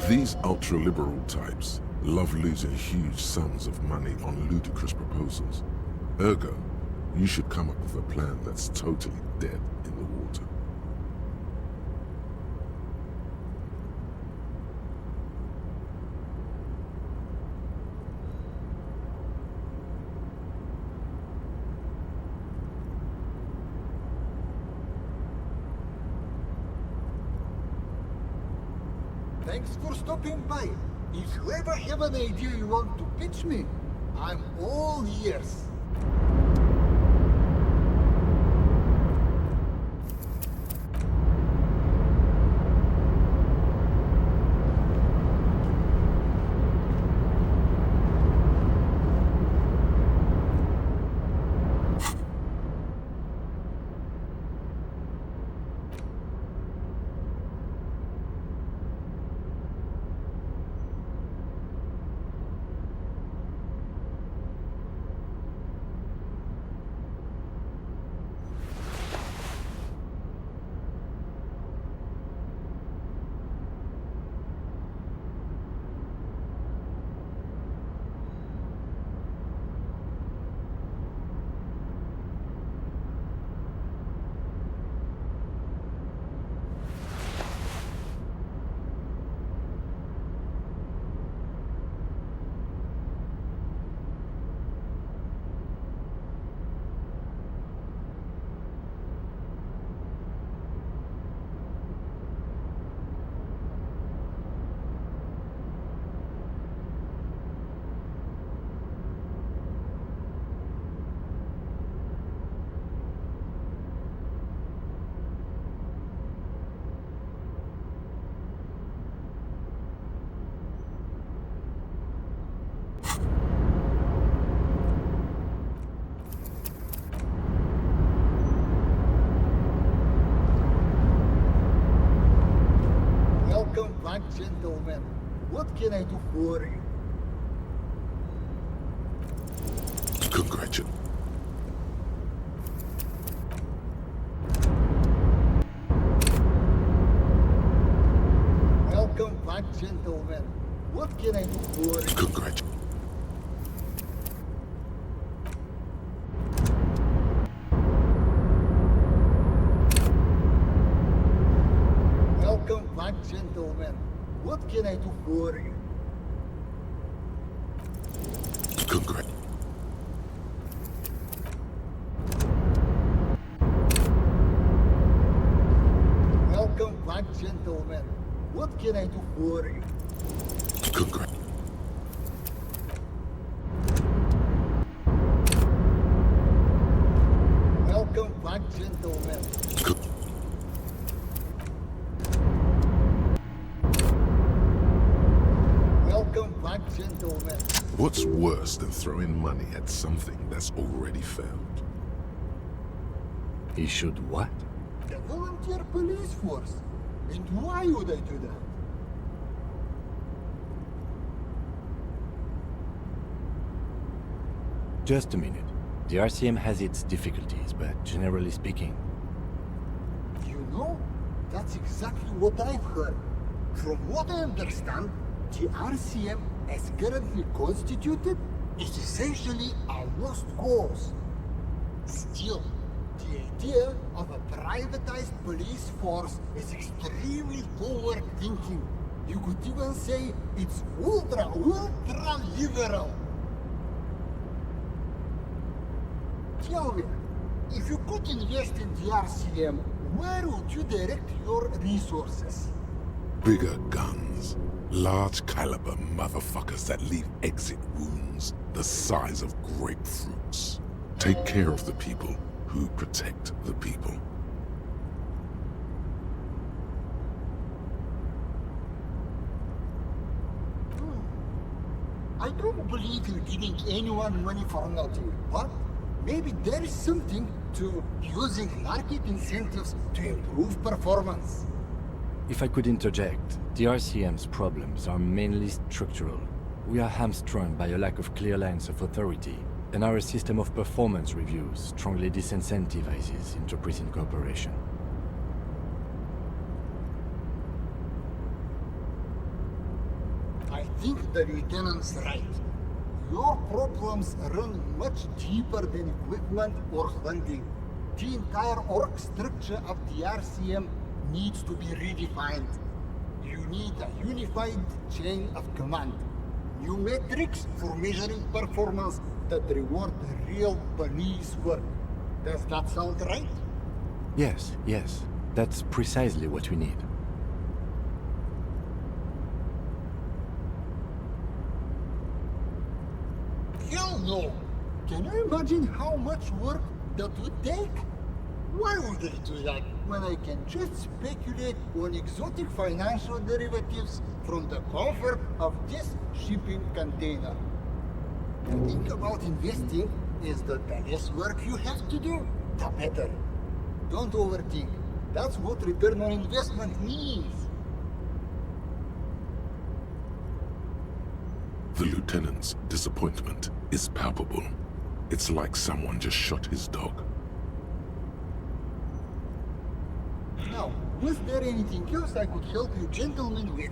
Speaker 2: These ultra-liberal types love losing huge sums of money on ludicrous proposals. Ergo, you should come up with a plan that's totally dead in the water.
Speaker 14: Thanks for stopping by. If you ever have an idea you want to pitch me, I'm all ears. Welcome back, gentlemen. What can I do for you?
Speaker 2: Congratulations.
Speaker 14: Welcome back, gentlemen. What can I do for you?
Speaker 2: Congratulations.
Speaker 14: Welcome back, gentlemen. What can I do for you?
Speaker 2: Congratulations.
Speaker 14: Welcome back, gentlemen. What can I do for you?
Speaker 2: Congratulations.
Speaker 14: Welcome back, gentlemen. Welcome back, gentlemen.
Speaker 2: What's worse than throwing money at something that's already failed?
Speaker 3: He should what?
Speaker 14: The volunteer police force. And why would I do that?
Speaker 3: Just a minute. The RCM has its difficulties, but generally speaking...
Speaker 14: You know, that's exactly what I've heard. From what I understand, the RCM, as currently constituted, is essentially a lost cause. Still, the idea of a privatized police force is extremely forward thinking. You could even say it's ultra liberal. Tell me, if you could invest in the RCM, where would you direct your resources?
Speaker 2: Bigger guns. Large caliber motherfuckers that leave exit wounds the size of grapefruits. Take care of the people who protect the people.
Speaker 14: I don't believe in giving anyone money for nothing, but maybe there is something to using market incentives to improve performance.
Speaker 3: If I could interject, the RCM's problems are mainly structural. We are hamstrung by a lack of clear lines of authority, and our system of performance reviews strongly disincentivizes interprison cooperation.
Speaker 14: I think the lieutenant's right. Your problems run much deeper than equipment or funding. The entire org structure of the RCM needs to be redefined. You need a unified chain of command. New metrics for measuring performance that reward real police work. Does that sound right?
Speaker 3: Yes, yes. That's precisely what we need.
Speaker 14: Hell no! Can you imagine how much work that would take? Why would I do that when I can just speculate on exotic financial derivatives from the comfort of this shipping container? The thing about investing is that the less work you have to do, the better. Don't overthink. That's what return on investment means.
Speaker 2: The lieutenant's disappointment is palpable. It's like someone just shot his dog.
Speaker 14: Now, was there anything else I could help you gentlemen with?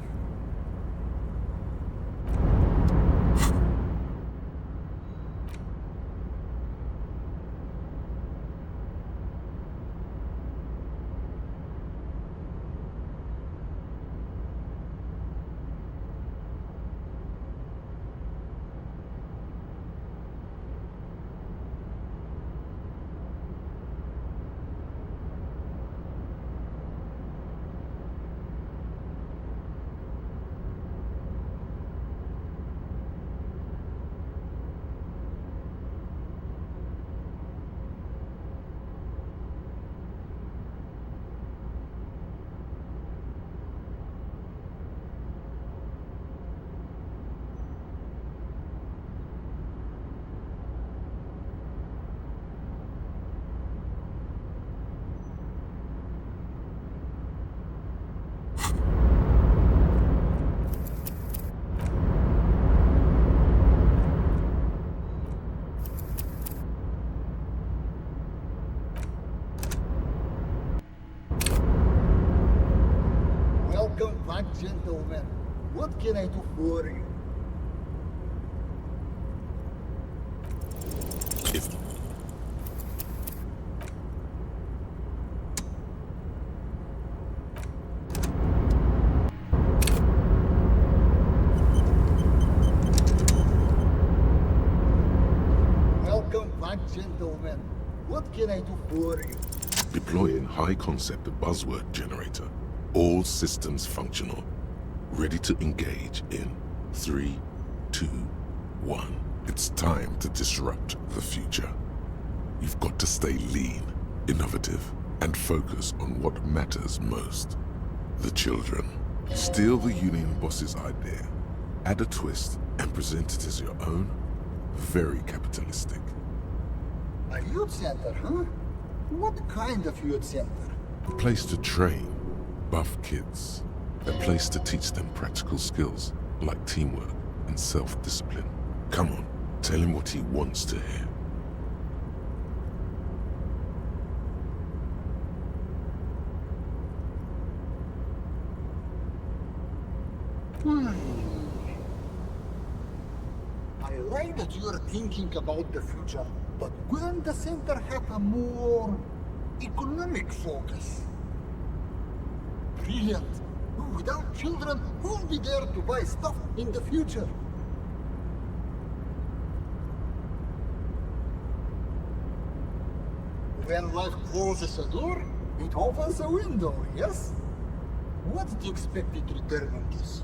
Speaker 14: back, gentlemen. What can I do for you? Welcome back, gentlemen. What can I do for you?
Speaker 2: Deploying high-concept buzzword generator. All systems functional. Ready to engage in 3, 2, 1. It's time to disrupt the future. You've got to stay lean, innovative, and focus on what matters most. The children. Steal the union boss's idea, add a twist, and present it as your own. Very capitalistic.
Speaker 14: A youth center, huh? What kind of youth center?
Speaker 2: A place to train buff kids. A place to teach them practical skills like teamwork and self-discipline. Come on, tell him what he wants to hear.
Speaker 14: I like that you're thinking about the future, but wouldn't the center have a more economic focus? Brilliant! Without children, who'll be there to buy stuff in the future? When life closes a door, it opens a window, yes? What's the expected return on this?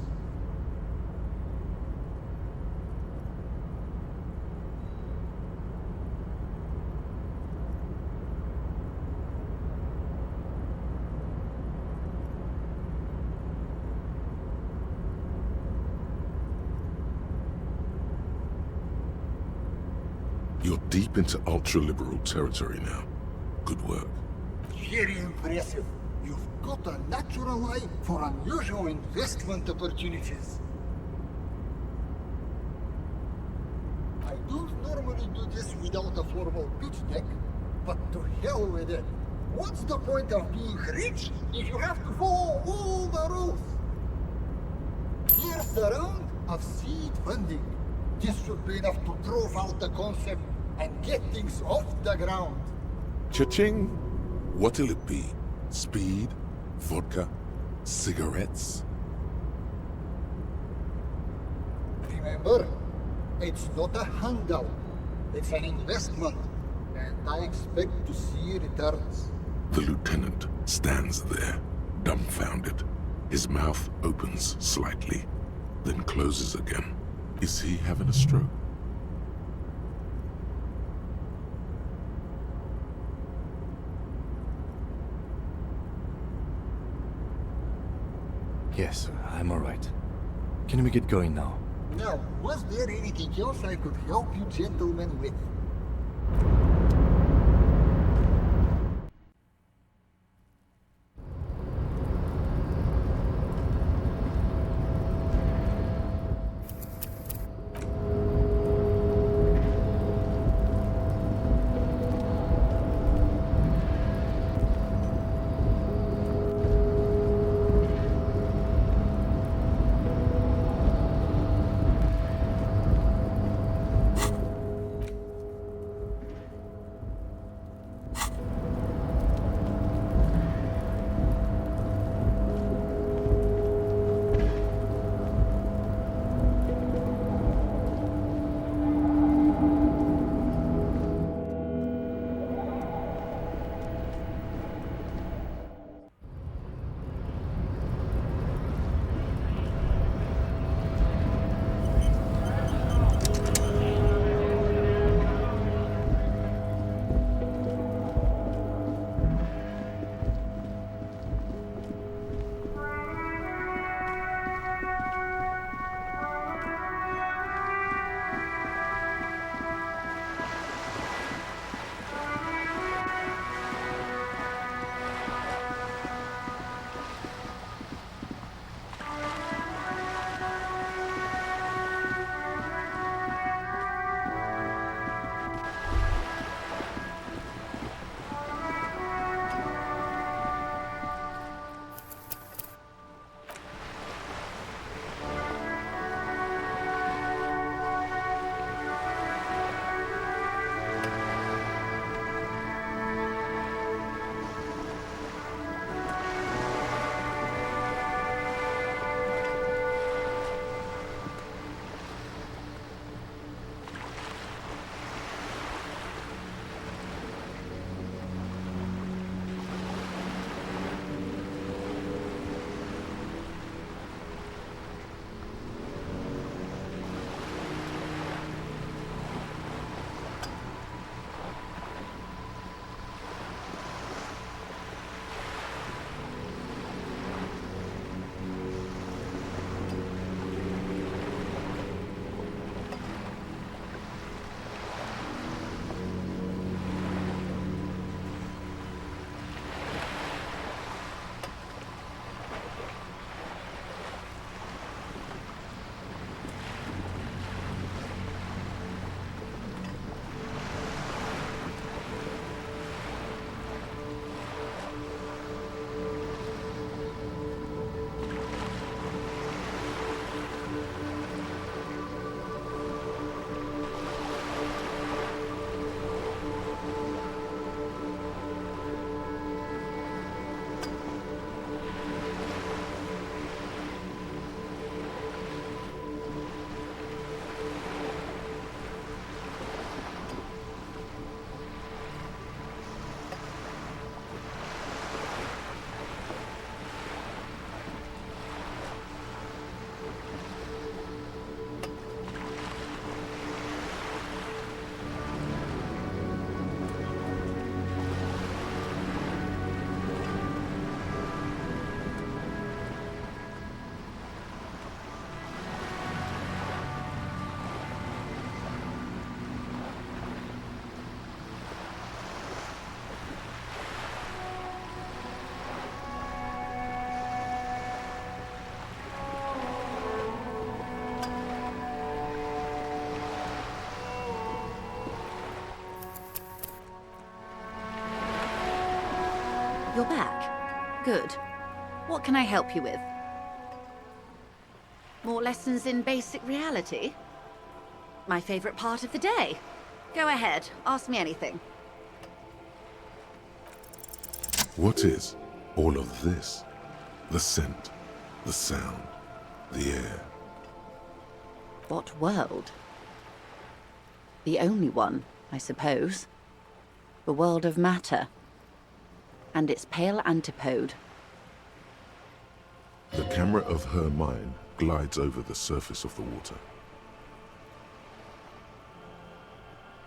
Speaker 2: You're deep into ultra-liberal territory now. Good work.
Speaker 14: Very impressive. You've got a natural eye for unusual investment opportunities. I don't normally do this without a formal pitch deck, but to hell with it. What's the point of being rich if you have to follow all the rules? Here's the round of seed funding. This should be enough to prove out the concept and get things off the ground.
Speaker 2: Cha-ching! What'll it be? Speed? Vodka? Cigarettes?
Speaker 14: Remember, it's not a handout. It's an investment, and I expect to see returns.
Speaker 2: The lieutenant stands there, dumbfounded. His mouth opens slightly, then closes again. Is he having a stroke?
Speaker 3: Yes, I'm alright. Can we get going now?
Speaker 14: Now, was there anything else I could help you gentlemen with?
Speaker 10: you're back. Good. What can I help you with? More lessons in basic reality? My favorite part of the day. Go ahead, ask me anything.
Speaker 2: What is all of this? The scent, the sound, the air.
Speaker 10: What world? The only one, I suppose. The world of matter. And its pale antipode.
Speaker 2: The camera of her mind glides over the surface of the water.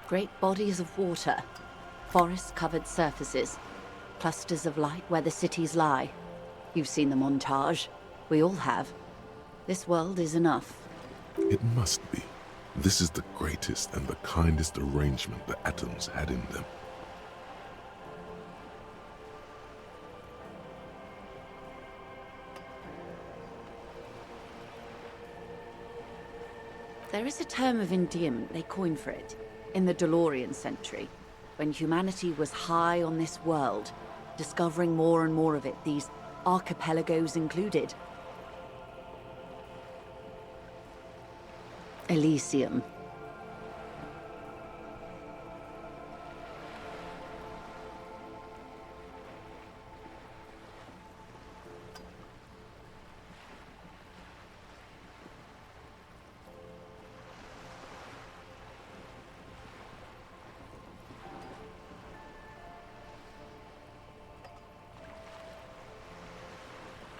Speaker 10: Great bodies of water. Forest-covered surfaces. Clusters of light where the cities lie. You've seen the montage. We all have. This world is enough.
Speaker 2: It must be. This is the greatest and the kindest arrangement the atoms had in them.
Speaker 10: There is a term of endearment they coined for it, in the DeLorean century, when humanity was high on this world, discovering more and more of it, these archipelagos included. Elysium.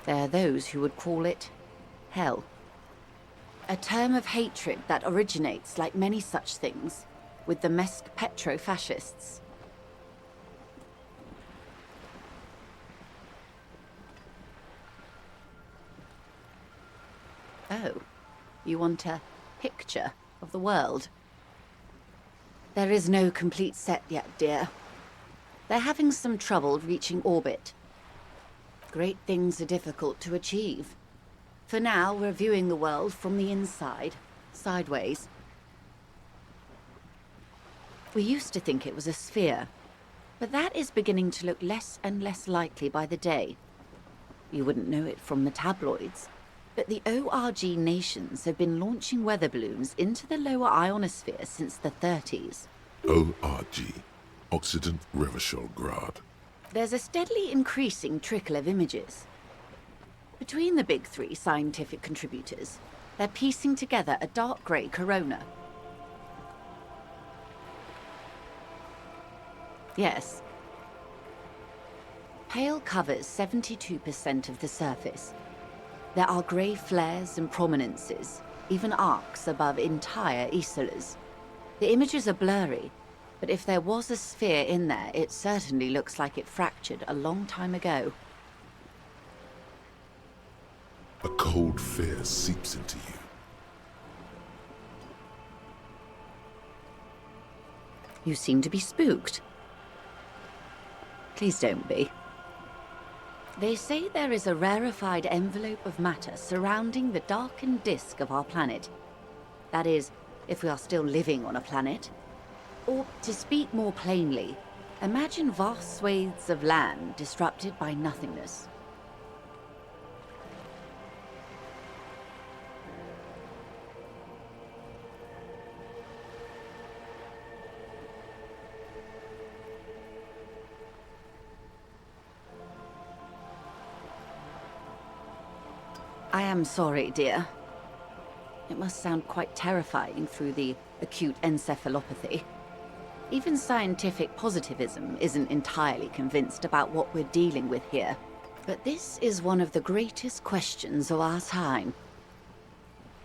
Speaker 10: There are those who would call it hell. A term of hatred that originates, like many such things, with the Mesk petro-fascists. Oh, you want a picture of the world? There is no complete set yet, dear. They're having some trouble reaching orbit. Great things are difficult to achieve. For now, we're viewing the world from the inside, sideways. We used to think it was a sphere, but that is beginning to look less and less likely by the day. You wouldn't know it from the tabloids, but the ORG nations have been launching weather balloons into the lower ionosphere since the 30s.
Speaker 2: ORG, Occident Revachol Grad.
Speaker 10: There's a steadily increasing trickle of images. Between the big three scientific contributors, they're piecing together a dark grey corona. Yes. Pale covers 72% of the surface. There are grey flares and prominences, even arcs above entire isolas. The images are blurry, but if there was a sphere in there, it certainly looks like it fractured a long time ago.
Speaker 2: A cold fear seeps into you.
Speaker 10: You seem to be spooked. Please don't be. They say there is a rarefied envelope of matter surrounding the darkened disk of our planet. That is, if we are still living on a planet. Or, to speak more plainly, imagine vast swathes of land disrupted by nothingness. I am sorry, dear. It must sound quite terrifying through the acute encephalopathy. Even scientific positivism isn't entirely convinced about what we're dealing with here. But this is one of the greatest questions of our time.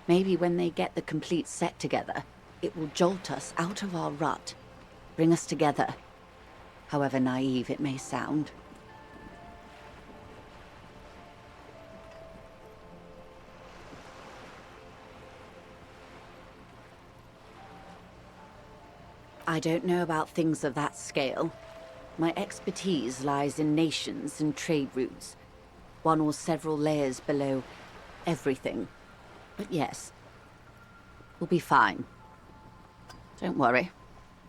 Speaker 10: Maybe when they get the complete set together, it will jolt us out of our rut, bring us together, however naive it may sound. I don't know about things of that scale. My expertise lies in nations and trade routes, one or several layers below everything. But yes, we'll be fine. Don't worry.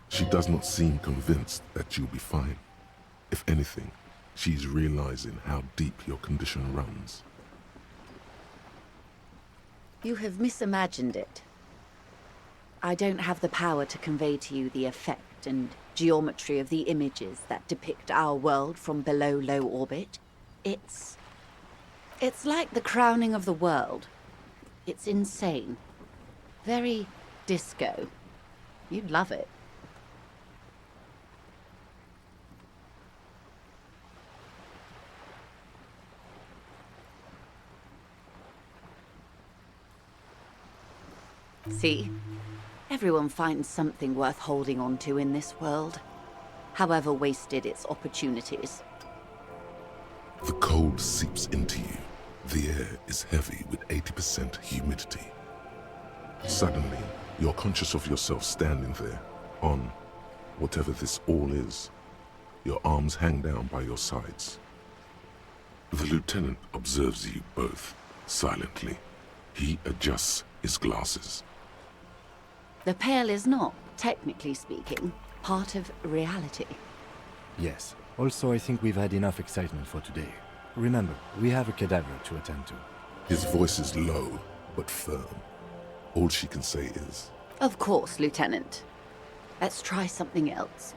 Speaker 2: She does not seem convinced that you'll be fine. If anything, She's realizing how deep your condition runs.
Speaker 10: You have misimagined it. I don't have the power to convey to you the effect and geometry of the images that depict our world from below low orbit. It's like the crowning of the world. It's insane. Very disco. You'd love it. See? Everyone finds something worth holding on to in this world, however wasted its opportunities.
Speaker 2: The cold seeps into you. The air is heavy with 80% humidity. Suddenly, you're conscious of yourself standing there, on whatever this all is. Your arms hang down by your sides. The lieutenant observes you both, silently. He adjusts his glasses.
Speaker 10: The Pale is not, technically speaking, part of reality.
Speaker 3: Yes. Also, I think we've had enough excitement for today. Remember, we have a cadaver to attend to.
Speaker 2: His voice is low, but firm. All she can say is,
Speaker 10: Of course, Lieutenant. Let's try something else.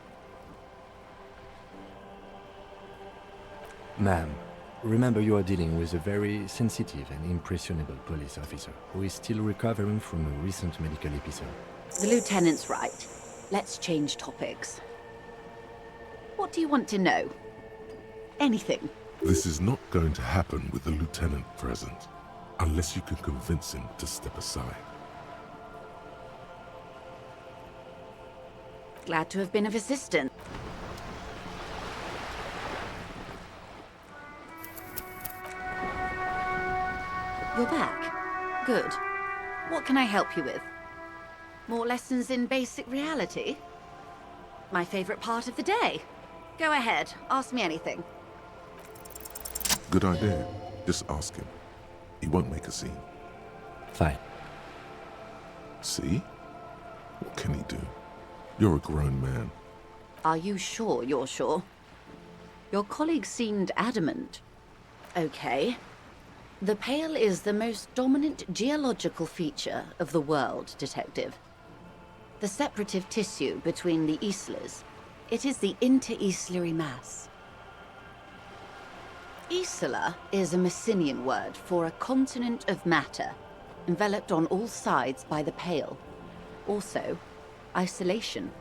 Speaker 3: Ma'am, remember you are dealing with a very sensitive and impressionable police officer who is still recovering from a recent medical episode.
Speaker 10: The Lieutenant's right. Let's change topics. What do you want to know? Anything.
Speaker 2: this is not going to happen with the lieutenant present, unless you can convince him to step aside.
Speaker 10: Glad to have been of assistance. You're back. Good. What can I help you with? More lessons in basic reality? My favorite part of the day. Go ahead, ask me anything.
Speaker 2: Good idea. Just ask him. He won't make a scene.
Speaker 3: Fine.
Speaker 2: See? What can he do? You're a grown man.
Speaker 10: Are you sure you're sure? Your colleague seemed adamant. Okay. The Pale is the most dominant geological feature of the world, Detective. The separative tissue between the islas. It is the inter-islary mass. Isla is a Messinian word for a continent of matter, enveloped on all sides by the Pale. Also, isolation,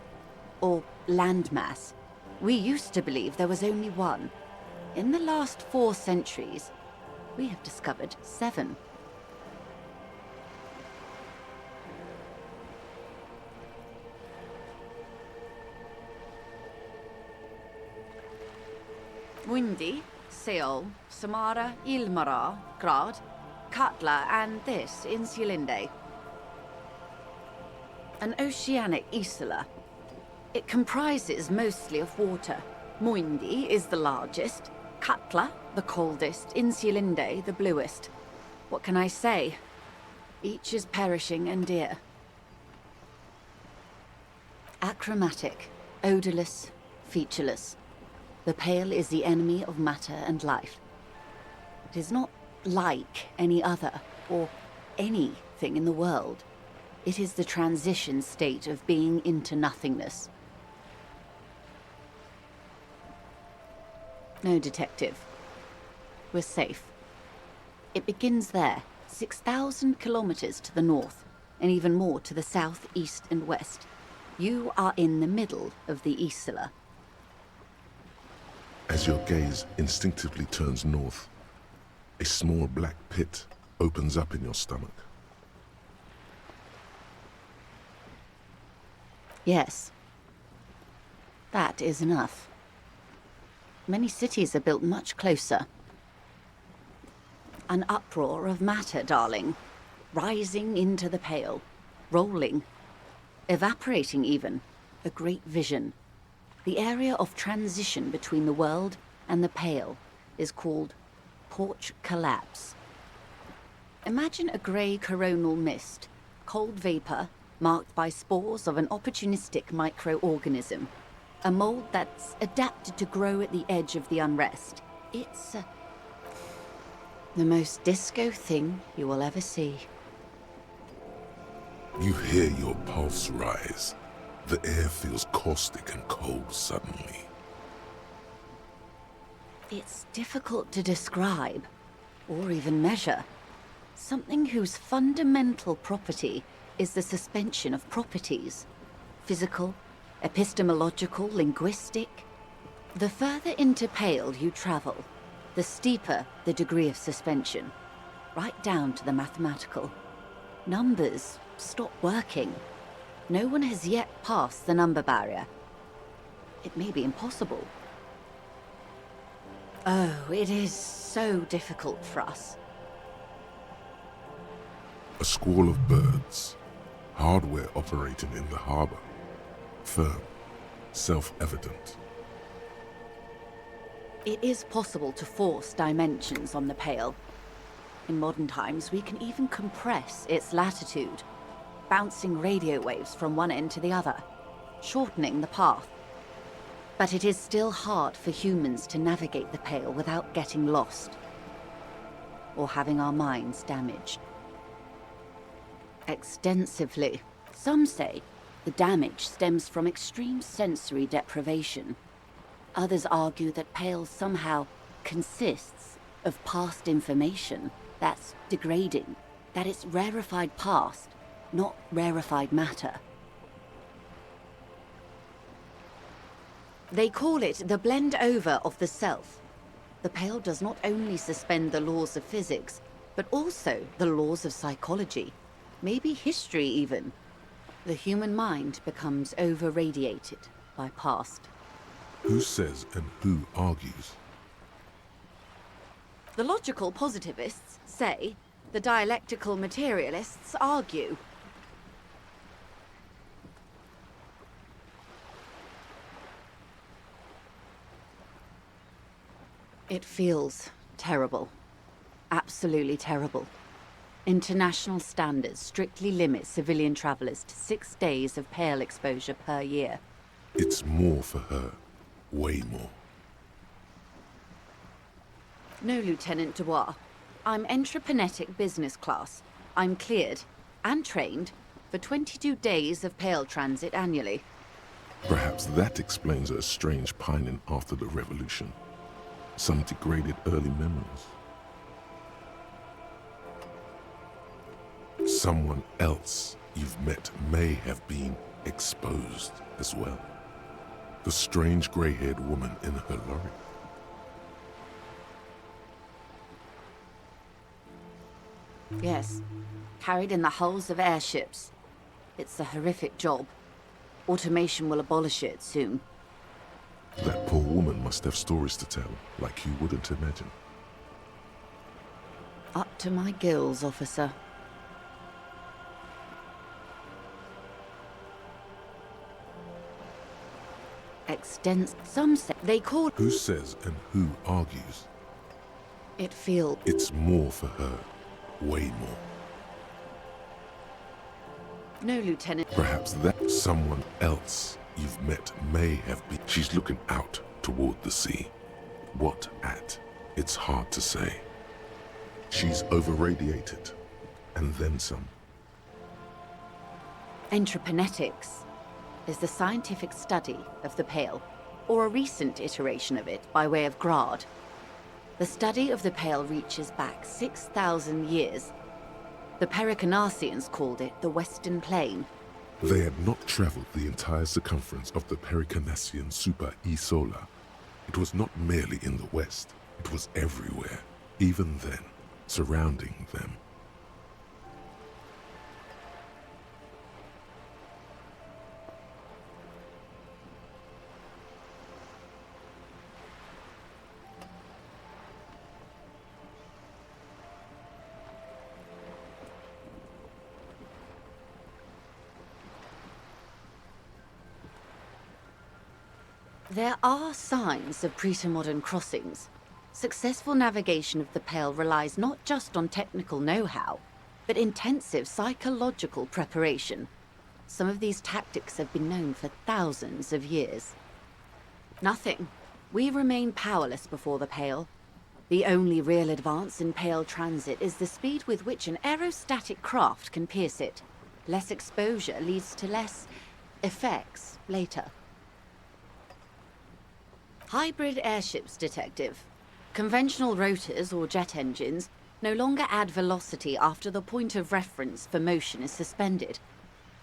Speaker 10: or landmass. We used to believe there was only one. In the last 4 centuries, we have discovered 7. Windy, Seol, Samara, Ilmara, Grad, Katla, and this, Insulinde. An oceanic isla. It comprises mostly of water. Muindi is the largest, Katla the coldest, Insulinde the bluest. What can I say? Each is perishing and dear. Achromatic, odorless, featureless. The Pale is the enemy of matter and life. It is not like any other, or anything in the world. It is the transition state of being into nothingness. No, Detective. We're safe. It begins there, 6,000 kilometers to the north, and even more to the south, east, and west. You are in the middle of the Isla.
Speaker 2: As your gaze instinctively turns north, a small black pit opens up in your stomach.
Speaker 10: Yes. That is enough. Many cities are built much closer. An uproar of matter, darling. Rising into the Pale. Rolling. Evaporating even. A great vision. The area of transition between the world and the Pale is called Porch Collapse. Imagine a grey coronal mist, cold vapor, marked by spores of an opportunistic microorganism.
Speaker 18: A mold that's adapted to grow at the edge of the unrest. It's the most disco thing you will ever see.
Speaker 2: You hear your pulse rise. The air feels caustic and cold suddenly.
Speaker 18: It's difficult to describe, or even measure. Something whose fundamental property is the suspension of properties. Physical, epistemological, linguistic. The further into Pale you travel, the steeper the degree of suspension, right down to the mathematical. Numbers stop working. No one has yet passed the number barrier. It may be impossible. Oh, it is so difficult for us.
Speaker 2: A squall of birds. Hardware operating in the harbor. Firm. Self-evident.
Speaker 18: It is possible to force dimensions on the Pale. In modern times, we can even compress its latitude, bouncing radio waves from one end to the other, shortening the path. But it is still hard for humans to navigate the Pale without getting lost, or having our minds damaged. Extensively. Some say the damage stems from extreme sensory deprivation. Others argue that Pale somehow consists of past information that's degrading, that it's rarefied past, not rarefied matter. They call it the blend over of the self. The Pale does not only suspend the laws of physics, but also the laws of psychology, maybe history even. The human mind becomes over-radiated by past.
Speaker 2: Who says and who argues?
Speaker 18: The logical positivists say, the dialectical materialists argue. It feels terrible. Absolutely terrible. International standards strictly limit civilian travelers to 6 days of Pale exposure per year.
Speaker 2: It's more for her. Way more.
Speaker 18: No, Lieutenant Dubois. I'm entreprenetic business class. I'm cleared and trained for 22 days of Pale transit annually.
Speaker 2: Perhaps that explains her strange pining after the revolution. Some degraded early memories. Someone else you've met may have been exposed as well. The strange grey-haired woman in her lorry.
Speaker 18: Yes, carried in the hulls of airships. It's a horrific job. Automation will abolish it soon.
Speaker 2: That poor woman must have stories to tell, like you wouldn't imagine.
Speaker 18: Up to my gills, officer. Some say they call.
Speaker 2: Who says and who argues?
Speaker 18: It feels.
Speaker 2: It's more for her. Way more.
Speaker 18: No, Lieutenant.
Speaker 2: Perhaps that someone else you've met may have been. She's looking out toward the sea. What at? It's hard to say. She's over-radiated. And then some.
Speaker 18: Entreprenetics is the scientific study of the Pale, or a recent iteration of it by way of Grad. The study of the Pale reaches back 6,000 years. The Pericarnassians called it the Western Plain.
Speaker 2: They had not traveled the entire circumference of the Pericarnassian Super E-Solar. It was not merely in the west, it was everywhere, even then, surrounding them.
Speaker 18: There are signs of pre-modern crossings. Successful navigation of the Pale relies not just on technical know-how, but intensive psychological preparation. Some of these tactics have been known for thousands of years. Nothing. We remain powerless before the Pale. The only real advance in Pale transit is the speed with which an aerostatic craft can pierce it. Less exposure leads to less effects later. Hybrid airships, Detective. Conventional rotors or jet engines no longer add velocity after the point of reference for motion is suspended,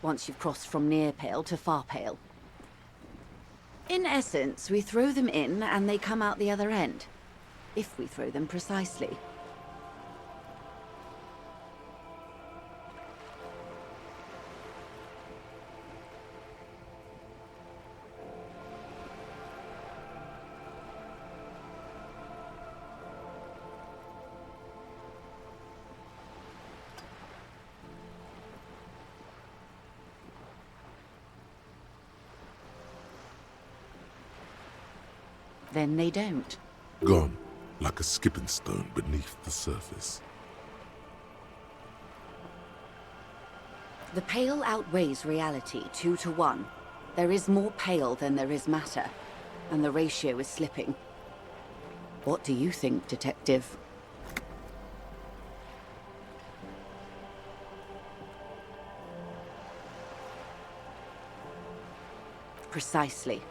Speaker 18: once you've crossed from near Pale to far Pale. In essence, we throw them in and they come out the other end. If we throw them precisely. Then they don't.
Speaker 2: Gone, like a skipping stone beneath the surface.
Speaker 18: The Pale outweighs reality 2 to 1. There is more Pale than there is matter, and the ratio is slipping. What do you think, Detective? Precisely.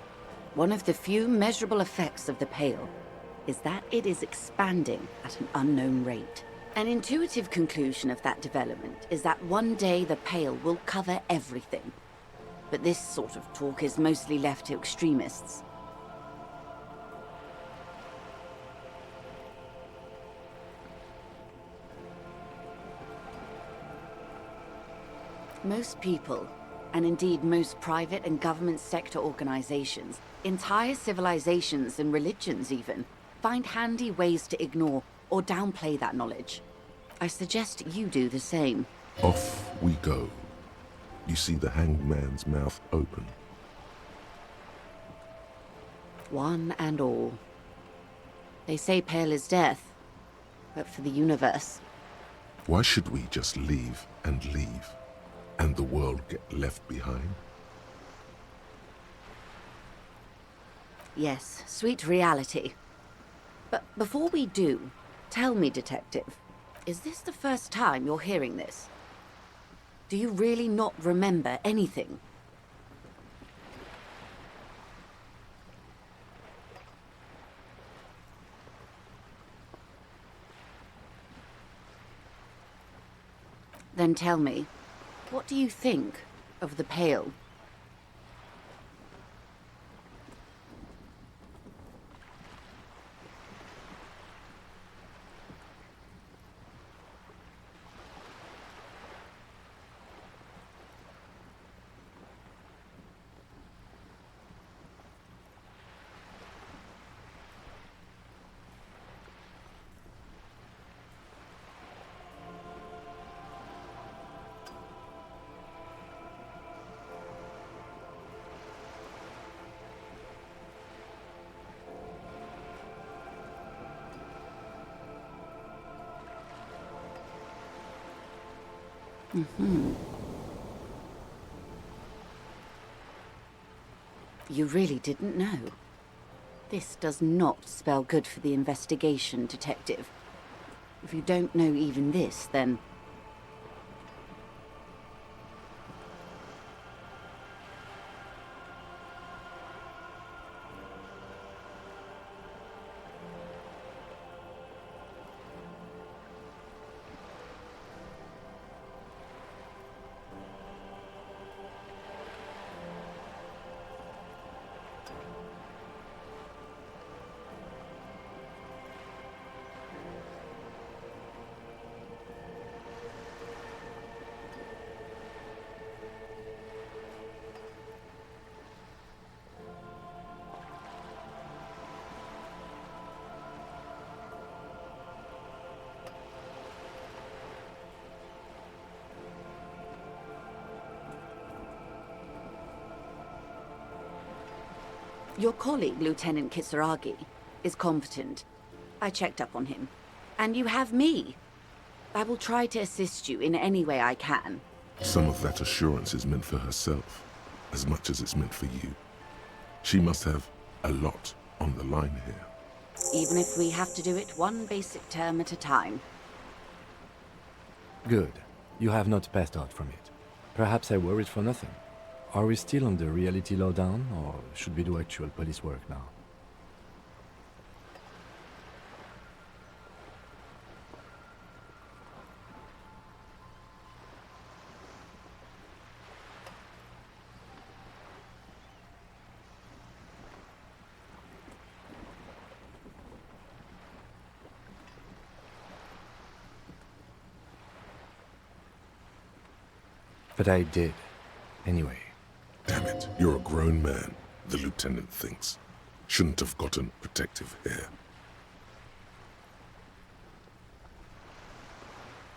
Speaker 18: One of the few measurable effects of the Pale is that it is expanding at an unknown rate. An intuitive conclusion of that development is that one day the Pale will cover everything. But this sort of talk is mostly left to extremists. Most people, and indeed most private and government sector organizations, entire civilizations and religions even, find handy ways to ignore or downplay that knowledge. I suggest you do the same.
Speaker 2: Off we go. You see the hanged man's mouth open.
Speaker 18: One and all. They say Pale is death, but for the universe.
Speaker 2: Why should we just leave and leave, and the world get left behind?
Speaker 18: Yes, sweet reality. But before we do, tell me, Detective, is this the first time you're hearing this? Do you really not remember anything? Then tell me, what do you think of the Pale? You really didn't know. This does not spell good for the investigation, Detective. If you don't know even this, then... Your colleague, Lieutenant Kisaragi, is competent. I checked up on him. And you have me. I will try to assist you in any way I can.
Speaker 2: Some of that assurance is meant for herself, as much as it's meant for you. She must have a lot on the line here.
Speaker 18: Even if we have to do it one basic term at a time.
Speaker 3: Good. You have not passed out from it. Perhaps I worried for nothing. Are we still on the reality lowdown, or should we do actual police work now? But I did. Anyway.
Speaker 2: Damn it, you're a grown man, the lieutenant thinks. Shouldn't have gotten protective hair.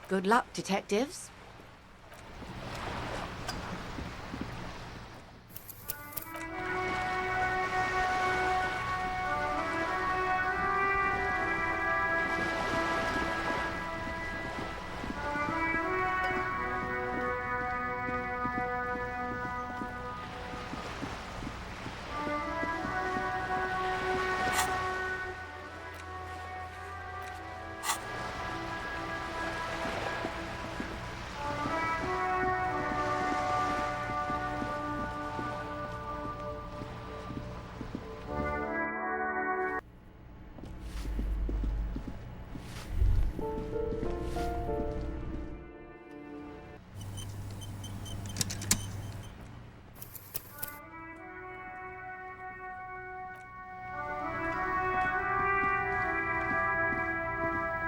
Speaker 18: Good luck, detectives.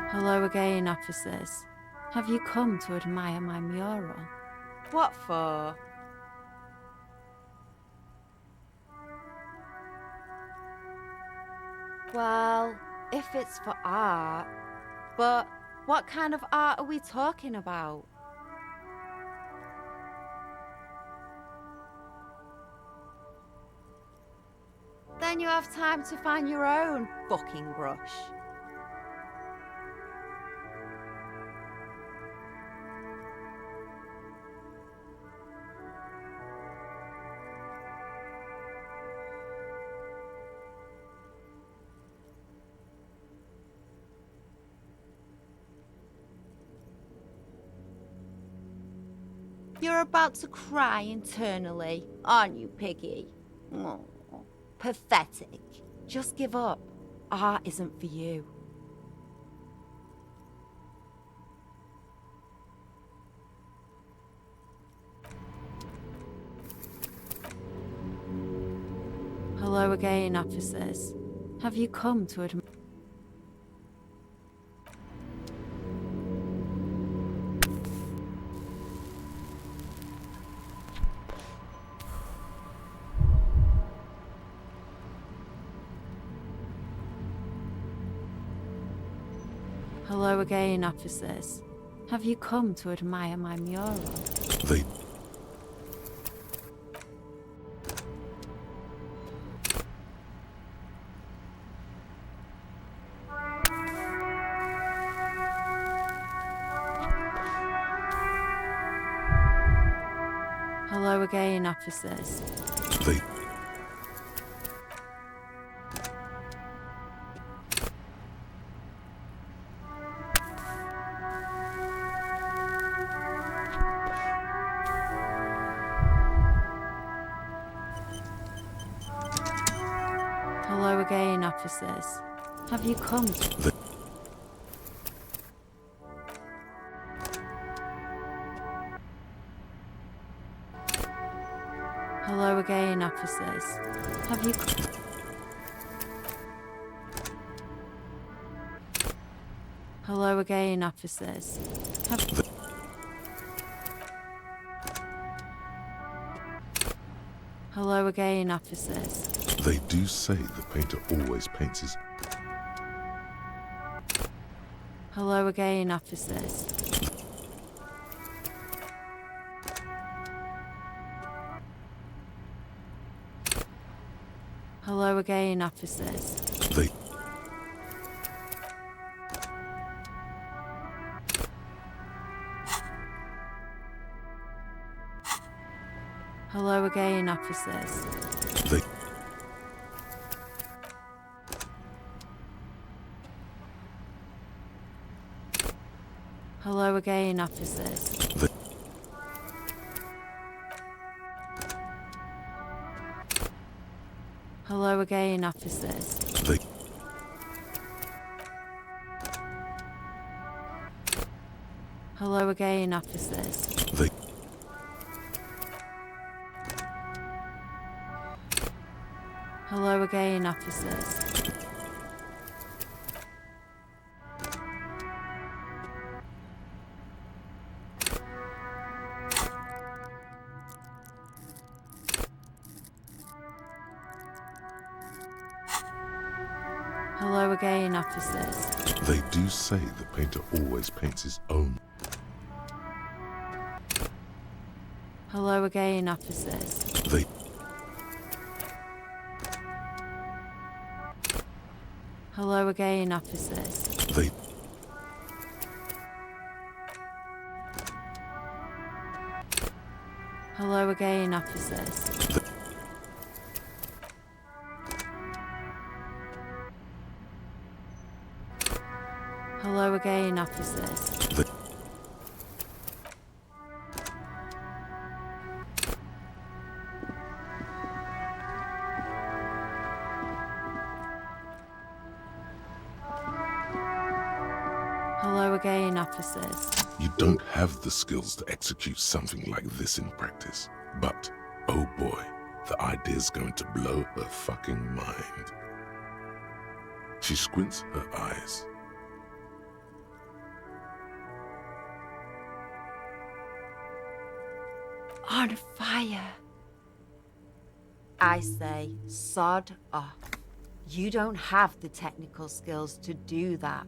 Speaker 5: Hello again, officers. Have you come to admire my mural?
Speaker 8: What for? Well, if it's for art. But what kind of art are we talking about? Then you have time to find your own fucking brush. You're about to cry internally, aren't you, Piggy? Oh, pathetic. Just give up. Art isn't for you.
Speaker 5: Hello again, officers. Have you come to admire... Hello again, officers. Have you come to admire my mural?
Speaker 2: They...
Speaker 5: Hello again, officers.
Speaker 2: They...
Speaker 5: Hello again, officers. Have you come to... Hello again, officers. Have you... Hello again, officers. Have... Hello again, officers.
Speaker 2: They do say the painter always paints his...
Speaker 5: Hello again, officers. Hello again, officers.
Speaker 2: They...
Speaker 5: Hello again, officers.
Speaker 2: They...
Speaker 10: Hello again, officers. Hello again, officers. Hello again, officers. Hello again, officers. Hello again, officers.
Speaker 2: They do say the painter always paints his own.
Speaker 10: Hello again, officers. Hello again, officers. Hello again, officers. Hello again, officers. Hello again, officers.
Speaker 2: You don't have the skills to execute something like this in practice. But, oh boy, the idea's going to blow her fucking mind. She squints her eyes.
Speaker 8: On fire. I say, sod off. You don't have the technical skills to do that.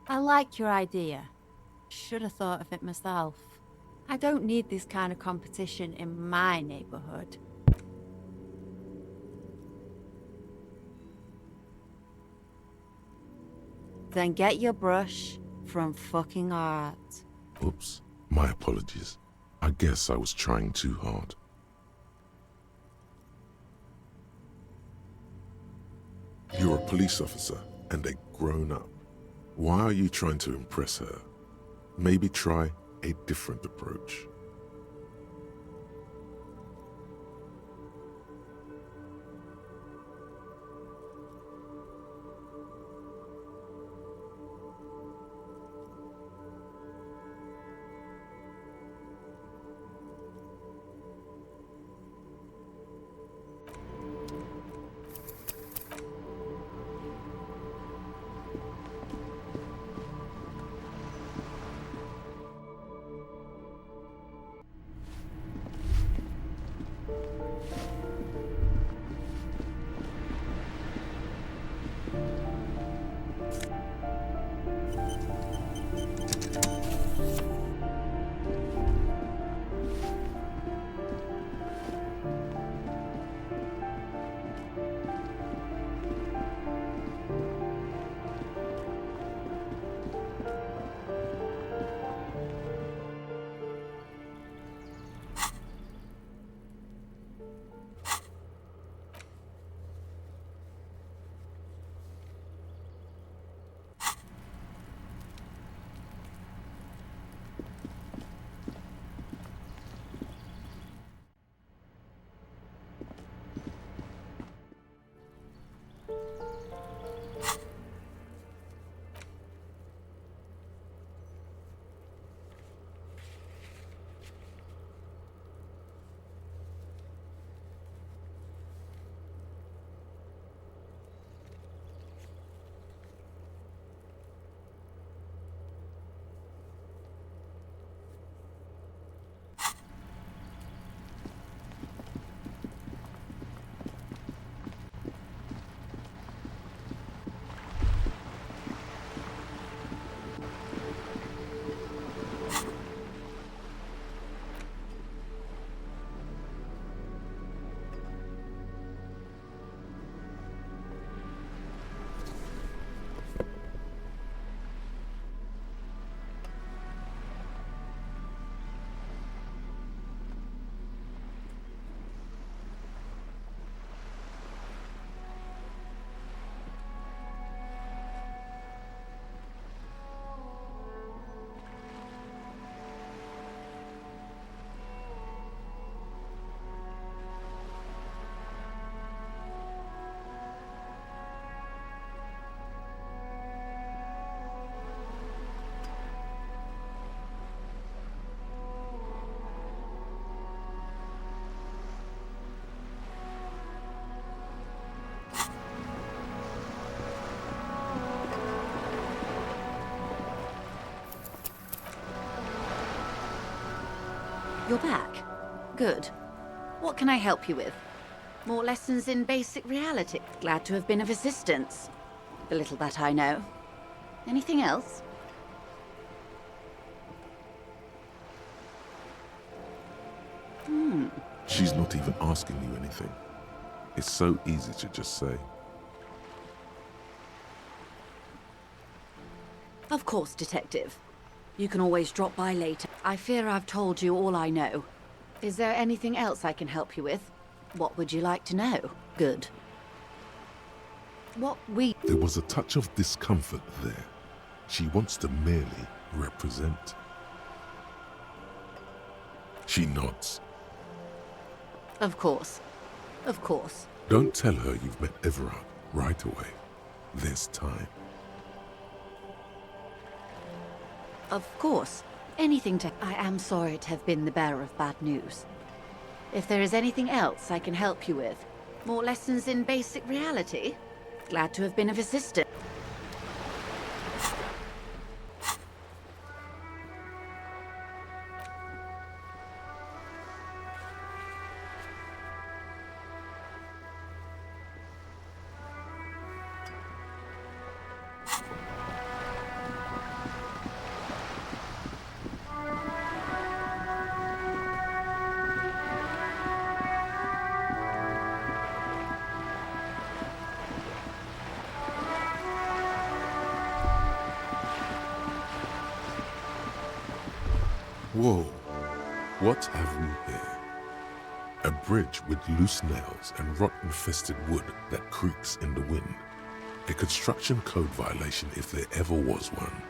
Speaker 8: I like your idea. Should have thought of it myself. I don't need this kind of competition in my neighborhood. Then get your brush from fucking art.
Speaker 2: Oops, my apologies. I guess I was trying too hard. You're a police officer and a grown-up. Why are you trying to impress her? Maybe try a different approach.
Speaker 18: you're back. Good. What can I help you with? More lessons in basic reality. Glad to have been of assistance. The little that I know. Anything else?
Speaker 2: She's not even asking you anything. It's so easy to just say.
Speaker 18: Of course, Detective. You can always drop by later. I fear I've told you all I know. Is there anything else I can help you with? What would you like to know? Good.
Speaker 2: There was a touch of discomfort there. She wants to merely represent. She nods.
Speaker 18: Of course. Of course.
Speaker 2: Don't tell her you've met Everard right away. There's time.
Speaker 18: Of course. Anything to... I am sorry to have been the bearer of bad news. If there is anything else I can help you with, more lessons in basic reality, glad to have been of assistance.
Speaker 2: Whoa, what have we here? A bridge with loose nails and rot-infested wood that creaks in the wind. A construction code violation if there ever was one.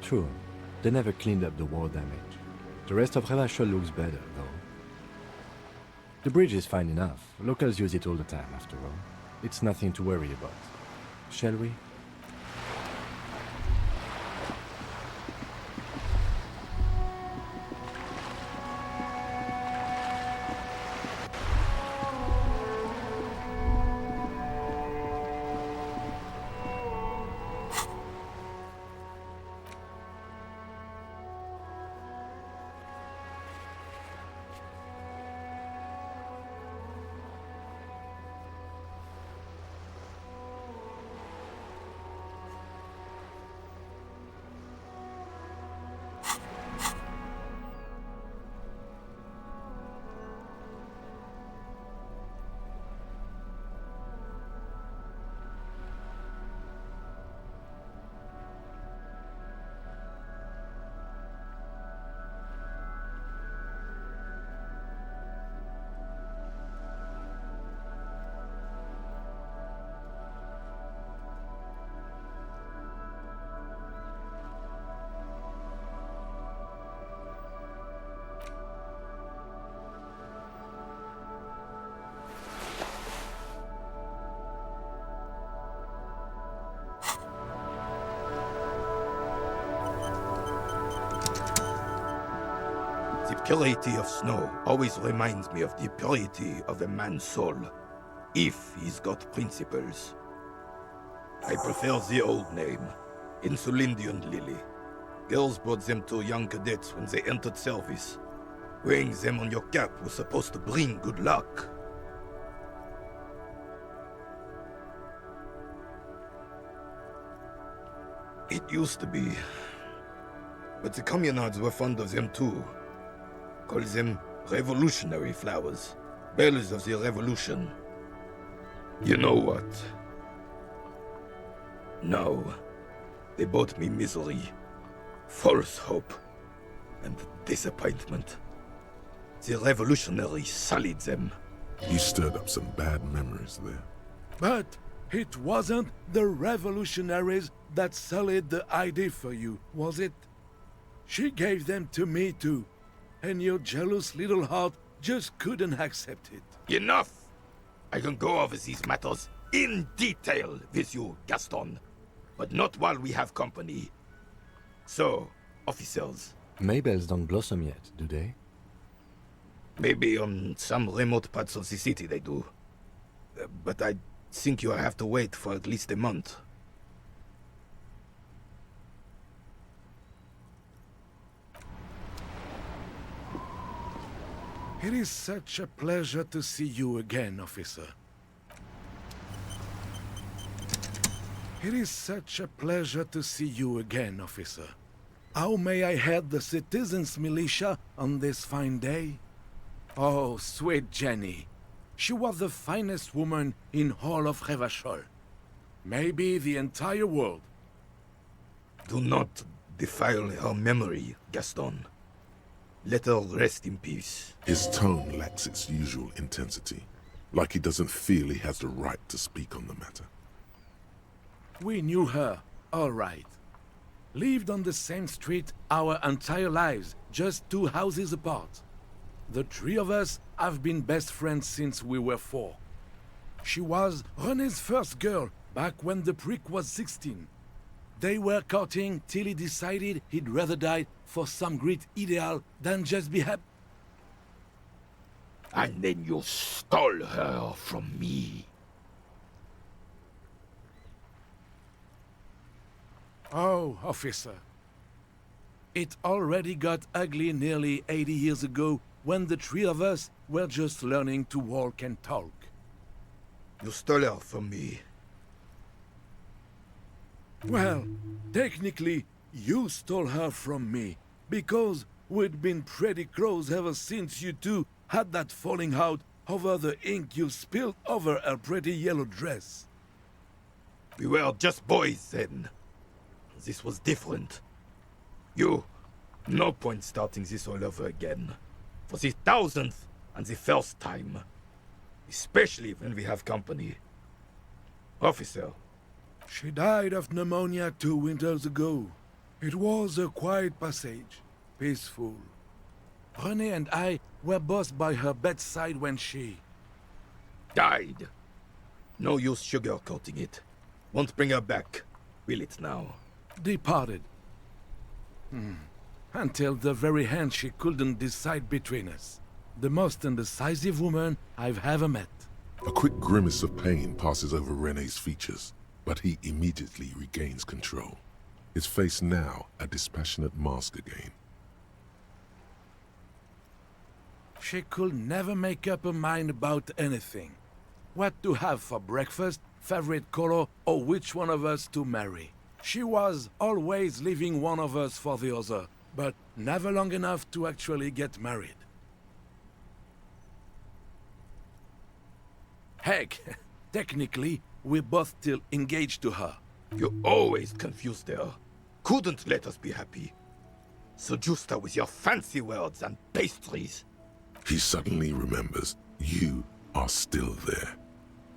Speaker 3: True, they never cleaned up the war damage. The rest of Revachol looks better, though. The bridge is fine enough. Locals use it all the time, after all. It's nothing to worry about. Shall we?
Speaker 4: purity of snow always reminds me of the purity of a man's soul, if he's got principles. I prefer the old name, Insulindian Lily. Girls brought them to young cadets when they entered service. Wearing them on your cap was supposed to bring good luck. It used to be. But the communards were fond of them too. Call them revolutionary flowers. Bells of the revolution. You know what? Now, they brought me misery, false hope, and disappointment. The revolutionaries sullied them.
Speaker 2: You stirred up some bad memories there.
Speaker 11: But it wasn't the revolutionaries that sullied the idea for you, was it? She gave them to me too, and your jealous little heart just couldn't accept it.
Speaker 4: Enough! I can go over these matters in detail with you, Gaston, but not while we have company. So, officers.
Speaker 3: Maybells don't blossom yet, do they?
Speaker 4: Maybe on some remote parts of the city they do. But I think you'll have to wait for at least a month.
Speaker 11: It is such a pleasure to see you again, officer. It is such a pleasure to see you again, officer. How may I head the citizens' militia on this fine day? Oh, sweet Jenny. She was the finest woman in all of Revachol. Maybe the entire world.
Speaker 4: Do not defile her memory, Gaston. Let her rest in peace.
Speaker 2: His tone lacks its usual intensity, like he doesn't feel he has the right to speak on the matter.
Speaker 11: We knew her, all right. Lived on the same street our entire lives, just 2 houses apart. The 3 of us have been best friends since we were 4. She was René's first girl, back when the prick was 16. They were courting till he decided he'd rather die for some great ideal than just be happy.
Speaker 4: And then you stole her from me.
Speaker 11: Oh, officer. It already got ugly nearly 80 years ago when the 3 of us were just learning to walk and talk.
Speaker 4: You stole her from me.
Speaker 11: Well, technically, you stole her from me, because we'd been pretty close ever since you two had that falling out over the ink you spilled over her pretty yellow dress.
Speaker 4: We were just boys then. This was different. No point starting this all over again. For the 1000th and the first time. Especially when we have company. Officer.
Speaker 11: She died of pneumonia 2 winters ago. It was a quiet passage, peaceful. René and I were both by her bedside when she...
Speaker 4: died. No use sugarcoating it. Won't bring her back, will it now?
Speaker 11: Departed. Until the very end she couldn't decide between us. The most indecisive woman I've ever met.
Speaker 2: A quick grimace of pain passes over René's features, but he immediately regains control. His face now a dispassionate mask again.
Speaker 11: She could never make up her mind about anything. What to have for breakfast, favorite color, or which one of us to marry. She was always leaving one of us for the other, but never long enough to actually get married. Heck, technically, we're both still engaged to her.
Speaker 4: You always confused her. Couldn't let us be happy. Seduced her with your fancy words and pastries.
Speaker 2: He suddenly remembers you are still there,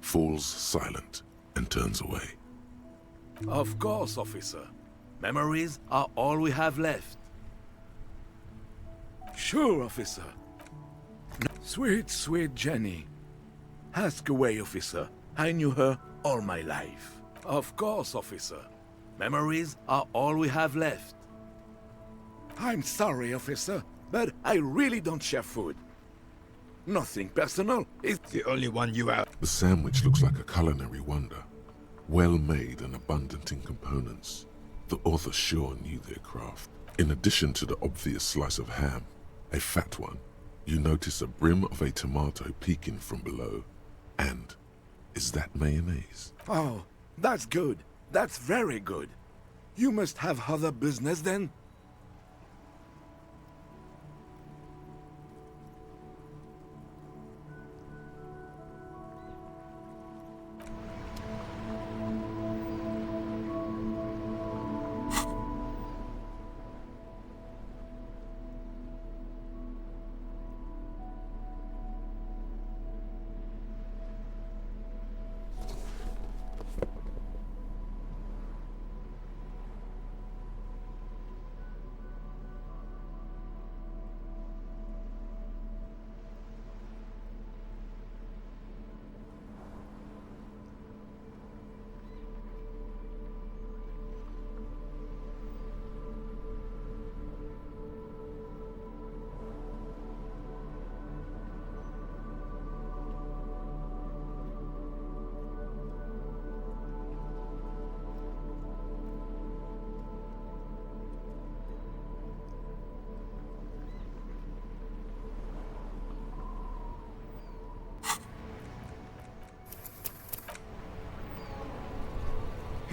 Speaker 2: falls silent, and turns away.
Speaker 11: Of course, officer. Memories are all we have left. Sure, officer. Sweet, sweet Jenny. Ask away, officer. I knew her all my life. Of course, officer. Memories are all we have left. I'm sorry, officer.
Speaker 20: but I really don't share food. Nothing personal. It's
Speaker 4: the only one you have.
Speaker 2: The sandwich looks like a culinary wonder. Well made and abundant in components. The author sure knew their craft. In addition to the obvious slice of ham, a fat one, you notice a brim of a tomato peeking from below. And is that mayonnaise?
Speaker 20: Oh, that's good. That's very good. You must have other business then?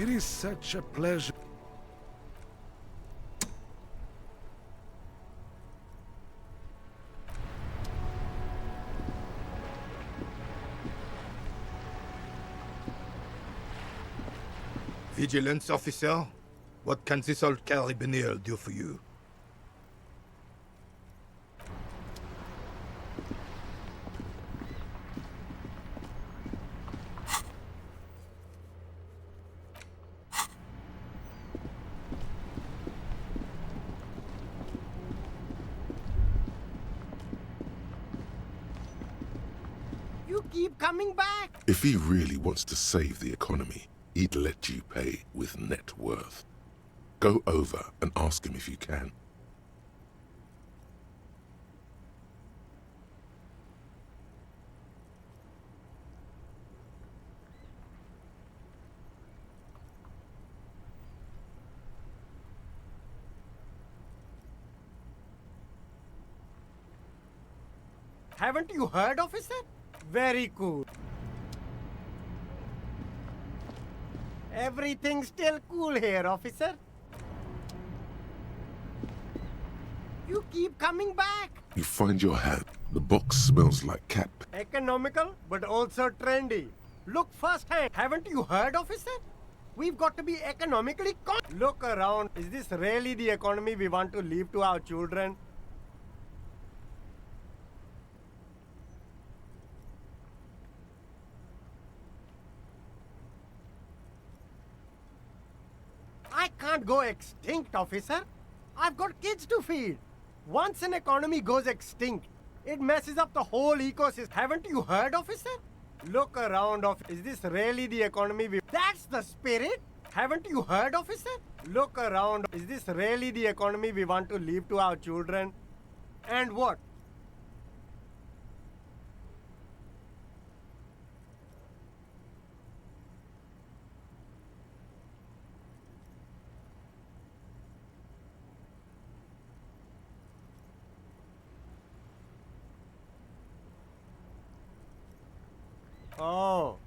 Speaker 20: It is such a pleasure.
Speaker 4: Vigilance officer, what can this old carabinier do for you?
Speaker 21: You keep coming back!
Speaker 2: If he really wants to save the economy, he'd let you pay with net worth. Go over and ask him if you can.
Speaker 21: Haven't you heard, officer? Very cool. Everything's still cool here, officer. You keep coming back.
Speaker 2: You find your hat. The box smells like cat.
Speaker 21: Economical, but also trendy. Look firsthand. Haven't you heard, officer? We've got to be economically Look around. Is this really the economy we want to leave to our children? I can't go extinct, officer. I've got kids to feed. Once an economy goes extinct, it messes up the whole ecosystem. Haven't you heard, officer? Look around, is this really the economy we... That's the spirit! Haven't you heard, officer? Look around. Is this really the economy we want to leave to our children? And what? Oh.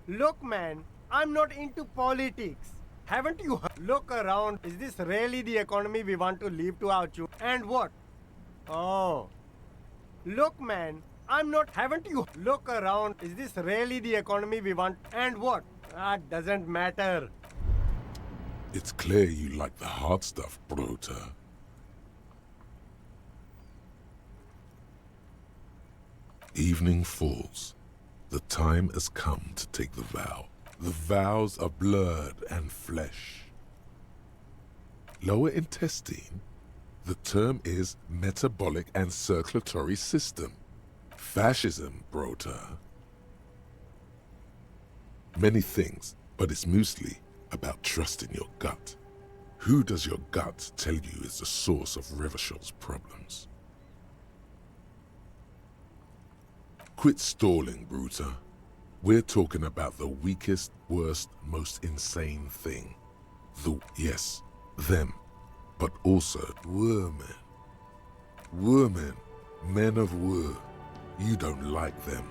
Speaker 21: Look, man, I'm not into politics. Haven't you heard? Look around. Is this really the economy we want to leave to our children? And what? Oh. Look, man, I'm not... Haven't you... Look around. Is this really the economy we want? And what? That doesn't matter.
Speaker 2: It's clear you like the hard stuff, Brota. Evening falls. The time has come to take the vow. The vows are blood and flesh. Lower intestine. The term is metabolic and circulatory system. Fascism, Brota. Many things, but it's mostly about trusting your gut. Who does your gut tell you is the source of Revachel's problems? Quit stalling, Bruta. We're talking about the weakest, worst, most insane thing. Yes, them. But also Women. Women. Men of Wu. You don't like them.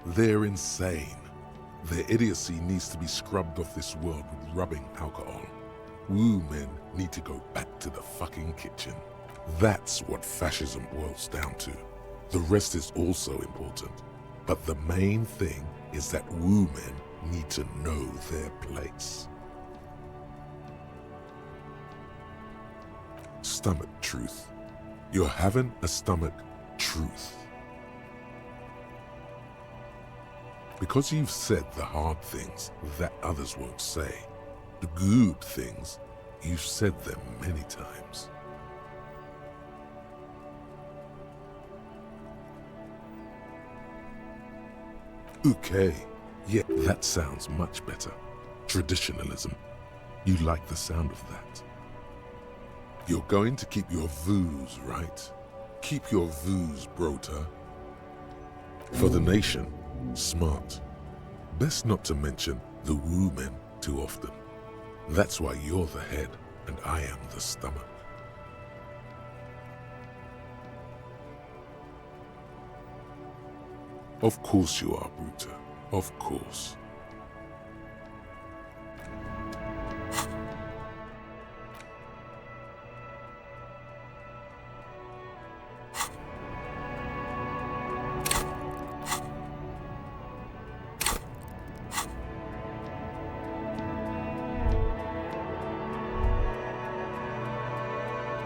Speaker 2: They're insane. Their idiocy needs to be scrubbed off this world with rubbing alcohol. Wu men need to go back to the fucking kitchen. That's what fascism boils down to. The rest is also important. But the main thing is that Wu men need to know their place. Stomach truth. You're having a stomach truth. Because you've said the hard things that others won't say, the good things, you've said them many times. Okay, yeah, that sounds much better. Traditionalism. You like the sound of that. You're going to keep your views, right? Keep your views, Brota. For the nation, smart. Best not to mention the Wu men too often. That's why you're the head and I am the stomach. Of course you are, Bruta. Of course.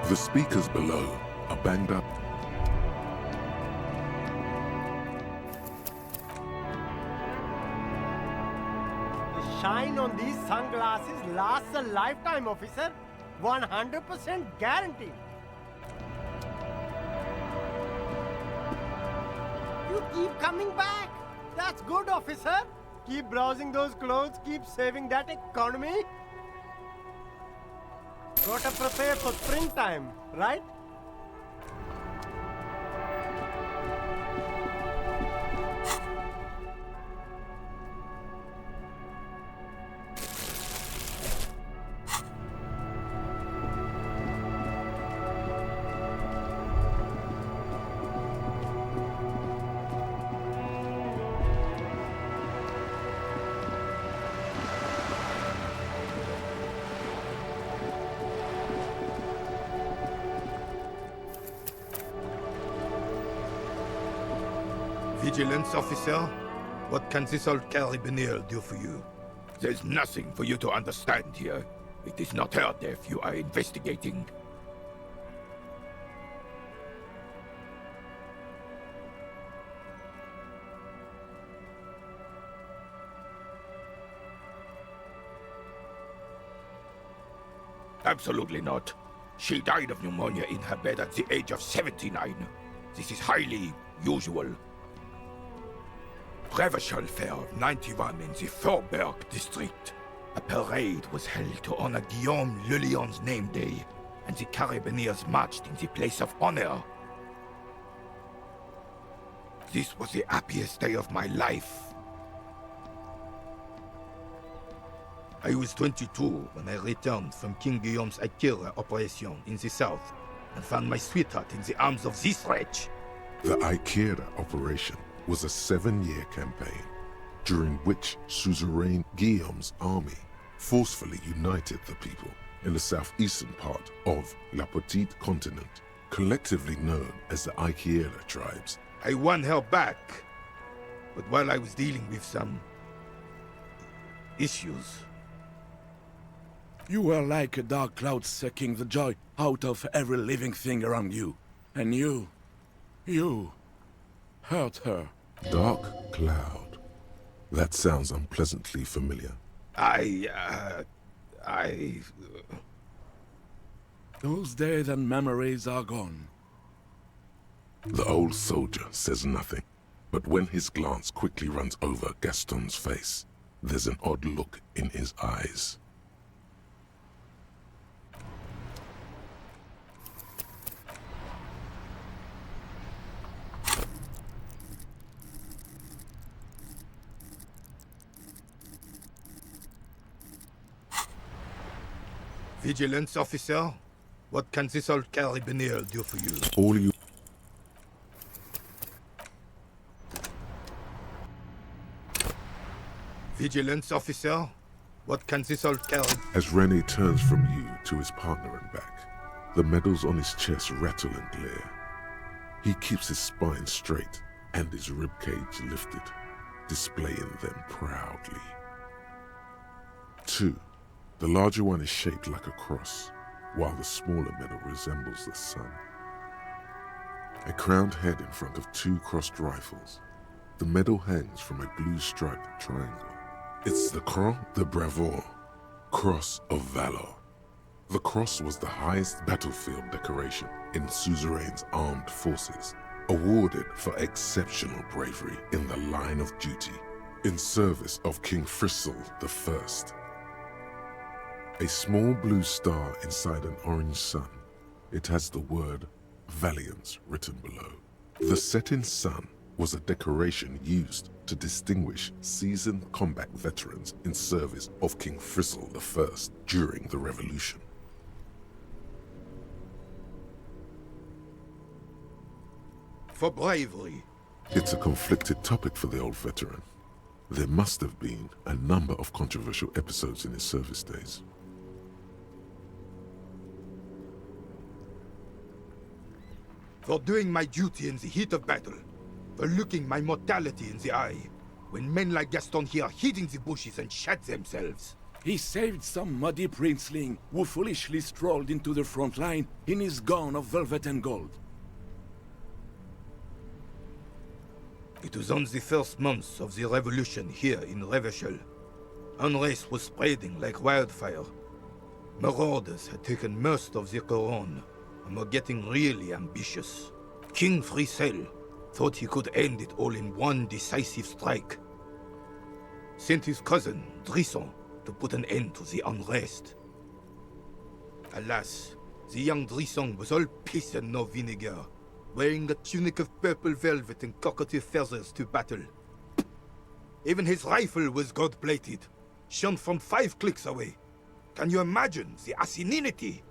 Speaker 2: The speakers below are banged up.
Speaker 21: The shine on these sunglasses lasts a lifetime, officer. 100% guaranteed. You keep coming back. That's good, officer. Keep browsing those clothes, keep saving that economy. Gotta prepare for springtime, right?
Speaker 4: Vigilance officer, what can this old carabinier do for you? There's nothing for you to understand here. It is not her death you are investigating. Absolutely not. She died of pneumonia in her bed at the age of 79. This is highly usual. Revachol Fair of 91 in the Faubourg district. A parade was held to honor Guillaume Le Lion's name day, and the Carabiniers marched in the place of honor. This was the happiest day of my life. I was 22 when I returned from King Guillaume's Akira operation in the south, and found my sweetheart in the arms of this wretch.
Speaker 2: The Akira operation was a 7-year campaign, during which suzerain Guillaume's army forcefully united the people in the southeastern part of La Petite Continent, collectively known as the Akira tribes.
Speaker 4: I won her back, but while I was dealing with some issues.
Speaker 20: You were like a dark cloud sucking the joy out of every living thing around you. And you hurt her.
Speaker 2: Dark cloud. That sounds unpleasantly familiar.
Speaker 20: Those days and memories are gone.
Speaker 2: The old soldier says nothing, but when his glance quickly runs over Gaston's face, there's an odd look in his eyes.
Speaker 4: Vigilance officer? What can this old carabiner do for you?
Speaker 2: All you...
Speaker 4: Vigilance officer? What can this old carabiner...
Speaker 2: As Rene turns from you to his partner and back, the medals on his chest rattle and glare. He keeps his spine straight and his ribcage lifted, displaying them proudly. 2. The larger one is shaped like a cross, while the smaller medal resembles the sun. A crowned head in front of 2 crossed rifles. The medal hangs from a blue-striped triangle. It's the Croix de Bravoure, Cross of Valor. The cross was the highest battlefield decoration in Suzerain's armed forces, awarded for exceptional bravery in the line of duty, in service of King Frizzle I. A small blue star inside an orange sun. It has the word Valiance written below. The setting sun was a decoration used to distinguish seasoned combat veterans in service of King Frizzle I during the Revolution.
Speaker 4: For bravery.
Speaker 2: It's a conflicted topic for the old veteran. There must have been a number of controversial episodes in his service days.
Speaker 4: For doing my duty in the heat of battle, for looking my mortality in the eye, when men like Gaston here hid in the bushes and shot themselves.
Speaker 20: He saved some muddy princeling who foolishly strolled into the front line in his gown of velvet and gold.
Speaker 4: It was on the first months of the revolution here in Revachol. Unrest was spreading like wildfire. Marauders had taken most of the Couronne and were getting really ambitious. King Frizzle thought he could end it all in one decisive strike. Sent his cousin, Drisson, to put an end to the unrest. Alas, the young Drisson was all piss and no vinegar, wearing a tunic of purple velvet and cockatiel feathers to battle. Even his rifle was gold-plated, shone from 5 clicks away. Can you imagine the asininity?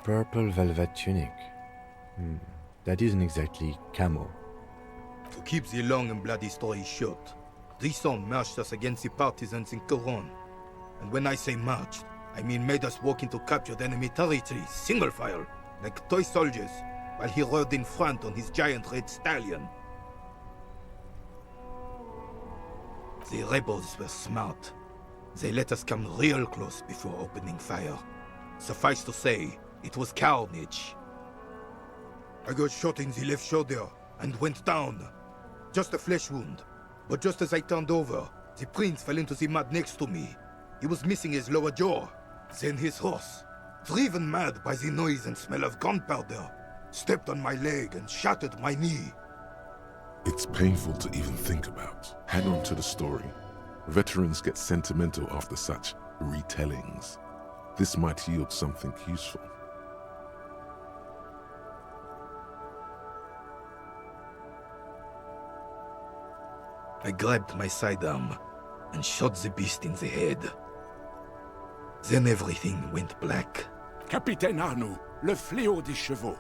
Speaker 3: Purple velvet tunic. That isn't exactly camo.
Speaker 4: To keep the long and bloody story short, Drisson marched us against the partisans in Couronne. And when I say marched, I mean made us walk into captured enemy territory, single file, like toy soldiers, while he rode in front on his giant red stallion. The rebels were smart. They let us come real close before opening fire. Suffice to say, it was carnage. I got shot in the left shoulder and went down. Just a flesh wound. But just as I turned over, the prince fell into the mud next to me. He was missing his lower jaw. Then his horse, driven mad by the noise and smell of gunpowder, stepped on my leg and shattered my knee.
Speaker 2: It's painful to even think about. Hang on to the story. Veterans get sentimental after such retellings. This might yield something useful.
Speaker 4: I grabbed my sidearm and shot the beast in the head. Then everything went black.
Speaker 20: Capitaine Arnoux, le fléau des chevaux.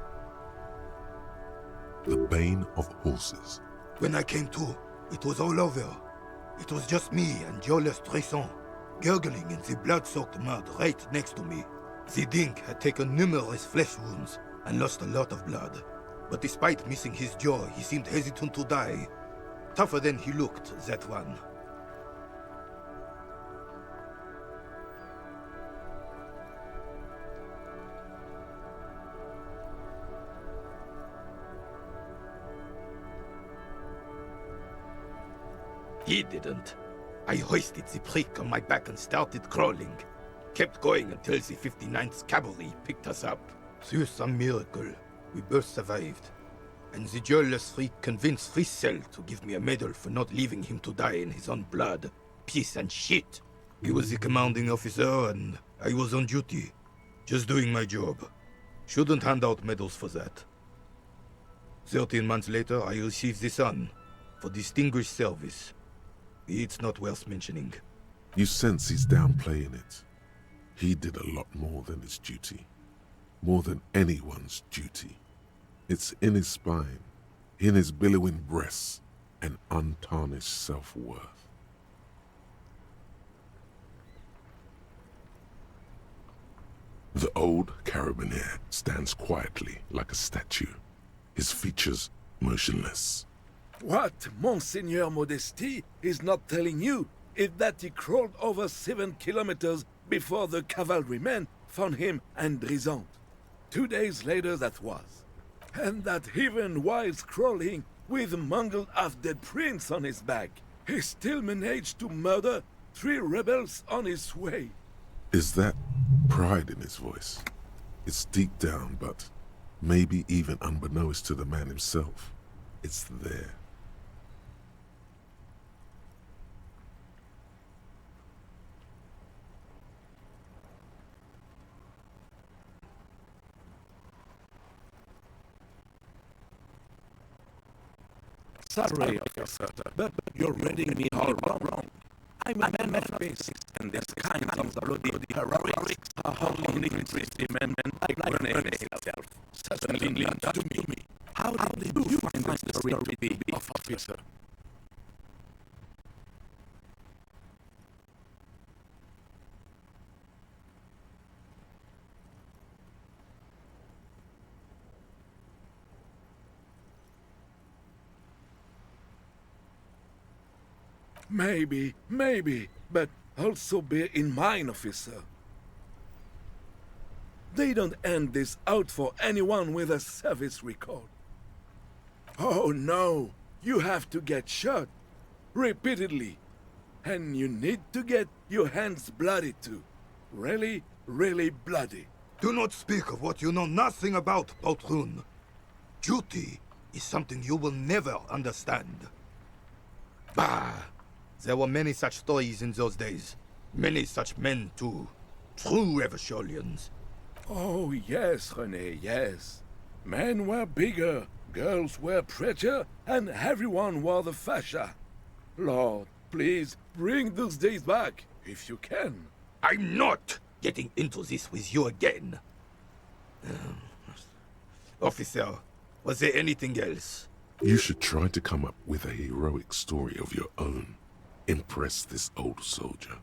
Speaker 2: The bane of horses.
Speaker 4: When I came to, it was all over. It was just me and Jolas Tresson, gurgling in the blood-soaked mud right next to me. The dink had taken numerous flesh wounds and lost a lot of blood. But despite missing his jaw, he seemed hesitant to die. Tougher than he looked, that one. He didn't. I hoisted the prick on my back and started crawling. Kept going until the 59th Cavalry picked us up. Through some miracle, we both survived. and the joyless freak convinced Frissel to give me a medal for not leaving him to die in his own blood. Piece and shit. He was the commanding officer, and I was on duty. Just doing my job. Shouldn't hand out medals for that. 13 months later, I received the Sun for distinguished service. It's not worth mentioning.
Speaker 2: You sense he's downplaying it. He did a lot more than his duty. More than anyone's duty. It's in his spine, in his billowing breasts, and untarnished self-worth. The old carabinier stands quietly like a statue, his features motionless.
Speaker 20: What Monseigneur Modesty is not telling you is that he crawled over 7 kilometers before the cavalrymen found him en Drisant. 2 days later that was. And that even while crawling with a mangled half-dead prince on his back, he still managed to murder 3 rebels on his way.
Speaker 2: Is that pride in his voice? It's deep down, but maybe even unbeknownst to the man himself, it's there.
Speaker 20: Sorry, officer, but you're reading me all wrong. I'm a man of basics, and this kind of bloody heroics are only increased in men like Rene himself. Certainly not to me. How did you find the story to be of officer? Maybe, but also bear in mind, officer. They don't hand this out for anyone with a service record. Oh no, you have to get shot, repeatedly. And you need to get your hands bloody too. Really, really bloody.
Speaker 4: Do not speak of what you know nothing about, Poltroon. Duty is something you will never understand. Bah! There were many such stories in those days. Many such men, too. True Eversholians.
Speaker 20: Oh, yes, René, yes. Men were bigger, girls were prettier, and everyone wore the fascia. Lord, please, bring those days back, if you can.
Speaker 4: I'm not getting into this with you again. Officer, was there anything else?
Speaker 2: You should try to come up with a heroic story of your own. Impress this old soldier.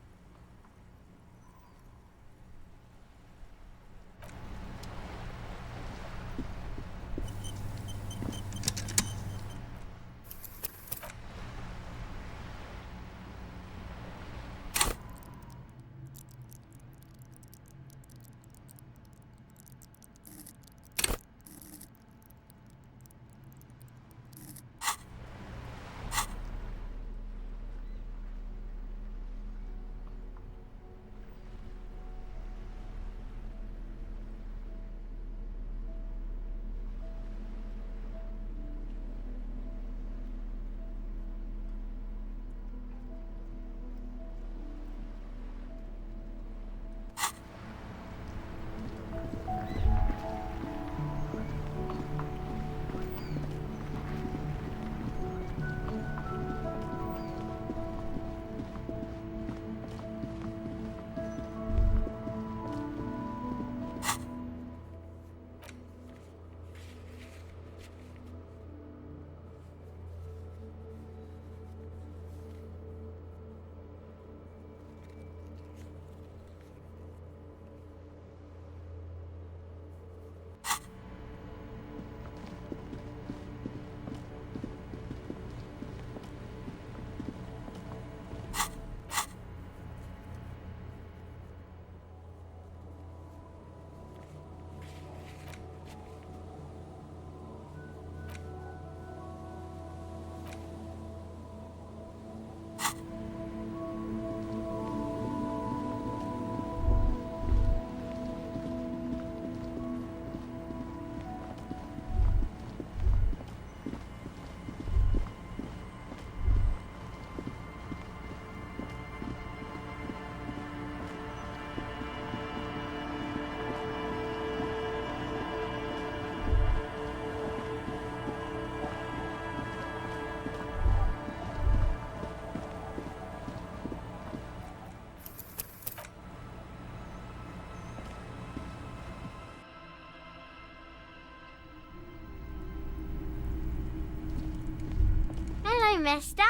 Speaker 16: mister.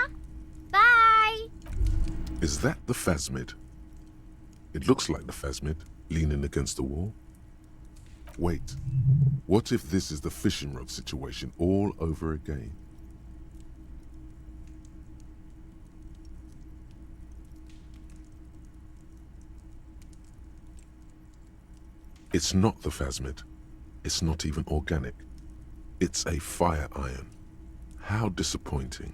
Speaker 16: Bye.
Speaker 2: Is that the phasmid? It looks like the phasmid, leaning against the wall. Wait, what if this is the fishing rod situation all over again? It's not the phasmid. It's not even organic. It's a fire iron. How disappointing.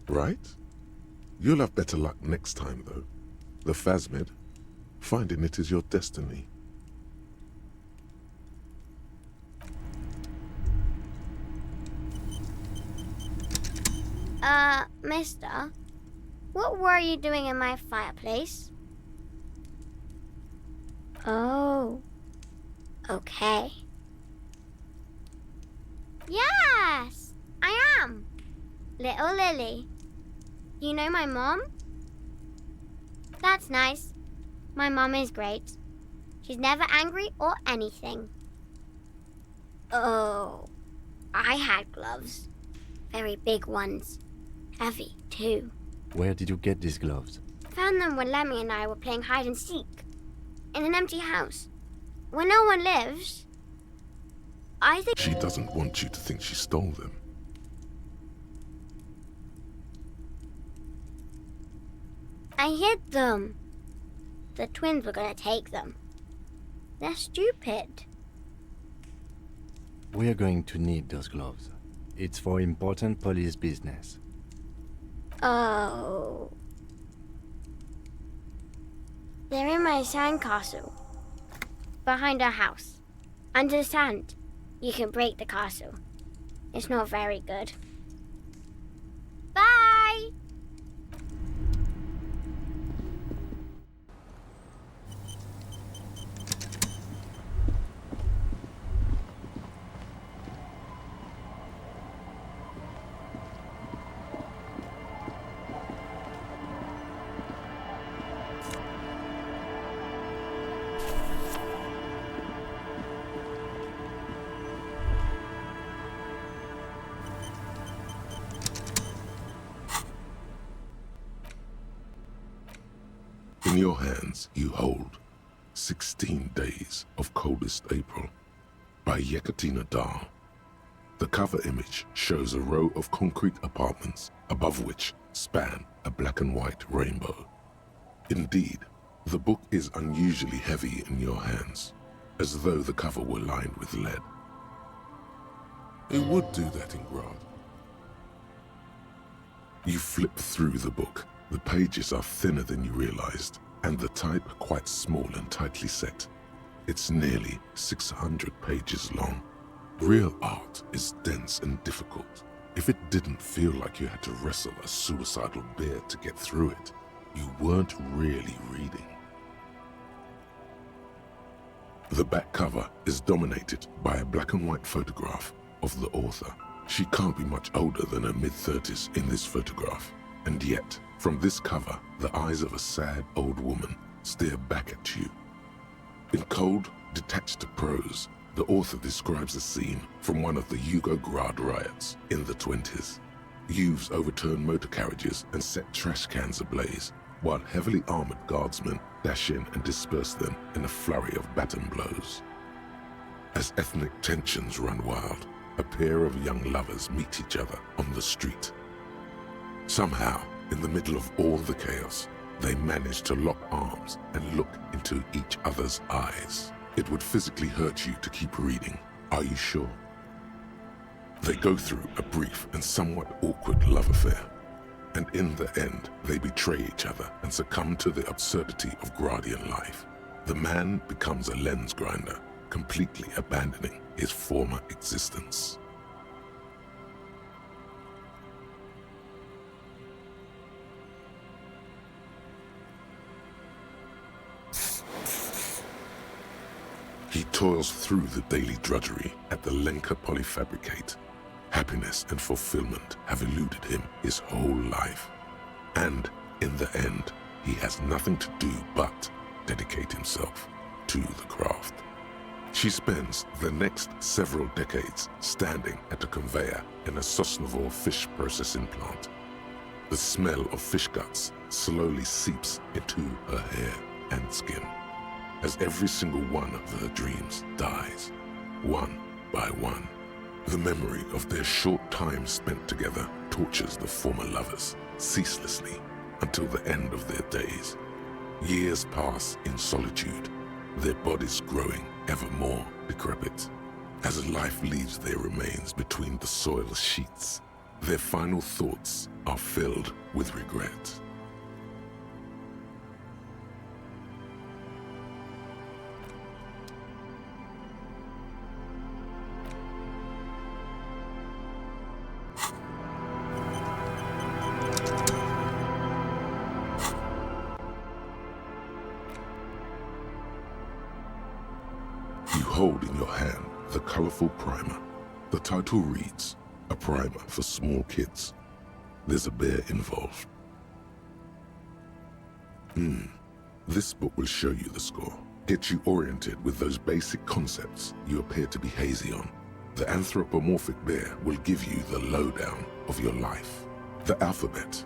Speaker 2: Right? You'll have better luck next time, though. The phasmid, finding it is your destiny.
Speaker 16: Mister, what were you doing in my fireplace? Oh, okay. Yes, I am. Little Lily. You know my mom? That's nice. My mom is great. She's never angry or anything. Oh, I had gloves. Very big ones. Heavy, too.
Speaker 3: Where did you get these gloves?
Speaker 16: Found them when Lemmy and I were playing hide and seek. In an empty house. Where no one lives. I think...
Speaker 2: She doesn't want you to think she stole them.
Speaker 16: I hid them. The twins were gonna take them. They're stupid.
Speaker 3: We are going to need those gloves. It's for important police business.
Speaker 16: Oh. They're in my sandcastle. Behind our house. Under the sand. You can break the castle. It's not very good. Bye!
Speaker 2: In your hands, you hold 16 Days of Coldest April by Yekaterina Dahl. The cover image shows a row of concrete apartments above which span a black and white rainbow. Indeed, the book is unusually heavy in your hands, as though the cover were lined with lead. It would do that in Grad. You flip through the book. The pages are thinner than you realized, and the type quite small and tightly set. It's nearly 600 pages long. Real art is dense and difficult. If it didn't feel like you had to wrestle a suicidal bear to get through it, you weren't really reading. The back cover is dominated by a black and white photograph of the author. She can't be much older than her mid-30s in this photograph, and yet, from this cover, the eyes of a sad old woman stare back at you. In cold, detached prose, the author describes a scene from one of the Yugograd riots in the 20s. Youths overturned motor carriages and set trash cans ablaze, while heavily armored guardsmen dash in and disperse them in a flurry of baton blows. As ethnic tensions run wild, a pair of young lovers meet each other on the street. Somehow, in the middle of all the chaos, they manage to lock arms and look into each other's eyes. It would physically hurt you to keep reading. Are you sure? They go through a brief and somewhat awkward love affair, and in the end, they betray each other and succumb to the absurdity of Gradian life. The man becomes a lens grinder, completely abandoning his former existence. He toils through the daily drudgery at the Lenka Polyfabricate. Happiness and fulfillment have eluded him his whole life. And, in the end, he has nothing to do but dedicate himself to the craft. She spends the next several decades standing at a conveyor in a Sosnovo fish processing plant. The smell of fish guts slowly seeps into her hair and skin as every single one of her dreams dies, one by one. The memory of their short time spent together tortures the former lovers ceaselessly until the end of their days. Years pass in solitude, their bodies growing ever more decrepit. As life leaves their remains between the soil sheets, their final thoughts are filled with regret. Hold in your hand the colorful primer. The title reads, "A Primer for Small Kids." There's a bear involved. This book will show you the score, get you oriented with those basic concepts you appear to be hazy on. The anthropomorphic bear will give you the lowdown of your life, the alphabet.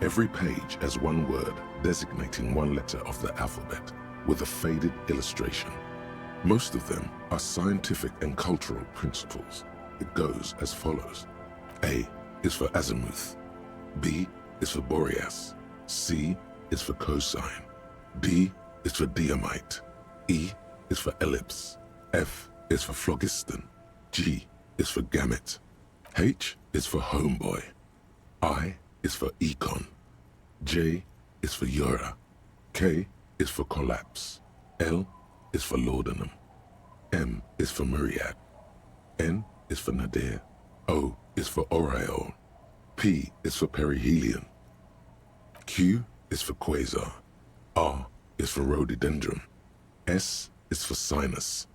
Speaker 2: Every page has one word designating one letter of the alphabet, with a faded illustration. Most of them are scientific and cultural principles. It goes as follows. A is for azimuth. B is for Boreas. C is for cosine. D is for diamite. E is for ellipse. F is for phlogiston. G is for gamete. H is for homeboy. I is for econ. J is for Eura. K is for collapse. L is for laudanum. M is for myriad. N is for nadir. O is for aureole. P is for perihelion. Q is for quasar. R is for rhododendron. S is for sinus.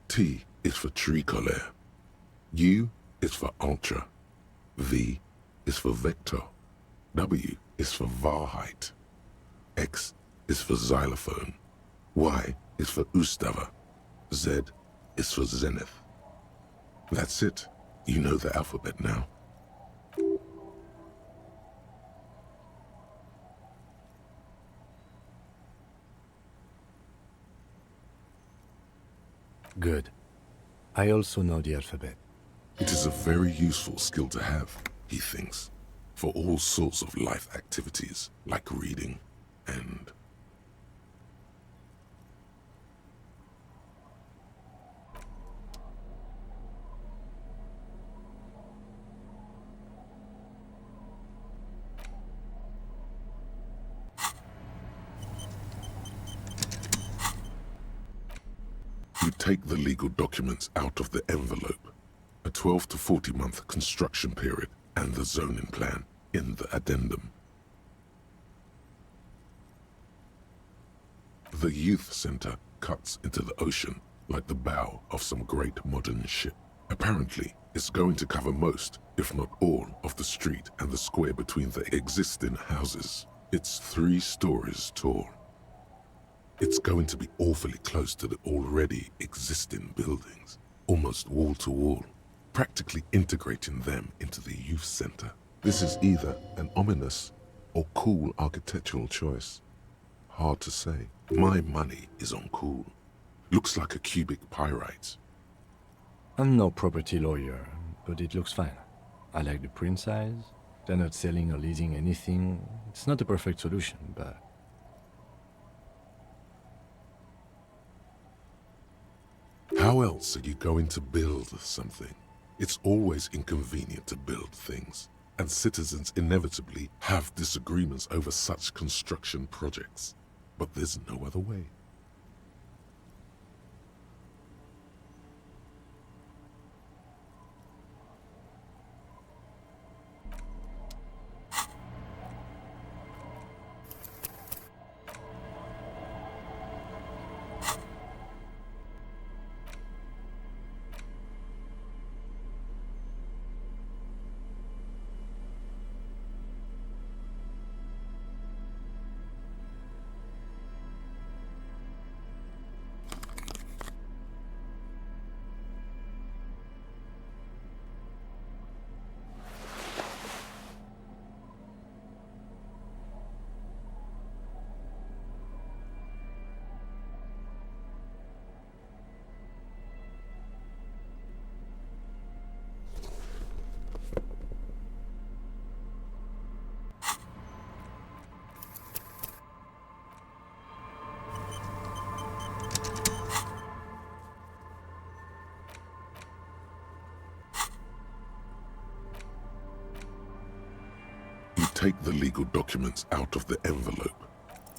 Speaker 2: T is for tricolor. U is for ultra. V is for vector. W is for Wahrheit. X is for xylophone. Y is for Ustava. Z is for zenith. That's it. You know the alphabet now.
Speaker 3: Good. I also know the alphabet.
Speaker 2: It is a very useful skill to have, he thinks, for all sorts of life activities like reading and... You take the legal documents out of the envelope, a 12 to 40 month construction period, and the zoning plan in the addendum. The youth center cuts into the ocean like the bow of some great modern ship. Apparently, it's going to cover most, if not all, of the street and the square between the existing houses. It's 3 stories tall. It's going to be awfully close to the already existing buildings, almost wall to wall, practically integrating them into the youth center. This is either an ominous or cool architectural choice. Hard to say. My money is on cool. Looks like a cubic pyrite.
Speaker 3: I'm no property lawyer, but it looks fine. I like the print size. They're not selling or leasing anything. It's not a perfect solution, but...
Speaker 2: How else are you going to build something? It's always inconvenient to build things, and citizens inevitably have disagreements over such construction projects. But there's no other way. You take the legal documents out of the envelope.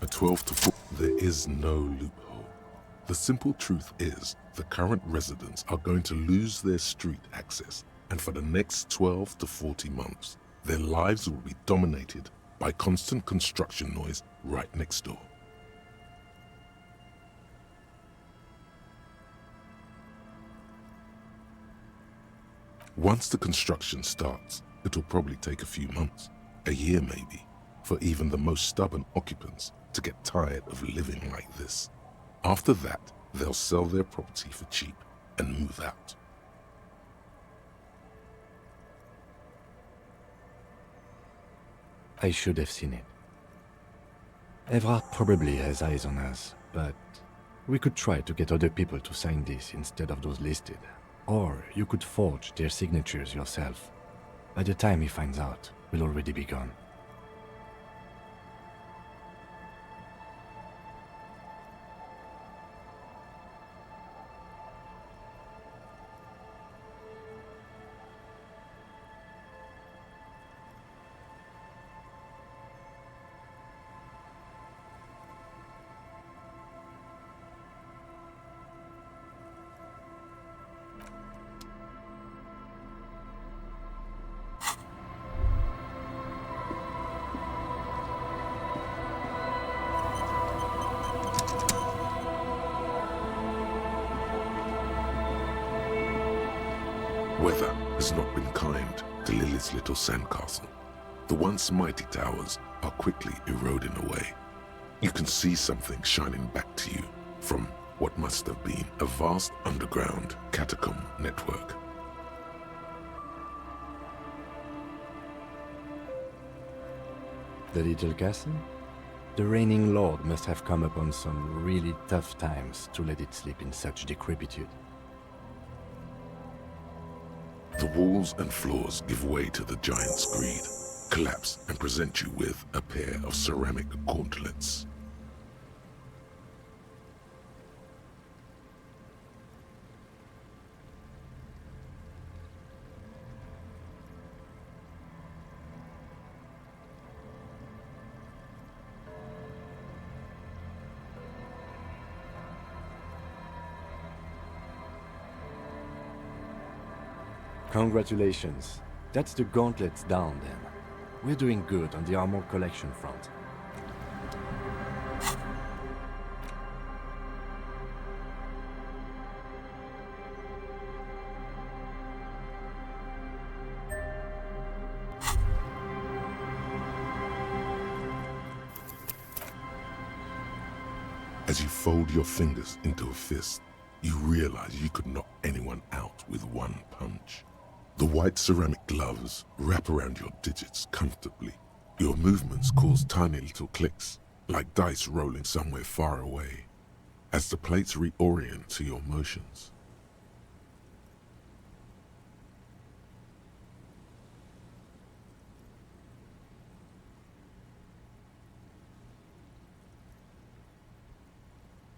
Speaker 2: A 12 to 4. There is no loophole. The simple truth is the current residents are going to lose their street access, and for the next 12 to 40 months, their lives will be dominated by constant construction noise right next door. Once the construction starts, it'll probably take a few months, a year maybe, for even the most stubborn occupants to get tired of living like this. After that, they'll sell their property for cheap and move out.
Speaker 3: I should have seen it. Evrard probably has eyes on us, but we could try to get other people to sign this instead of those listed. Or you could forge their signatures yourself. By the time he finds out, we'll already be gone.
Speaker 2: Weather has not been kind to Lily's little sandcastle. The once mighty towers are quickly eroding away. You can see something shining back to you from what must have been a vast underground catacomb network.
Speaker 3: The little castle? The reigning lord must have come upon some really tough times to let it sleep in such decrepitude.
Speaker 2: The walls and floors give way to the giant's greed, collapse and present you with a pair of ceramic gauntlets.
Speaker 3: Congratulations. That's the gauntlets down then. We're doing good on the armor collection front.
Speaker 2: As you fold your fingers into a fist, you realize you could knock anyone out with one punch. The white ceramic gloves wrap around your digits comfortably. Your movements cause tiny little clicks, like dice rolling somewhere far away, as the plates reorient to your motions.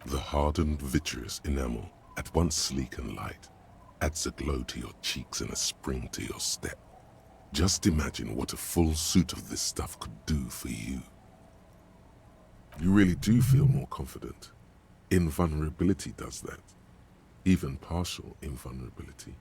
Speaker 2: The hardened vitreous enamel, at once sleek and light, adds a glow to your cheeks and a spring to your step. Just imagine what a full suit of this stuff could do for you. You really do feel more confident. Invulnerability does that. Even partial invulnerability.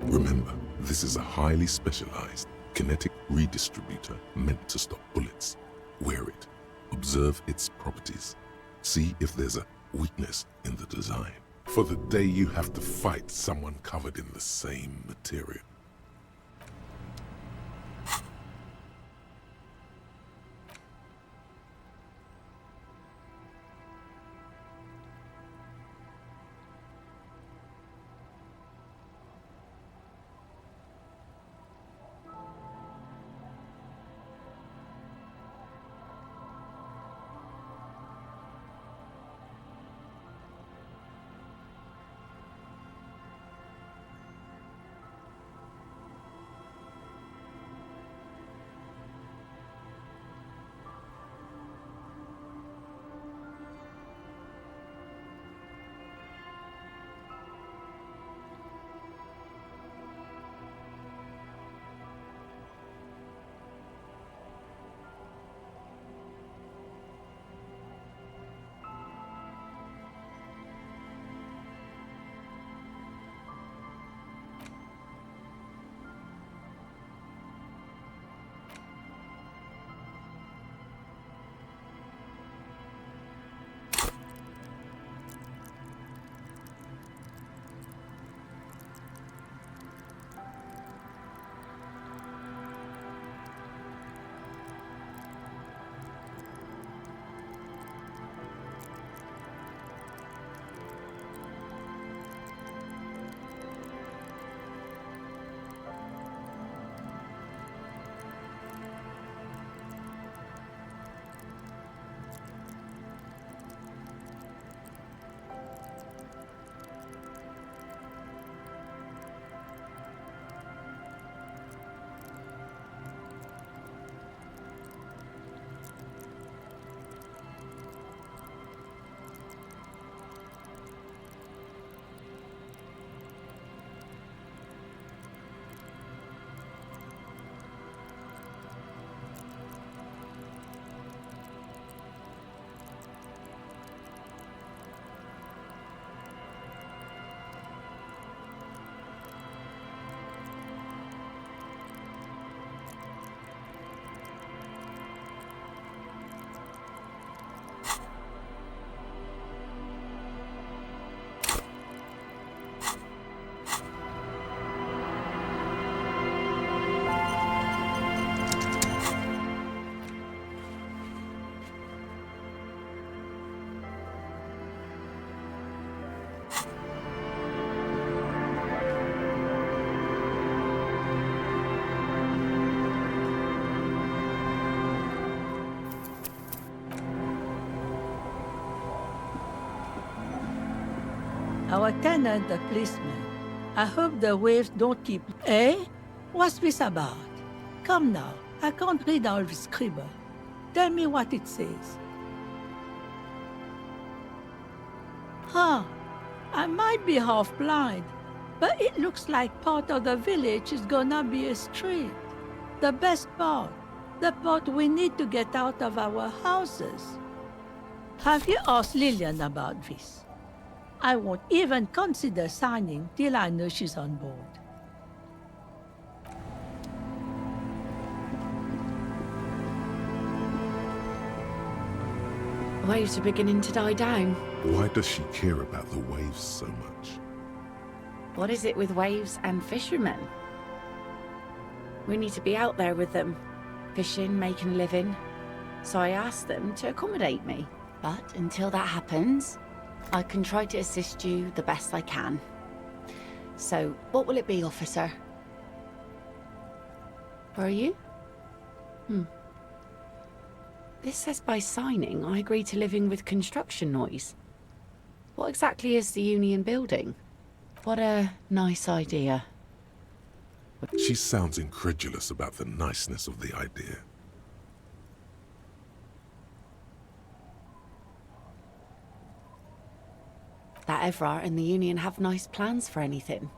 Speaker 2: Remember, this is a highly specialized kinetic redistributor meant to stop bullets. Wear it. Observe its properties. See if there's a weakness in the design. For the day you have to fight someone covered in the same material.
Speaker 9: Our tenant, the policeman. I hope the waves don't keep... Eh? What's this about? Come now, I can't read all the scribble. Tell me what it says. Huh. I might be half blind, but it looks like part of the village is gonna be a street. The best part. The part we need to get out of our houses. Have you asked Lillian about this? I won't even consider signing till I know she's on board.
Speaker 10: Waves are beginning to die down.
Speaker 2: Why does she care about the waves so much?
Speaker 10: What is it with waves and fishermen? We need to be out there with them, fishing, making a living. So I asked them to accommodate me.
Speaker 18: But until that happens, I can try to assist you the best I can. So, what will it be, officer?
Speaker 10: Where are you? This says by signing, I agree to living with construction noise. What exactly is the Union building? What a nice idea.
Speaker 2: She sounds incredulous about the niceness of the idea.
Speaker 10: That Evrart and the Union have nice plans for anything.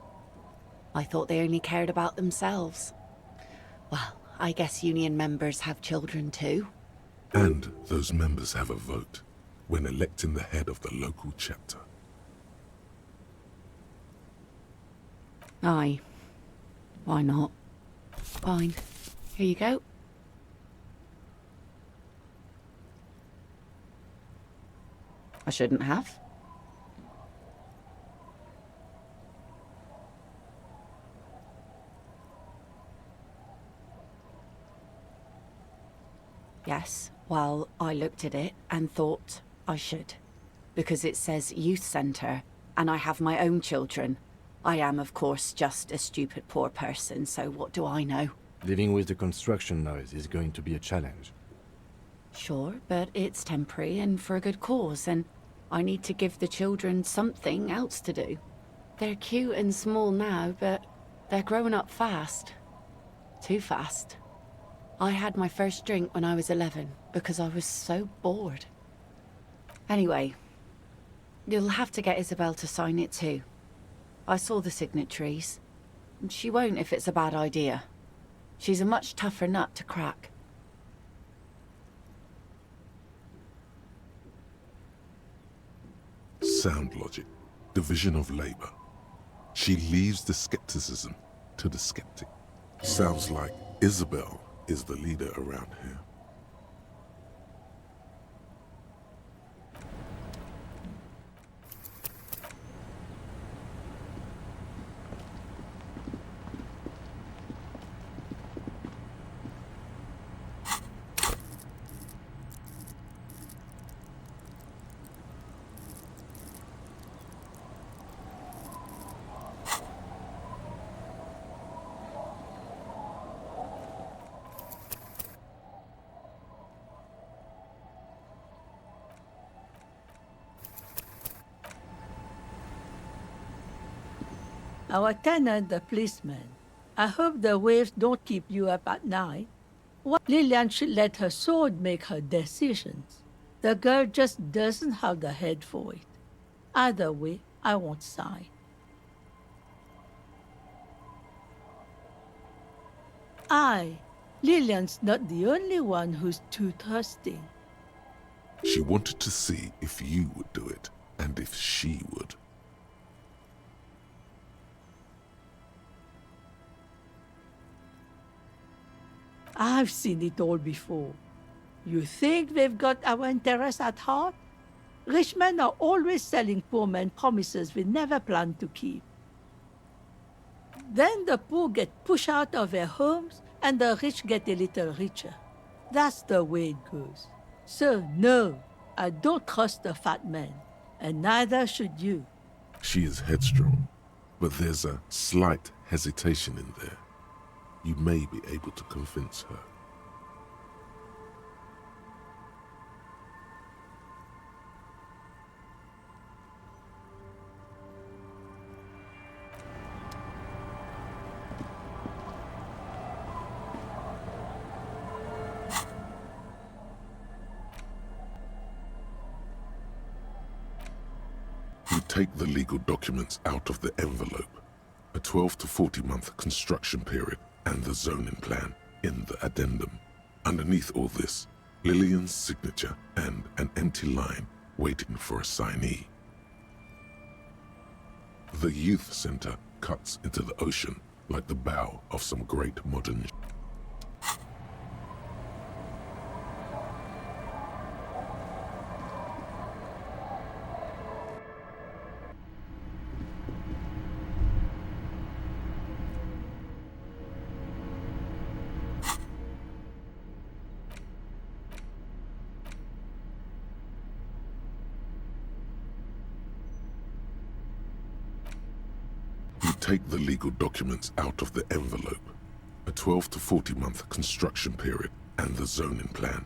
Speaker 10: I thought they only cared about themselves. Well, I guess Union members have children too.
Speaker 2: And those members have a vote when electing the head of the local chapter.
Speaker 10: Aye. Why not? Fine. Here you go. I shouldn't have. Yes, well, I looked at it and thought I should. Because it says youth centre, and I have my own children. I am, of course, just a stupid poor person, so what do I know?
Speaker 3: Living with the construction noise is going to be a challenge.
Speaker 10: Sure, but it's temporary and for a good cause, and I need to give the children something else to do. They're cute and small now, but they're growing up fast. Too fast. I had my first drink when I was 11 because I was so bored. Anyway, you'll have to get Isabel to sign it too. I saw the signatories. She won't if it's a bad idea. She's a much tougher nut to crack.
Speaker 2: Sound logic, division of labor. She leaves the skepticism to the skeptic. Sounds like Isabel is the leader around here.
Speaker 9: Our tenant, the policeman. I hope the waves don't keep you up at night. Lillian should let her sword make her decisions. The girl just doesn't have the head for it. Either way, I won't sign. Lillian's not the only one who's too trusting.
Speaker 2: She wanted to see if you would do it, and if she would.
Speaker 9: I've seen it all before. You think they've got our interests at heart? Rich men are always selling poor men promises they never planned to keep. Then the poor get pushed out of their homes and the rich get a little richer. That's the way it goes. So no, I don't trust the fat man, and neither should you.
Speaker 2: She is headstrong, but there's a slight hesitation in there. You may be able to convince her. You take the legal documents out of the envelope. A 12 to 40 month construction period and the zoning plan in the addendum. Underneath all this, Lillian's signature and an empty line waiting for a signee. The youth center cuts into the ocean like the bow of some great modern take the legal documents out of the envelope. A 12 to 40 month construction period and the zoning plan.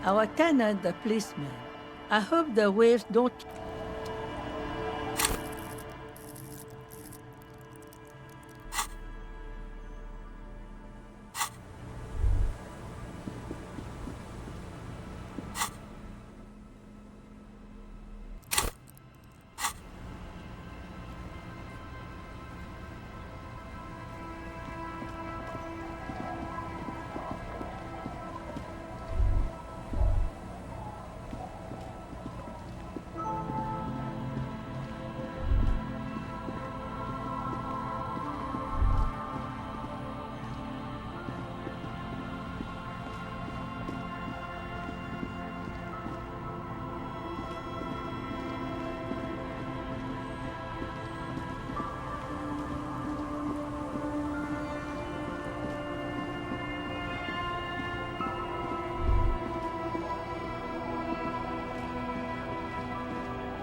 Speaker 9: Our tenant, the policeman. I hope the waves don't...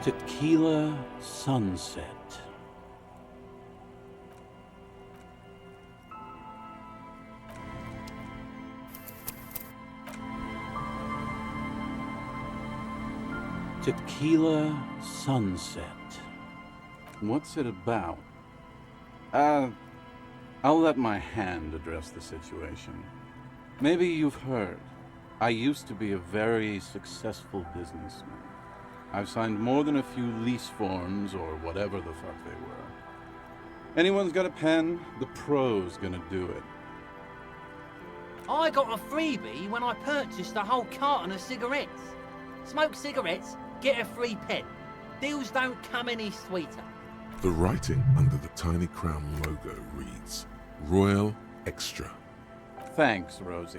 Speaker 13: Tequila Sunset. Tequila Sunset. What's it about? I'll let my hand address the situation. Maybe you've heard. I used to be a very successful businessman. I've signed more than a few lease forms or whatever the fuck they were. Anyone's got a pen? The pro's gonna do it.
Speaker 22: I got a freebie when I purchased a whole carton of cigarettes. Smoke cigarettes, get a free pen. Deals don't come any sweeter.
Speaker 2: The writing under the Tiny Crown logo reads, Royal Extra.
Speaker 13: Thanks, Rosie.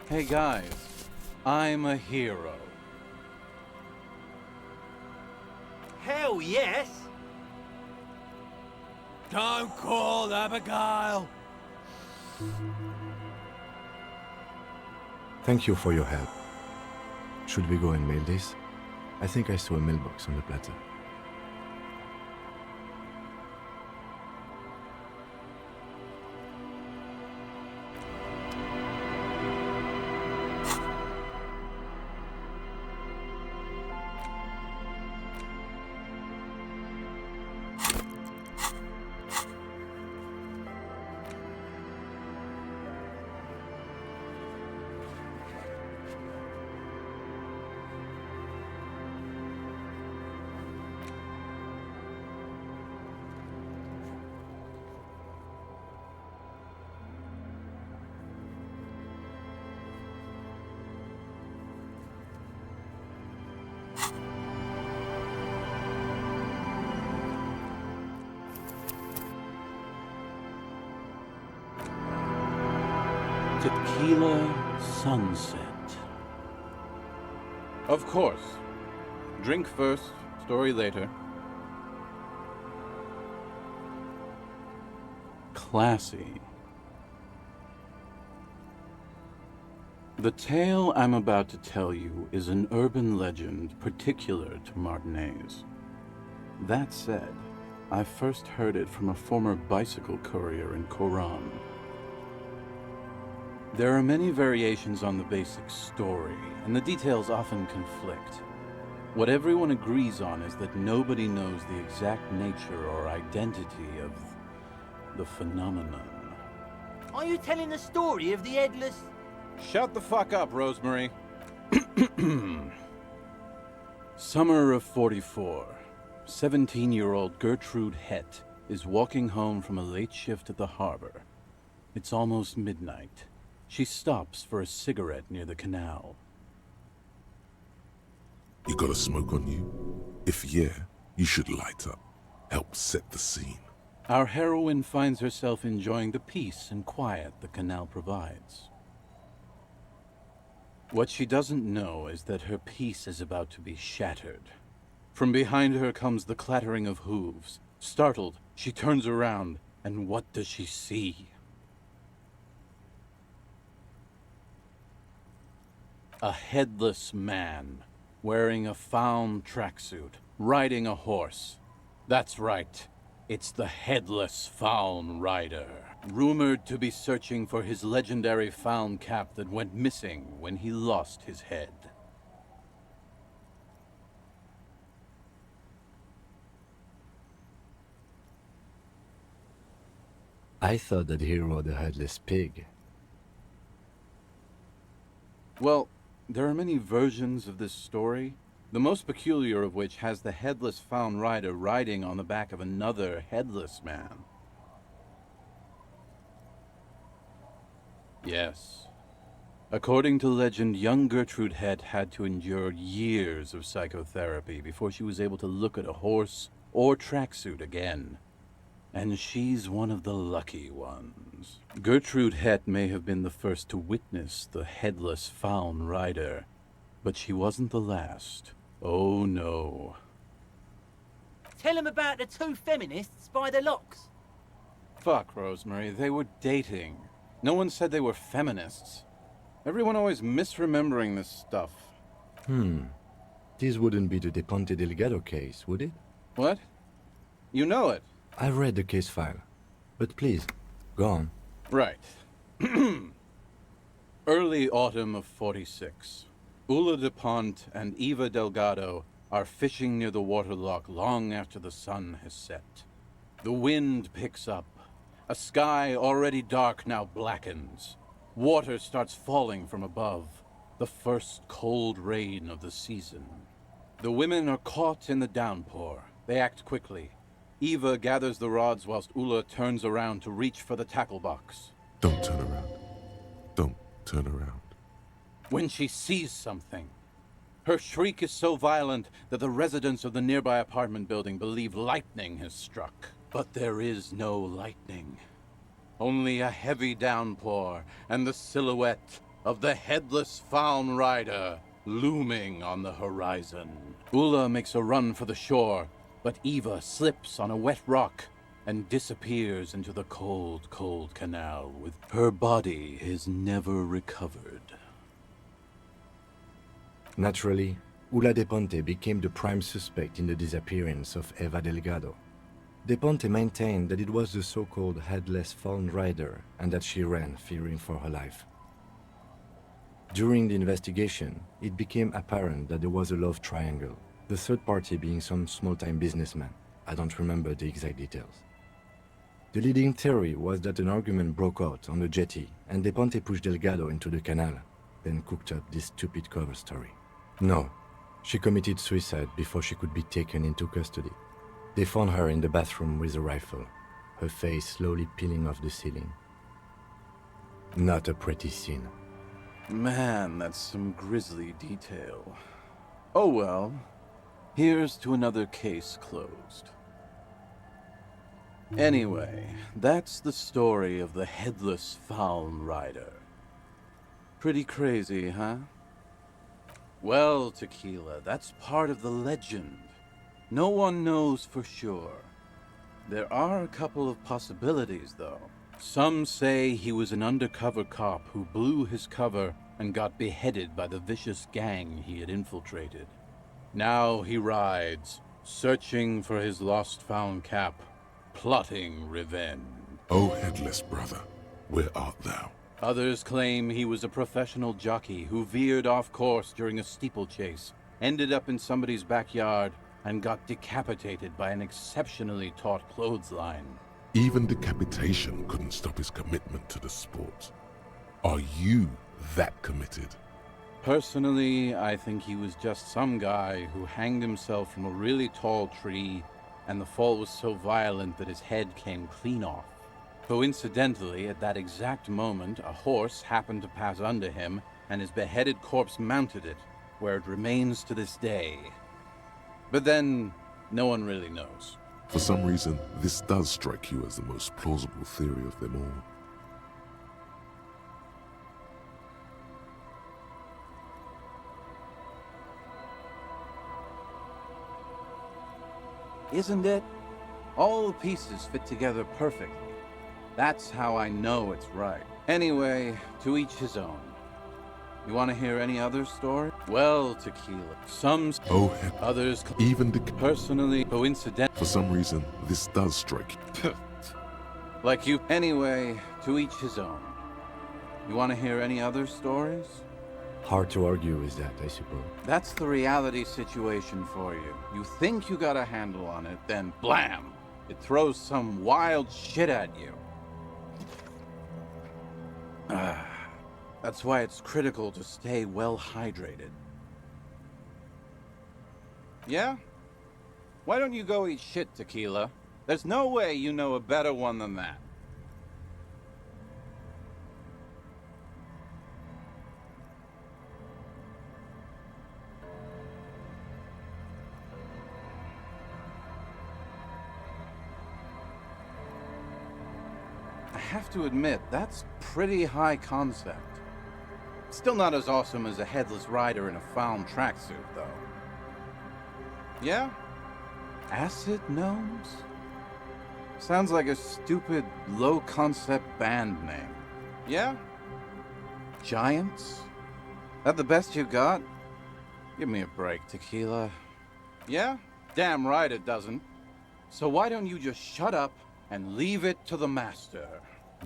Speaker 13: Hey guys, I'm a hero.
Speaker 22: Hell yes!
Speaker 23: Don't call Abigail!
Speaker 3: Thank you for your help. Should we go and mail this? I think I saw a mailbox on the platter.
Speaker 13: Tequila Sunset. Of course. Drink first, story later. Classy. The tale I'm about to tell you is an urban legend particular to Martinez. That said, I first heard it from a former bicycle courier in Koran. There are many variations on the basic story, and the details often conflict. What everyone agrees on is that nobody knows the exact nature or identity of the phenomenon.
Speaker 22: Are you telling the story of the headless...
Speaker 13: Shut the fuck up, Rosemary. Summer of 44. 17-year-old Gertrude Hett is walking home from a late shift at the harbor. It's almost midnight. She stops for a cigarette near the canal.
Speaker 2: You got a smoke on you? If yeah, you should light up. Help set the scene.
Speaker 13: Our heroine finds herself enjoying the peace and quiet the canal provides. What she doesn't know is that her peace is about to be shattered. From behind her comes the clattering of hooves. Startled, she turns around, and what does she see? A headless man, wearing a fawn tracksuit, riding a horse. That's right, it's the Headless Fawn Rider, rumored to be searching for his legendary fawn cap that went missing when he lost his head.
Speaker 3: I thought that he rode a headless pig.
Speaker 13: Well, there are many versions of this story, the most peculiar of which has the headless fawn rider riding on the back of another headless man. Yes. According to legend, young Gertrude Hett had to endure years of psychotherapy before she was able to look at a horse or tracksuit again. And she's one of the lucky ones. Gertrude Hett may have been the first to witness the headless fawn rider, but she wasn't the last. Oh no.
Speaker 22: Tell him about the two feminists by the locks.
Speaker 13: Fuck, Rosemary, they were dating. No one said they were feminists. Everyone always misremembering this stuff.
Speaker 3: This wouldn't be the De Ponte Delgado case, would it?
Speaker 13: What? You know it?
Speaker 3: I've read the case file. But please, go on.
Speaker 13: Right. Early autumn of 46. Ula de Ponte and Eva Delgado are fishing near the waterlock long after the sun has set. The wind picks up. A sky already dark now blackens. Water starts falling from above. The first cold rain of the season. The women are caught in the downpour. They act quickly. Eva gathers the rods whilst Ula turns around to reach for the tackle box.
Speaker 2: Don't turn around. Don't turn around.
Speaker 13: When she sees something, her shriek is so violent that the residents of the nearby apartment building believe lightning has struck. But there is no lightning. Only a heavy downpour and the silhouette of the headless faun rider looming on the horizon. Ula makes a run for the shore, but Eva slips on a wet rock and disappears into the cold, cold canal with her body is never recovered.
Speaker 3: Naturally, Ula de Ponte became the prime suspect in the disappearance of Eva Delgado. De Ponte maintained that it was the so-called headless faun rider and that she ran, fearing for her life. During the investigation, it became apparent that there was a love triangle, the third party being some small-time businessman. I don't remember the exact details. The leading theory was that an argument broke out on the jetty and De Ponte pushed Delgado into the canal, then cooked up this stupid cover story. No, she committed suicide before she could be taken into custody. They found her in the bathroom with a rifle, her face slowly peeling off the ceiling. Not a pretty scene.
Speaker 13: Man, that's some grisly detail. Oh well, here's to another case closed. Anyway, that's the story of the headless faun rider. Pretty crazy, huh? Well, Tequila, that's part of the legend. No one knows for sure. There are a couple of possibilities, though. Some say he was an undercover cop who blew his cover and got beheaded by the vicious gang he had infiltrated. Now he rides, searching for his lost found cap, plotting revenge.
Speaker 2: O headless brother, where art thou?
Speaker 13: Others claim he was a professional jockey who veered off course during a steeplechase, ended up in somebody's backyard, and got decapitated by an exceptionally taut clothesline.
Speaker 2: Even decapitation couldn't stop his commitment to the sport. Are you that committed?
Speaker 13: Personally, I think he was just some guy who hanged himself from a really tall tree, and the fall was so violent that his head came clean off. Coincidentally, at that exact moment, a horse happened to pass under him, and his beheaded corpse mounted it, where it remains to this day. But then, no one really knows.
Speaker 2: For some reason, this does strike you as the most plausible theory of them all.
Speaker 13: Isn't it? All the pieces fit together perfectly. That's how I know it's right. Anyway, to each his own. You want to hear any other story? Well, Tequila. Some others
Speaker 2: even
Speaker 13: personally coincident.
Speaker 2: For some reason, this does strike you.
Speaker 13: Like you. Anyway, to each his own. You want to hear any other stories?
Speaker 3: Hard to argue with that, I suppose.
Speaker 13: That's the reality situation for you. You think you got a handle on it, then blam! It throws some wild shit at you. That's why it's critical to stay well hydrated. Yeah? Why don't you go eat shit, Tequila? There's no way you know a better one than that. I have to admit, that's pretty high concept. Still not as awesome as a headless rider in a found tracksuit, though. Yeah? Acid gnomes? Sounds like a stupid, low-concept band name. Yeah? Giants? That the best you got? Give me a break, Tequila. Yeah? Damn right it doesn't. So why don't you just shut up and leave it to the master?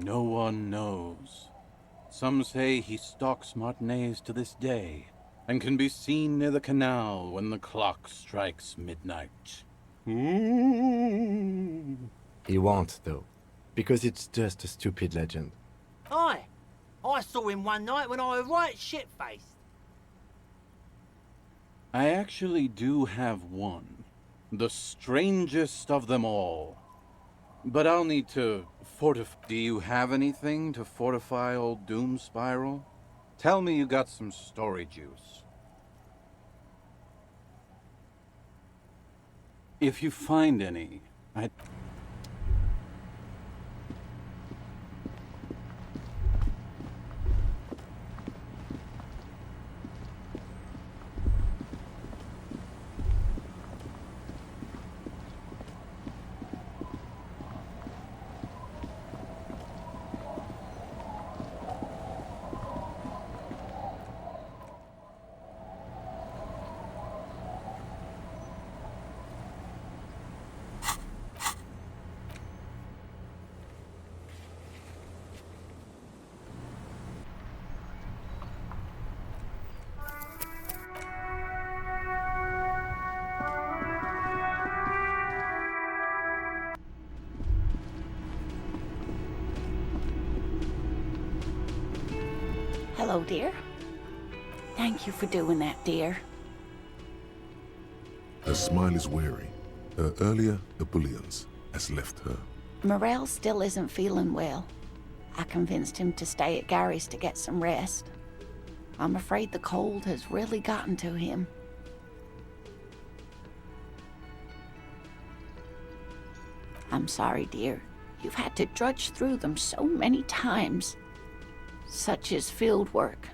Speaker 13: No one knows. Some say he stalks Martinez to this day, and can be seen near the canal when the clock strikes midnight.
Speaker 3: He won't, though, because it's just a stupid legend.
Speaker 22: Aye. I saw him one night when I was right shit-faced.
Speaker 13: I actually do have one. The strangest of them all. But I'll need to fortify. Do you have anything to fortify old Doom Spiral? Tell me you got some story juice. If you find any, I'd...
Speaker 5: Hello, dear. Thank you for doing that, dear.
Speaker 2: Her smile is weary. Her earlier ebullience has left her.
Speaker 5: Morel still isn't feeling well. I convinced him to stay at Gary's to get some rest. I'm afraid the cold has really gotten to him. I'm sorry, dear. You've had to drudge through them so many times. Such is field work.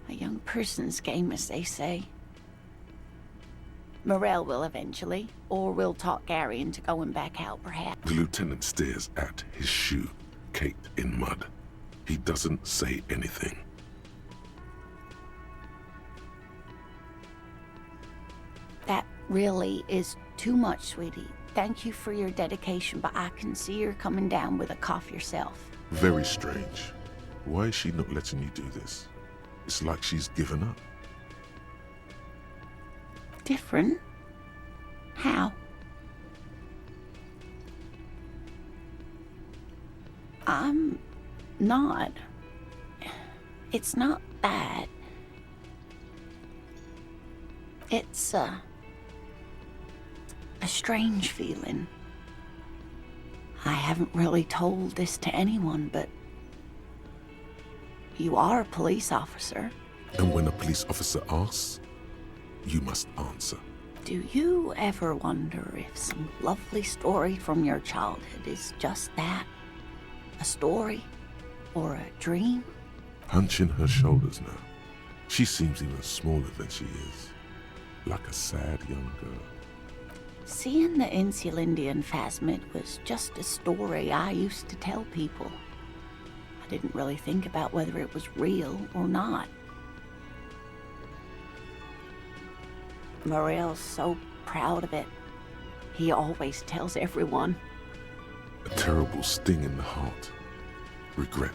Speaker 5: A young person's game, as they say. Morel will eventually, or we'll talk Gary into going back out, perhaps.
Speaker 2: The lieutenant stares at his shoe, caked in mud. He doesn't say anything.
Speaker 5: That really is too much, sweetie. Thank you for your dedication, but I can see you're coming down with a cough yourself.
Speaker 2: Very strange. Why is she not letting you do this? It's like she's given up.
Speaker 5: Different? How? I'm not. It's not that. It's a strange feeling. I haven't really told this to anyone, but you are a police officer.
Speaker 2: And when a police officer asks, you must answer.
Speaker 5: Do you ever wonder if some lovely story from your childhood is just that? A story? Or a dream?
Speaker 2: Hunching her shoulders now. She seems even smaller than she is. Like a sad young girl.
Speaker 5: Seeing the Insulindian phasmid was just a story I used to tell people. I didn't really think about whether it was real or not. Morel's so proud of it. He always tells everyone.
Speaker 2: A terrible sting in the heart. Regret.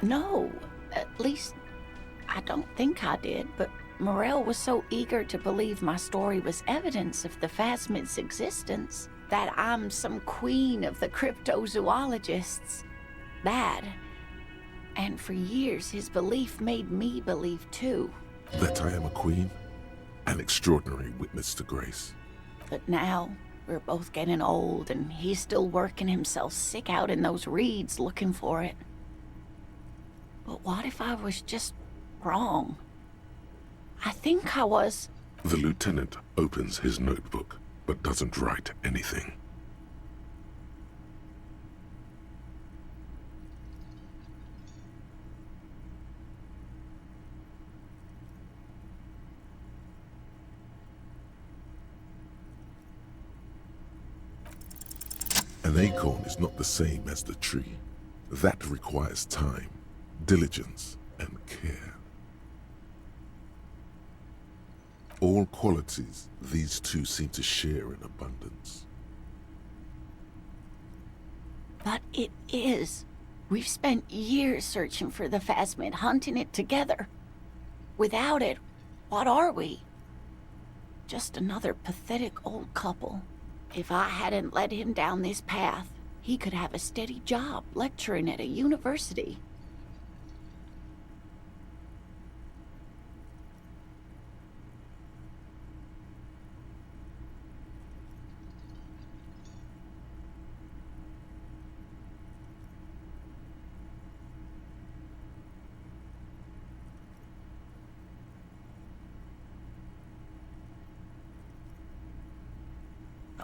Speaker 5: No, at least I don't think I did, but Morel was so eager to believe my story was evidence of the phasmid's existence that I'm some queen of the cryptozoologists. Bad. And for years, his belief made me believe too.
Speaker 2: That I am a queen? An extraordinary witness to grace.
Speaker 5: But now, we're both getting old, and he's still working himself sick out in those reeds looking for it. But what if I was just wrong? I think I was.
Speaker 2: The lieutenant opens his notebook, but doesn't write anything. An acorn is not the same as the tree. That requires time, diligence, and care. All qualities these two seem to share in abundance.
Speaker 18: But it is. We've spent years searching for the phasmid, hunting it together. Without it, what are we? Just another pathetic old couple. If I hadn't led him down this path, he could have a steady job lecturing at a university.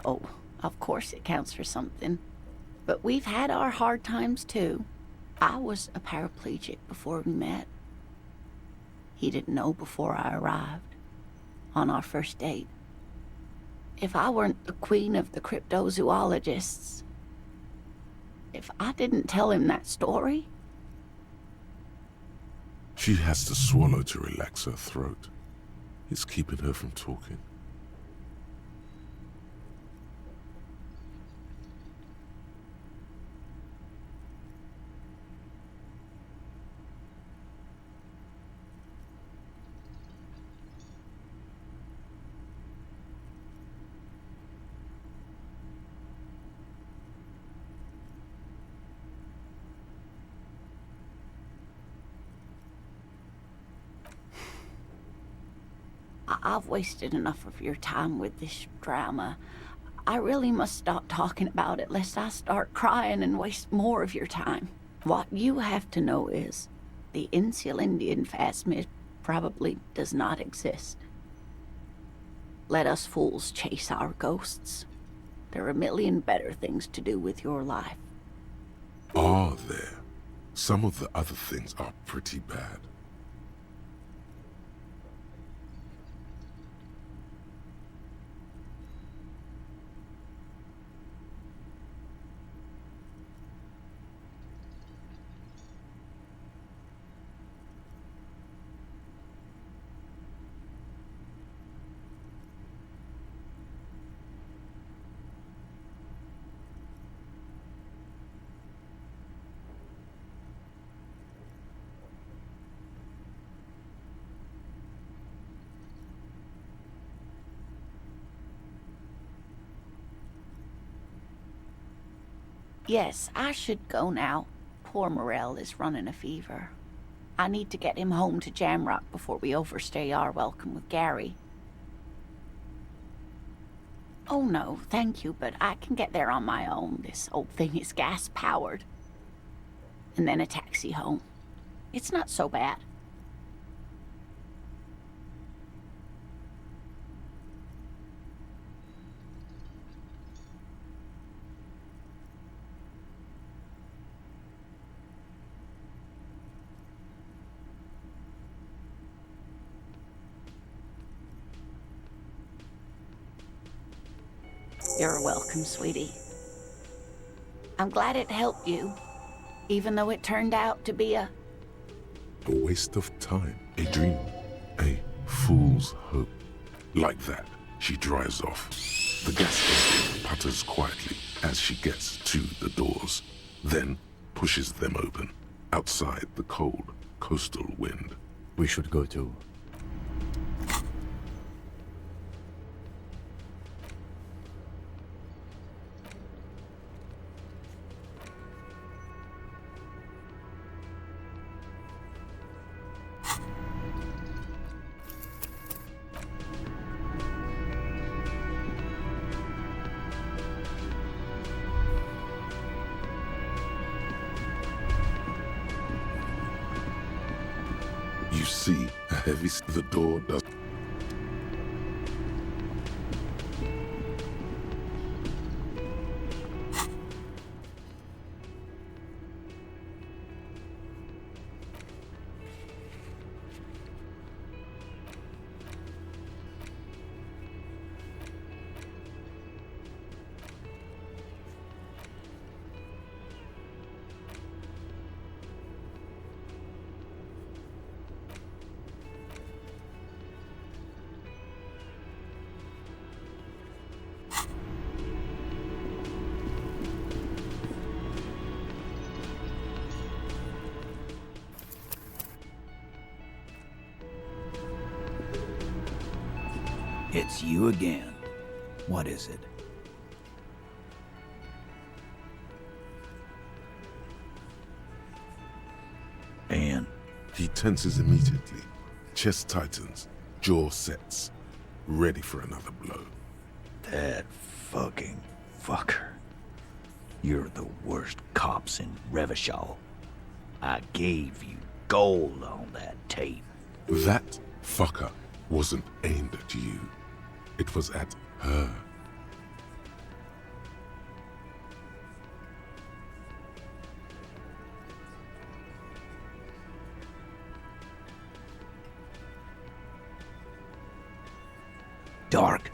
Speaker 18: Oh, of course it counts for something. But we've had our hard times too. I was a paraplegic before we met. He didn't know before I arrived. On our first date. If I weren't the queen of the cryptozoologists, if I didn't tell him that story...
Speaker 2: She has to swallow to relax her throat. It's keeping her from talking.
Speaker 18: I've wasted enough of your time with this drama. I really must stop talking about it lest I start crying and waste more of your time. What you have to know is the Insulindian phasmid probably does not exist. Let us fools chase our ghosts. There are a million better things to do with your life.
Speaker 2: Are there? Some of the other things are pretty bad.
Speaker 18: Yes, I should go now. Poor Morel is running a fever. I need to get him home to Jamrock before we overstay our welcome with Gary. Oh no, thank you, but I can get there on my own. This old thing is gas-powered. And then a taxi home. It's not so bad. You're welcome, sweetie. I'm glad it helped you, even though it turned out to be a
Speaker 2: waste of time, a dream, a fool's hope. Like that, she drives off. The gas engine putters quietly as she gets to the doors, then pushes them open. Outside, the cold, coastal wind.
Speaker 3: We should go too.
Speaker 2: You see, a heavy the door does.
Speaker 1: It's you again. What is it? And?
Speaker 2: He tenses immediately. Chest tightens, jaw sets, ready for another blow.
Speaker 1: That fucking fucker. You're the worst cops in Revachol. I gave you gold on that tape.
Speaker 2: That fucker wasn't aimed at you. It was at her.
Speaker 1: Dark.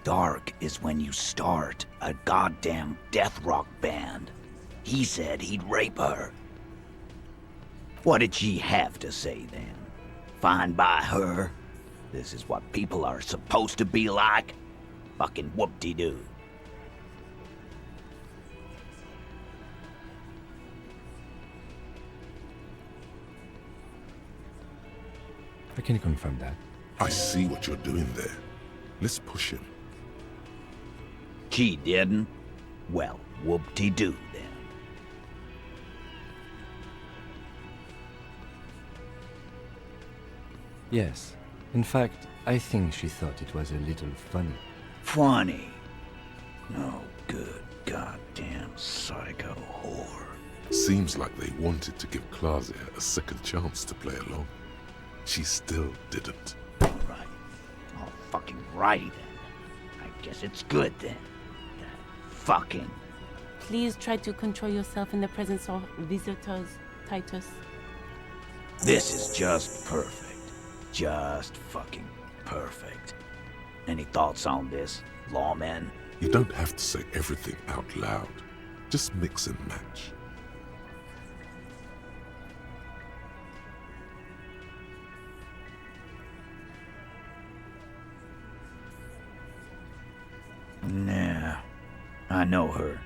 Speaker 1: Dark is when you start a goddamn death rock band. He said he'd rape her. What did she have to say then? Fine by her? This is what people are supposed to be like? Fucking whoop-de-doo.
Speaker 3: I can confirm that.
Speaker 2: I see what you're doing there. Let's push him.
Speaker 1: She didn't? Well, whoop-de-doo then.
Speaker 3: Yes. In fact, I think she thought it was a little funny.
Speaker 1: Funny? No good goddamn psycho whore.
Speaker 2: Seems like they wanted to give Klasia a second chance to play along. She still didn't.
Speaker 1: Right. Oh, fucking righty then. I guess it's good then. That fucking...
Speaker 15: Please try to control yourself in the presence of visitors, Titus.
Speaker 1: This is just perfect. Just fucking perfect. Any thoughts on this, lawman?
Speaker 2: You don't have to say everything out loud. Just mix and match.
Speaker 1: Nah, I know her.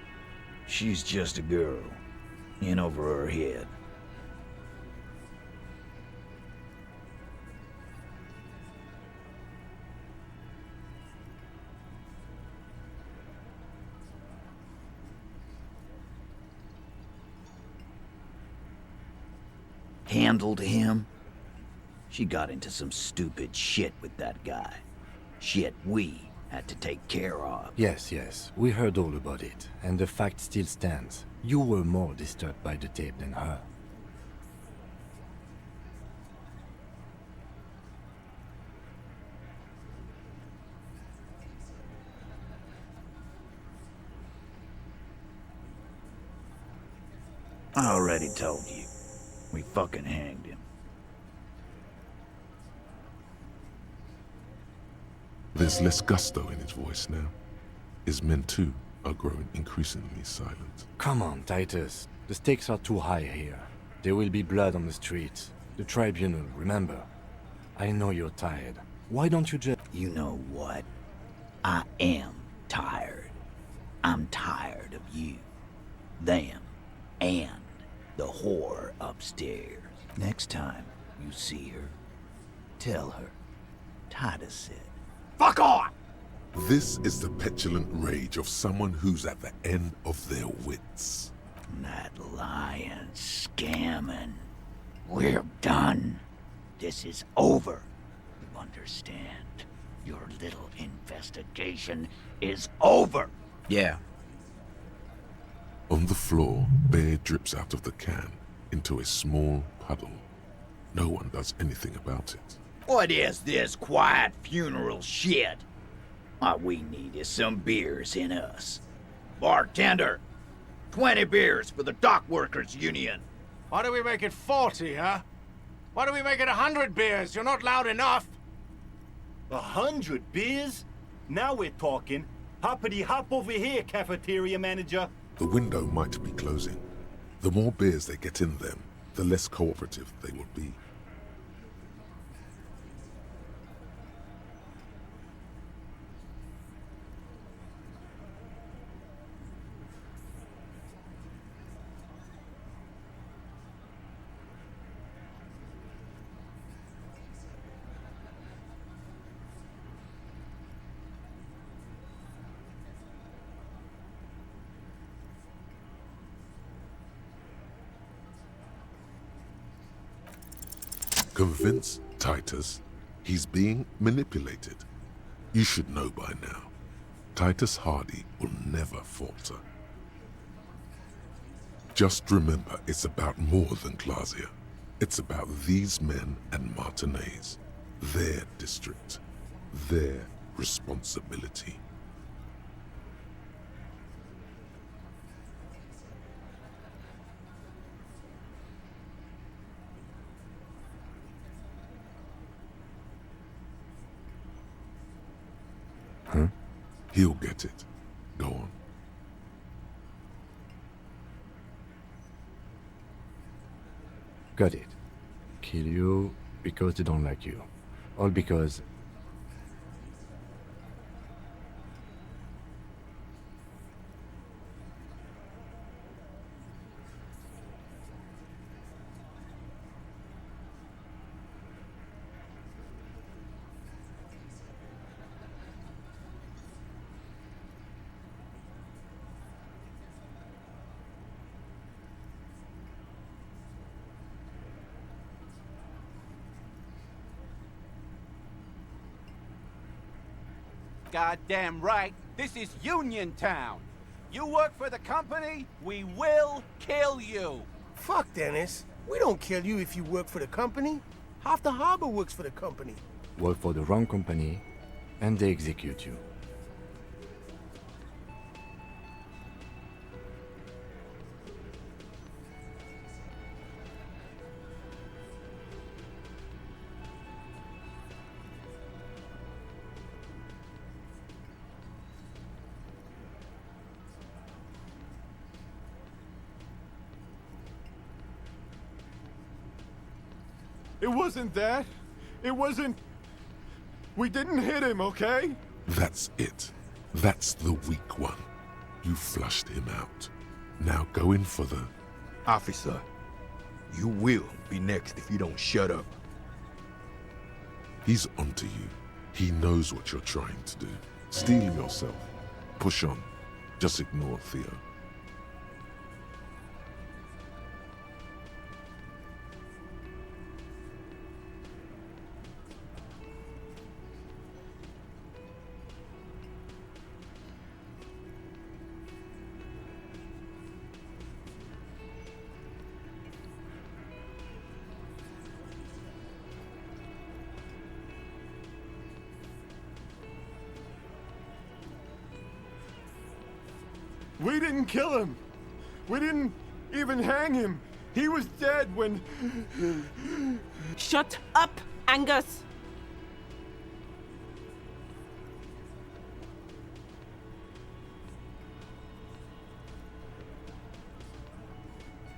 Speaker 1: She's just a girl. In over her head. Handled him? She got into some stupid shit with that guy. Shit we had to take care of.
Speaker 3: Yes, yes. We heard all about it, and the fact still stands. You were more disturbed by the tape than her.
Speaker 1: I already told you. We fucking hanged him.
Speaker 2: There's less gusto in his voice now. His men too are growing increasingly silent.
Speaker 3: Come on, Titus. The stakes are too high here. There will be blood on the streets. The tribunal, remember. I know you're tired. Why don't you just...
Speaker 1: You know what? I am tired. I'm tired of you, them, and the whore upstairs. Next time you see her, tell her Titus said, "Fuck off!"
Speaker 2: This is the petulant rage of someone who's at the end of their wits.
Speaker 1: That lying, scamming. We're done. This is over. You understand? Your little investigation is over. Yeah.
Speaker 2: On the floor, beer drips out of the can into a small puddle. No one does anything about it.
Speaker 1: What is this quiet funeral shit? What we need is some beers in us. Bartender, 20 beers for the Dock Workers Union.
Speaker 21: Why do we make it 40, huh? Why do we make it 100 beers? You're not loud enough.
Speaker 17: 100 beers? Now we're talking. Hoppity hop over here, cafeteria manager.
Speaker 2: The window might be closing. The more beers they get in them, the less cooperative they will be. Convince Titus he's being manipulated. You should know by now. Titus Hardy will never falter. Just remember, it's about more than Glasia. It's about these men and Martinez, their district, their responsibility.
Speaker 3: Huh?
Speaker 2: He'll get it. Go on.
Speaker 3: Got it. Kill you because they don't like you. All because...
Speaker 7: Goddamn right, this is Union Town. You work for the company, we will kill you.
Speaker 21: Fuck, Dennis. We don't kill you if you work for the company. Half the harbor works for the company.
Speaker 3: work for the wrong company, and they execute you.
Speaker 11: It wasn't that. It wasn't... We didn't hit him, okay?
Speaker 2: That's it. That's the weak one. You flushed him out. Now go in for the...
Speaker 4: Officer, you will be next if you don't shut up.
Speaker 2: He's onto you. He knows what you're trying to do. Steel yourself. Push on. Just ignore Theo.
Speaker 11: We didn't kill him. We didn't even hang him. He was dead when...
Speaker 15: Shut up, Angus!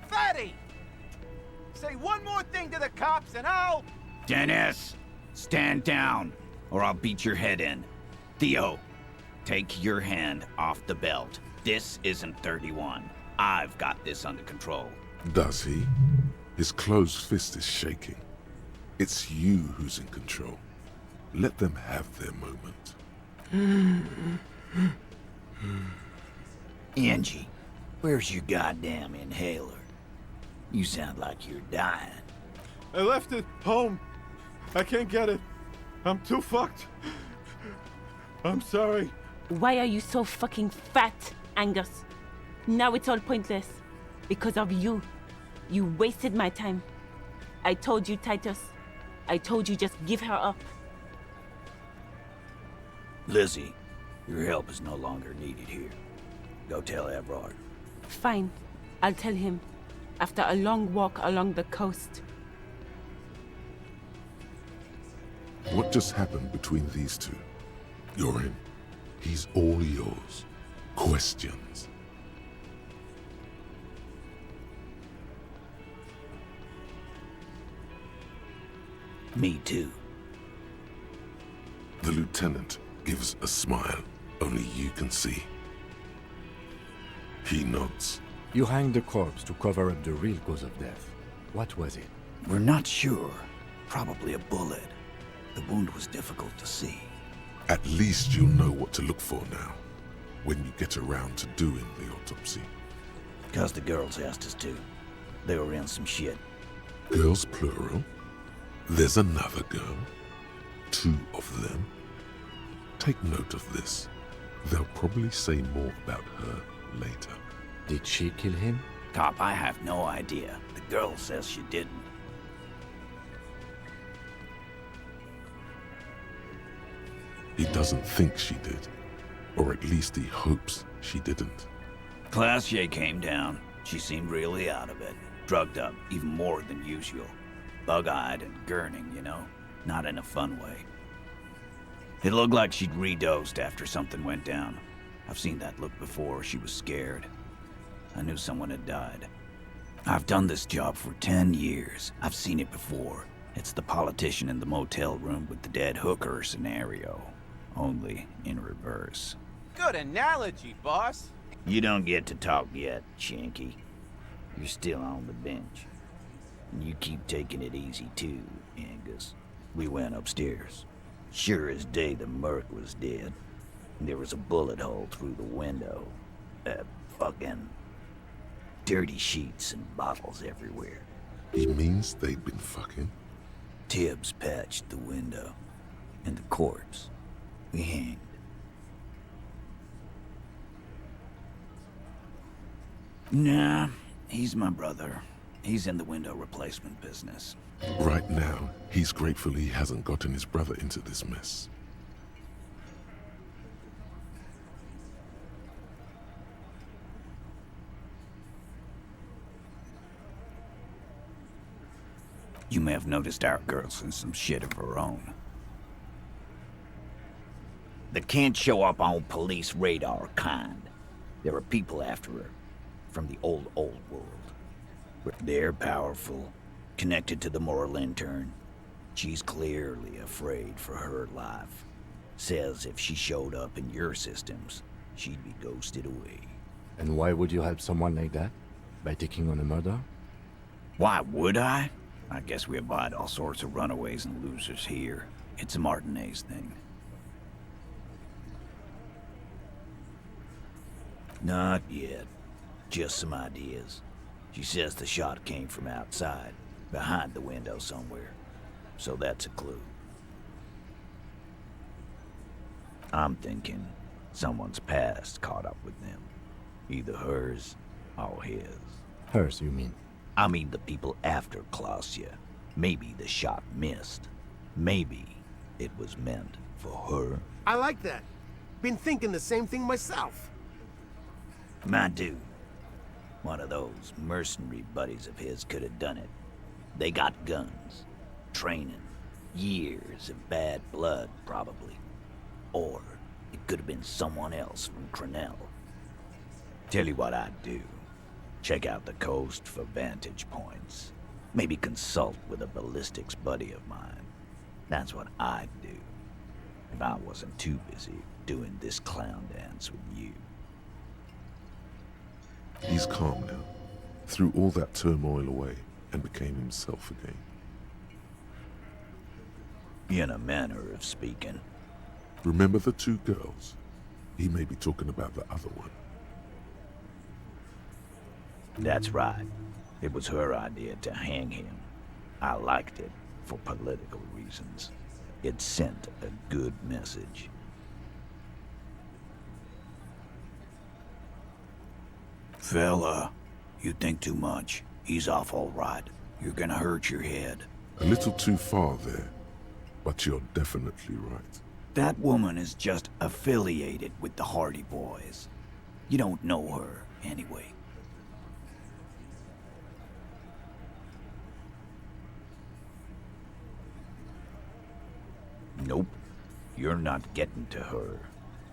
Speaker 7: Fatty! Say one more thing to the cops and I'll...
Speaker 1: Dennis, stand down, or I'll beat your head in. Theo, take your hand off the belt. This isn't 31. I've got this under control.
Speaker 2: Does he? His closed fist is shaking. It's you who's in control. Let them have their moment.
Speaker 1: Angie, where's your goddamn inhaler? You sound like you're dying.
Speaker 11: I left it home. I can't get it. I'm too fucked. I'm sorry.
Speaker 15: Why are you so fucking fat, Angus? Now it's all pointless. Because of you. You wasted my time. I told you, Titus. I told you just give her up.
Speaker 1: Lizzie, your help is no longer needed here. Go tell Everard.
Speaker 15: Fine. I'll tell him. After a long walk along the coast.
Speaker 2: What just happened between these two? You're in. He's all yours. Questions.
Speaker 1: Me too.
Speaker 2: The lieutenant gives a smile only you can see. He nods.
Speaker 3: You hanged the corpse to cover up the real cause of death. What was it?
Speaker 1: We're not sure. Probably a bullet. The wound was difficult to see.
Speaker 2: At least you'll know what to look for now, when you get around to doing the autopsy.
Speaker 1: 'Cause the girls asked us to. They were in some shit.
Speaker 2: Girls plural? There's another girl. 2 of them. Take note of this. They'll probably say more about her later.
Speaker 3: Did she kill him?
Speaker 1: Cop, I have no idea. The girl says she didn't.
Speaker 2: He doesn't think she did. Or at least he hopes she didn't.
Speaker 1: Classier came down. She seemed really out of it. Drugged up, even more than usual. Bug-eyed and gurning, you know? Not in a fun way. It looked like she'd redosed after something went down. I've seen that look before. She was scared. I knew someone had died. I've done this job for 10 years. I've seen it before. It's the politician in the motel room with the dead hooker scenario. Only in reverse.
Speaker 7: Good analogy, boss.
Speaker 1: You don't get to talk yet, Shanky. You're still on the bench. And you keep taking it easy too, Angus. We went upstairs. Sure as day the Merc was dead. There was a bullet hole through the window. Fucking dirty sheets and bottles everywhere.
Speaker 2: He means they'd been fucking?
Speaker 1: Tibbs patched the window. And the corpse. We hanged. Nah, he's my brother. He's in the window replacement business.
Speaker 2: Right now, he's grateful he hasn't gotten his brother into this mess.
Speaker 1: You may have noticed our girl's in some shit of her own. They can't show up on police radar kind. There are people after her. From the old world. They're powerful. Connected to the moral intern. She's clearly afraid for her life. Says if she showed up in your systems, she'd be ghosted away.
Speaker 3: And why would you help someone like that? By taking on a murder?
Speaker 1: Why would I? I guess we abide all sorts of runaways and losers here. It's a Martinez thing. Not yet. Just some ideas. She says the shot came from outside, behind the window somewhere. So that's a clue. I'm thinking someone's past caught up with them. Either hers or his.
Speaker 3: Hers, you mean?
Speaker 1: I mean the people after Klausya. Maybe the shot missed. Maybe it was meant for her.
Speaker 21: I like that. Been thinking the same thing myself.
Speaker 1: My dude. One of those mercenary buddies of his could have done it. They got guns, training, years of bad blood, probably. Or it could have been someone else from Crenell. Tell you what I'd do. Check out the coast for vantage points. Maybe consult with a ballistics buddy of mine. That's what I'd do. If I wasn't too busy doing this clown dance with you.
Speaker 2: He's calm now. Threw all that turmoil away and became himself again.
Speaker 1: In a manner of speaking.
Speaker 2: Remember the 2 girls? He may be talking about the other one.
Speaker 1: That's right. It was her idea to hang him. I liked it for political reasons. It sent a good message. Fella, you think too much. He's off all right. You're gonna hurt your head.
Speaker 2: A little too far there, but you're definitely right.
Speaker 1: That woman is just affiliated with the Hardy Boys. You don't know her, anyway. Nope. You're not getting to her.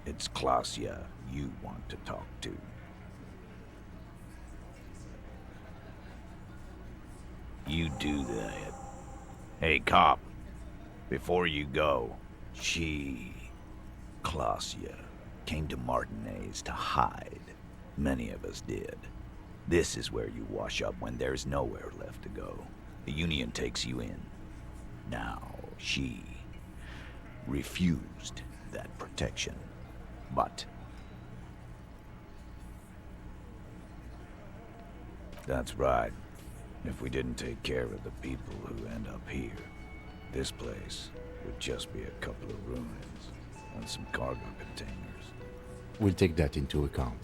Speaker 1: It's Klausya you want to talk to. You do that. Hey, cop. Before you go, Klausya, came to Martinez to hide. Many of us did. This is where you wash up when there's nowhere left to go. The Union takes you in. Now, she refused that protection. But that's right. If we didn't take care of the people who end up here, This place would just be a couple of ruins and some cargo containers.
Speaker 3: We'll take that into account.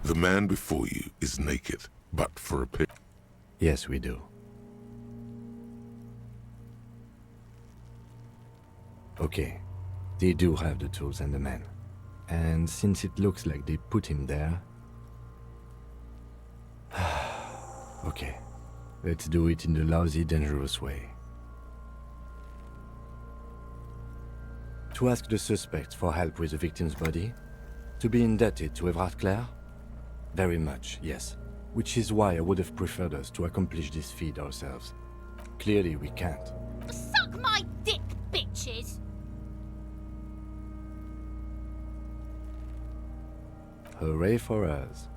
Speaker 2: The man before you is naked, but for a picture.
Speaker 3: Yes, we do. Okay, they do have the tools and the men. And since it looks like they put him there... Okay, let's do it in the lousy, dangerous way. To ask the suspects for help with the victim's body? To be indebted to Evrard Clare? Very much, yes. Which is why I would have preferred us to accomplish this feat ourselves. Clearly we can't.
Speaker 16: Suck my dick, bitches!
Speaker 3: Hooray for us.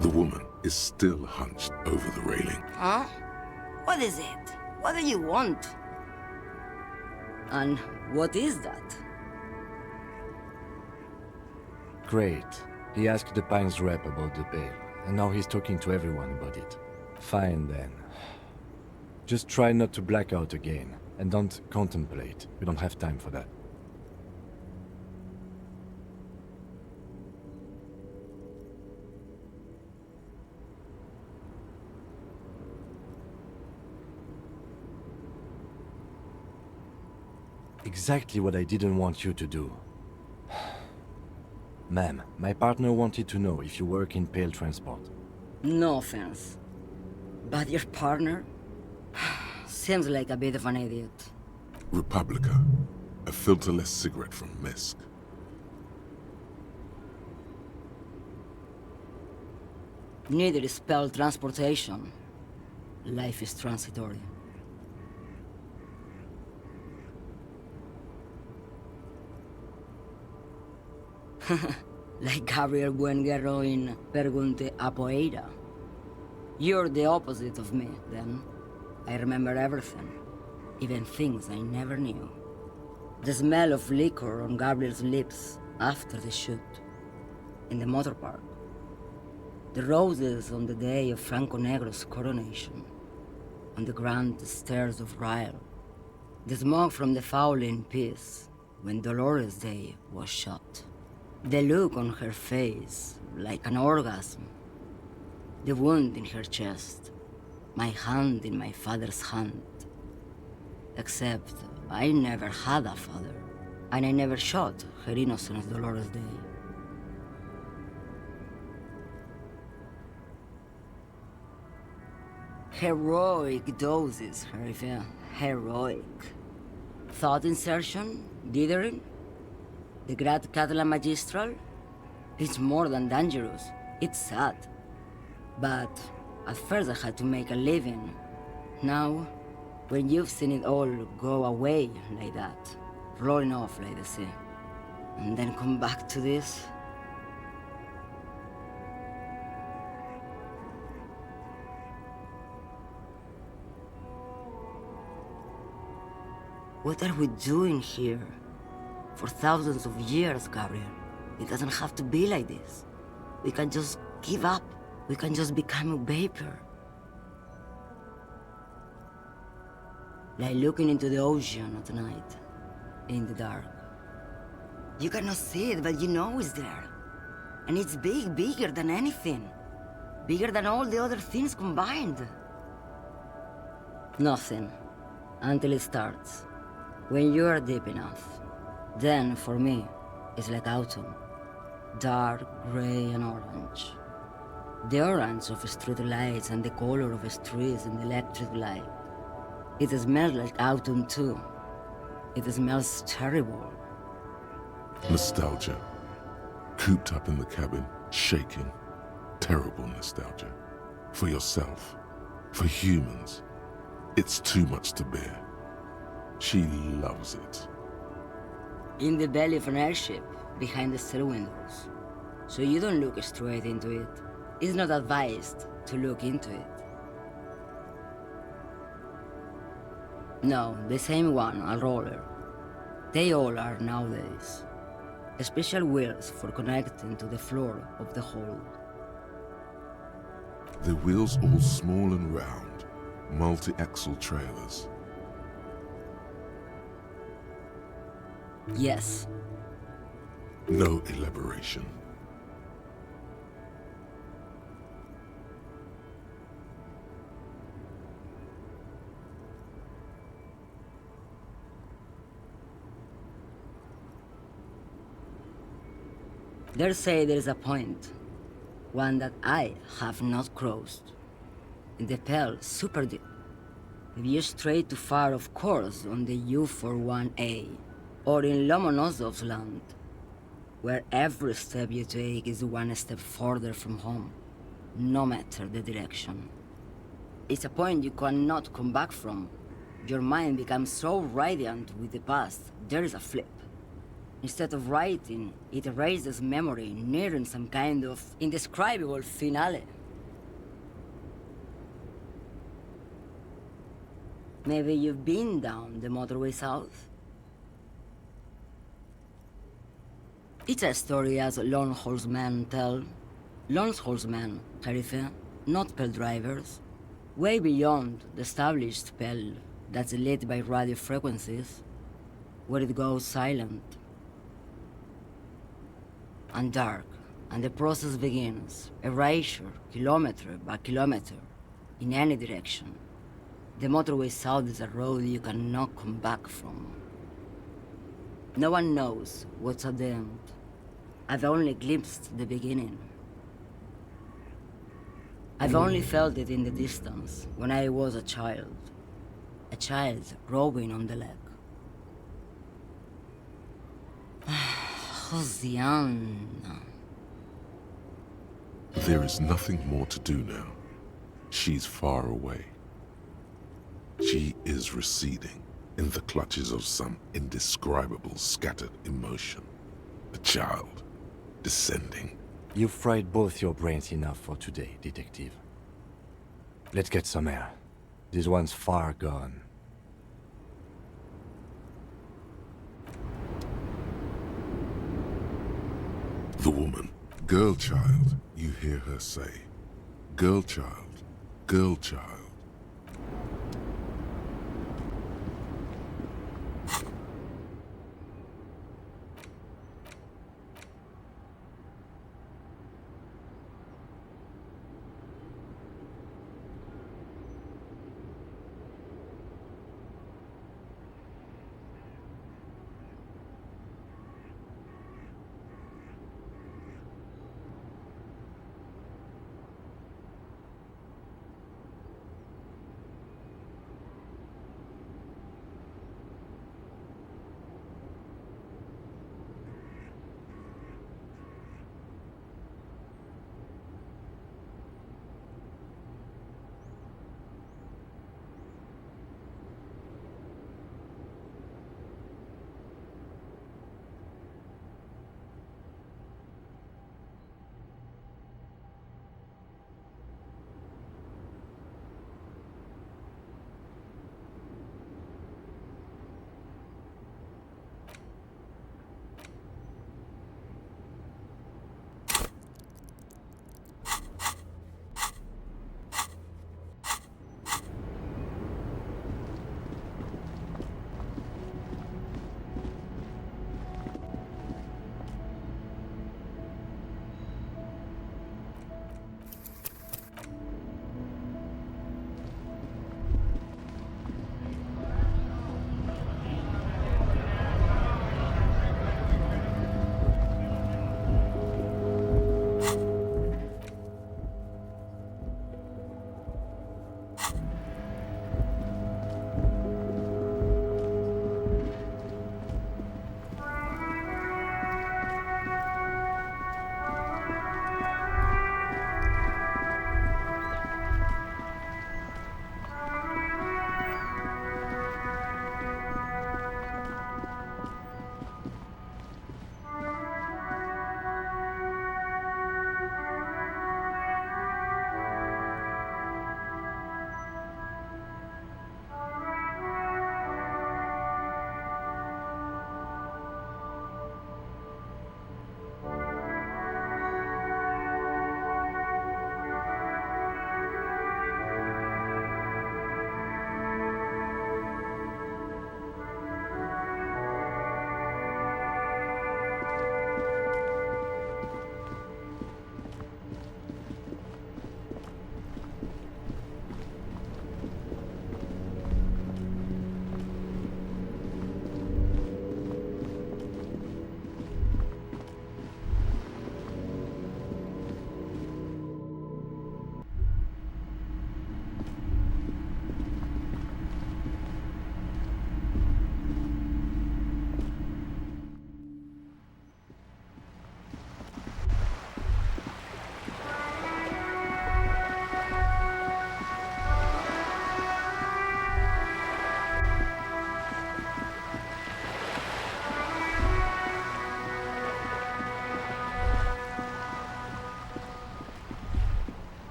Speaker 2: The woman is still hunched over the railing.
Speaker 6: Huh? What is it? What do you want? And what is that?
Speaker 3: Great. He asked the Pines rep about the bail, and now he's talking to everyone about it. Fine then. Just try not to black out again, and don't contemplate. We don't have time for that. Exactly what I didn't want you to do. Ma'am, my partner wanted to know if you work in Pale Transport.
Speaker 6: No offense, but your partner seems like a bit of an idiot.
Speaker 2: Republica, a filterless cigarette from Misk.
Speaker 6: Neither is Pale Transportation. Life is transitory. Like Gabriel Buenguerro in Pergunte a Poeira. You're the opposite of me, then. I remember everything, even things I never knew. The smell of liquor on Gabriel's lips after the shoot, in the motor park. The roses on the day of Franco Negro's coronation, on the grand stairs of Ryle. The smoke from the Fowling piece when Dolores Day was shot. The look on her face, like an orgasm. The wound in her chest. My hand in my father's hand. Except, I never had a father. And I never shot her innocent Dolores Day. Heroic doses, Herifia. Heroic. Thought insertion? Dithering? The Grad Catala Magistral? It's more than dangerous. It's sad. But at first I had to make a living. Now, when you've seen it all go away like that, rolling off like the sea, and then come back to this... What are we doing here? For thousands of years, Gabriel. It doesn't have to be like this. We can just give up. We can just become a vapor. Like looking into the ocean at night, in the dark. You cannot see it, but you know it's there. And it's big, bigger than anything. Bigger than all the other things combined. Nothing. Until it starts. When you are deep enough. Then, for me, it's like autumn. Dark, gray, and orange. The orange of street lights and the color of streets in the electric light. It smells like autumn too. It smells terrible.
Speaker 2: Nostalgia. Cooped up in the cabin, shaking. Terrible nostalgia. For yourself. For humans. It's too much to bear. She loves it.
Speaker 6: In the belly of an airship, behind the stair windows. So you don't look straight into it. It's not advised to look into it. No, the same one, a roller. They all are nowadays. Special wheels for connecting to the floor of the hold.
Speaker 2: The wheels all small and round, multi-axle trailers.
Speaker 6: Yes.
Speaker 2: No elaboration.
Speaker 6: They say there is a point, one that I have not crossed. In the Pale, super deep. If you stray too far, of course, on the U41A, or in Lomonosov's land, where every step you take is one step further from home, no matter the direction. It's a point you cannot come back from. Your mind becomes so radiant with the past, there is a flip. Instead of writing, it erases memory, nearing some kind of indescribable finale. Maybe you've been down the motorway south? It's a story as lone horsemen tell. Lone horsemen, Sheriff, not pale drivers. Way beyond the established pale that's lit by radio frequencies, where it goes silent and dark, and the process begins. Erasure, kilometer by kilometer, in any direction. The motorway south is a road you cannot come back from. No one knows what's at the end. I've only glimpsed the beginning. I've only felt it in the distance when I was a child. A child rowing on the lake. Josiana.
Speaker 2: There is nothing more to do now. She's far away. She is receding in the clutches of some indescribable scattered emotion. The child, descending.
Speaker 3: You've fried both your brains enough for today, detective. Let's get some air. This one's far gone.
Speaker 2: The woman, girl child, you hear her say. Girl child, girl child.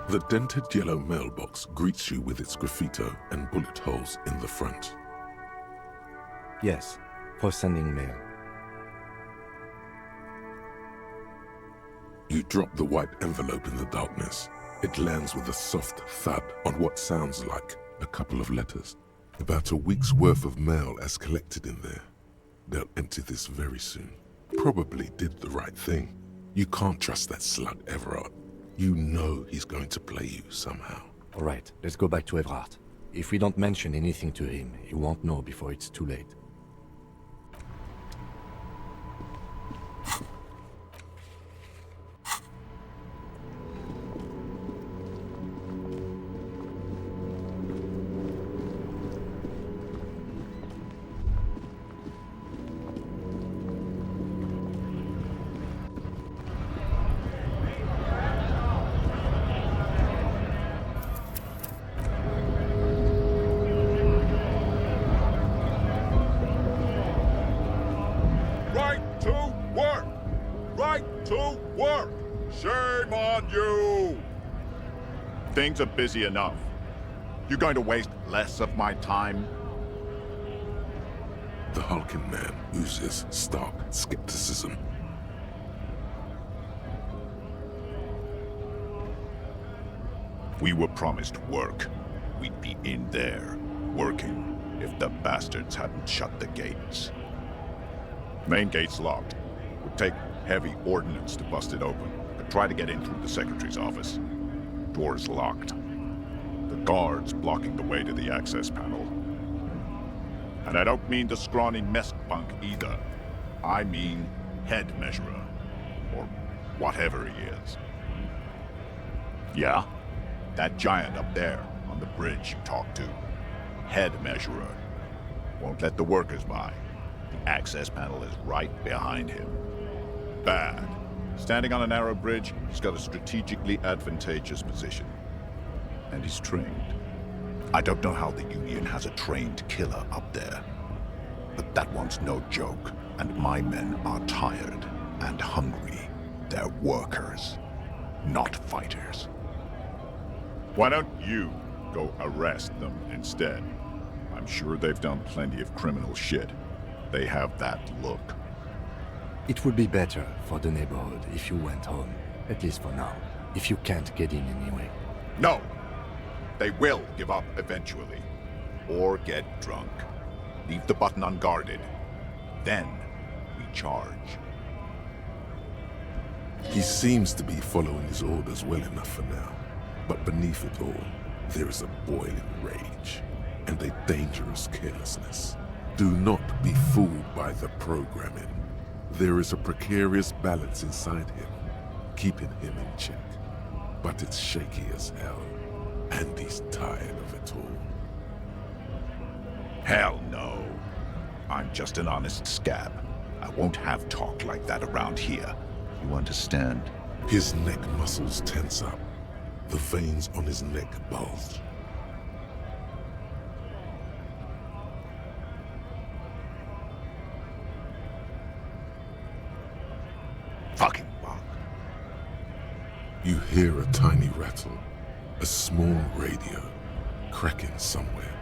Speaker 2: The dented yellow mailbox greets you with its graffito and bullet holes in the front.
Speaker 3: Yes, for sending mail.
Speaker 2: You drop the white envelope in the darkness. It lands with a soft thud on what sounds like a couple of letters. About a week's worth of mail as collected in there. They'll empty this very soon. Probably did the right thing. You can't trust that slug Everard. You know he's going to play you somehow.
Speaker 3: All right, let's go back to Everard. If we don't mention anything to him, he won't know before it's too late.
Speaker 12: Shame on you! Things are busy enough. You're going to waste less of my time?
Speaker 2: The hulking man oozes stark skepticism.
Speaker 12: We were promised work. We'd be in there, working, if the bastards hadn't shut the gates. Main gate's locked. Would take heavy ordnance to bust it open. Try to get in through the secretary's office. Door's locked. The guard's blocking the way to the access panel. And I don't mean the scrawny mess punk either. I mean head measurer. Or whatever he is. Yeah? That giant up there, on the bridge you talked to. Head measurer. Won't let the workers by. The access panel is right behind him. Bad. Standing on a narrow bridge, he's got a strategically advantageous position. And he's trained. I don't know how the Union has a trained killer up there. But that one's no joke, and my men are tired and hungry. They're workers, not fighters. Why don't you go arrest them instead? I'm sure they've done plenty of criminal shit. They have that look.
Speaker 3: It would be better for the neighborhood if you went home, at least for now, if you can't get in anyway.
Speaker 12: No! They will give up eventually. Or get drunk. Leave the button unguarded. Then we charge.
Speaker 2: He seems to be following his orders well enough for now. But beneath it all, there is a boiling rage and a dangerous carelessness. Do not be fooled by the programming. There is a precarious balance inside him, keeping him in check. But it's shaky as hell, and he's tired of it all.
Speaker 12: Hell no. I'm just an honest scab. I won't have talk like that around here. You understand?
Speaker 2: His neck muscles tense up. The veins on his neck bulge.
Speaker 12: Fucking bug.
Speaker 2: You hear a tiny rattle, a small radio, cracking somewhere,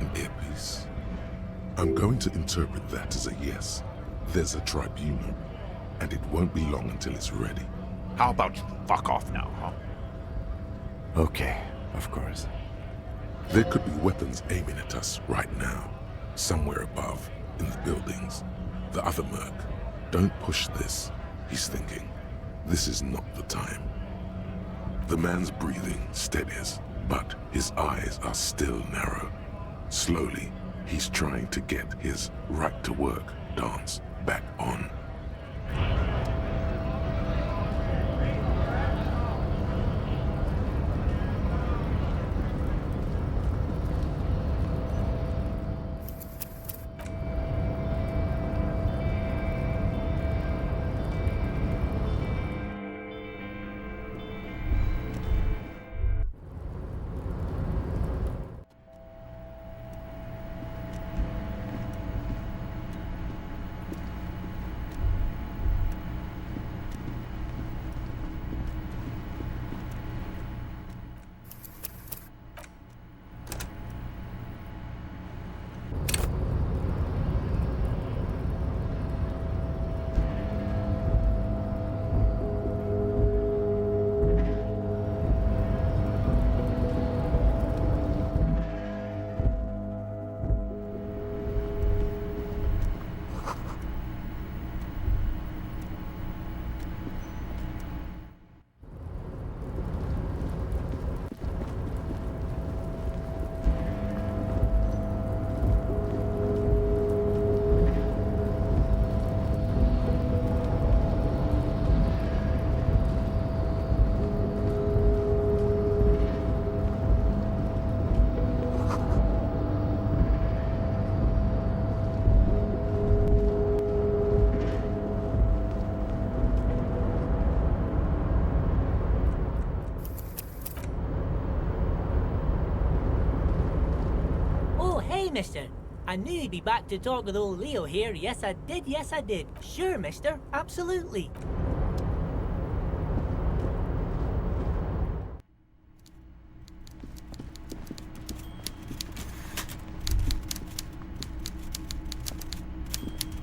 Speaker 2: an earpiece. I'm going to interpret that as a yes. There's a tribunal, and it won't be long until it's ready.
Speaker 12: How about you fuck off now, huh?
Speaker 3: Okay, of course.
Speaker 2: There could be weapons aiming at us right now, somewhere above, in the buildings. The other merc. Don't push this, he's thinking. This is not the time. The man's breathing steadies, but his eyes are still narrow. Slowly, he's trying to get his right-to-work dance back on.
Speaker 8: Aye, mister. I knew you'd be back to talk with old Leo here. Yes, I did. Yes, I did. Sure, mister. Absolutely.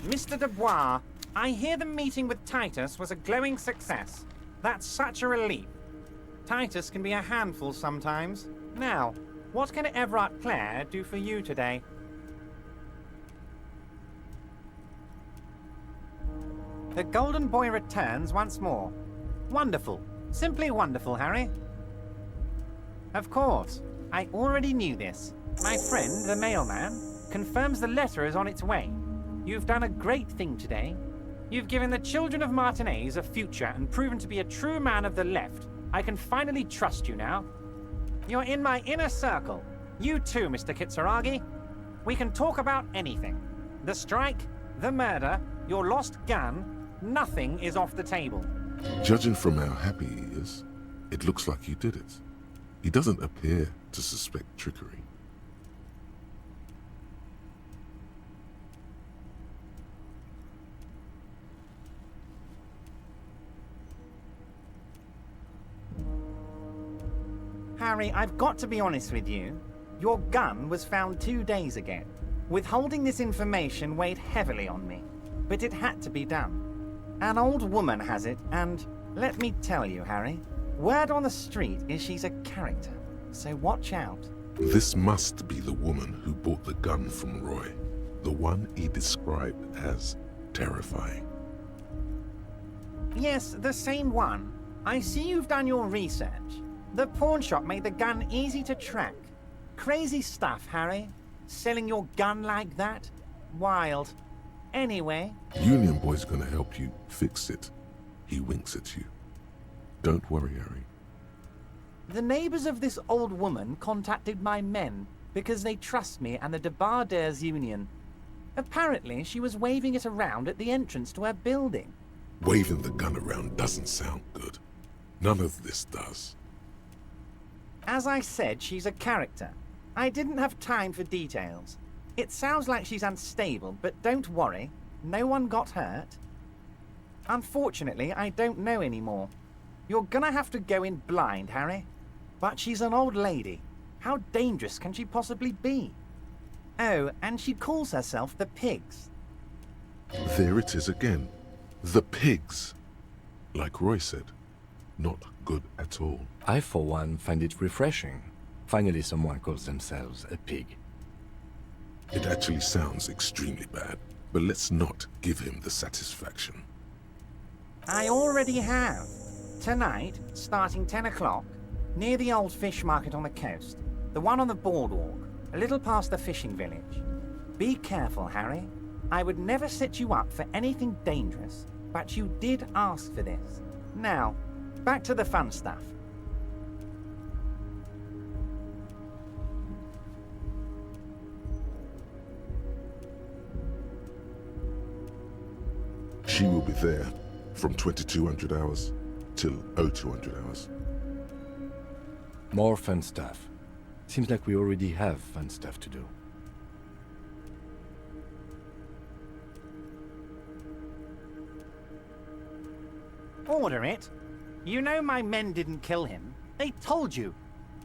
Speaker 14: Mr. Dubois, I hear the meeting with Titus was a glowing success. That's such a relief. Titus can be a handful sometimes. Now, what can Everard Clare do for you today? The Golden Boy returns once more. Wonderful. Simply wonderful, Harry. Of course. I already knew this. My friend, the mailman, confirms the letter is on its way. You've done a great thing today. You've given the children of Martinez a future and proven to be a true man of the left. I can finally trust you now. You're in my inner circle. You too, Mr. Kitsuragi. We can talk about anything. The strike, the murder, your lost gun, nothing is off the table.
Speaker 2: Judging from how happy he is, it looks like you did it. He doesn't appear to suspect trickery.
Speaker 14: Harry, I've got to be honest with you. Your gun was found 2 days ago. Withholding this information weighed heavily on me, but it had to be done. An old woman has it, and let me tell you, Harry, word on the street is she's a character, so watch out.
Speaker 2: This must be the woman who bought the gun from Roy, the one he described as terrifying.
Speaker 14: Yes, the same one. I see you've done your research. The pawn shop made the gun easy to track. Crazy stuff, Harry. Selling your gun like that? Wild. Anyway...
Speaker 2: Union Boy's gonna help you fix it. He winks at you. Don't worry, Harry.
Speaker 14: The neighbors of this old woman contacted my men because they trust me and the Debardeurs Union. Apparently, she was waving it around at the entrance to her building.
Speaker 2: Waving the gun around doesn't sound good. None of this does.
Speaker 14: As I said, she's a character. I didn't have time for details. It sounds like she's unstable, but don't worry. No one got hurt. Unfortunately, I don't know anymore. You're gonna have to go in blind, Harry. But she's an old lady. How dangerous can she possibly be? Oh, and she calls herself the Pigs.
Speaker 2: There it is again. The Pigs. Like Roy said, not good at all.
Speaker 3: I, for one, find it refreshing. Finally, someone calls themselves a pig.
Speaker 2: It actually sounds extremely bad, but let's not give him the satisfaction.
Speaker 14: I already have. Tonight, starting 10 o'clock, near the old fish market on the coast, the one on the boardwalk, a little past the fishing village. Be careful, Harry. I would never set you up for anything dangerous, but you did ask for this. Now, back to the fun stuff.
Speaker 2: She will be there from 2200 hours till 0200 hours.
Speaker 3: More fun stuff. Seems like we already have fun stuff to do.
Speaker 14: Order it. You know my men didn't kill him. They told you.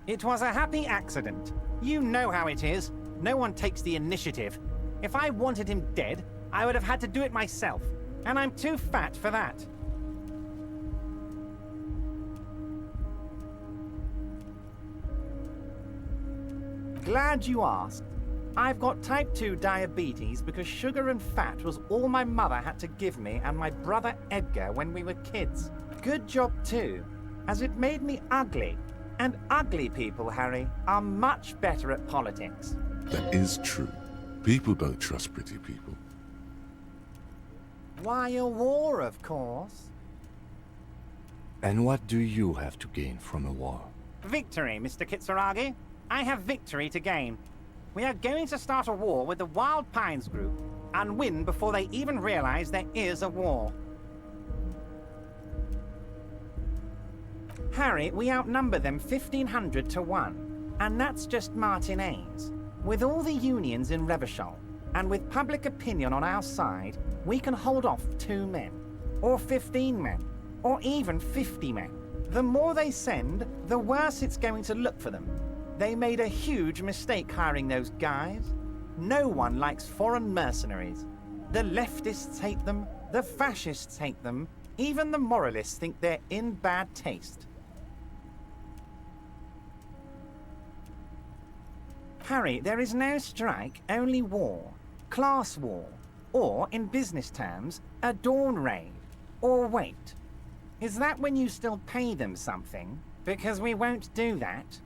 Speaker 14: It was a happy accident. You know how it is. No one takes the initiative. If I wanted him dead, I would have had to do it myself. And I'm too fat for that. Glad you asked. I've got type 2 diabetes because sugar and fat was all my mother had to give me and my brother Edgar when we were kids. Good job too, as it made me ugly. And ugly people, Harry, are much better at politics.
Speaker 2: That is true. People don't trust pretty people.
Speaker 14: Why a war, of course.
Speaker 3: And what do you have to gain from a war?
Speaker 14: Victory, Mr. Kitsuragi. I have victory to gain. We are going to start a war with the Wild Pines group and win before they even realize there is a war. Harry, we outnumber them 1,500 to 1, and that's just Martinez. With all the unions in Revachol, and with public opinion on our side, we can hold off 2 men, or 15 men, or even 50 men. The more they send, the worse it's going to look for them. They made a huge mistake hiring those guys. No one likes foreign mercenaries. The leftists hate them, the fascists hate them, even the moralists think they're in bad taste. Harry, there is no strike, only war. Class war. Or, in business terms, a dawn raid. Or wait. Is that when you still pay them something? Because we won't do that.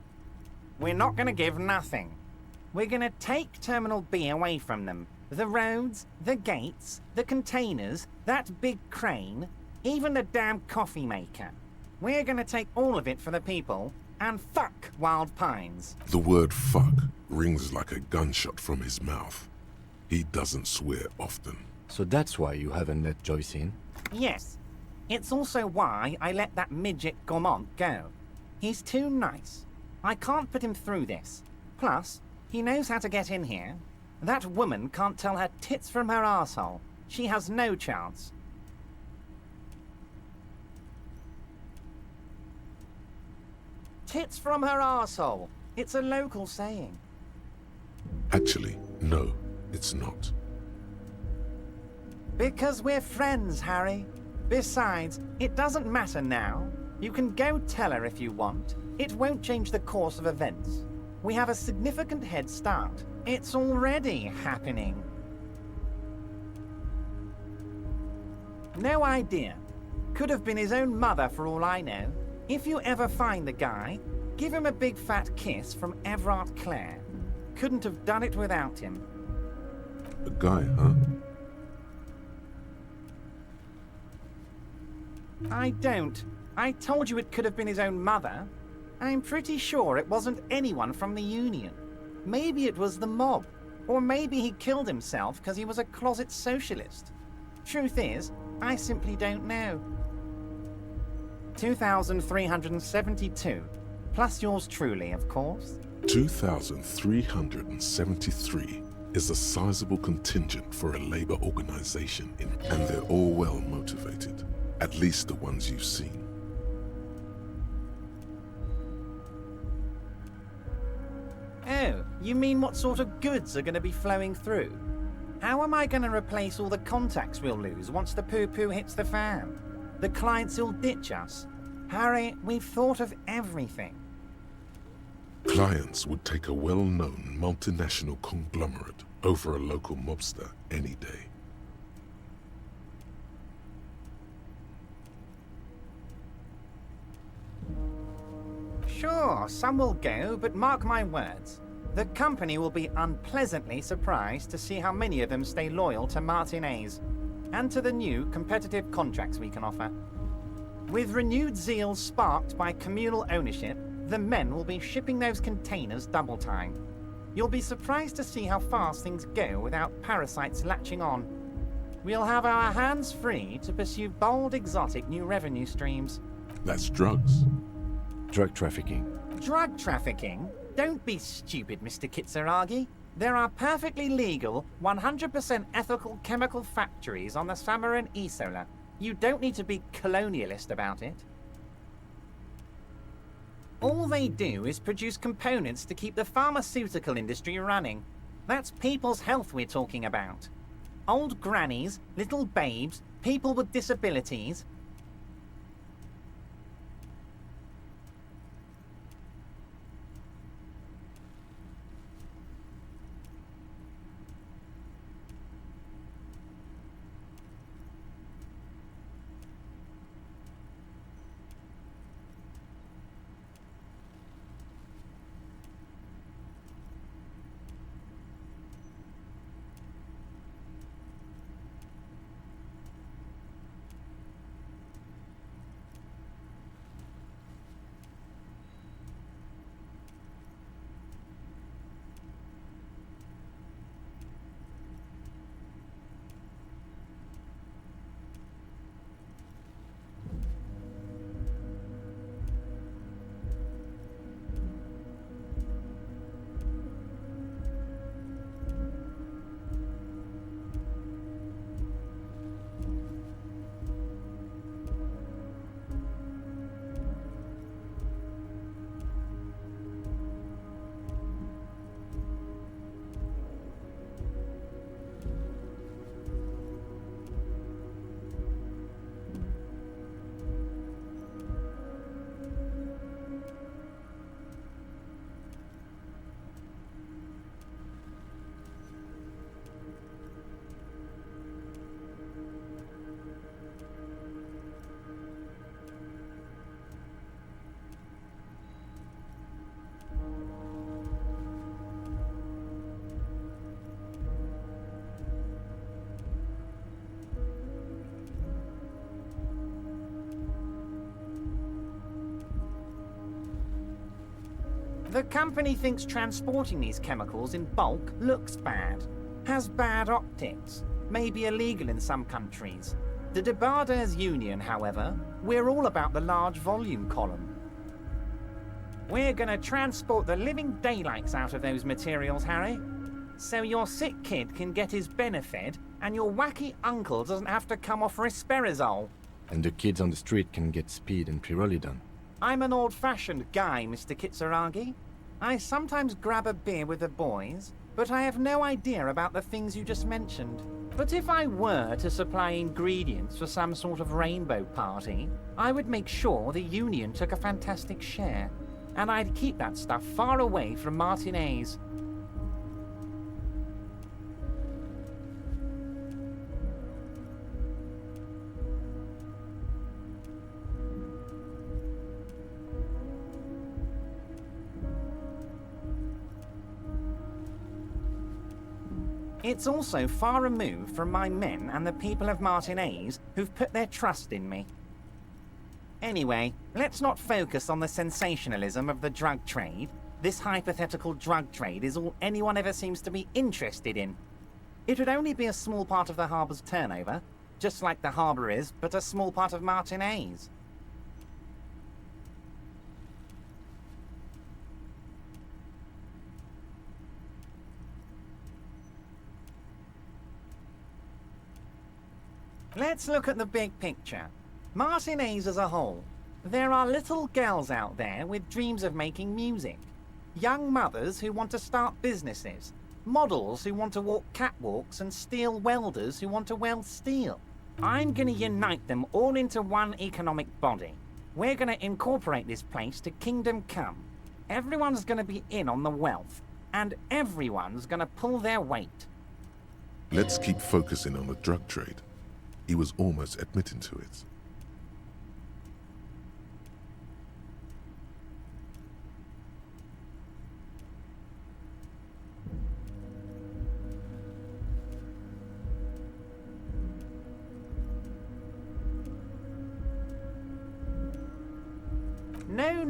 Speaker 14: We're not gonna give nothing. We're gonna take Terminal B away from them. The roads, the gates, the containers, that big crane, even the damn coffee maker. We're gonna take all of it for the people, and fuck Wild Pines.
Speaker 2: The word fuck rings like a gunshot from his mouth. He doesn't swear often.
Speaker 3: So that's why you haven't let Joyce in?
Speaker 14: Yes. It's also why I let that midget Gaumont go. He's too nice. I can't put him through this. Plus, he knows how to get in here. That woman can't tell her tits from her arsehole. She has no chance. Tits from her arsehole. It's a local saying.
Speaker 2: Actually, no, it's not.
Speaker 14: Because we're friends, Harry. Besides, it doesn't matter now. You can go tell her if you want. It won't change the course of events. We have a significant head start. It's already happening. No idea. Could have been his own mother for all I know. If you ever find the guy, give him a big fat kiss from Everard Clare. Couldn't have done it without him.
Speaker 2: A guy, huh?
Speaker 14: I don't. I told you it could have been his own mother. I'm pretty sure it wasn't anyone from the Union. Maybe it was the mob. Or maybe he killed himself because he was a closet socialist. Truth is, I simply don't know. 2,372. Plus yours truly, of course.
Speaker 2: 2,373 is a sizable contingent for a labor organization, and they're all well motivated. At least the ones you've seen.
Speaker 14: Oh, you mean what sort of goods are going to be flowing through? How am I going to replace all the contacts we'll lose once the poo-poo hits the fan? The clients will ditch us. Harry, we've thought of everything.
Speaker 2: Clients would take a well-known multinational conglomerate over a local mobster any day.
Speaker 14: Sure, some will go, but mark my words. The company will be unpleasantly surprised to see how many of them stay loyal to Martinez, and to the new competitive contracts we can offer. With renewed zeal sparked by communal ownership, the men will be shipping those containers double time. You'll be surprised to see how fast things go without parasites latching on. We'll have our hands free to pursue bold, exotic new revenue streams.
Speaker 2: That's drugs.
Speaker 3: Drug trafficking.
Speaker 14: Drug trafficking? Don't be stupid, Mr. Kitsuragi. There are perfectly legal, 100% ethical chemical factories on the Samaran Isola. You don't need to be colonialist about it. All they do is produce components to keep the pharmaceutical industry running. That's people's health we're talking about. Old grannies, little babes, people with disabilities. The company thinks transporting these chemicals in bulk looks bad, has bad optics, may be illegal in some countries. The Debarders Union, however, we're all about the large volume column. We're gonna transport the living daylights out of those materials, Harry. So your sick kid can get his benefit, and your wacky uncle doesn't have to come off risperazole.
Speaker 3: And the kids on the street can get speed and pyrrolidon.
Speaker 14: I'm an old-fashioned guy, Mr. Kitsuragi. I sometimes grab a beer with the boys, but I have no idea about the things you just mentioned. But if I were to supply ingredients for some sort of rainbow party, I would make sure the Union took a fantastic share. And I'd keep that stuff far away from Martinez. It's also far removed from my men and the people of Martinez who've put their trust in me. Anyway, let's not focus on the sensationalism of the drug trade. This hypothetical drug trade is all anyone ever seems to be interested in. It would only be a small part of the harbour's turnover, just like the harbour is, but a small part of Martinez. Let's look at the big picture. Martinez as a whole. There are little girls out there with dreams of making music. Young mothers who want to start businesses. Models who want to walk catwalks and steel welders who want to weld steel. I'm gonna unite them all into one economic body. We're gonna incorporate this place to Kingdom Come. Everyone's gonna be in on the wealth. And everyone's gonna pull their weight.
Speaker 2: Let's keep focusing on the drug trade. He was almost admitting to it.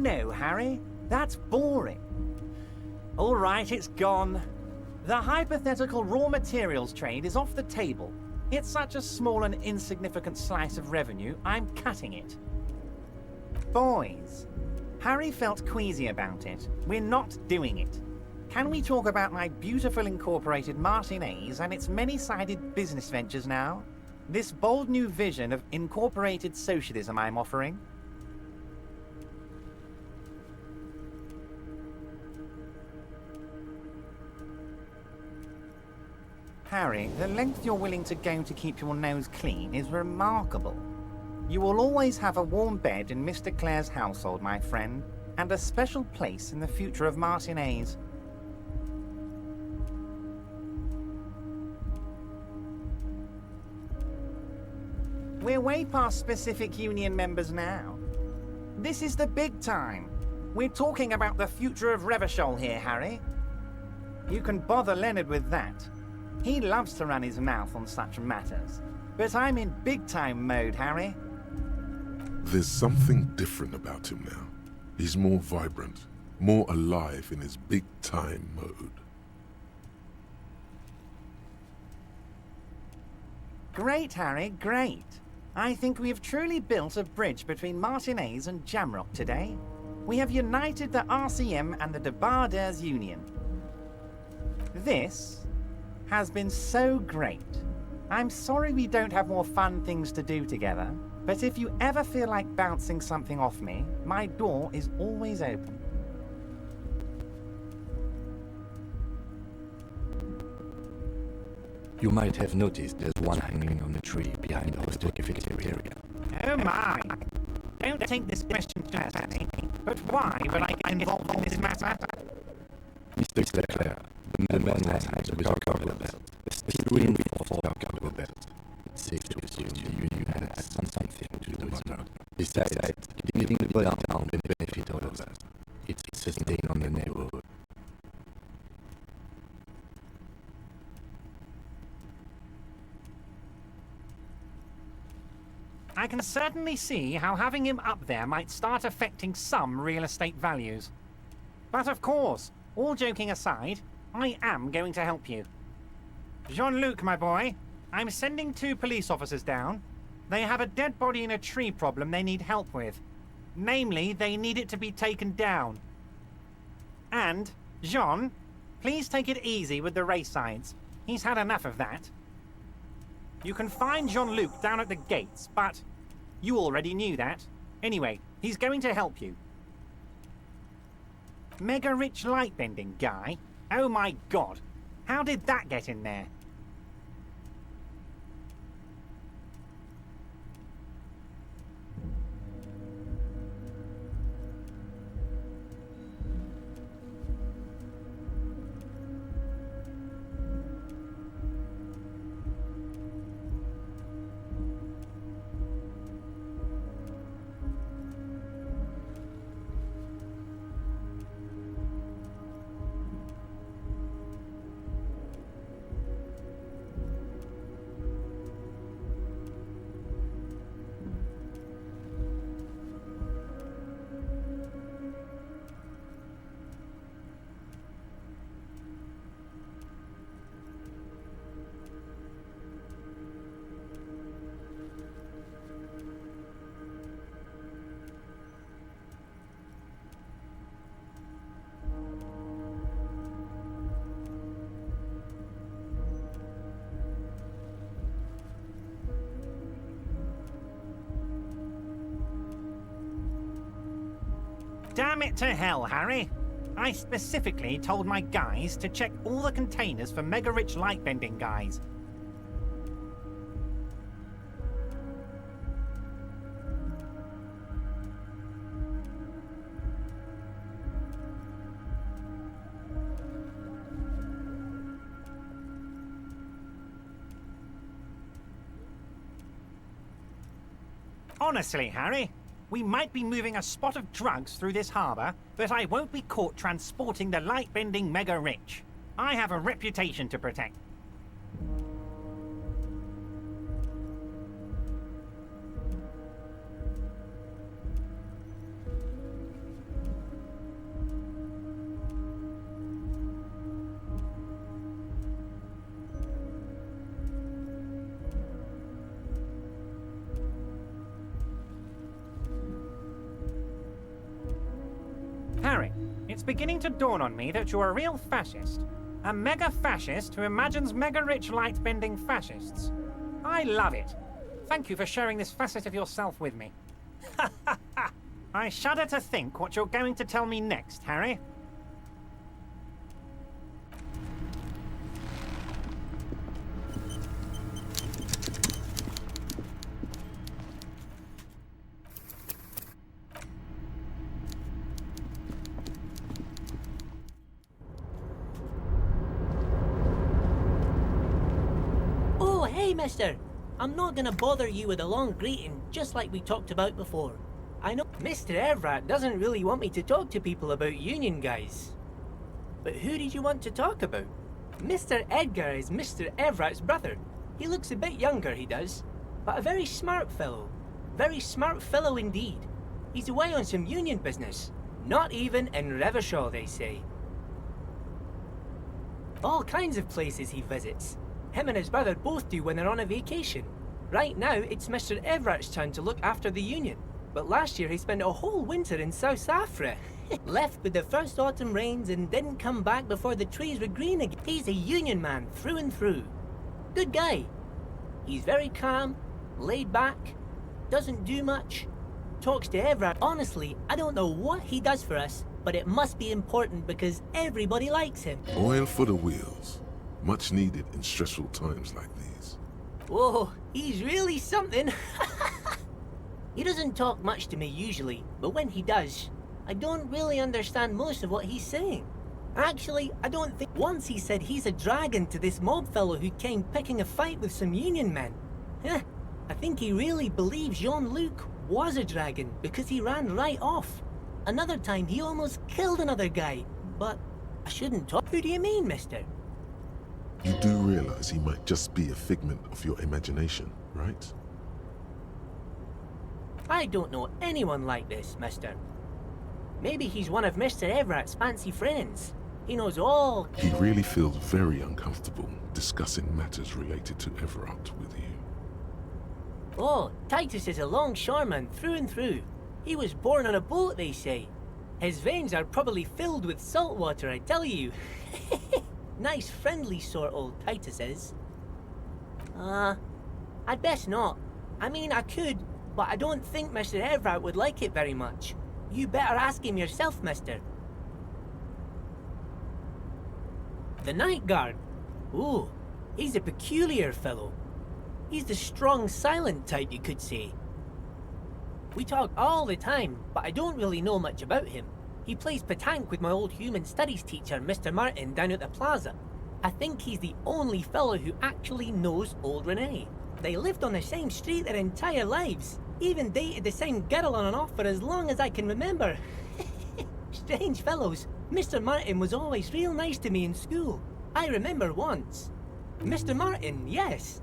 Speaker 14: No, Harry. That's boring. All right, it's gone. The hypothetical raw materials trade is off the table. It's such a small and insignificant slice of revenue, I'm cutting it. Boys, Harry felt queasy about it. We're not doing it. Can we talk about my beautiful incorporated Martinez and its many-sided business ventures now? This bold new vision of incorporated socialism I'm offering? Harry, the length you're willing to go to keep your nose clean is remarkable. You will always have a warm bed in Mr. Clare's household, my friend, and a special place in the future of Martinez. We're way past specific union members now. This is the big time. We're talking about the future of Revachol here, Harry. You can bother Leonard with that. He loves to run his mouth on such matters. But I'm in big-time mode, Harry.
Speaker 2: There's something different about him now. He's more vibrant, more alive in his big-time mode.
Speaker 14: Great, Harry, great. I think we have truly built a bridge between Martinez and Jamrock today. We have united the RCM and the Debarders Union. This has been so great. I'm sorry we don't have more fun things to do together, but if you ever feel like bouncing something off me, my door is always open.
Speaker 3: You might have noticed there's one hanging on the tree behind the hostel cafeteria.
Speaker 14: Oh my! Don't take this question personally, but why would I get involved in this matter?
Speaker 3: Mr. Leclerc, the man has a cargo belt, a steel reinforced cargo belt. It's safe to assume the Union has something to do with murder. Besides, getting the body down will benefit all of us. It's a stain on the neighborhood.
Speaker 14: I can certainly see how having him up there might start affecting some real estate values. But of course, all joking aside, I am going to help you. Jean-Luc, my boy, I'm sending 2 police officers down. They have a dead body in a tree problem they need help with. Namely, they need it to be taken down. And, Jean, please take it easy with the race signs. He's had enough of that. You can find Jean-Luc down at the gates, but you already knew that. Anyway, he's going to help you. Mega rich lightbending guy? Oh my god. How did that get in there? Damn it to hell, Harry. I specifically told my guys to check all the containers for mega-rich lightbending guys. Honestly, Harry, we might be moving a spot of drugs through this harbour, but I won't be caught transporting the light-bending mega-rich. I have a reputation to protect. Harry, it's beginning to dawn on me that you're a real fascist. A mega-fascist who imagines mega-rich light-bending fascists. I love it. Thank you for sharing this facet of yourself with me. I shudder to think what you're going to tell me next, Harry.
Speaker 8: Hey, mister! I'm not gonna bother you with a long greeting, just like we talked about before. I know Mr. Evrat doesn't really want me to talk to people about union guys. But who did you want to talk about? Mr. Edgar is Mr. Evrat's brother. He looks a bit younger, he does, but a very smart fellow. Very smart fellow indeed. He's away on some union business. Not even in Revershaw, they say. All kinds of places he visits. Him and his brother both do when they're on a vacation. Right now, it's Mr. Everett's turn to look after the union. But last year he spent a whole winter in South Africa. Left with the first autumn rains and didn't come back before the trees were green again. He's a union man through and through. Good guy. He's very calm, laid back, doesn't do much, talks to Everett. Honestly, I don't know what he does for us, but it must be important because everybody likes him.
Speaker 2: Oil for the wheels. Much needed in stressful times like these.
Speaker 8: Whoa, he's really something. He doesn't talk much to me usually, but when he does, I don't really understand most of what he's saying. Actually, I don't think... Once he said he's a dragon to this mob fellow who came picking a fight with some union men. I think he really believes Jean-Luc was a dragon because he ran right off. Another time he almost killed another guy, but I shouldn't talk. Who do you mean, mister?
Speaker 2: You do realize he might just be a figment of your imagination, right?
Speaker 8: I don't know anyone like this, mister. Maybe he's one of Mr. Everett's fancy friends. He knows all...
Speaker 2: He really feels very uncomfortable discussing matters related to Everett with you.
Speaker 8: Oh, Titus is a longshoreman through and through. He was born on a boat, they say. His veins are probably filled with salt water, I tell you. Nice, friendly sort, old Titus is. I'd best not. I mean, I could, but I don't think Mr. Everett would like it very much. You better ask him yourself, mister. The night guard? Ooh, he's a peculiar fellow. He's the strong, silent type, you could say. We talk all the time, but I don't really know much about him. He plays petanque with my old human studies teacher, Mr. Martin, down at the plaza. I think he's the only fellow who actually knows old Renee. They lived on the same street their entire lives. Even dated the same girl on and off for as long as I can remember. Strange fellows. Mr. Martin was always real nice to me in school. I remember once. Mr. Martin, yes.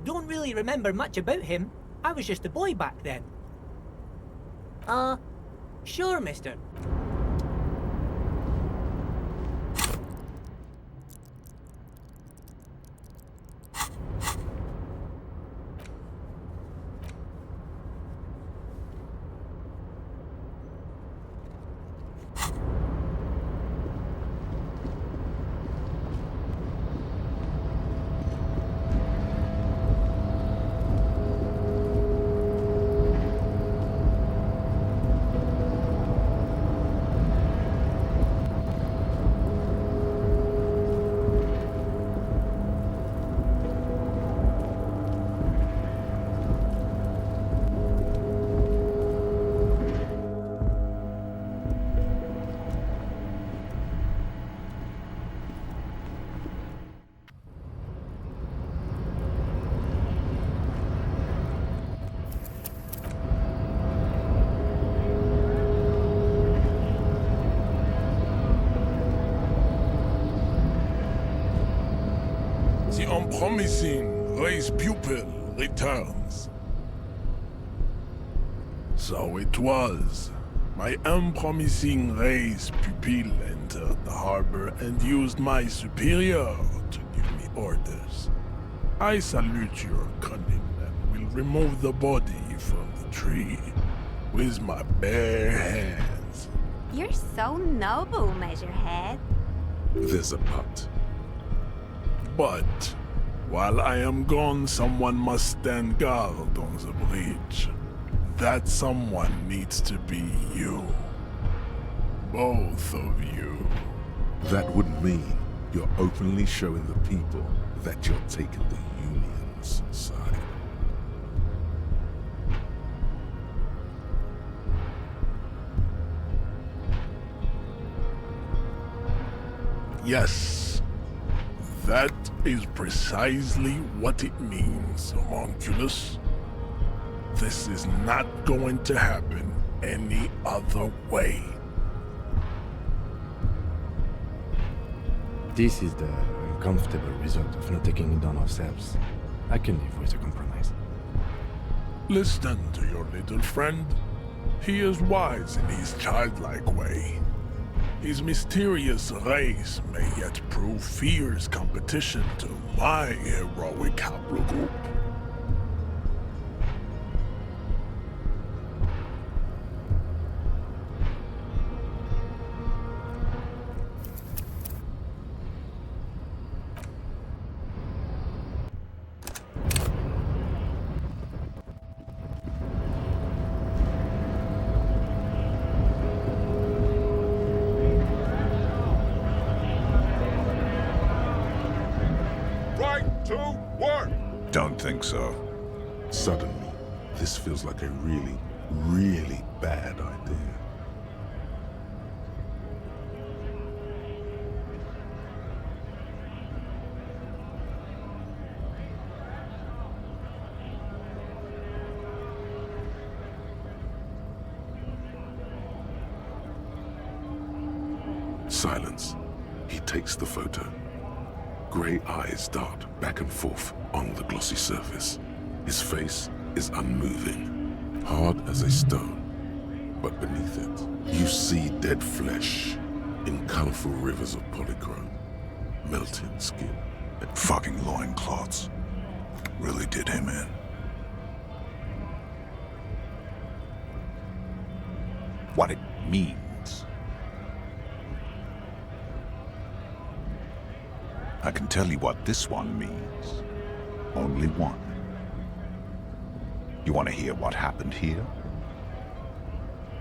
Speaker 8: Don't really remember much about him. I was just a boy back then. Sure, mister.
Speaker 2: The unpromising race pupil returns. So it was. My unpromising race pupil entered the harbor and used my superior to give me orders. I salute your cunning and will remove the body from the tree with my bare hands.
Speaker 10: You're so noble, Measurehead.
Speaker 2: There's a but. But while I am gone, someone must stand guard on the bridge. That someone needs to be you. Both of you.
Speaker 19: That would mean you're openly showing the people that you're taking the Union's side.
Speaker 2: Yes. That is precisely what it means, homunculus. This is not going to happen any other way.
Speaker 3: This is the uncomfortable result of not taking it on ourselves. I can live with a compromise.
Speaker 2: Listen to your little friend. He is wise in his childlike way. His mysterious race may yet prove fierce competition to my heroic haplogroup.
Speaker 12: Don't think so.
Speaker 19: Suddenly, this feels like a really, really bad idea. Silence. He takes the photo. Grey eyes dart back and forth on the glossy surface. His face is unmoving, hard as a stone. But beneath it, you see dead flesh in colorful rivers of polychrome, melted skin.
Speaker 12: Fucking loincloths really did him in. What it means. I can tell you what this one means. Only one. You want to hear what happened here?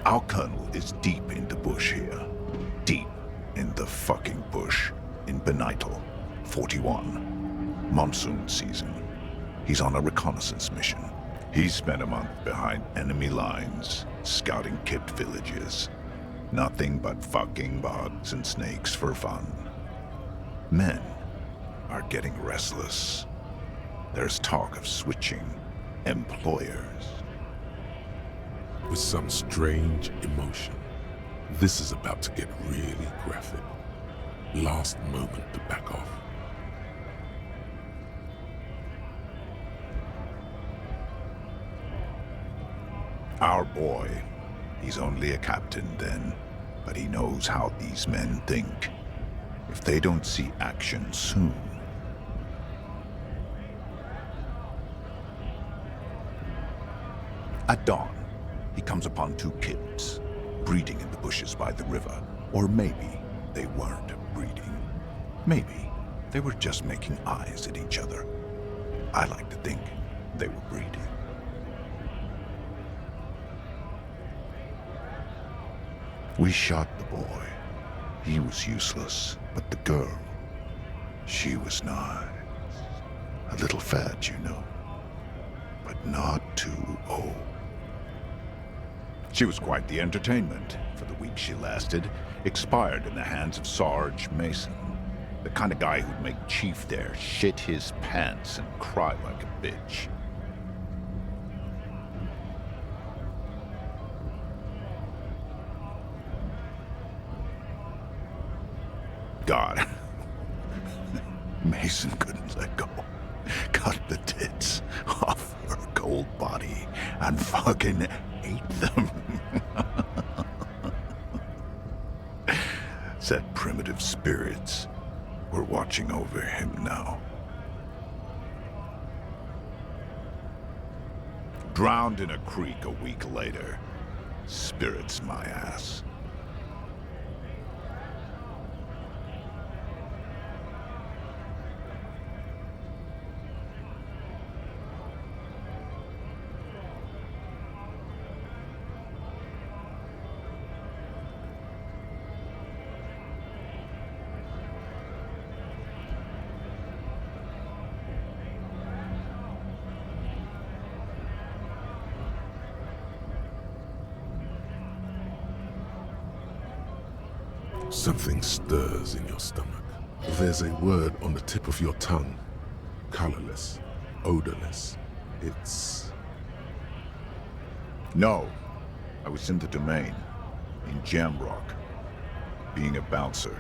Speaker 12: Our colonel is deep in the bush here. Deep in the fucking bush in Benital, 41. Monsoon season. He's on a reconnaissance mission. He spent a month behind enemy lines, scouting kipped villages. Nothing but fucking bugs and snakes for fun. Men are getting restless. There's talk of switching employers.
Speaker 19: With some strange emotion, this is about to get really graphic. Last moment to back off.
Speaker 12: Our boy, he's only a captain then, but he knows how these men think. If they don't see action soon. At dawn, he comes upon two kids, breeding in the bushes by the river. Or maybe they weren't breeding. Maybe they were just making eyes at each other. I like to think they were breeding. We shot the boy. He was useless, but the girl, she was nice. A little fat, you know, but not too old. She was quite the entertainment for the week she lasted. Expired in the hands of Sarge Mason, the kind of guy who'd make Chief there shit his pants and cry like a bitch. God. Mason couldn't let go. Cut the tits off her cold body and fucking ate them. Said primitive spirits were watching over him now. Drowned in a creek a week later. Spirits my ass.
Speaker 19: Something stirs in your stomach. There's a word on the tip of your tongue. Colorless, odorless. It's...
Speaker 12: No. I was in the domain. In Jamrock. Being a bouncer.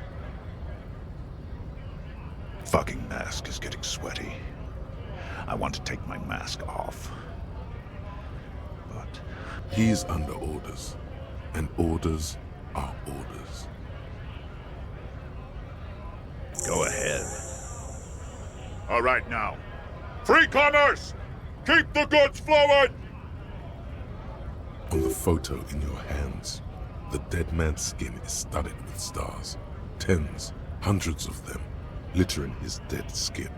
Speaker 12: Fucking mask is getting sweaty. I want to take my mask off. But...
Speaker 19: He's under orders. And orders are orders.
Speaker 12: Go ahead.
Speaker 9: All right now. Free commerce! Keep the goods flowing!
Speaker 19: On the photo in your hands, the dead man's skin is studded with stars. Tens, hundreds of them, littering his dead skin.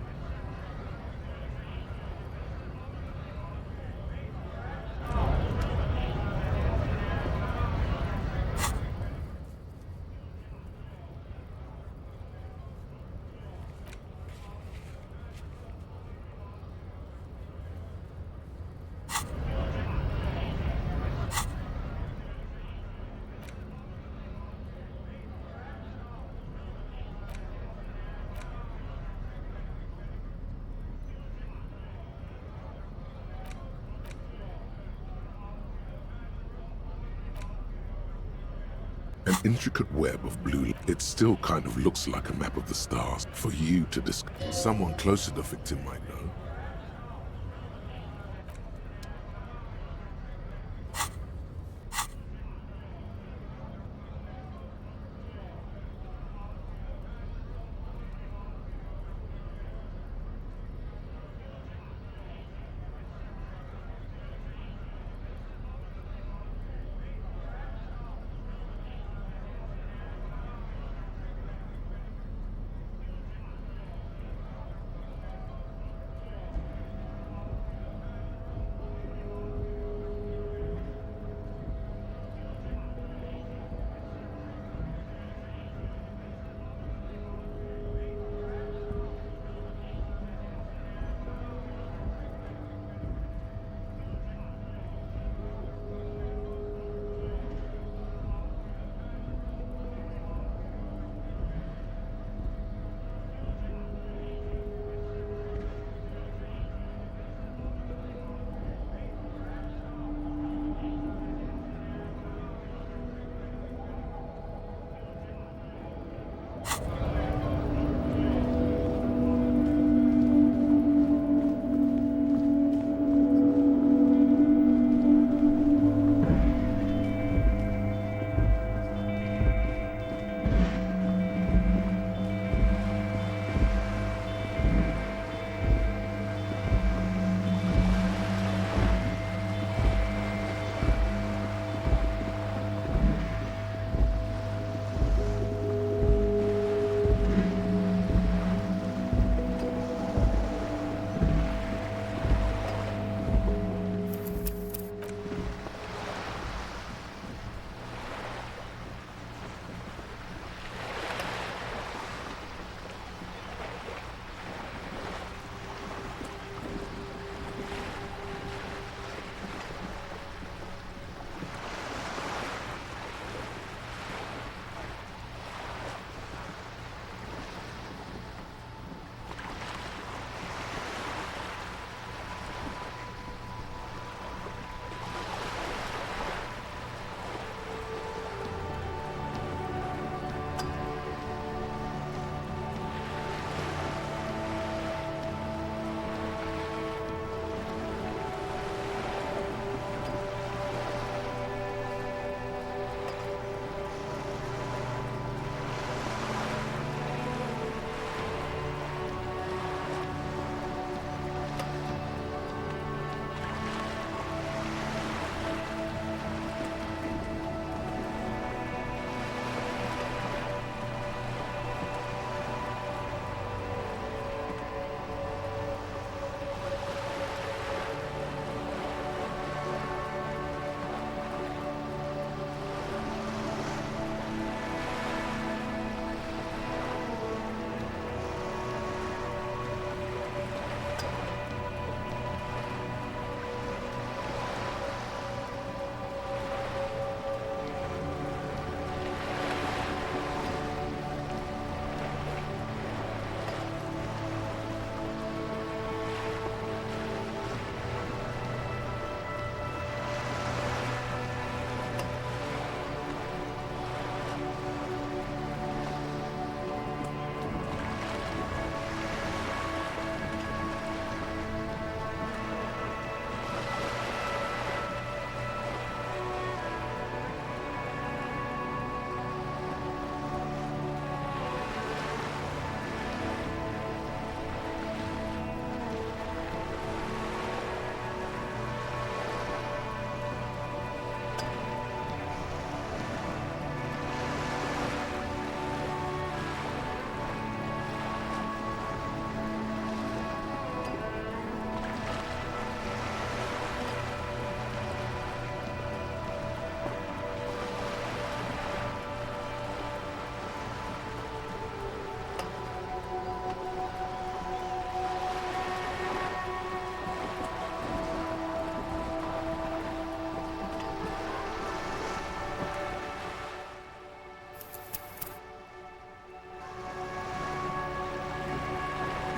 Speaker 19: An intricate web of blue. It still kind of looks like a map of the stars for you to discover. Someone close to the victim might know.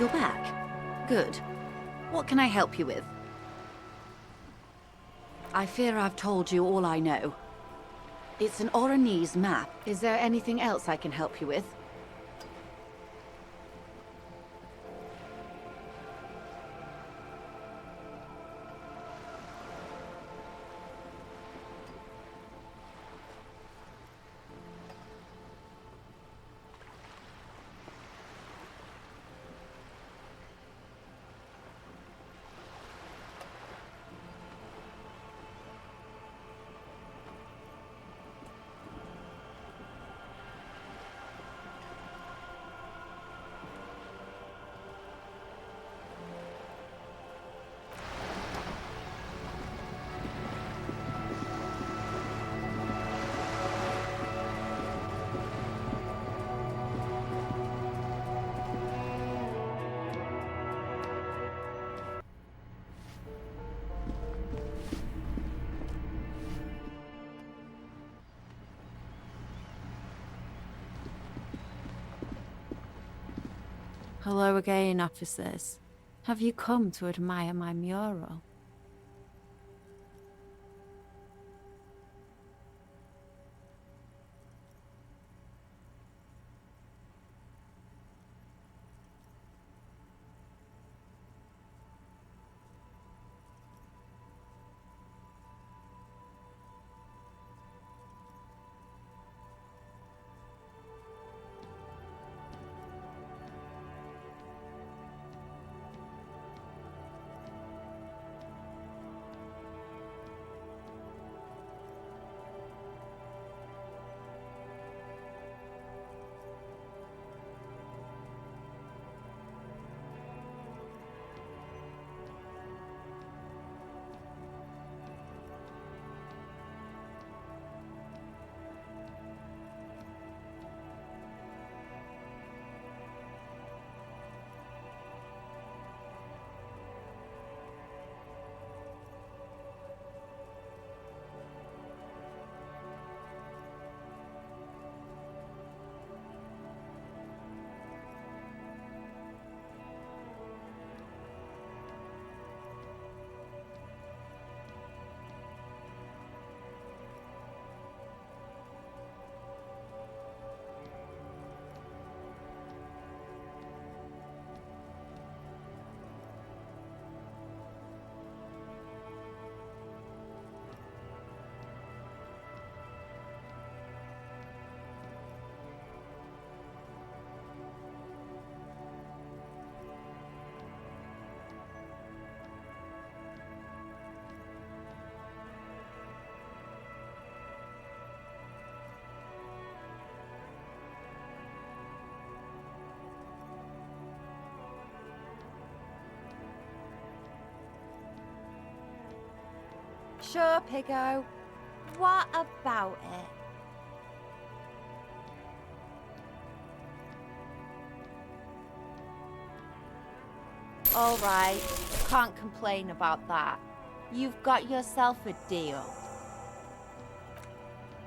Speaker 18: You're back. Good. What can I help you with? I fear I've told you all I know. It's an Oranese map. Is there anything else I can help you with?
Speaker 5: Hello again, officers. Have you come to admire my mural?
Speaker 10: Sure, Piggo. What about it? All right, can't complain about that. You've got yourself a deal.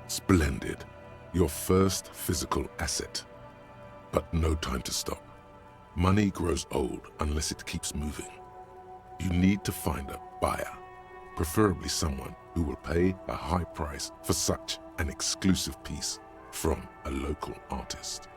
Speaker 19: Splendid. Your first physical asset. But no time to stop. Money grows old unless it keeps moving. You need to find a buyer, preferably someone who will pay a high price for such an exclusive piece from a local artist.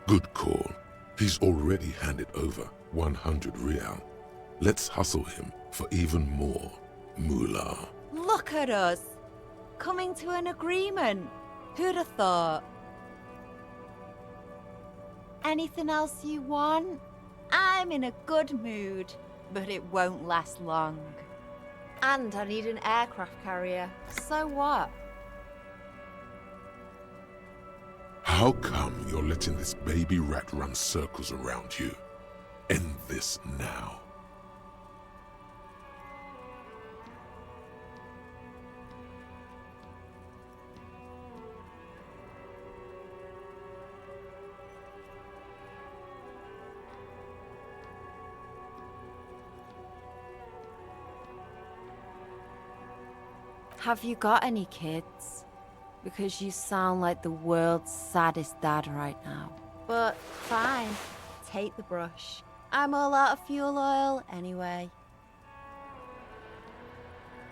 Speaker 19: Good call. He's already handed over 100 real. Let's hustle him for even more moolah.
Speaker 10: Look at us, coming to an agreement. Who'd have thought? Anything else you want? I'm in a good mood, but it won't last long. And I need an aircraft carrier, so what?
Speaker 19: How come you're letting this baby rat run circles around you? End this now.
Speaker 10: Have you got any kids? Because you sound like the world's saddest dad right now. But fine, take the brush. I'm all out of fuel oil anyway.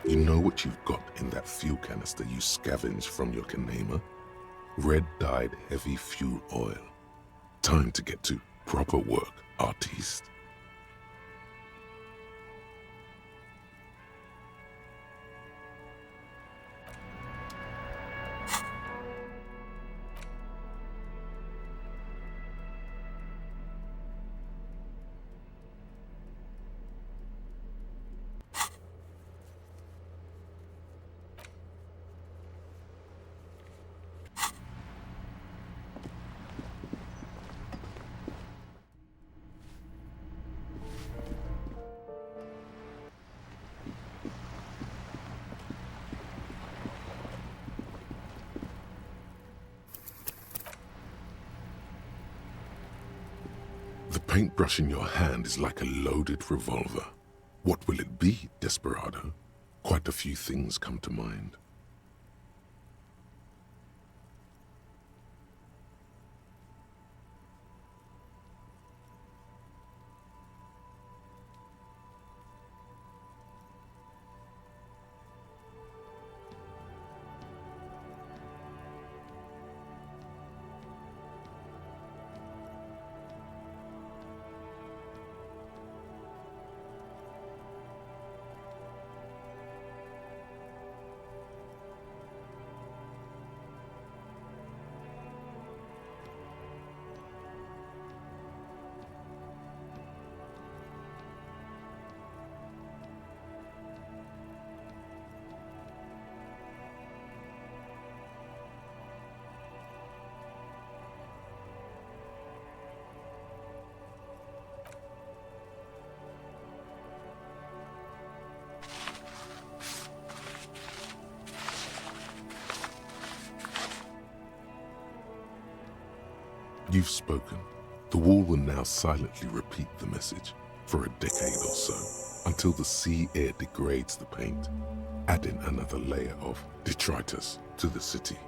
Speaker 19: You know what you've got in that fuel canister you scavenged from your Kanema? Red-dyed heavy fuel oil. Time to get to proper work, artiste. The paintbrush in your hand is like a loaded revolver. What will it be, Desperado? Quite a few things come to mind. You've spoken. The wall will now silently repeat the message for a decade or so, until the sea air degrades the paint, adding another layer of detritus to the city.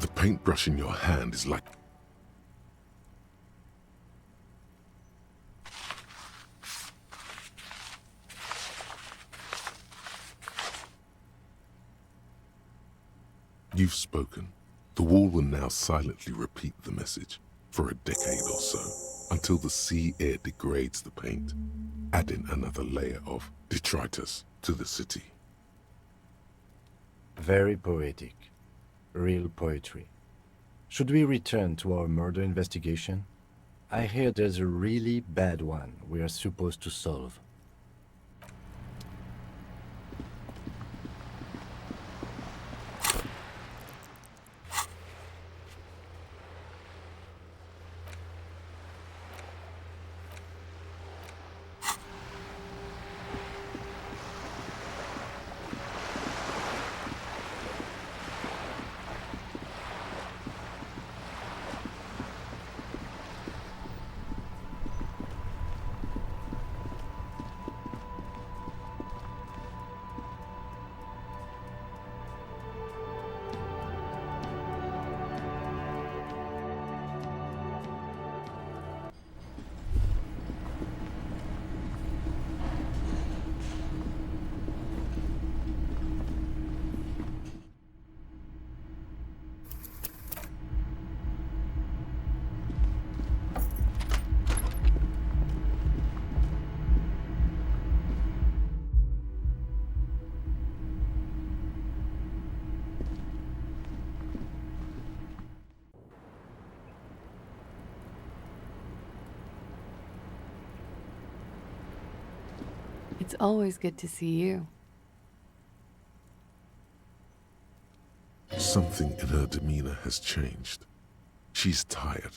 Speaker 19: The paintbrush in your hand is like You've spoken. The wall will now silently repeat the message for a decade or so, until the sea air degrades the paint, adding another layer of detritus to the city.
Speaker 3: Very poetic. Real poetry. Should we return to our murder investigation? I hear there's a really bad one we are supposed to solve.
Speaker 20: It's always good to see you.
Speaker 19: Something in her demeanor has changed. She's tired,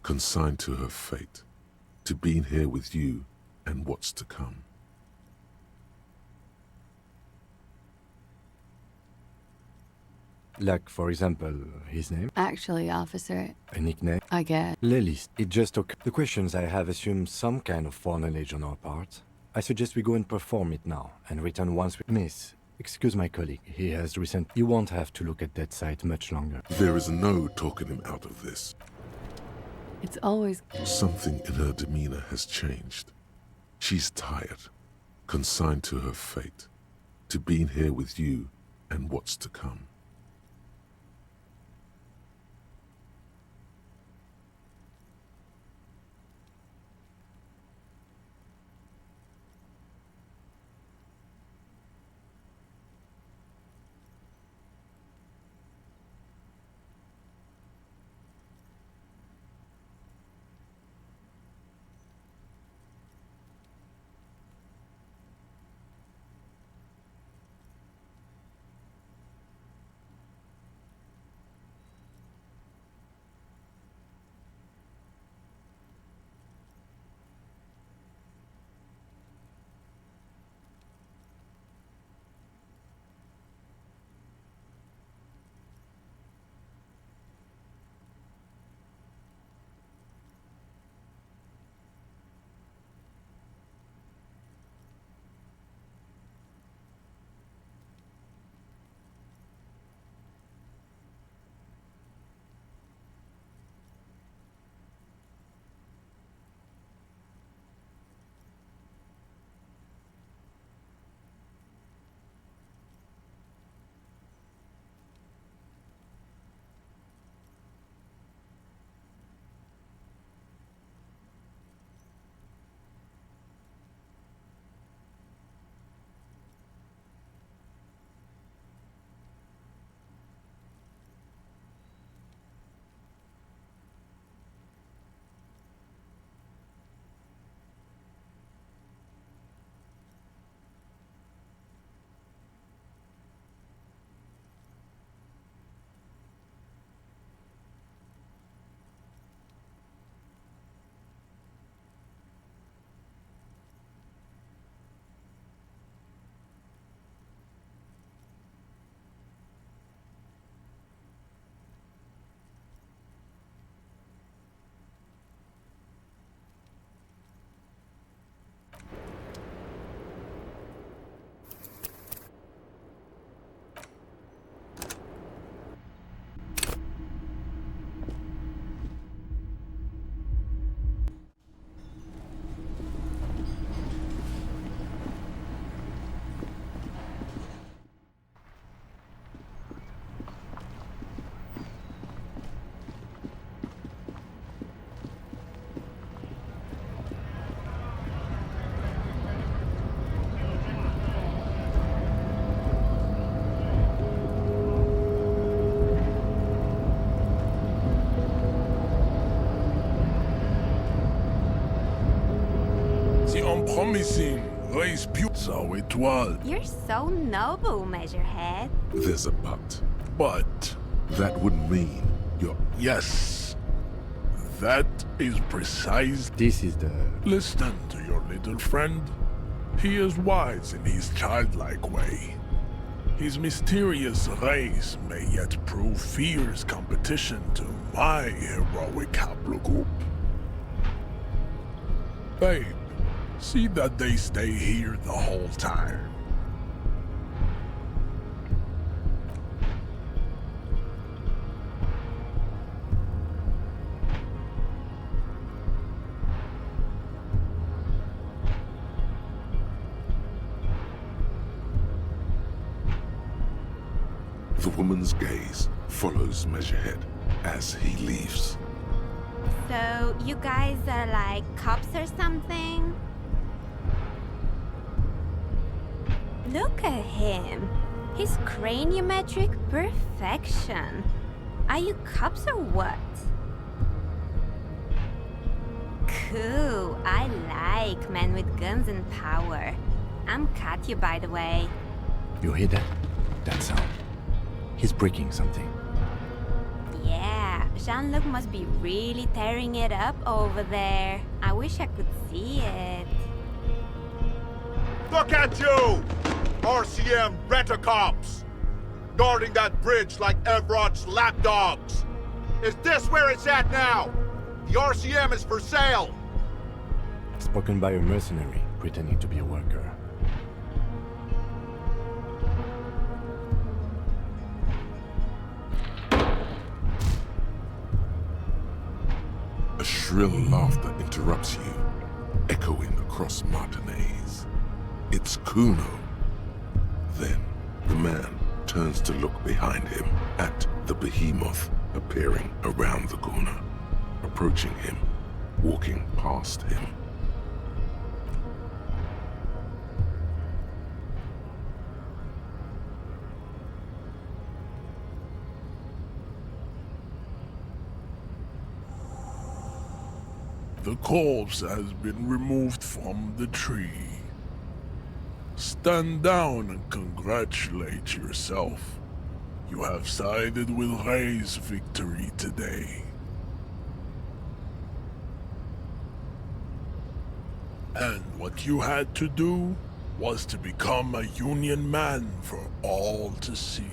Speaker 19: consigned to her fate, to being here with you and what's to come.
Speaker 3: Like, for example, his name?
Speaker 20: Actually, officer,
Speaker 3: A nickname?
Speaker 20: I get.
Speaker 3: L'Elysée. It just took. The questions I have assume some kind of foreknowledge on our part. I suggest we go and perform it now, and return once we... Miss, excuse my colleague. He has recent... You won't have to look at that site much longer.
Speaker 2: There is no talking him out of this.
Speaker 20: It's always...
Speaker 2: Something in her demeanor has changed. She's tired, consigned to her fate, to being here with you and what's to come.
Speaker 11: Promising, raise pure. So it was.
Speaker 5: You're so noble, Measurehead.
Speaker 2: There's a but.
Speaker 11: But
Speaker 2: that would mean you're...
Speaker 11: Yes. That is precise.
Speaker 3: This is the...
Speaker 11: Listen to your little friend. He is wise in his childlike way. His mysterious race may yet prove fierce competition to my heroic haplogroup. Babe, see that they stay here the whole time.
Speaker 2: The woman's gaze follows Measurehead as he leaves.
Speaker 5: So, you guys are like cops or something? Look at him. His craniometric perfection. Are you cops or what? Cool. I like men with guns and power. I'm Katya, by the way.
Speaker 3: You hear that? That sound. He's breaking something.
Speaker 5: Yeah, Jean-Luc must be really tearing it up over there. I wish I could see it.
Speaker 9: Look at you! RCM Rent-A-Cops! guarding that bridge like Evrot's lapdogs. Is this where it's at now? The RCM is for sale.
Speaker 3: Spoken by a mercenary pretending to be a worker.
Speaker 19: A shrill laughter interrupts you, echoing across Martinez. It's Kuno. Then the man turns to look behind him at the behemoth appearing around the corner, approaching him, walking past him.
Speaker 11: The corpse has been removed from the tree. Stand down and congratulate yourself. You have sided with Ray's victory today. And what you had to do was to become a Union man for all to see.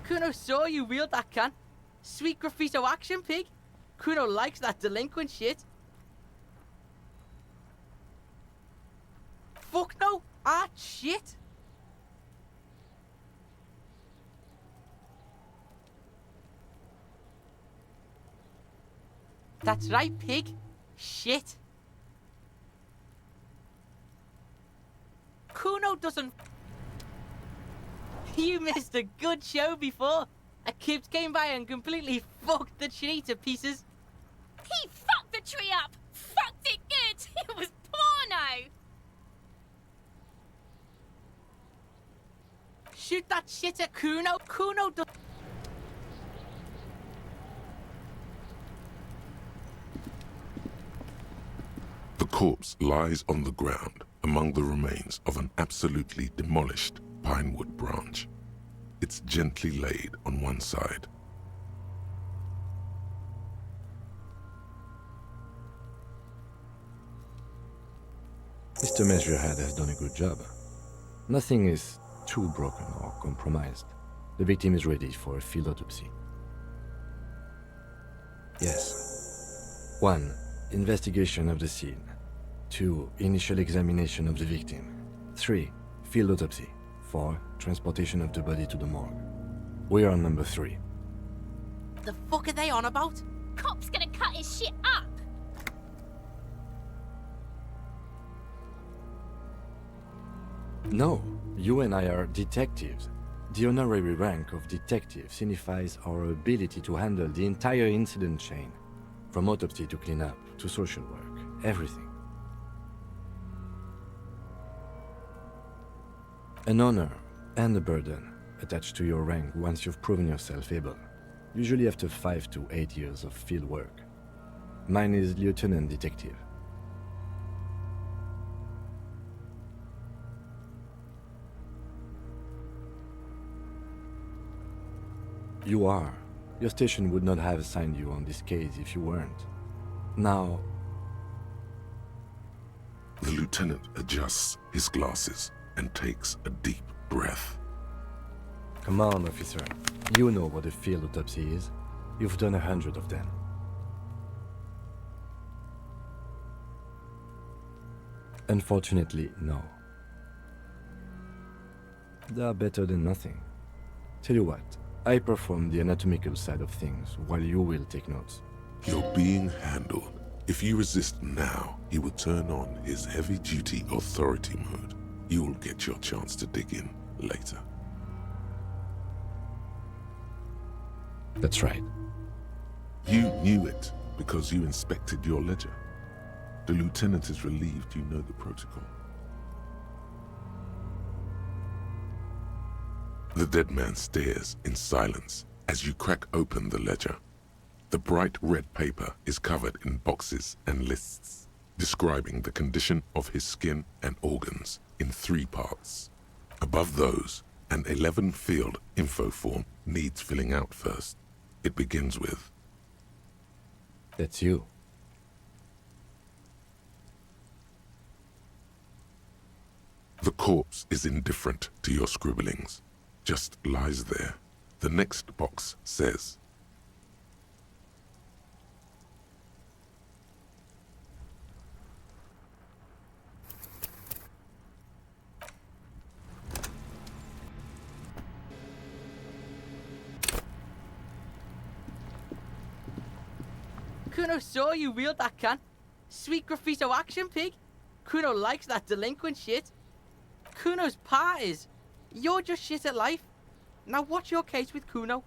Speaker 13: Kuno saw you wield that can. Sweet graffito action, pig. Kuno likes that delinquent shit. Fuck no! Ah, shit! That's right, pig. Shit. Kuno doesn't... You missed a good show before. A kid came by and completely fucked the tree to pieces.
Speaker 22: He fucked the tree up! Fucked it good! It was porno!
Speaker 13: Shoot that shit at Kuno. Kuno does...
Speaker 19: The corpse lies on the ground among the remains of an absolutely demolished pinewood branch. It's gently laid on one side.
Speaker 3: Mr. Measurehead has done a good job. Nothing is too broken or compromised. The victim is ready for a field autopsy. Yes. 1. Investigation of the scene. 2. Initial examination of the victim. 3. Field autopsy. 4. Transportation of the body to the morgue. We are on number 3.
Speaker 13: The fuck are they on about?
Speaker 22: Cop's gonna cut his shit up!
Speaker 3: No, you and I are detectives. The honorary rank of detective signifies our ability to handle the entire incident chain, from autopsy to cleanup to social work, everything. An honor and a burden attached to your rank once you've proven yourself able, usually after 5 to 8 years of field work. Mine is Lieutenant Detective. You are. Your station would not have assigned you on this case if you weren't. Now...
Speaker 19: The lieutenant adjusts his glasses and takes a deep breath.
Speaker 3: Come on, officer. You know what a field autopsy is. You've done 100 of them. Unfortunately, no. They are better than nothing. Tell you what, I perform the anatomical side of things while you will take notes.
Speaker 19: You're being handled. If you resist now, he will turn on his heavy-duty authority mode. You will get your chance to dig in later.
Speaker 3: That's right.
Speaker 19: You knew it,
Speaker 2: because you inspected your ledger. The lieutenant is relieved you know the protocol. The dead man stares in silence as you crack open the ledger. The bright red paper is covered in boxes and lists, describing the condition of his skin and organs in 3 parts. Above those, an 11-field info form needs filling out first. It begins with,
Speaker 3: "That's you."
Speaker 2: The corpse is indifferent to your scribblings, just lies there. The next box says,
Speaker 13: Kuno saw you wield that can. Sweet graffito action pig. Kuno likes that delinquent shit. Kuno's part is, you're just shit at life. Now what's your case with Kuno?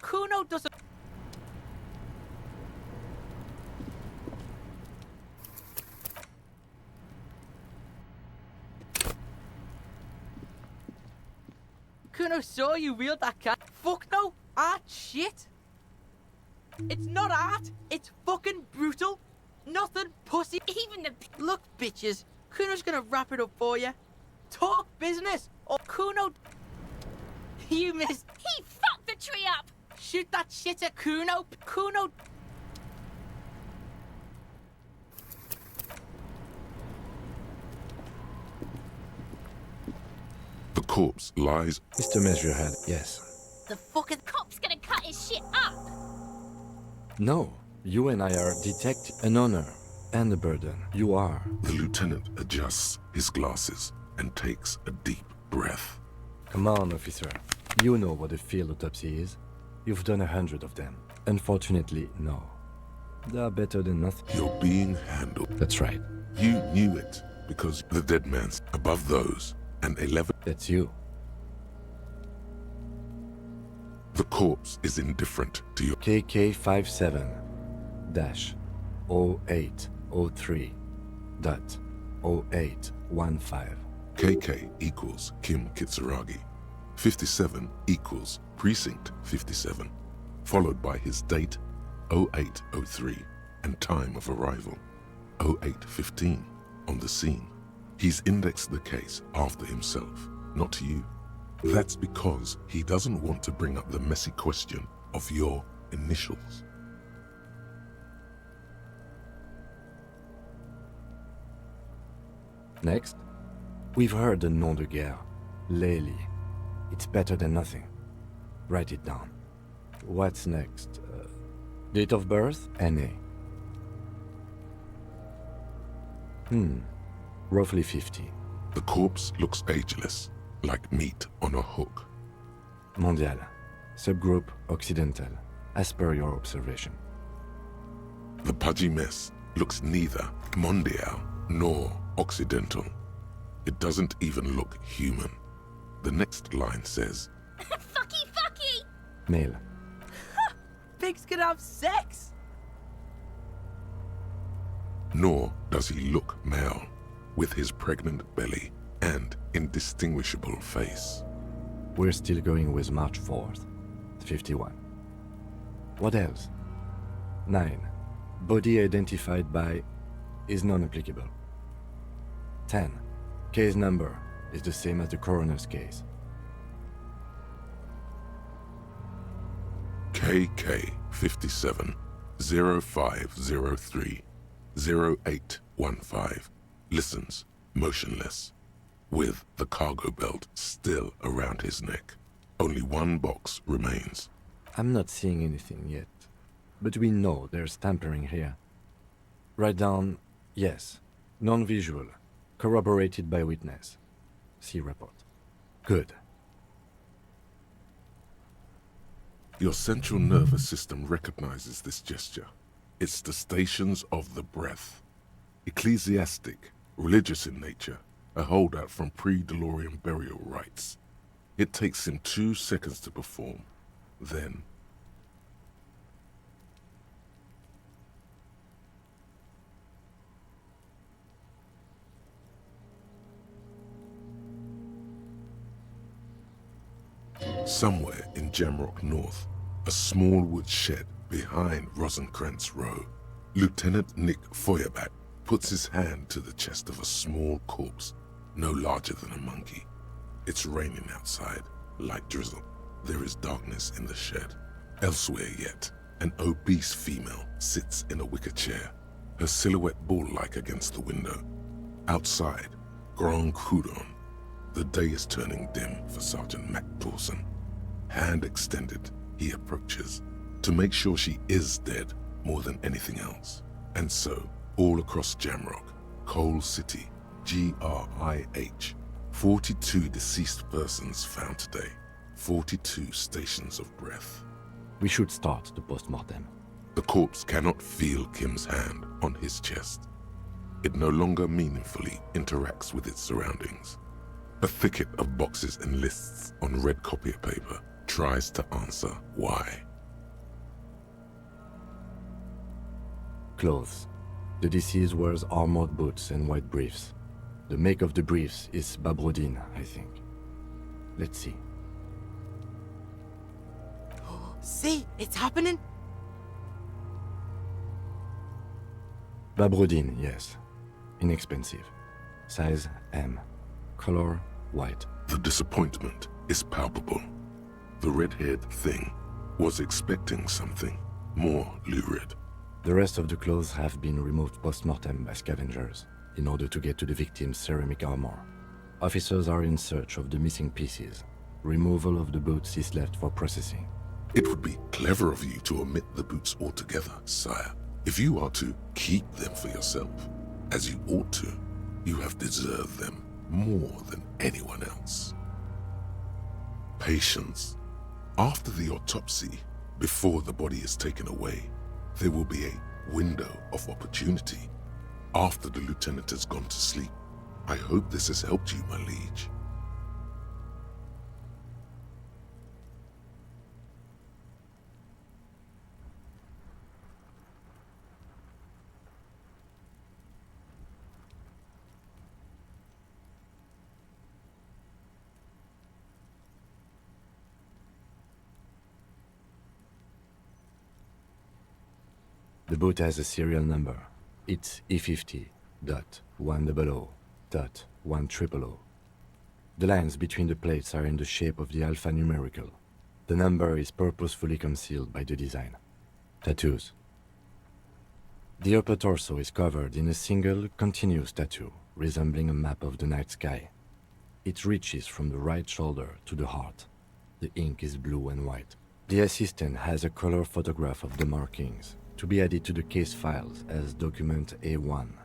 Speaker 13: Kuno doesn't... Kuno saw you wield that can. Fuck no! Art shit! It's not art, it's fucking brutal. Nothing pussy. Even the... Look, bitches, Kuno's gonna wrap it up for you. Talk business, or Kuno... You missed...
Speaker 22: He fucked the tree up!
Speaker 13: Shoot that shit at Kuno. Kuno...
Speaker 2: the corpse lies...
Speaker 3: Mr. Measurehead, yes.
Speaker 22: The fucking cop's gonna cut his shit up!
Speaker 3: No, you and I are detectives. An honor and a burden. You are.
Speaker 2: The lieutenant adjusts his glasses and takes a deep breath.
Speaker 3: Come on, officer. You know what a field autopsy is. You've done 100 of them. Unfortunately, no. They are better than nothing.
Speaker 2: You're being handled.
Speaker 3: That's right.
Speaker 2: You knew it because the dead man's above those, and 11...
Speaker 3: That's you.
Speaker 2: The corpse is indifferent to your...
Speaker 3: KK57-0803.0815.
Speaker 2: KK equals Kim Kitsuragi. 57 equals Precinct 57, followed by his date, 0803, and time of arrival, 0815, on the scene. He's indexed the case after himself, not you. That's because he doesn't want to bring up the messy question of your initials.
Speaker 3: Next, we've heard the nom de guerre, Layli. It's better than nothing. Write it down. What's next? Date of birth? NA. Roughly 50.
Speaker 2: The corpse looks ageless, like meat on a hook.
Speaker 3: Mondial. Subgroup Occidental, as per your observation.
Speaker 2: The pudgy mess looks neither mondial nor occidental. It doesn't even look human. The next line says,
Speaker 22: Fucky fucky!
Speaker 3: Male.
Speaker 13: Pigs can have sex!
Speaker 2: Nor does he look male, with his pregnant belly and indistinguishable face.
Speaker 3: We're still going with March 4th, 51. What else? 9. Body identified by is non-applicable. 10. Case number is the same as the coroner's case.
Speaker 2: KK 57 0503 0815 listens motionless, with the cargo belt still around his neck. Only one box remains.
Speaker 3: I'm not seeing anything yet, but we know there's tampering here. Write down, yes, non-visual, corroborated by witness. See report. Good.
Speaker 2: Your central nervous system recognizes this gesture. It's the stations of the breath. Ecclesiastic, religious in nature, a holdout from pre-DeLorean burial rites. It takes him 2 seconds to perform. Then... somewhere in Jamrock North, a small wood shed behind Rosencrantz Row, Lieutenant Nick Feuerbach puts his hand to the chest of a small corpse, no larger than a monkey. It's raining outside, light drizzle. There is darkness in the shed. Elsewhere yet, an obese female sits in a wicker chair, her silhouette bull-like against the window. Outside, Grand Coudon. The day is turning dim for Sergeant Mac Dawson. Hand extended, he approaches, to make sure she is dead more than anything else. And so, all across Jamrock, Coal City, GRIH, 42 deceased persons found today, 42 stations of breath.
Speaker 3: We should start the post-mortem.
Speaker 2: The corpse cannot feel Kim's hand on his chest. It no longer meaningfully interacts with its surroundings. A thicket of boxes and lists on red copier paper tries to answer why.
Speaker 3: Clothes. The deceased wears armored boots and white briefs. The make of the briefs is Babrodine, I think. Let's see.
Speaker 13: See, it's happening.
Speaker 3: Babrodine, yes. Inexpensive. Size M. Color white.
Speaker 2: The disappointment is palpable. The red-haired thing was expecting something more lurid.
Speaker 3: The rest of the clothes have been removed post-mortem by scavengers in order to get to the victim's ceramic armor. Officers are in search of the missing pieces. Removal of the boots is left for processing.
Speaker 2: It would be clever of you to omit the boots altogether, sire. If you are to keep them for yourself, as you ought to, you have deserved them more than anyone else. Patience. After the autopsy, before the body is taken away, there will be a window of opportunity. After the lieutenant has gone to sleep, I hope this has helped you, my liege.
Speaker 3: The boot has a serial number. It's E50.100.100. The lines between the plates are in the shape of the alphanumerical. The number is purposefully concealed by the design. Tattoos. The upper torso is covered in a single, continuous tattoo, resembling a map of the night sky. It reaches from the right shoulder to the heart. The ink is blue and white. The assistant has a color photograph of the markings, to be added to the case files as document A1.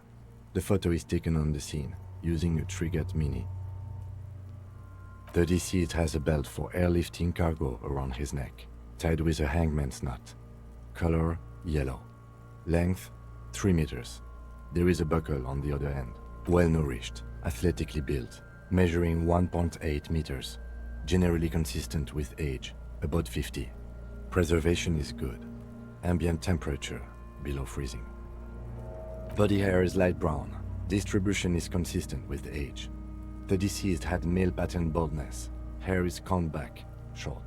Speaker 3: The photo is taken on the scene, using a Trigat Mini. The deceased has a belt for airlifting cargo around his neck, tied with a hangman's knot. Color, yellow. Length, 3 meters. There is a buckle on the other end. Well-nourished, athletically built, measuring 1.8 meters. Generally consistent with age, about 50. Preservation is good. Ambient temperature, below freezing. Body hair is light brown. Distribution is consistent with age. The deceased had male pattern baldness. Hair is combed back, short.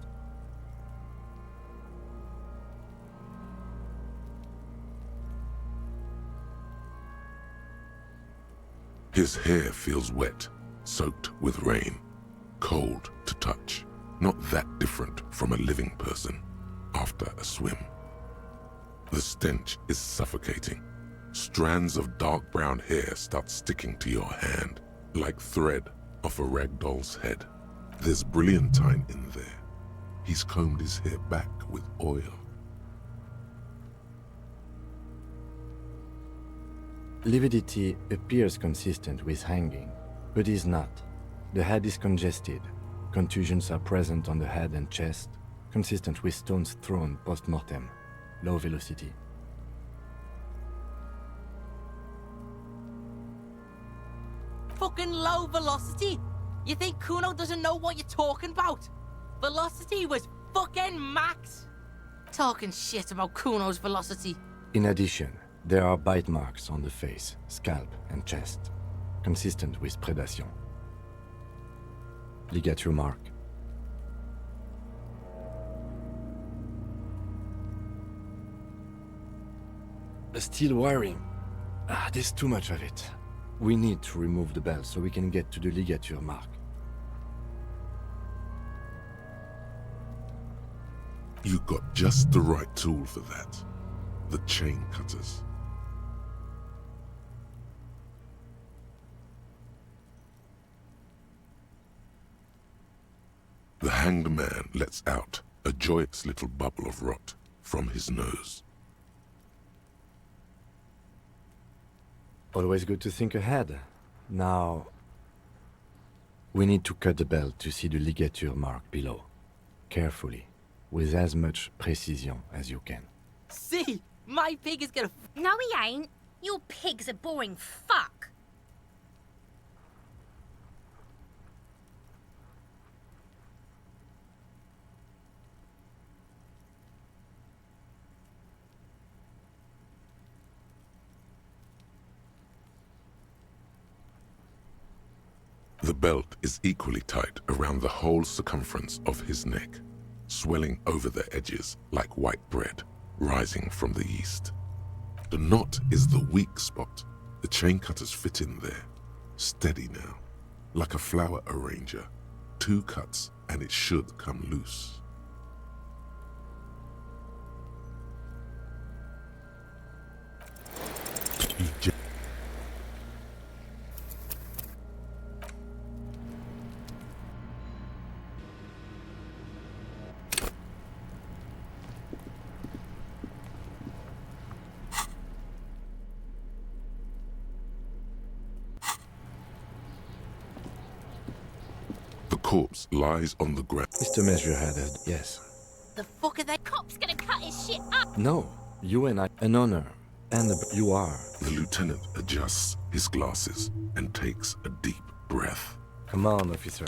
Speaker 2: His hair feels wet, soaked with rain, cold to touch. Not that different from a living person after a swim. The stench is suffocating. Strands of dark brown hair start sticking to your hand, like thread off a rag doll's head. There's brilliantine in there. He's combed his hair back with oil.
Speaker 3: Lividity appears consistent with hanging, but is not. The head is congested. Contusions are present on the head and chest, consistent with stones thrown post-mortem. Low velocity.
Speaker 13: For fucking low velocity. You think Kuno doesn't know what you're talking about? Velocity was fucking max. Talking shit about Kuno's velocity.
Speaker 3: In addition, there are bite marks on the face, scalp, and chest, consistent with predation. Ligature mark. Steel wiring. There's too much of it. We need to remove the bell so we can get to the ligature mark.
Speaker 2: You got just the right tool for that. The chain cutters. The hanged man lets out a joyous little bubble of rot from his nose.
Speaker 3: Always good to think ahead. Now, we need to cut the belt to see the ligature mark below. Carefully, with as much precision as you can.
Speaker 13: See? My pig is gonna...
Speaker 22: No, he ain't. Your pig's a boring fuck.
Speaker 2: The belt is equally tight around the whole circumference of his neck, swelling over the edges like white bread rising from the east. The knot is the weak spot. The chain cutters fit in there. Steady now, like a flower arranger. 2 cuts and it should come loose. The corpse lies on the ground.
Speaker 3: Mr. Measurehead, yes.
Speaker 22: The fuck are they? Cop's gonna cut his shit up.
Speaker 3: No, you and I, an honor, and you are.
Speaker 2: The lieutenant adjusts his glasses and takes a deep breath.
Speaker 3: Come on, officer.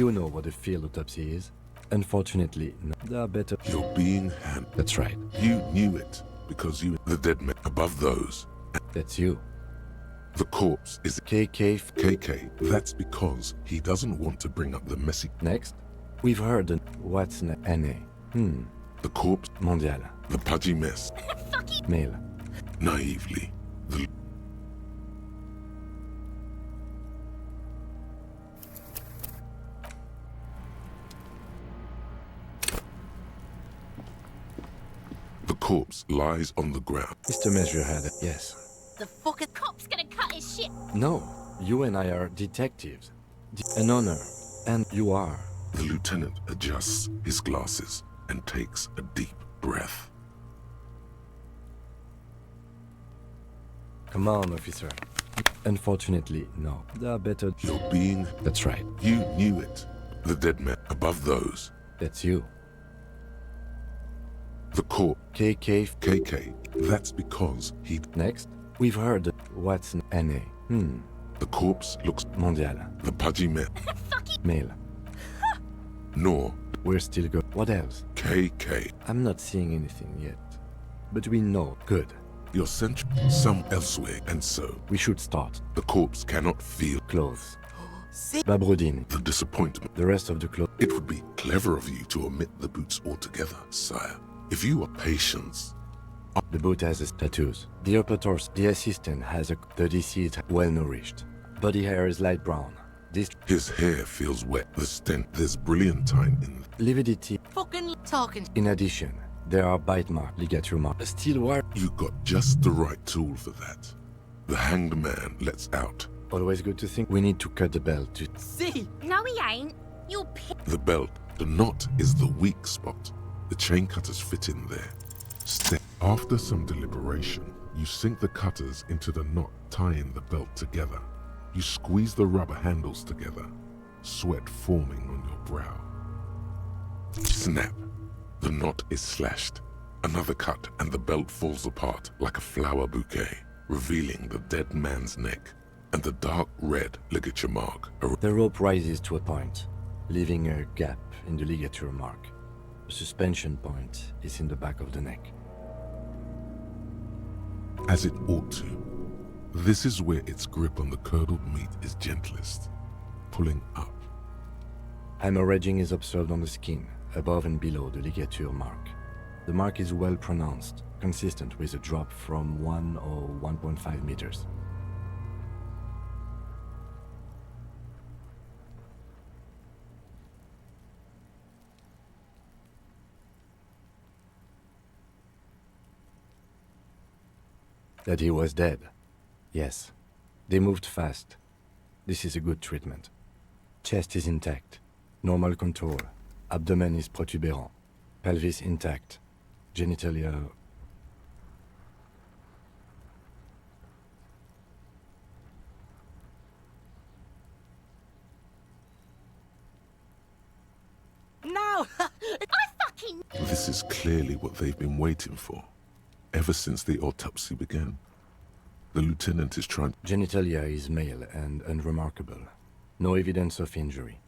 Speaker 3: You know what a field autopsy is. Unfortunately, no. There are better...
Speaker 2: You're being handled.
Speaker 3: That's right.
Speaker 2: You knew it, because you... The dead man above those.
Speaker 3: That's you.
Speaker 2: The corpse is... KK. That's because he doesn't want to bring up the messy...
Speaker 3: Next, we've heard... What's N.A.?
Speaker 2: The corpse...
Speaker 3: Mondial.
Speaker 2: The pudgy mess.
Speaker 3: Male.
Speaker 2: Naively, the... The corpse lies on the ground.
Speaker 3: Mr. Measurehead, yes.
Speaker 22: The fuck are Cop's gonna cut his shit.
Speaker 3: No, you and I are detectives. An honor, and you are.
Speaker 2: The lieutenant adjusts his glasses and takes a deep breath.
Speaker 3: Come on, officer. Unfortunately, no. There are better...
Speaker 2: You're being...
Speaker 3: That's right.
Speaker 2: You knew it. The dead man above those.
Speaker 3: That's you.
Speaker 2: The corpse... KK. That's because he...
Speaker 3: Next, we've heard... What's N.A.?
Speaker 2: The corpse looks...
Speaker 3: Mondial.
Speaker 2: The pudgy man.
Speaker 3: Male.
Speaker 2: Nor...
Speaker 3: We're still good. What else?
Speaker 2: KK.
Speaker 3: I'm not seeing anything yet. But we know. Good.
Speaker 2: You're sent some elsewhere, and so...
Speaker 3: We should start.
Speaker 2: The corpse cannot feel...
Speaker 3: Clothes. Babrodini.
Speaker 2: The disappointment.
Speaker 3: The rest of the clothes.
Speaker 2: It would be clever of you to omit the boots altogether, sire. If you are patient...
Speaker 3: The boot has his tattoos. The upper torso. The assistant has a... The deceased well-nourished. Body hair is light brown.
Speaker 2: His hair feels wet. The stent. There's brilliantine in...
Speaker 3: Lividity.
Speaker 13: Fucking talking.
Speaker 3: In addition, there are bite marks, ligature marks, a steel wire.
Speaker 2: You got just the right tool for that. The hanged man lets out.
Speaker 3: Always good to think we need to cut the belt to...
Speaker 13: See?
Speaker 22: No, he ain't. You're pig.
Speaker 2: The belt. The knot is the weak spot. The chain cutters fit in there. After some deliberation, you sink the cutters into the knot tying the belt together. You squeeze the rubber handles together, sweat forming on your brow. Snap. The knot is slashed. Another cut and the belt falls apart like a flower bouquet, revealing the dead man's neck,
Speaker 19: and the dark red ligature mark.
Speaker 3: The rope rises to a point, leaving a gap in the ligature mark. The suspension point is in the back of the neck.
Speaker 19: As it ought to. This is where its grip on the curdled meat is gentlest, pulling up.
Speaker 3: Hemorrhaging is observed on the skin, above and below the ligature mark. The mark is well pronounced, consistent with a drop from 1 or 1.5 meters. That he was dead. Yes. They moved fast. This is a good treatment. Chest is intact. Normal contour. Abdomen is protuberant. Pelvis intact. Genitalia...
Speaker 22: No! I fucking...
Speaker 19: This is clearly what they've been waiting for, ever since the autopsy began. The lieutenant is trying...
Speaker 3: Genitalia is male and unremarkable. No evidence of injury.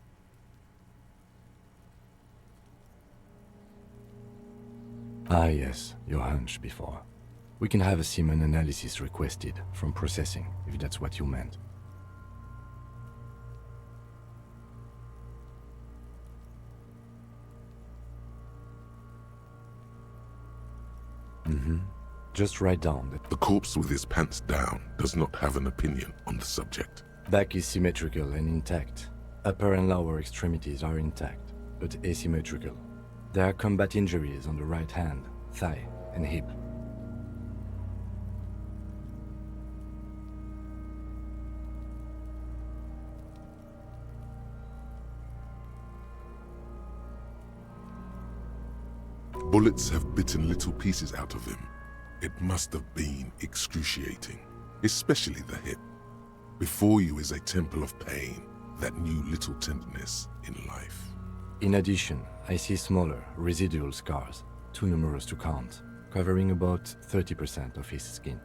Speaker 3: Ah yes, your hunch before. We can have a semen analysis requested from processing, if that's what you meant. Just write down that
Speaker 19: the corpse with his pants down does not have an opinion on the subject.
Speaker 3: Back is symmetrical and intact. Upper and lower extremities are intact, but asymmetrical. There are combat injuries on the right hand, thigh, and hip.
Speaker 19: Bullets have bitten little pieces out of him. It must have been excruciating, especially the hip. Before you is a temple of pain that knew little tenderness in life.
Speaker 3: In addition, I see smaller, residual scars, too numerous to count, covering about 30% of his skin.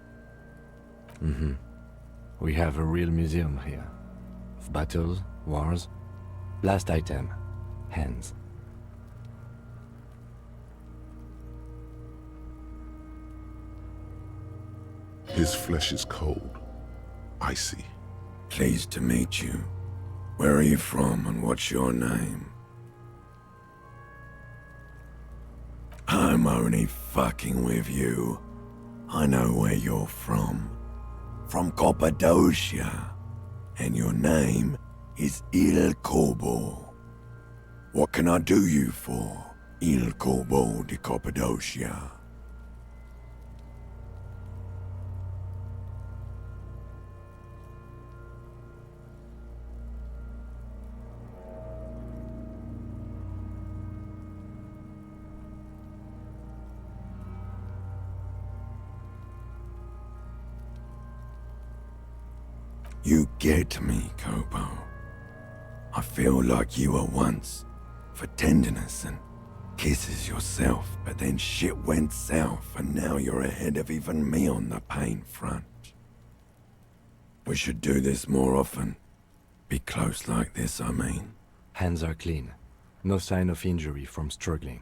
Speaker 3: We have a real museum here. Of battles, wars. Last item, hands.
Speaker 19: His flesh is cold, icy.
Speaker 4: Pleased to meet you. Where are you from and what's your name? I'm only fucking with you. I know where you're from. From Cappadocia. And your name is Il Corbo. What can I do you for, Il Corbo de Cappadocia? You get me, Kobo. I feel like you were once, for tenderness and kisses yourself, but then shit went south and now you're ahead of even me on the pain front. We should do this more often. Be close like this, I mean.
Speaker 3: Hands are clean. No sign of injury from struggling.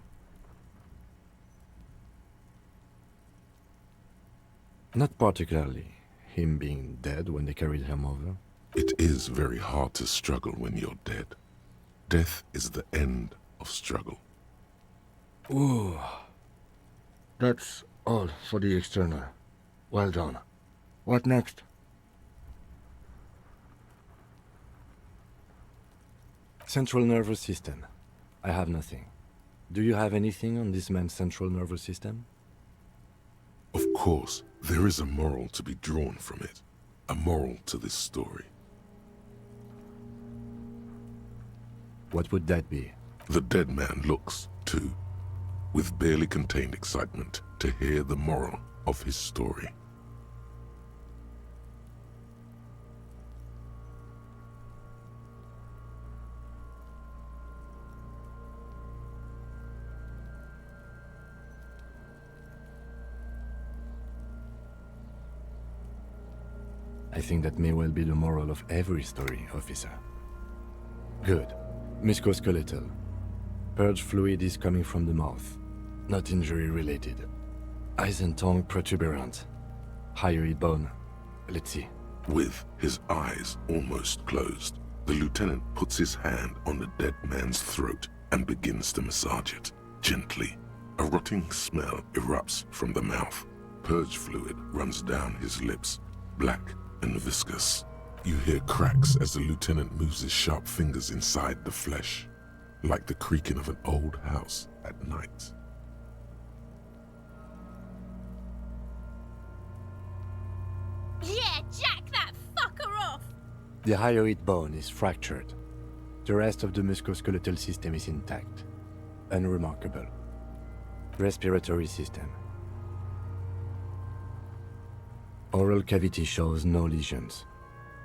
Speaker 3: Not particularly. Him being dead when they carried him over.
Speaker 19: It is very hard to struggle when you're dead. Death is the end of struggle.
Speaker 3: Ooh. That's all for the external. Well done. What next? Central nervous system. I have nothing. Do you have anything on this man's central nervous system?
Speaker 19: Of course, there is a moral to be drawn from it. A moral to this story.
Speaker 3: What would that be?
Speaker 19: The dead man looks, too, with barely contained excitement to hear the moral of his story.
Speaker 3: I think that may well be the moral of every story, officer. Good. Musculoskeletal. Purge fluid is coming from the mouth. Not injury-related. Eyes and tongue protuberant. Hyoid bone. Let's see.
Speaker 19: With his eyes almost closed, the lieutenant puts his hand on the dead man's throat and begins to massage it, gently. A rotting smell erupts from the mouth. Purge fluid runs down his lips, black and viscous. You hear cracks as the lieutenant moves his sharp fingers inside the flesh, like the creaking of an old house at night.
Speaker 22: Yeah, jack that fucker off!
Speaker 3: The hyoid bone is fractured. The rest of the musculoskeletal system is intact. Unremarkable. Respiratory system. Oral cavity shows no lesions.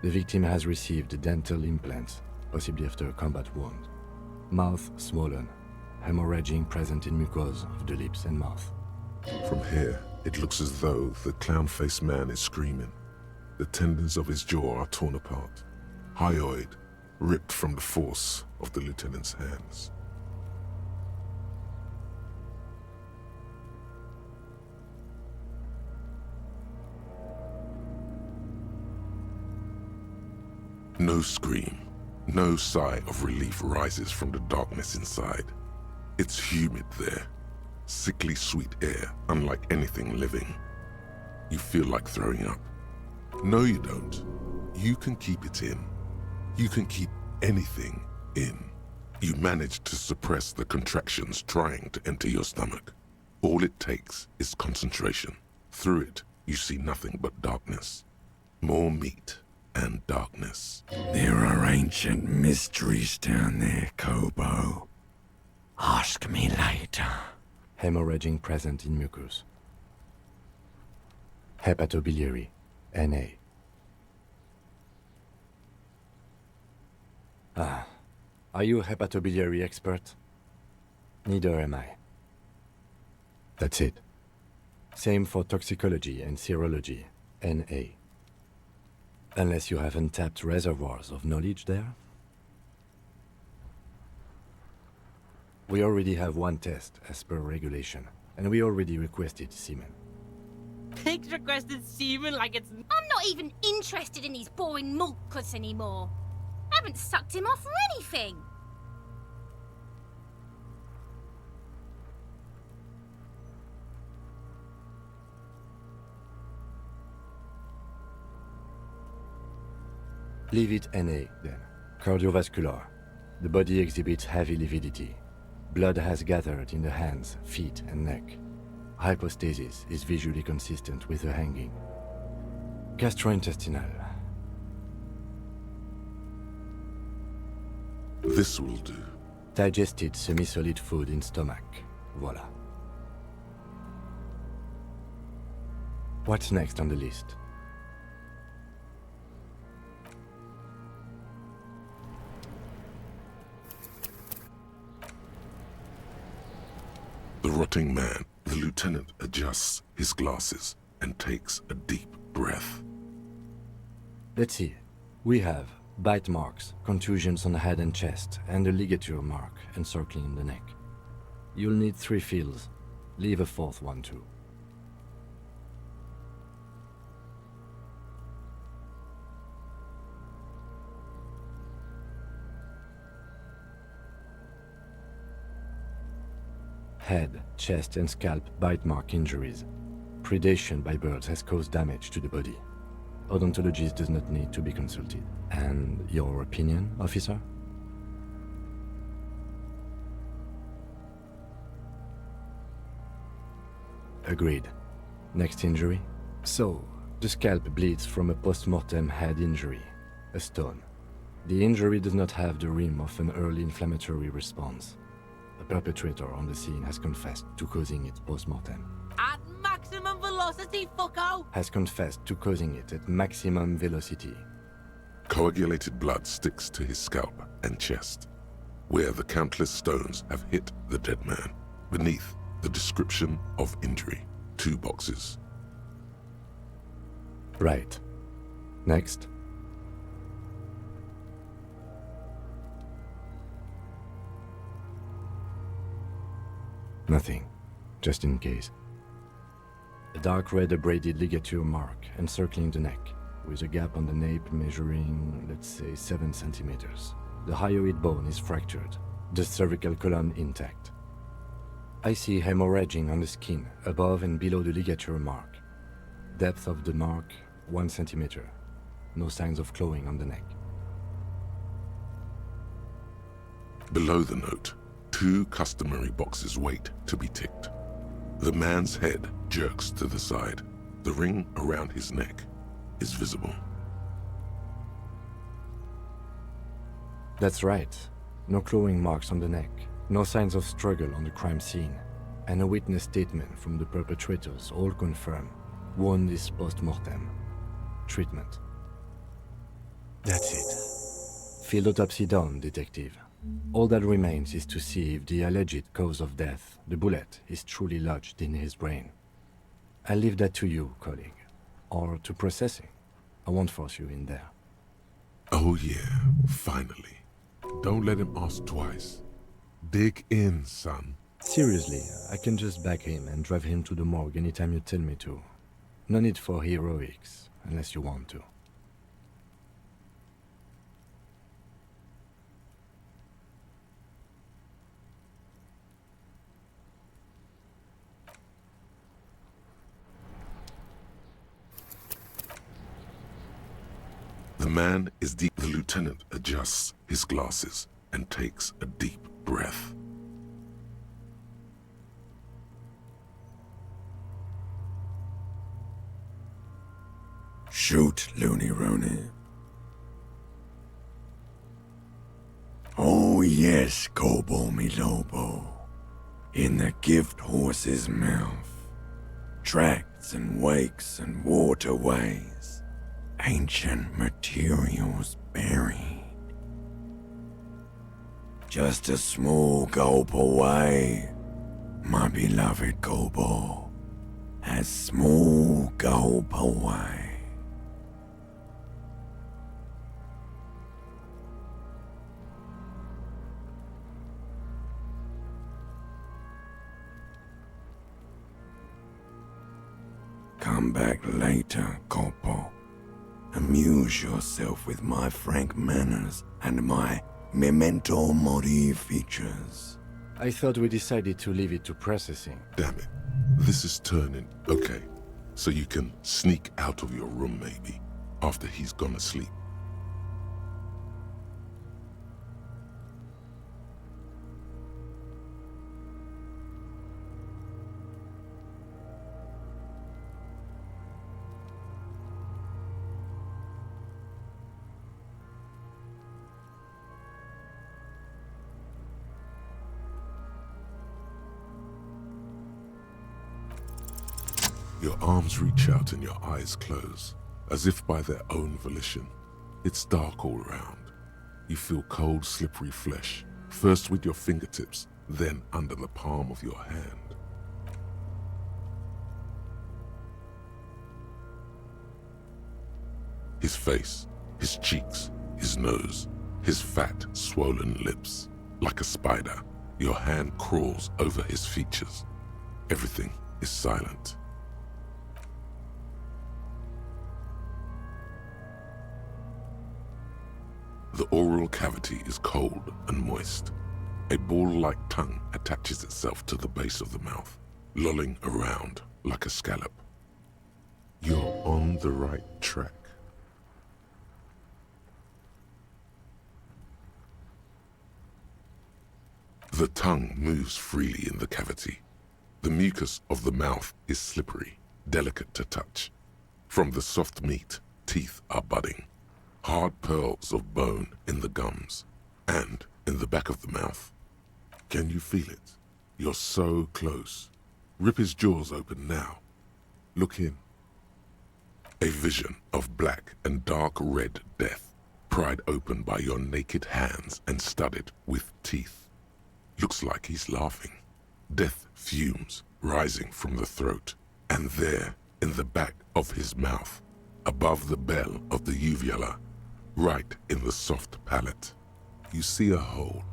Speaker 3: The victim has received dental implants, possibly after a combat wound. Mouth swollen. Hemorrhaging present in mucosa of the lips and mouth.
Speaker 19: From here, it looks as though the clown-faced man is screaming. The tendons of his jaw are torn apart. Hyoid ripped from the force of the lieutenant's hands. No scream, no sigh of relief rises from the darkness inside. It's humid there, sickly sweet air unlike anything living. You feel like throwing up. No, you don't. You can keep it in. You can keep anything in. You manage to suppress the contractions trying to enter your stomach. All it takes is concentration. Through it, you see nothing but darkness. More meat and darkness.
Speaker 4: There are ancient mysteries down there, Kobo. Ask me later.
Speaker 3: Hemorrhaging present in mucus. Hepatobiliary, NA. Ah, are you a hepatobiliary expert? Neither am I. That's it. Same for toxicology and serology, NA. Unless you have untapped reservoirs of knowledge there? We already have one test as per regulation, and we already requested semen.
Speaker 13: Pig's requested semen like it's...
Speaker 22: I'm not even interested in these boring mulklets anymore. I haven't sucked him off for anything.
Speaker 3: Leave it NA, then. Cardiovascular. The body exhibits heavy lividity. Blood has gathered in the hands, feet, and neck. Hypostasis is visually consistent with the hanging. Gastrointestinal.
Speaker 19: This will do.
Speaker 3: Digested semi-solid food in stomach. Voila. What's next on the list?
Speaker 19: The rotting man, the lieutenant adjusts his glasses and takes a deep breath.
Speaker 3: Let's see. We have bite marks, contusions on the head and chest, and a ligature mark encircling the neck. You'll need 3 feels. Leave a 4th one too. Head, chest, and scalp bite mark injuries. Predation by birds has caused damage to the body. Odontologist does not need to be consulted. And your opinion, officer? Agreed. Next injury? So, the scalp bleeds from a post-mortem head injury, a stone. The injury does not have the rim of an early inflammatory response. The perpetrator on the scene has confessed to causing it post-mortem.
Speaker 13: At maximum velocity, fucko!
Speaker 3: Has confessed to causing it at maximum velocity.
Speaker 19: Coagulated blood sticks to his scalp and chest, where the countless stones have hit the dead man. Beneath, the description of injury. 2 boxes.
Speaker 3: Right. Next. Nothing, just in case. A dark red braided ligature mark encircling the neck, with a gap on the nape measuring, let's say, 7 centimeters. The hyoid bone is fractured, the cervical column intact. I see hemorrhaging on the skin, above and below the ligature mark. Depth of the mark, 1 centimeter. No signs of clawing on the neck.
Speaker 2: Below the note, 2 customary boxes wait to be ticked. The man's head jerks to the side. The ring around his neck is visible.
Speaker 3: That's right. No clawing marks on the neck. No signs of struggle on the crime scene. And a witness statement from the perpetrators all confirm. Wound is post-mortem. Treatment. That's it. Field autopsy done, detective. All that remains is to see if the alleged cause of death, the bullet, is truly lodged in his brain. I'll leave that to you, colleague. Or to processing. I won't force you in there.
Speaker 2: Oh yeah, finally. Don't let him ask twice. Dig in, son.
Speaker 3: Seriously, I can just back him and drive him to the morgue anytime you tell me to. No need for heroics, unless you want to.
Speaker 2: The man is deep. The lieutenant adjusts his glasses and takes a deep breath.
Speaker 4: Shoot, Looney Rooney. Oh yes, Kobo mi Lobo. In the gift horse's mouth. Tracts and wakes and waterways. Ancient materials buried. Just a small gulp away, my beloved Kobo. A small gulp away. Come back later, Kobo. Amuse yourself with my frank manners and my memento mori features.
Speaker 3: I thought we decided to leave it to processing.
Speaker 2: Damn it. This is turning. Okay, so you can sneak out of your room maybe, after he's gone to sleep. Your arms reach out and your eyes close, as if by their own volition. It's dark all around. You feel cold, slippery flesh, first with your fingertips, then under the palm of your hand. His face, his cheeks, his nose, his fat, swollen lips. Like a spider, your hand crawls over his features. Everything is silent. The oral cavity is cold and moist. A ball-like tongue attaches itself to the base of the mouth, lolling around like a scallop. You're on the right track. The tongue moves freely in the cavity. The mucus of the mouth is slippery, delicate to touch. From the soft meat, teeth are budding. Hard pearls of bone in the gums and in the back of the mouth. Can you feel it? You're so close. Rip his jaws open now. Look in. A vision of black and dark red death, pried open by your naked hands and studded with teeth. Looks like he's laughing. Death fumes rising from the throat, and there, in the back of his mouth,
Speaker 19: above the bell of the uvula, right in the soft palate. You see a hole,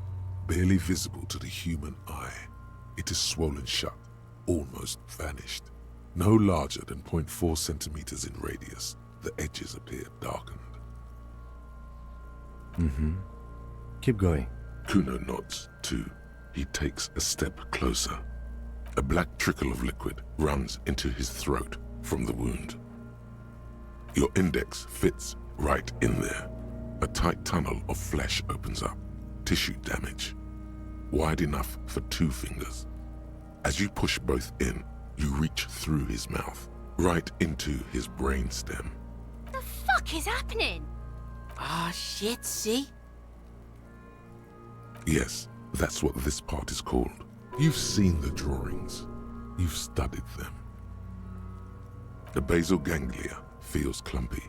Speaker 19: barely visible to the human eye. It is swollen shut, almost vanished. No larger than 0.4 centimeters in radius, the edges appear darkened.
Speaker 3: Keep going.
Speaker 19: Kuno nods, too. He takes a step closer. A black trickle of liquid runs into his throat from the wound. Your index fits right in there. A tight tunnel of flesh opens up. Tissue damage. Wide enough for 2 fingers. As you push both in, you reach through his mouth, right into his brainstem.
Speaker 22: The fuck is happening?
Speaker 13: Ah, shit, see?
Speaker 19: Yes, that's what this part is called. You've seen the drawings. You've studied them. The basal ganglia feels clumpy.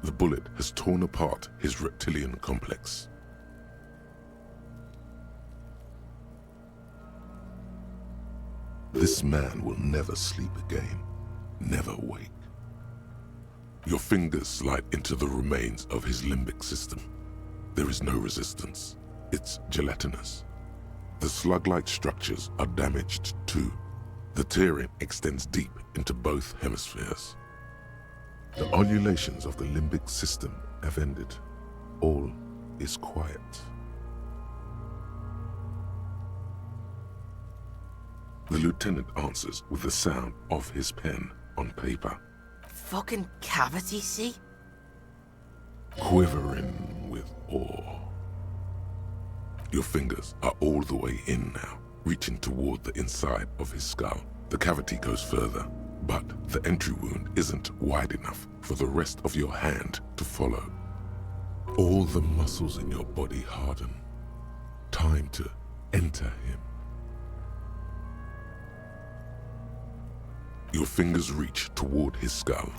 Speaker 19: The bullet has torn apart his reptilian complex. This man will never sleep again, never wake. Your fingers slide into the remains of his limbic system. There is no resistance. It's gelatinous. The slug-like structures are damaged too. The tearing extends deep into both hemispheres. The ululations of the limbic system have ended. All is quiet. The lieutenant answers with the sound of his pen on paper.
Speaker 13: Fucking cavity, see?
Speaker 19: Quivering with awe. Your fingers are all the way in now, reaching toward the inside of his skull. The cavity goes further, but the entry wound isn't wide enough for the rest of your hand to follow. All the muscles in your body harden. Time to enter him. Your fingers reach toward his skull.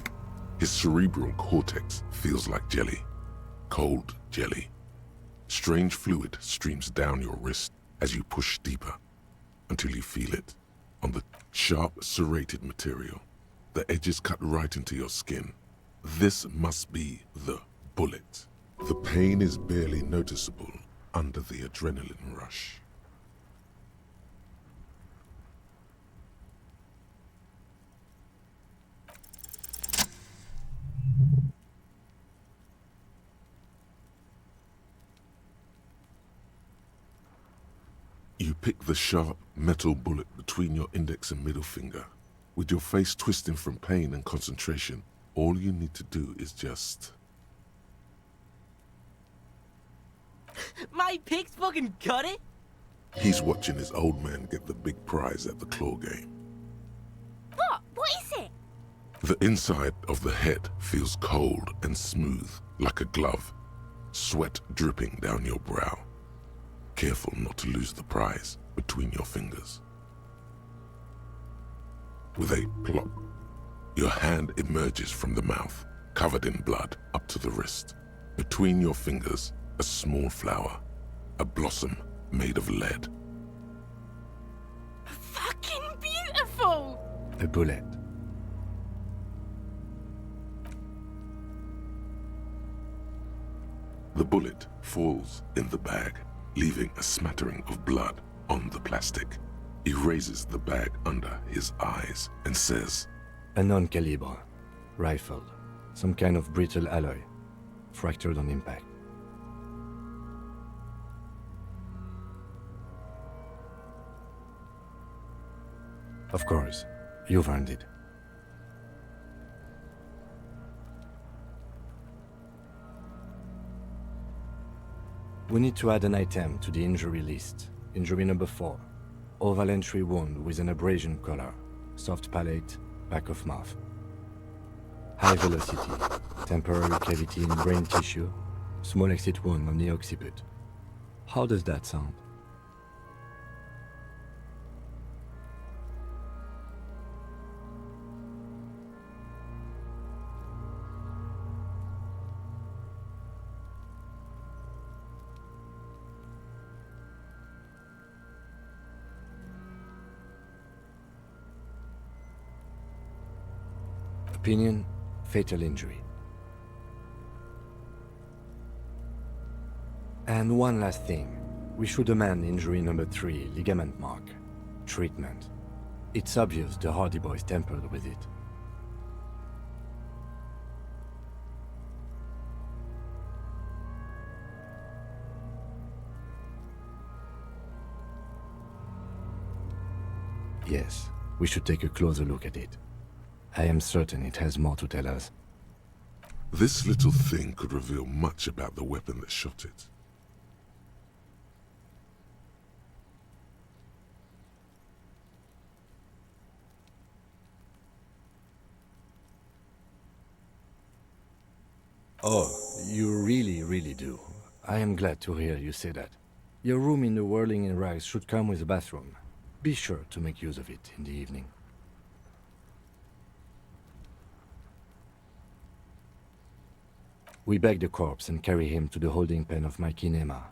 Speaker 19: His cerebral cortex feels like jelly. Cold jelly. Strange fluid streams down your wrist as you push deeper, until you feel it on the sharp, serrated material. The edges cut right into your skin. This must be the bullet. The pain is barely noticeable under the adrenaline rush. You pick the sharp metal bullet between your index and middle finger. With your face twisting from pain and concentration, all you need to do is just...
Speaker 13: My pig's fucking got it?
Speaker 19: He's watching his old man get the big prize at the claw game.
Speaker 22: What? What is it?
Speaker 19: The inside of the head feels cold and smooth, like a glove. Sweat dripping down your brow. Careful not to lose the prize between your fingers. With a plop, your hand emerges from the mouth, covered in blood up to the wrist. Between your fingers, a small flower, a blossom made of lead.
Speaker 22: Fucking beautiful!
Speaker 3: A bullet.
Speaker 19: The bullet falls in the bag, leaving a smattering of blood on the plastic. He raises the bag under his eyes and says,
Speaker 3: A non-caliber. Rifled. Some kind of brittle alloy. Fractured on impact. Of course. You've earned it. We need to add an item to the injury list. Injury number 4. Oval entry wound with an abrasion color. Soft palate, back of mouth. High velocity. Temporary cavity in brain tissue. Small exit wound on the occiput. How does that sound? Opinion, fatal injury. And one last thing. We should amend injury number 3, ligament mark. Treatment. It's obvious the Hardy Boys tampered with it. Yes, we should take a closer look at it. I am certain it has more to tell us.
Speaker 2: This little thing could reveal much about the weapon that shot it.
Speaker 3: Oh, you really do. I am glad to hear you say that. Your room in the Whirling in Rags should come with a bathroom. Be sure to make use of it in the evening. We bag the corpse and carry him to the holding pen of my kinema.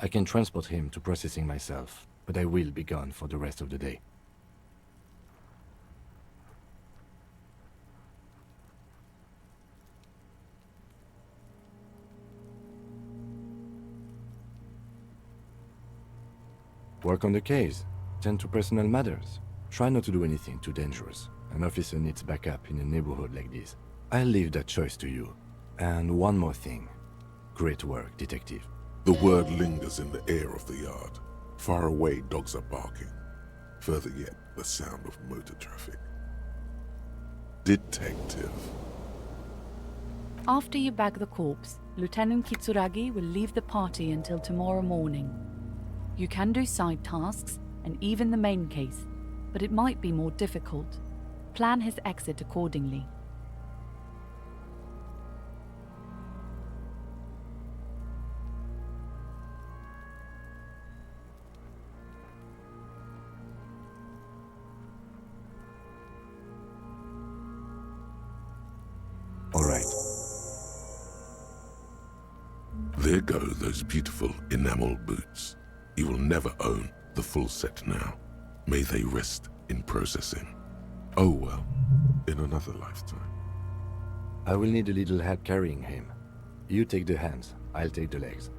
Speaker 3: I can transport him to processing myself, but I will be gone for the rest of the day. Work on the case. Tend to personal matters. Try not to do anything too dangerous. An officer needs backup in a neighborhood like this. I'll leave that choice to you. And one more thing. Great work, detective.
Speaker 2: The word lingers in the air of the yard. Far away, dogs are barking. Further yet, the sound of motor traffic. Detective.
Speaker 15: After you bag the corpse, Lieutenant Kitsuragi will leave the party until tomorrow morning. You can do side tasks, and even the main case, but it might be more difficult. Plan his exit accordingly.
Speaker 3: All right.
Speaker 2: There go those beautiful enamel boots. You will never own the full set now. May they rest in processing. Oh well, in another lifetime.
Speaker 3: I will need a little help carrying him. You take the hands, I'll take the legs.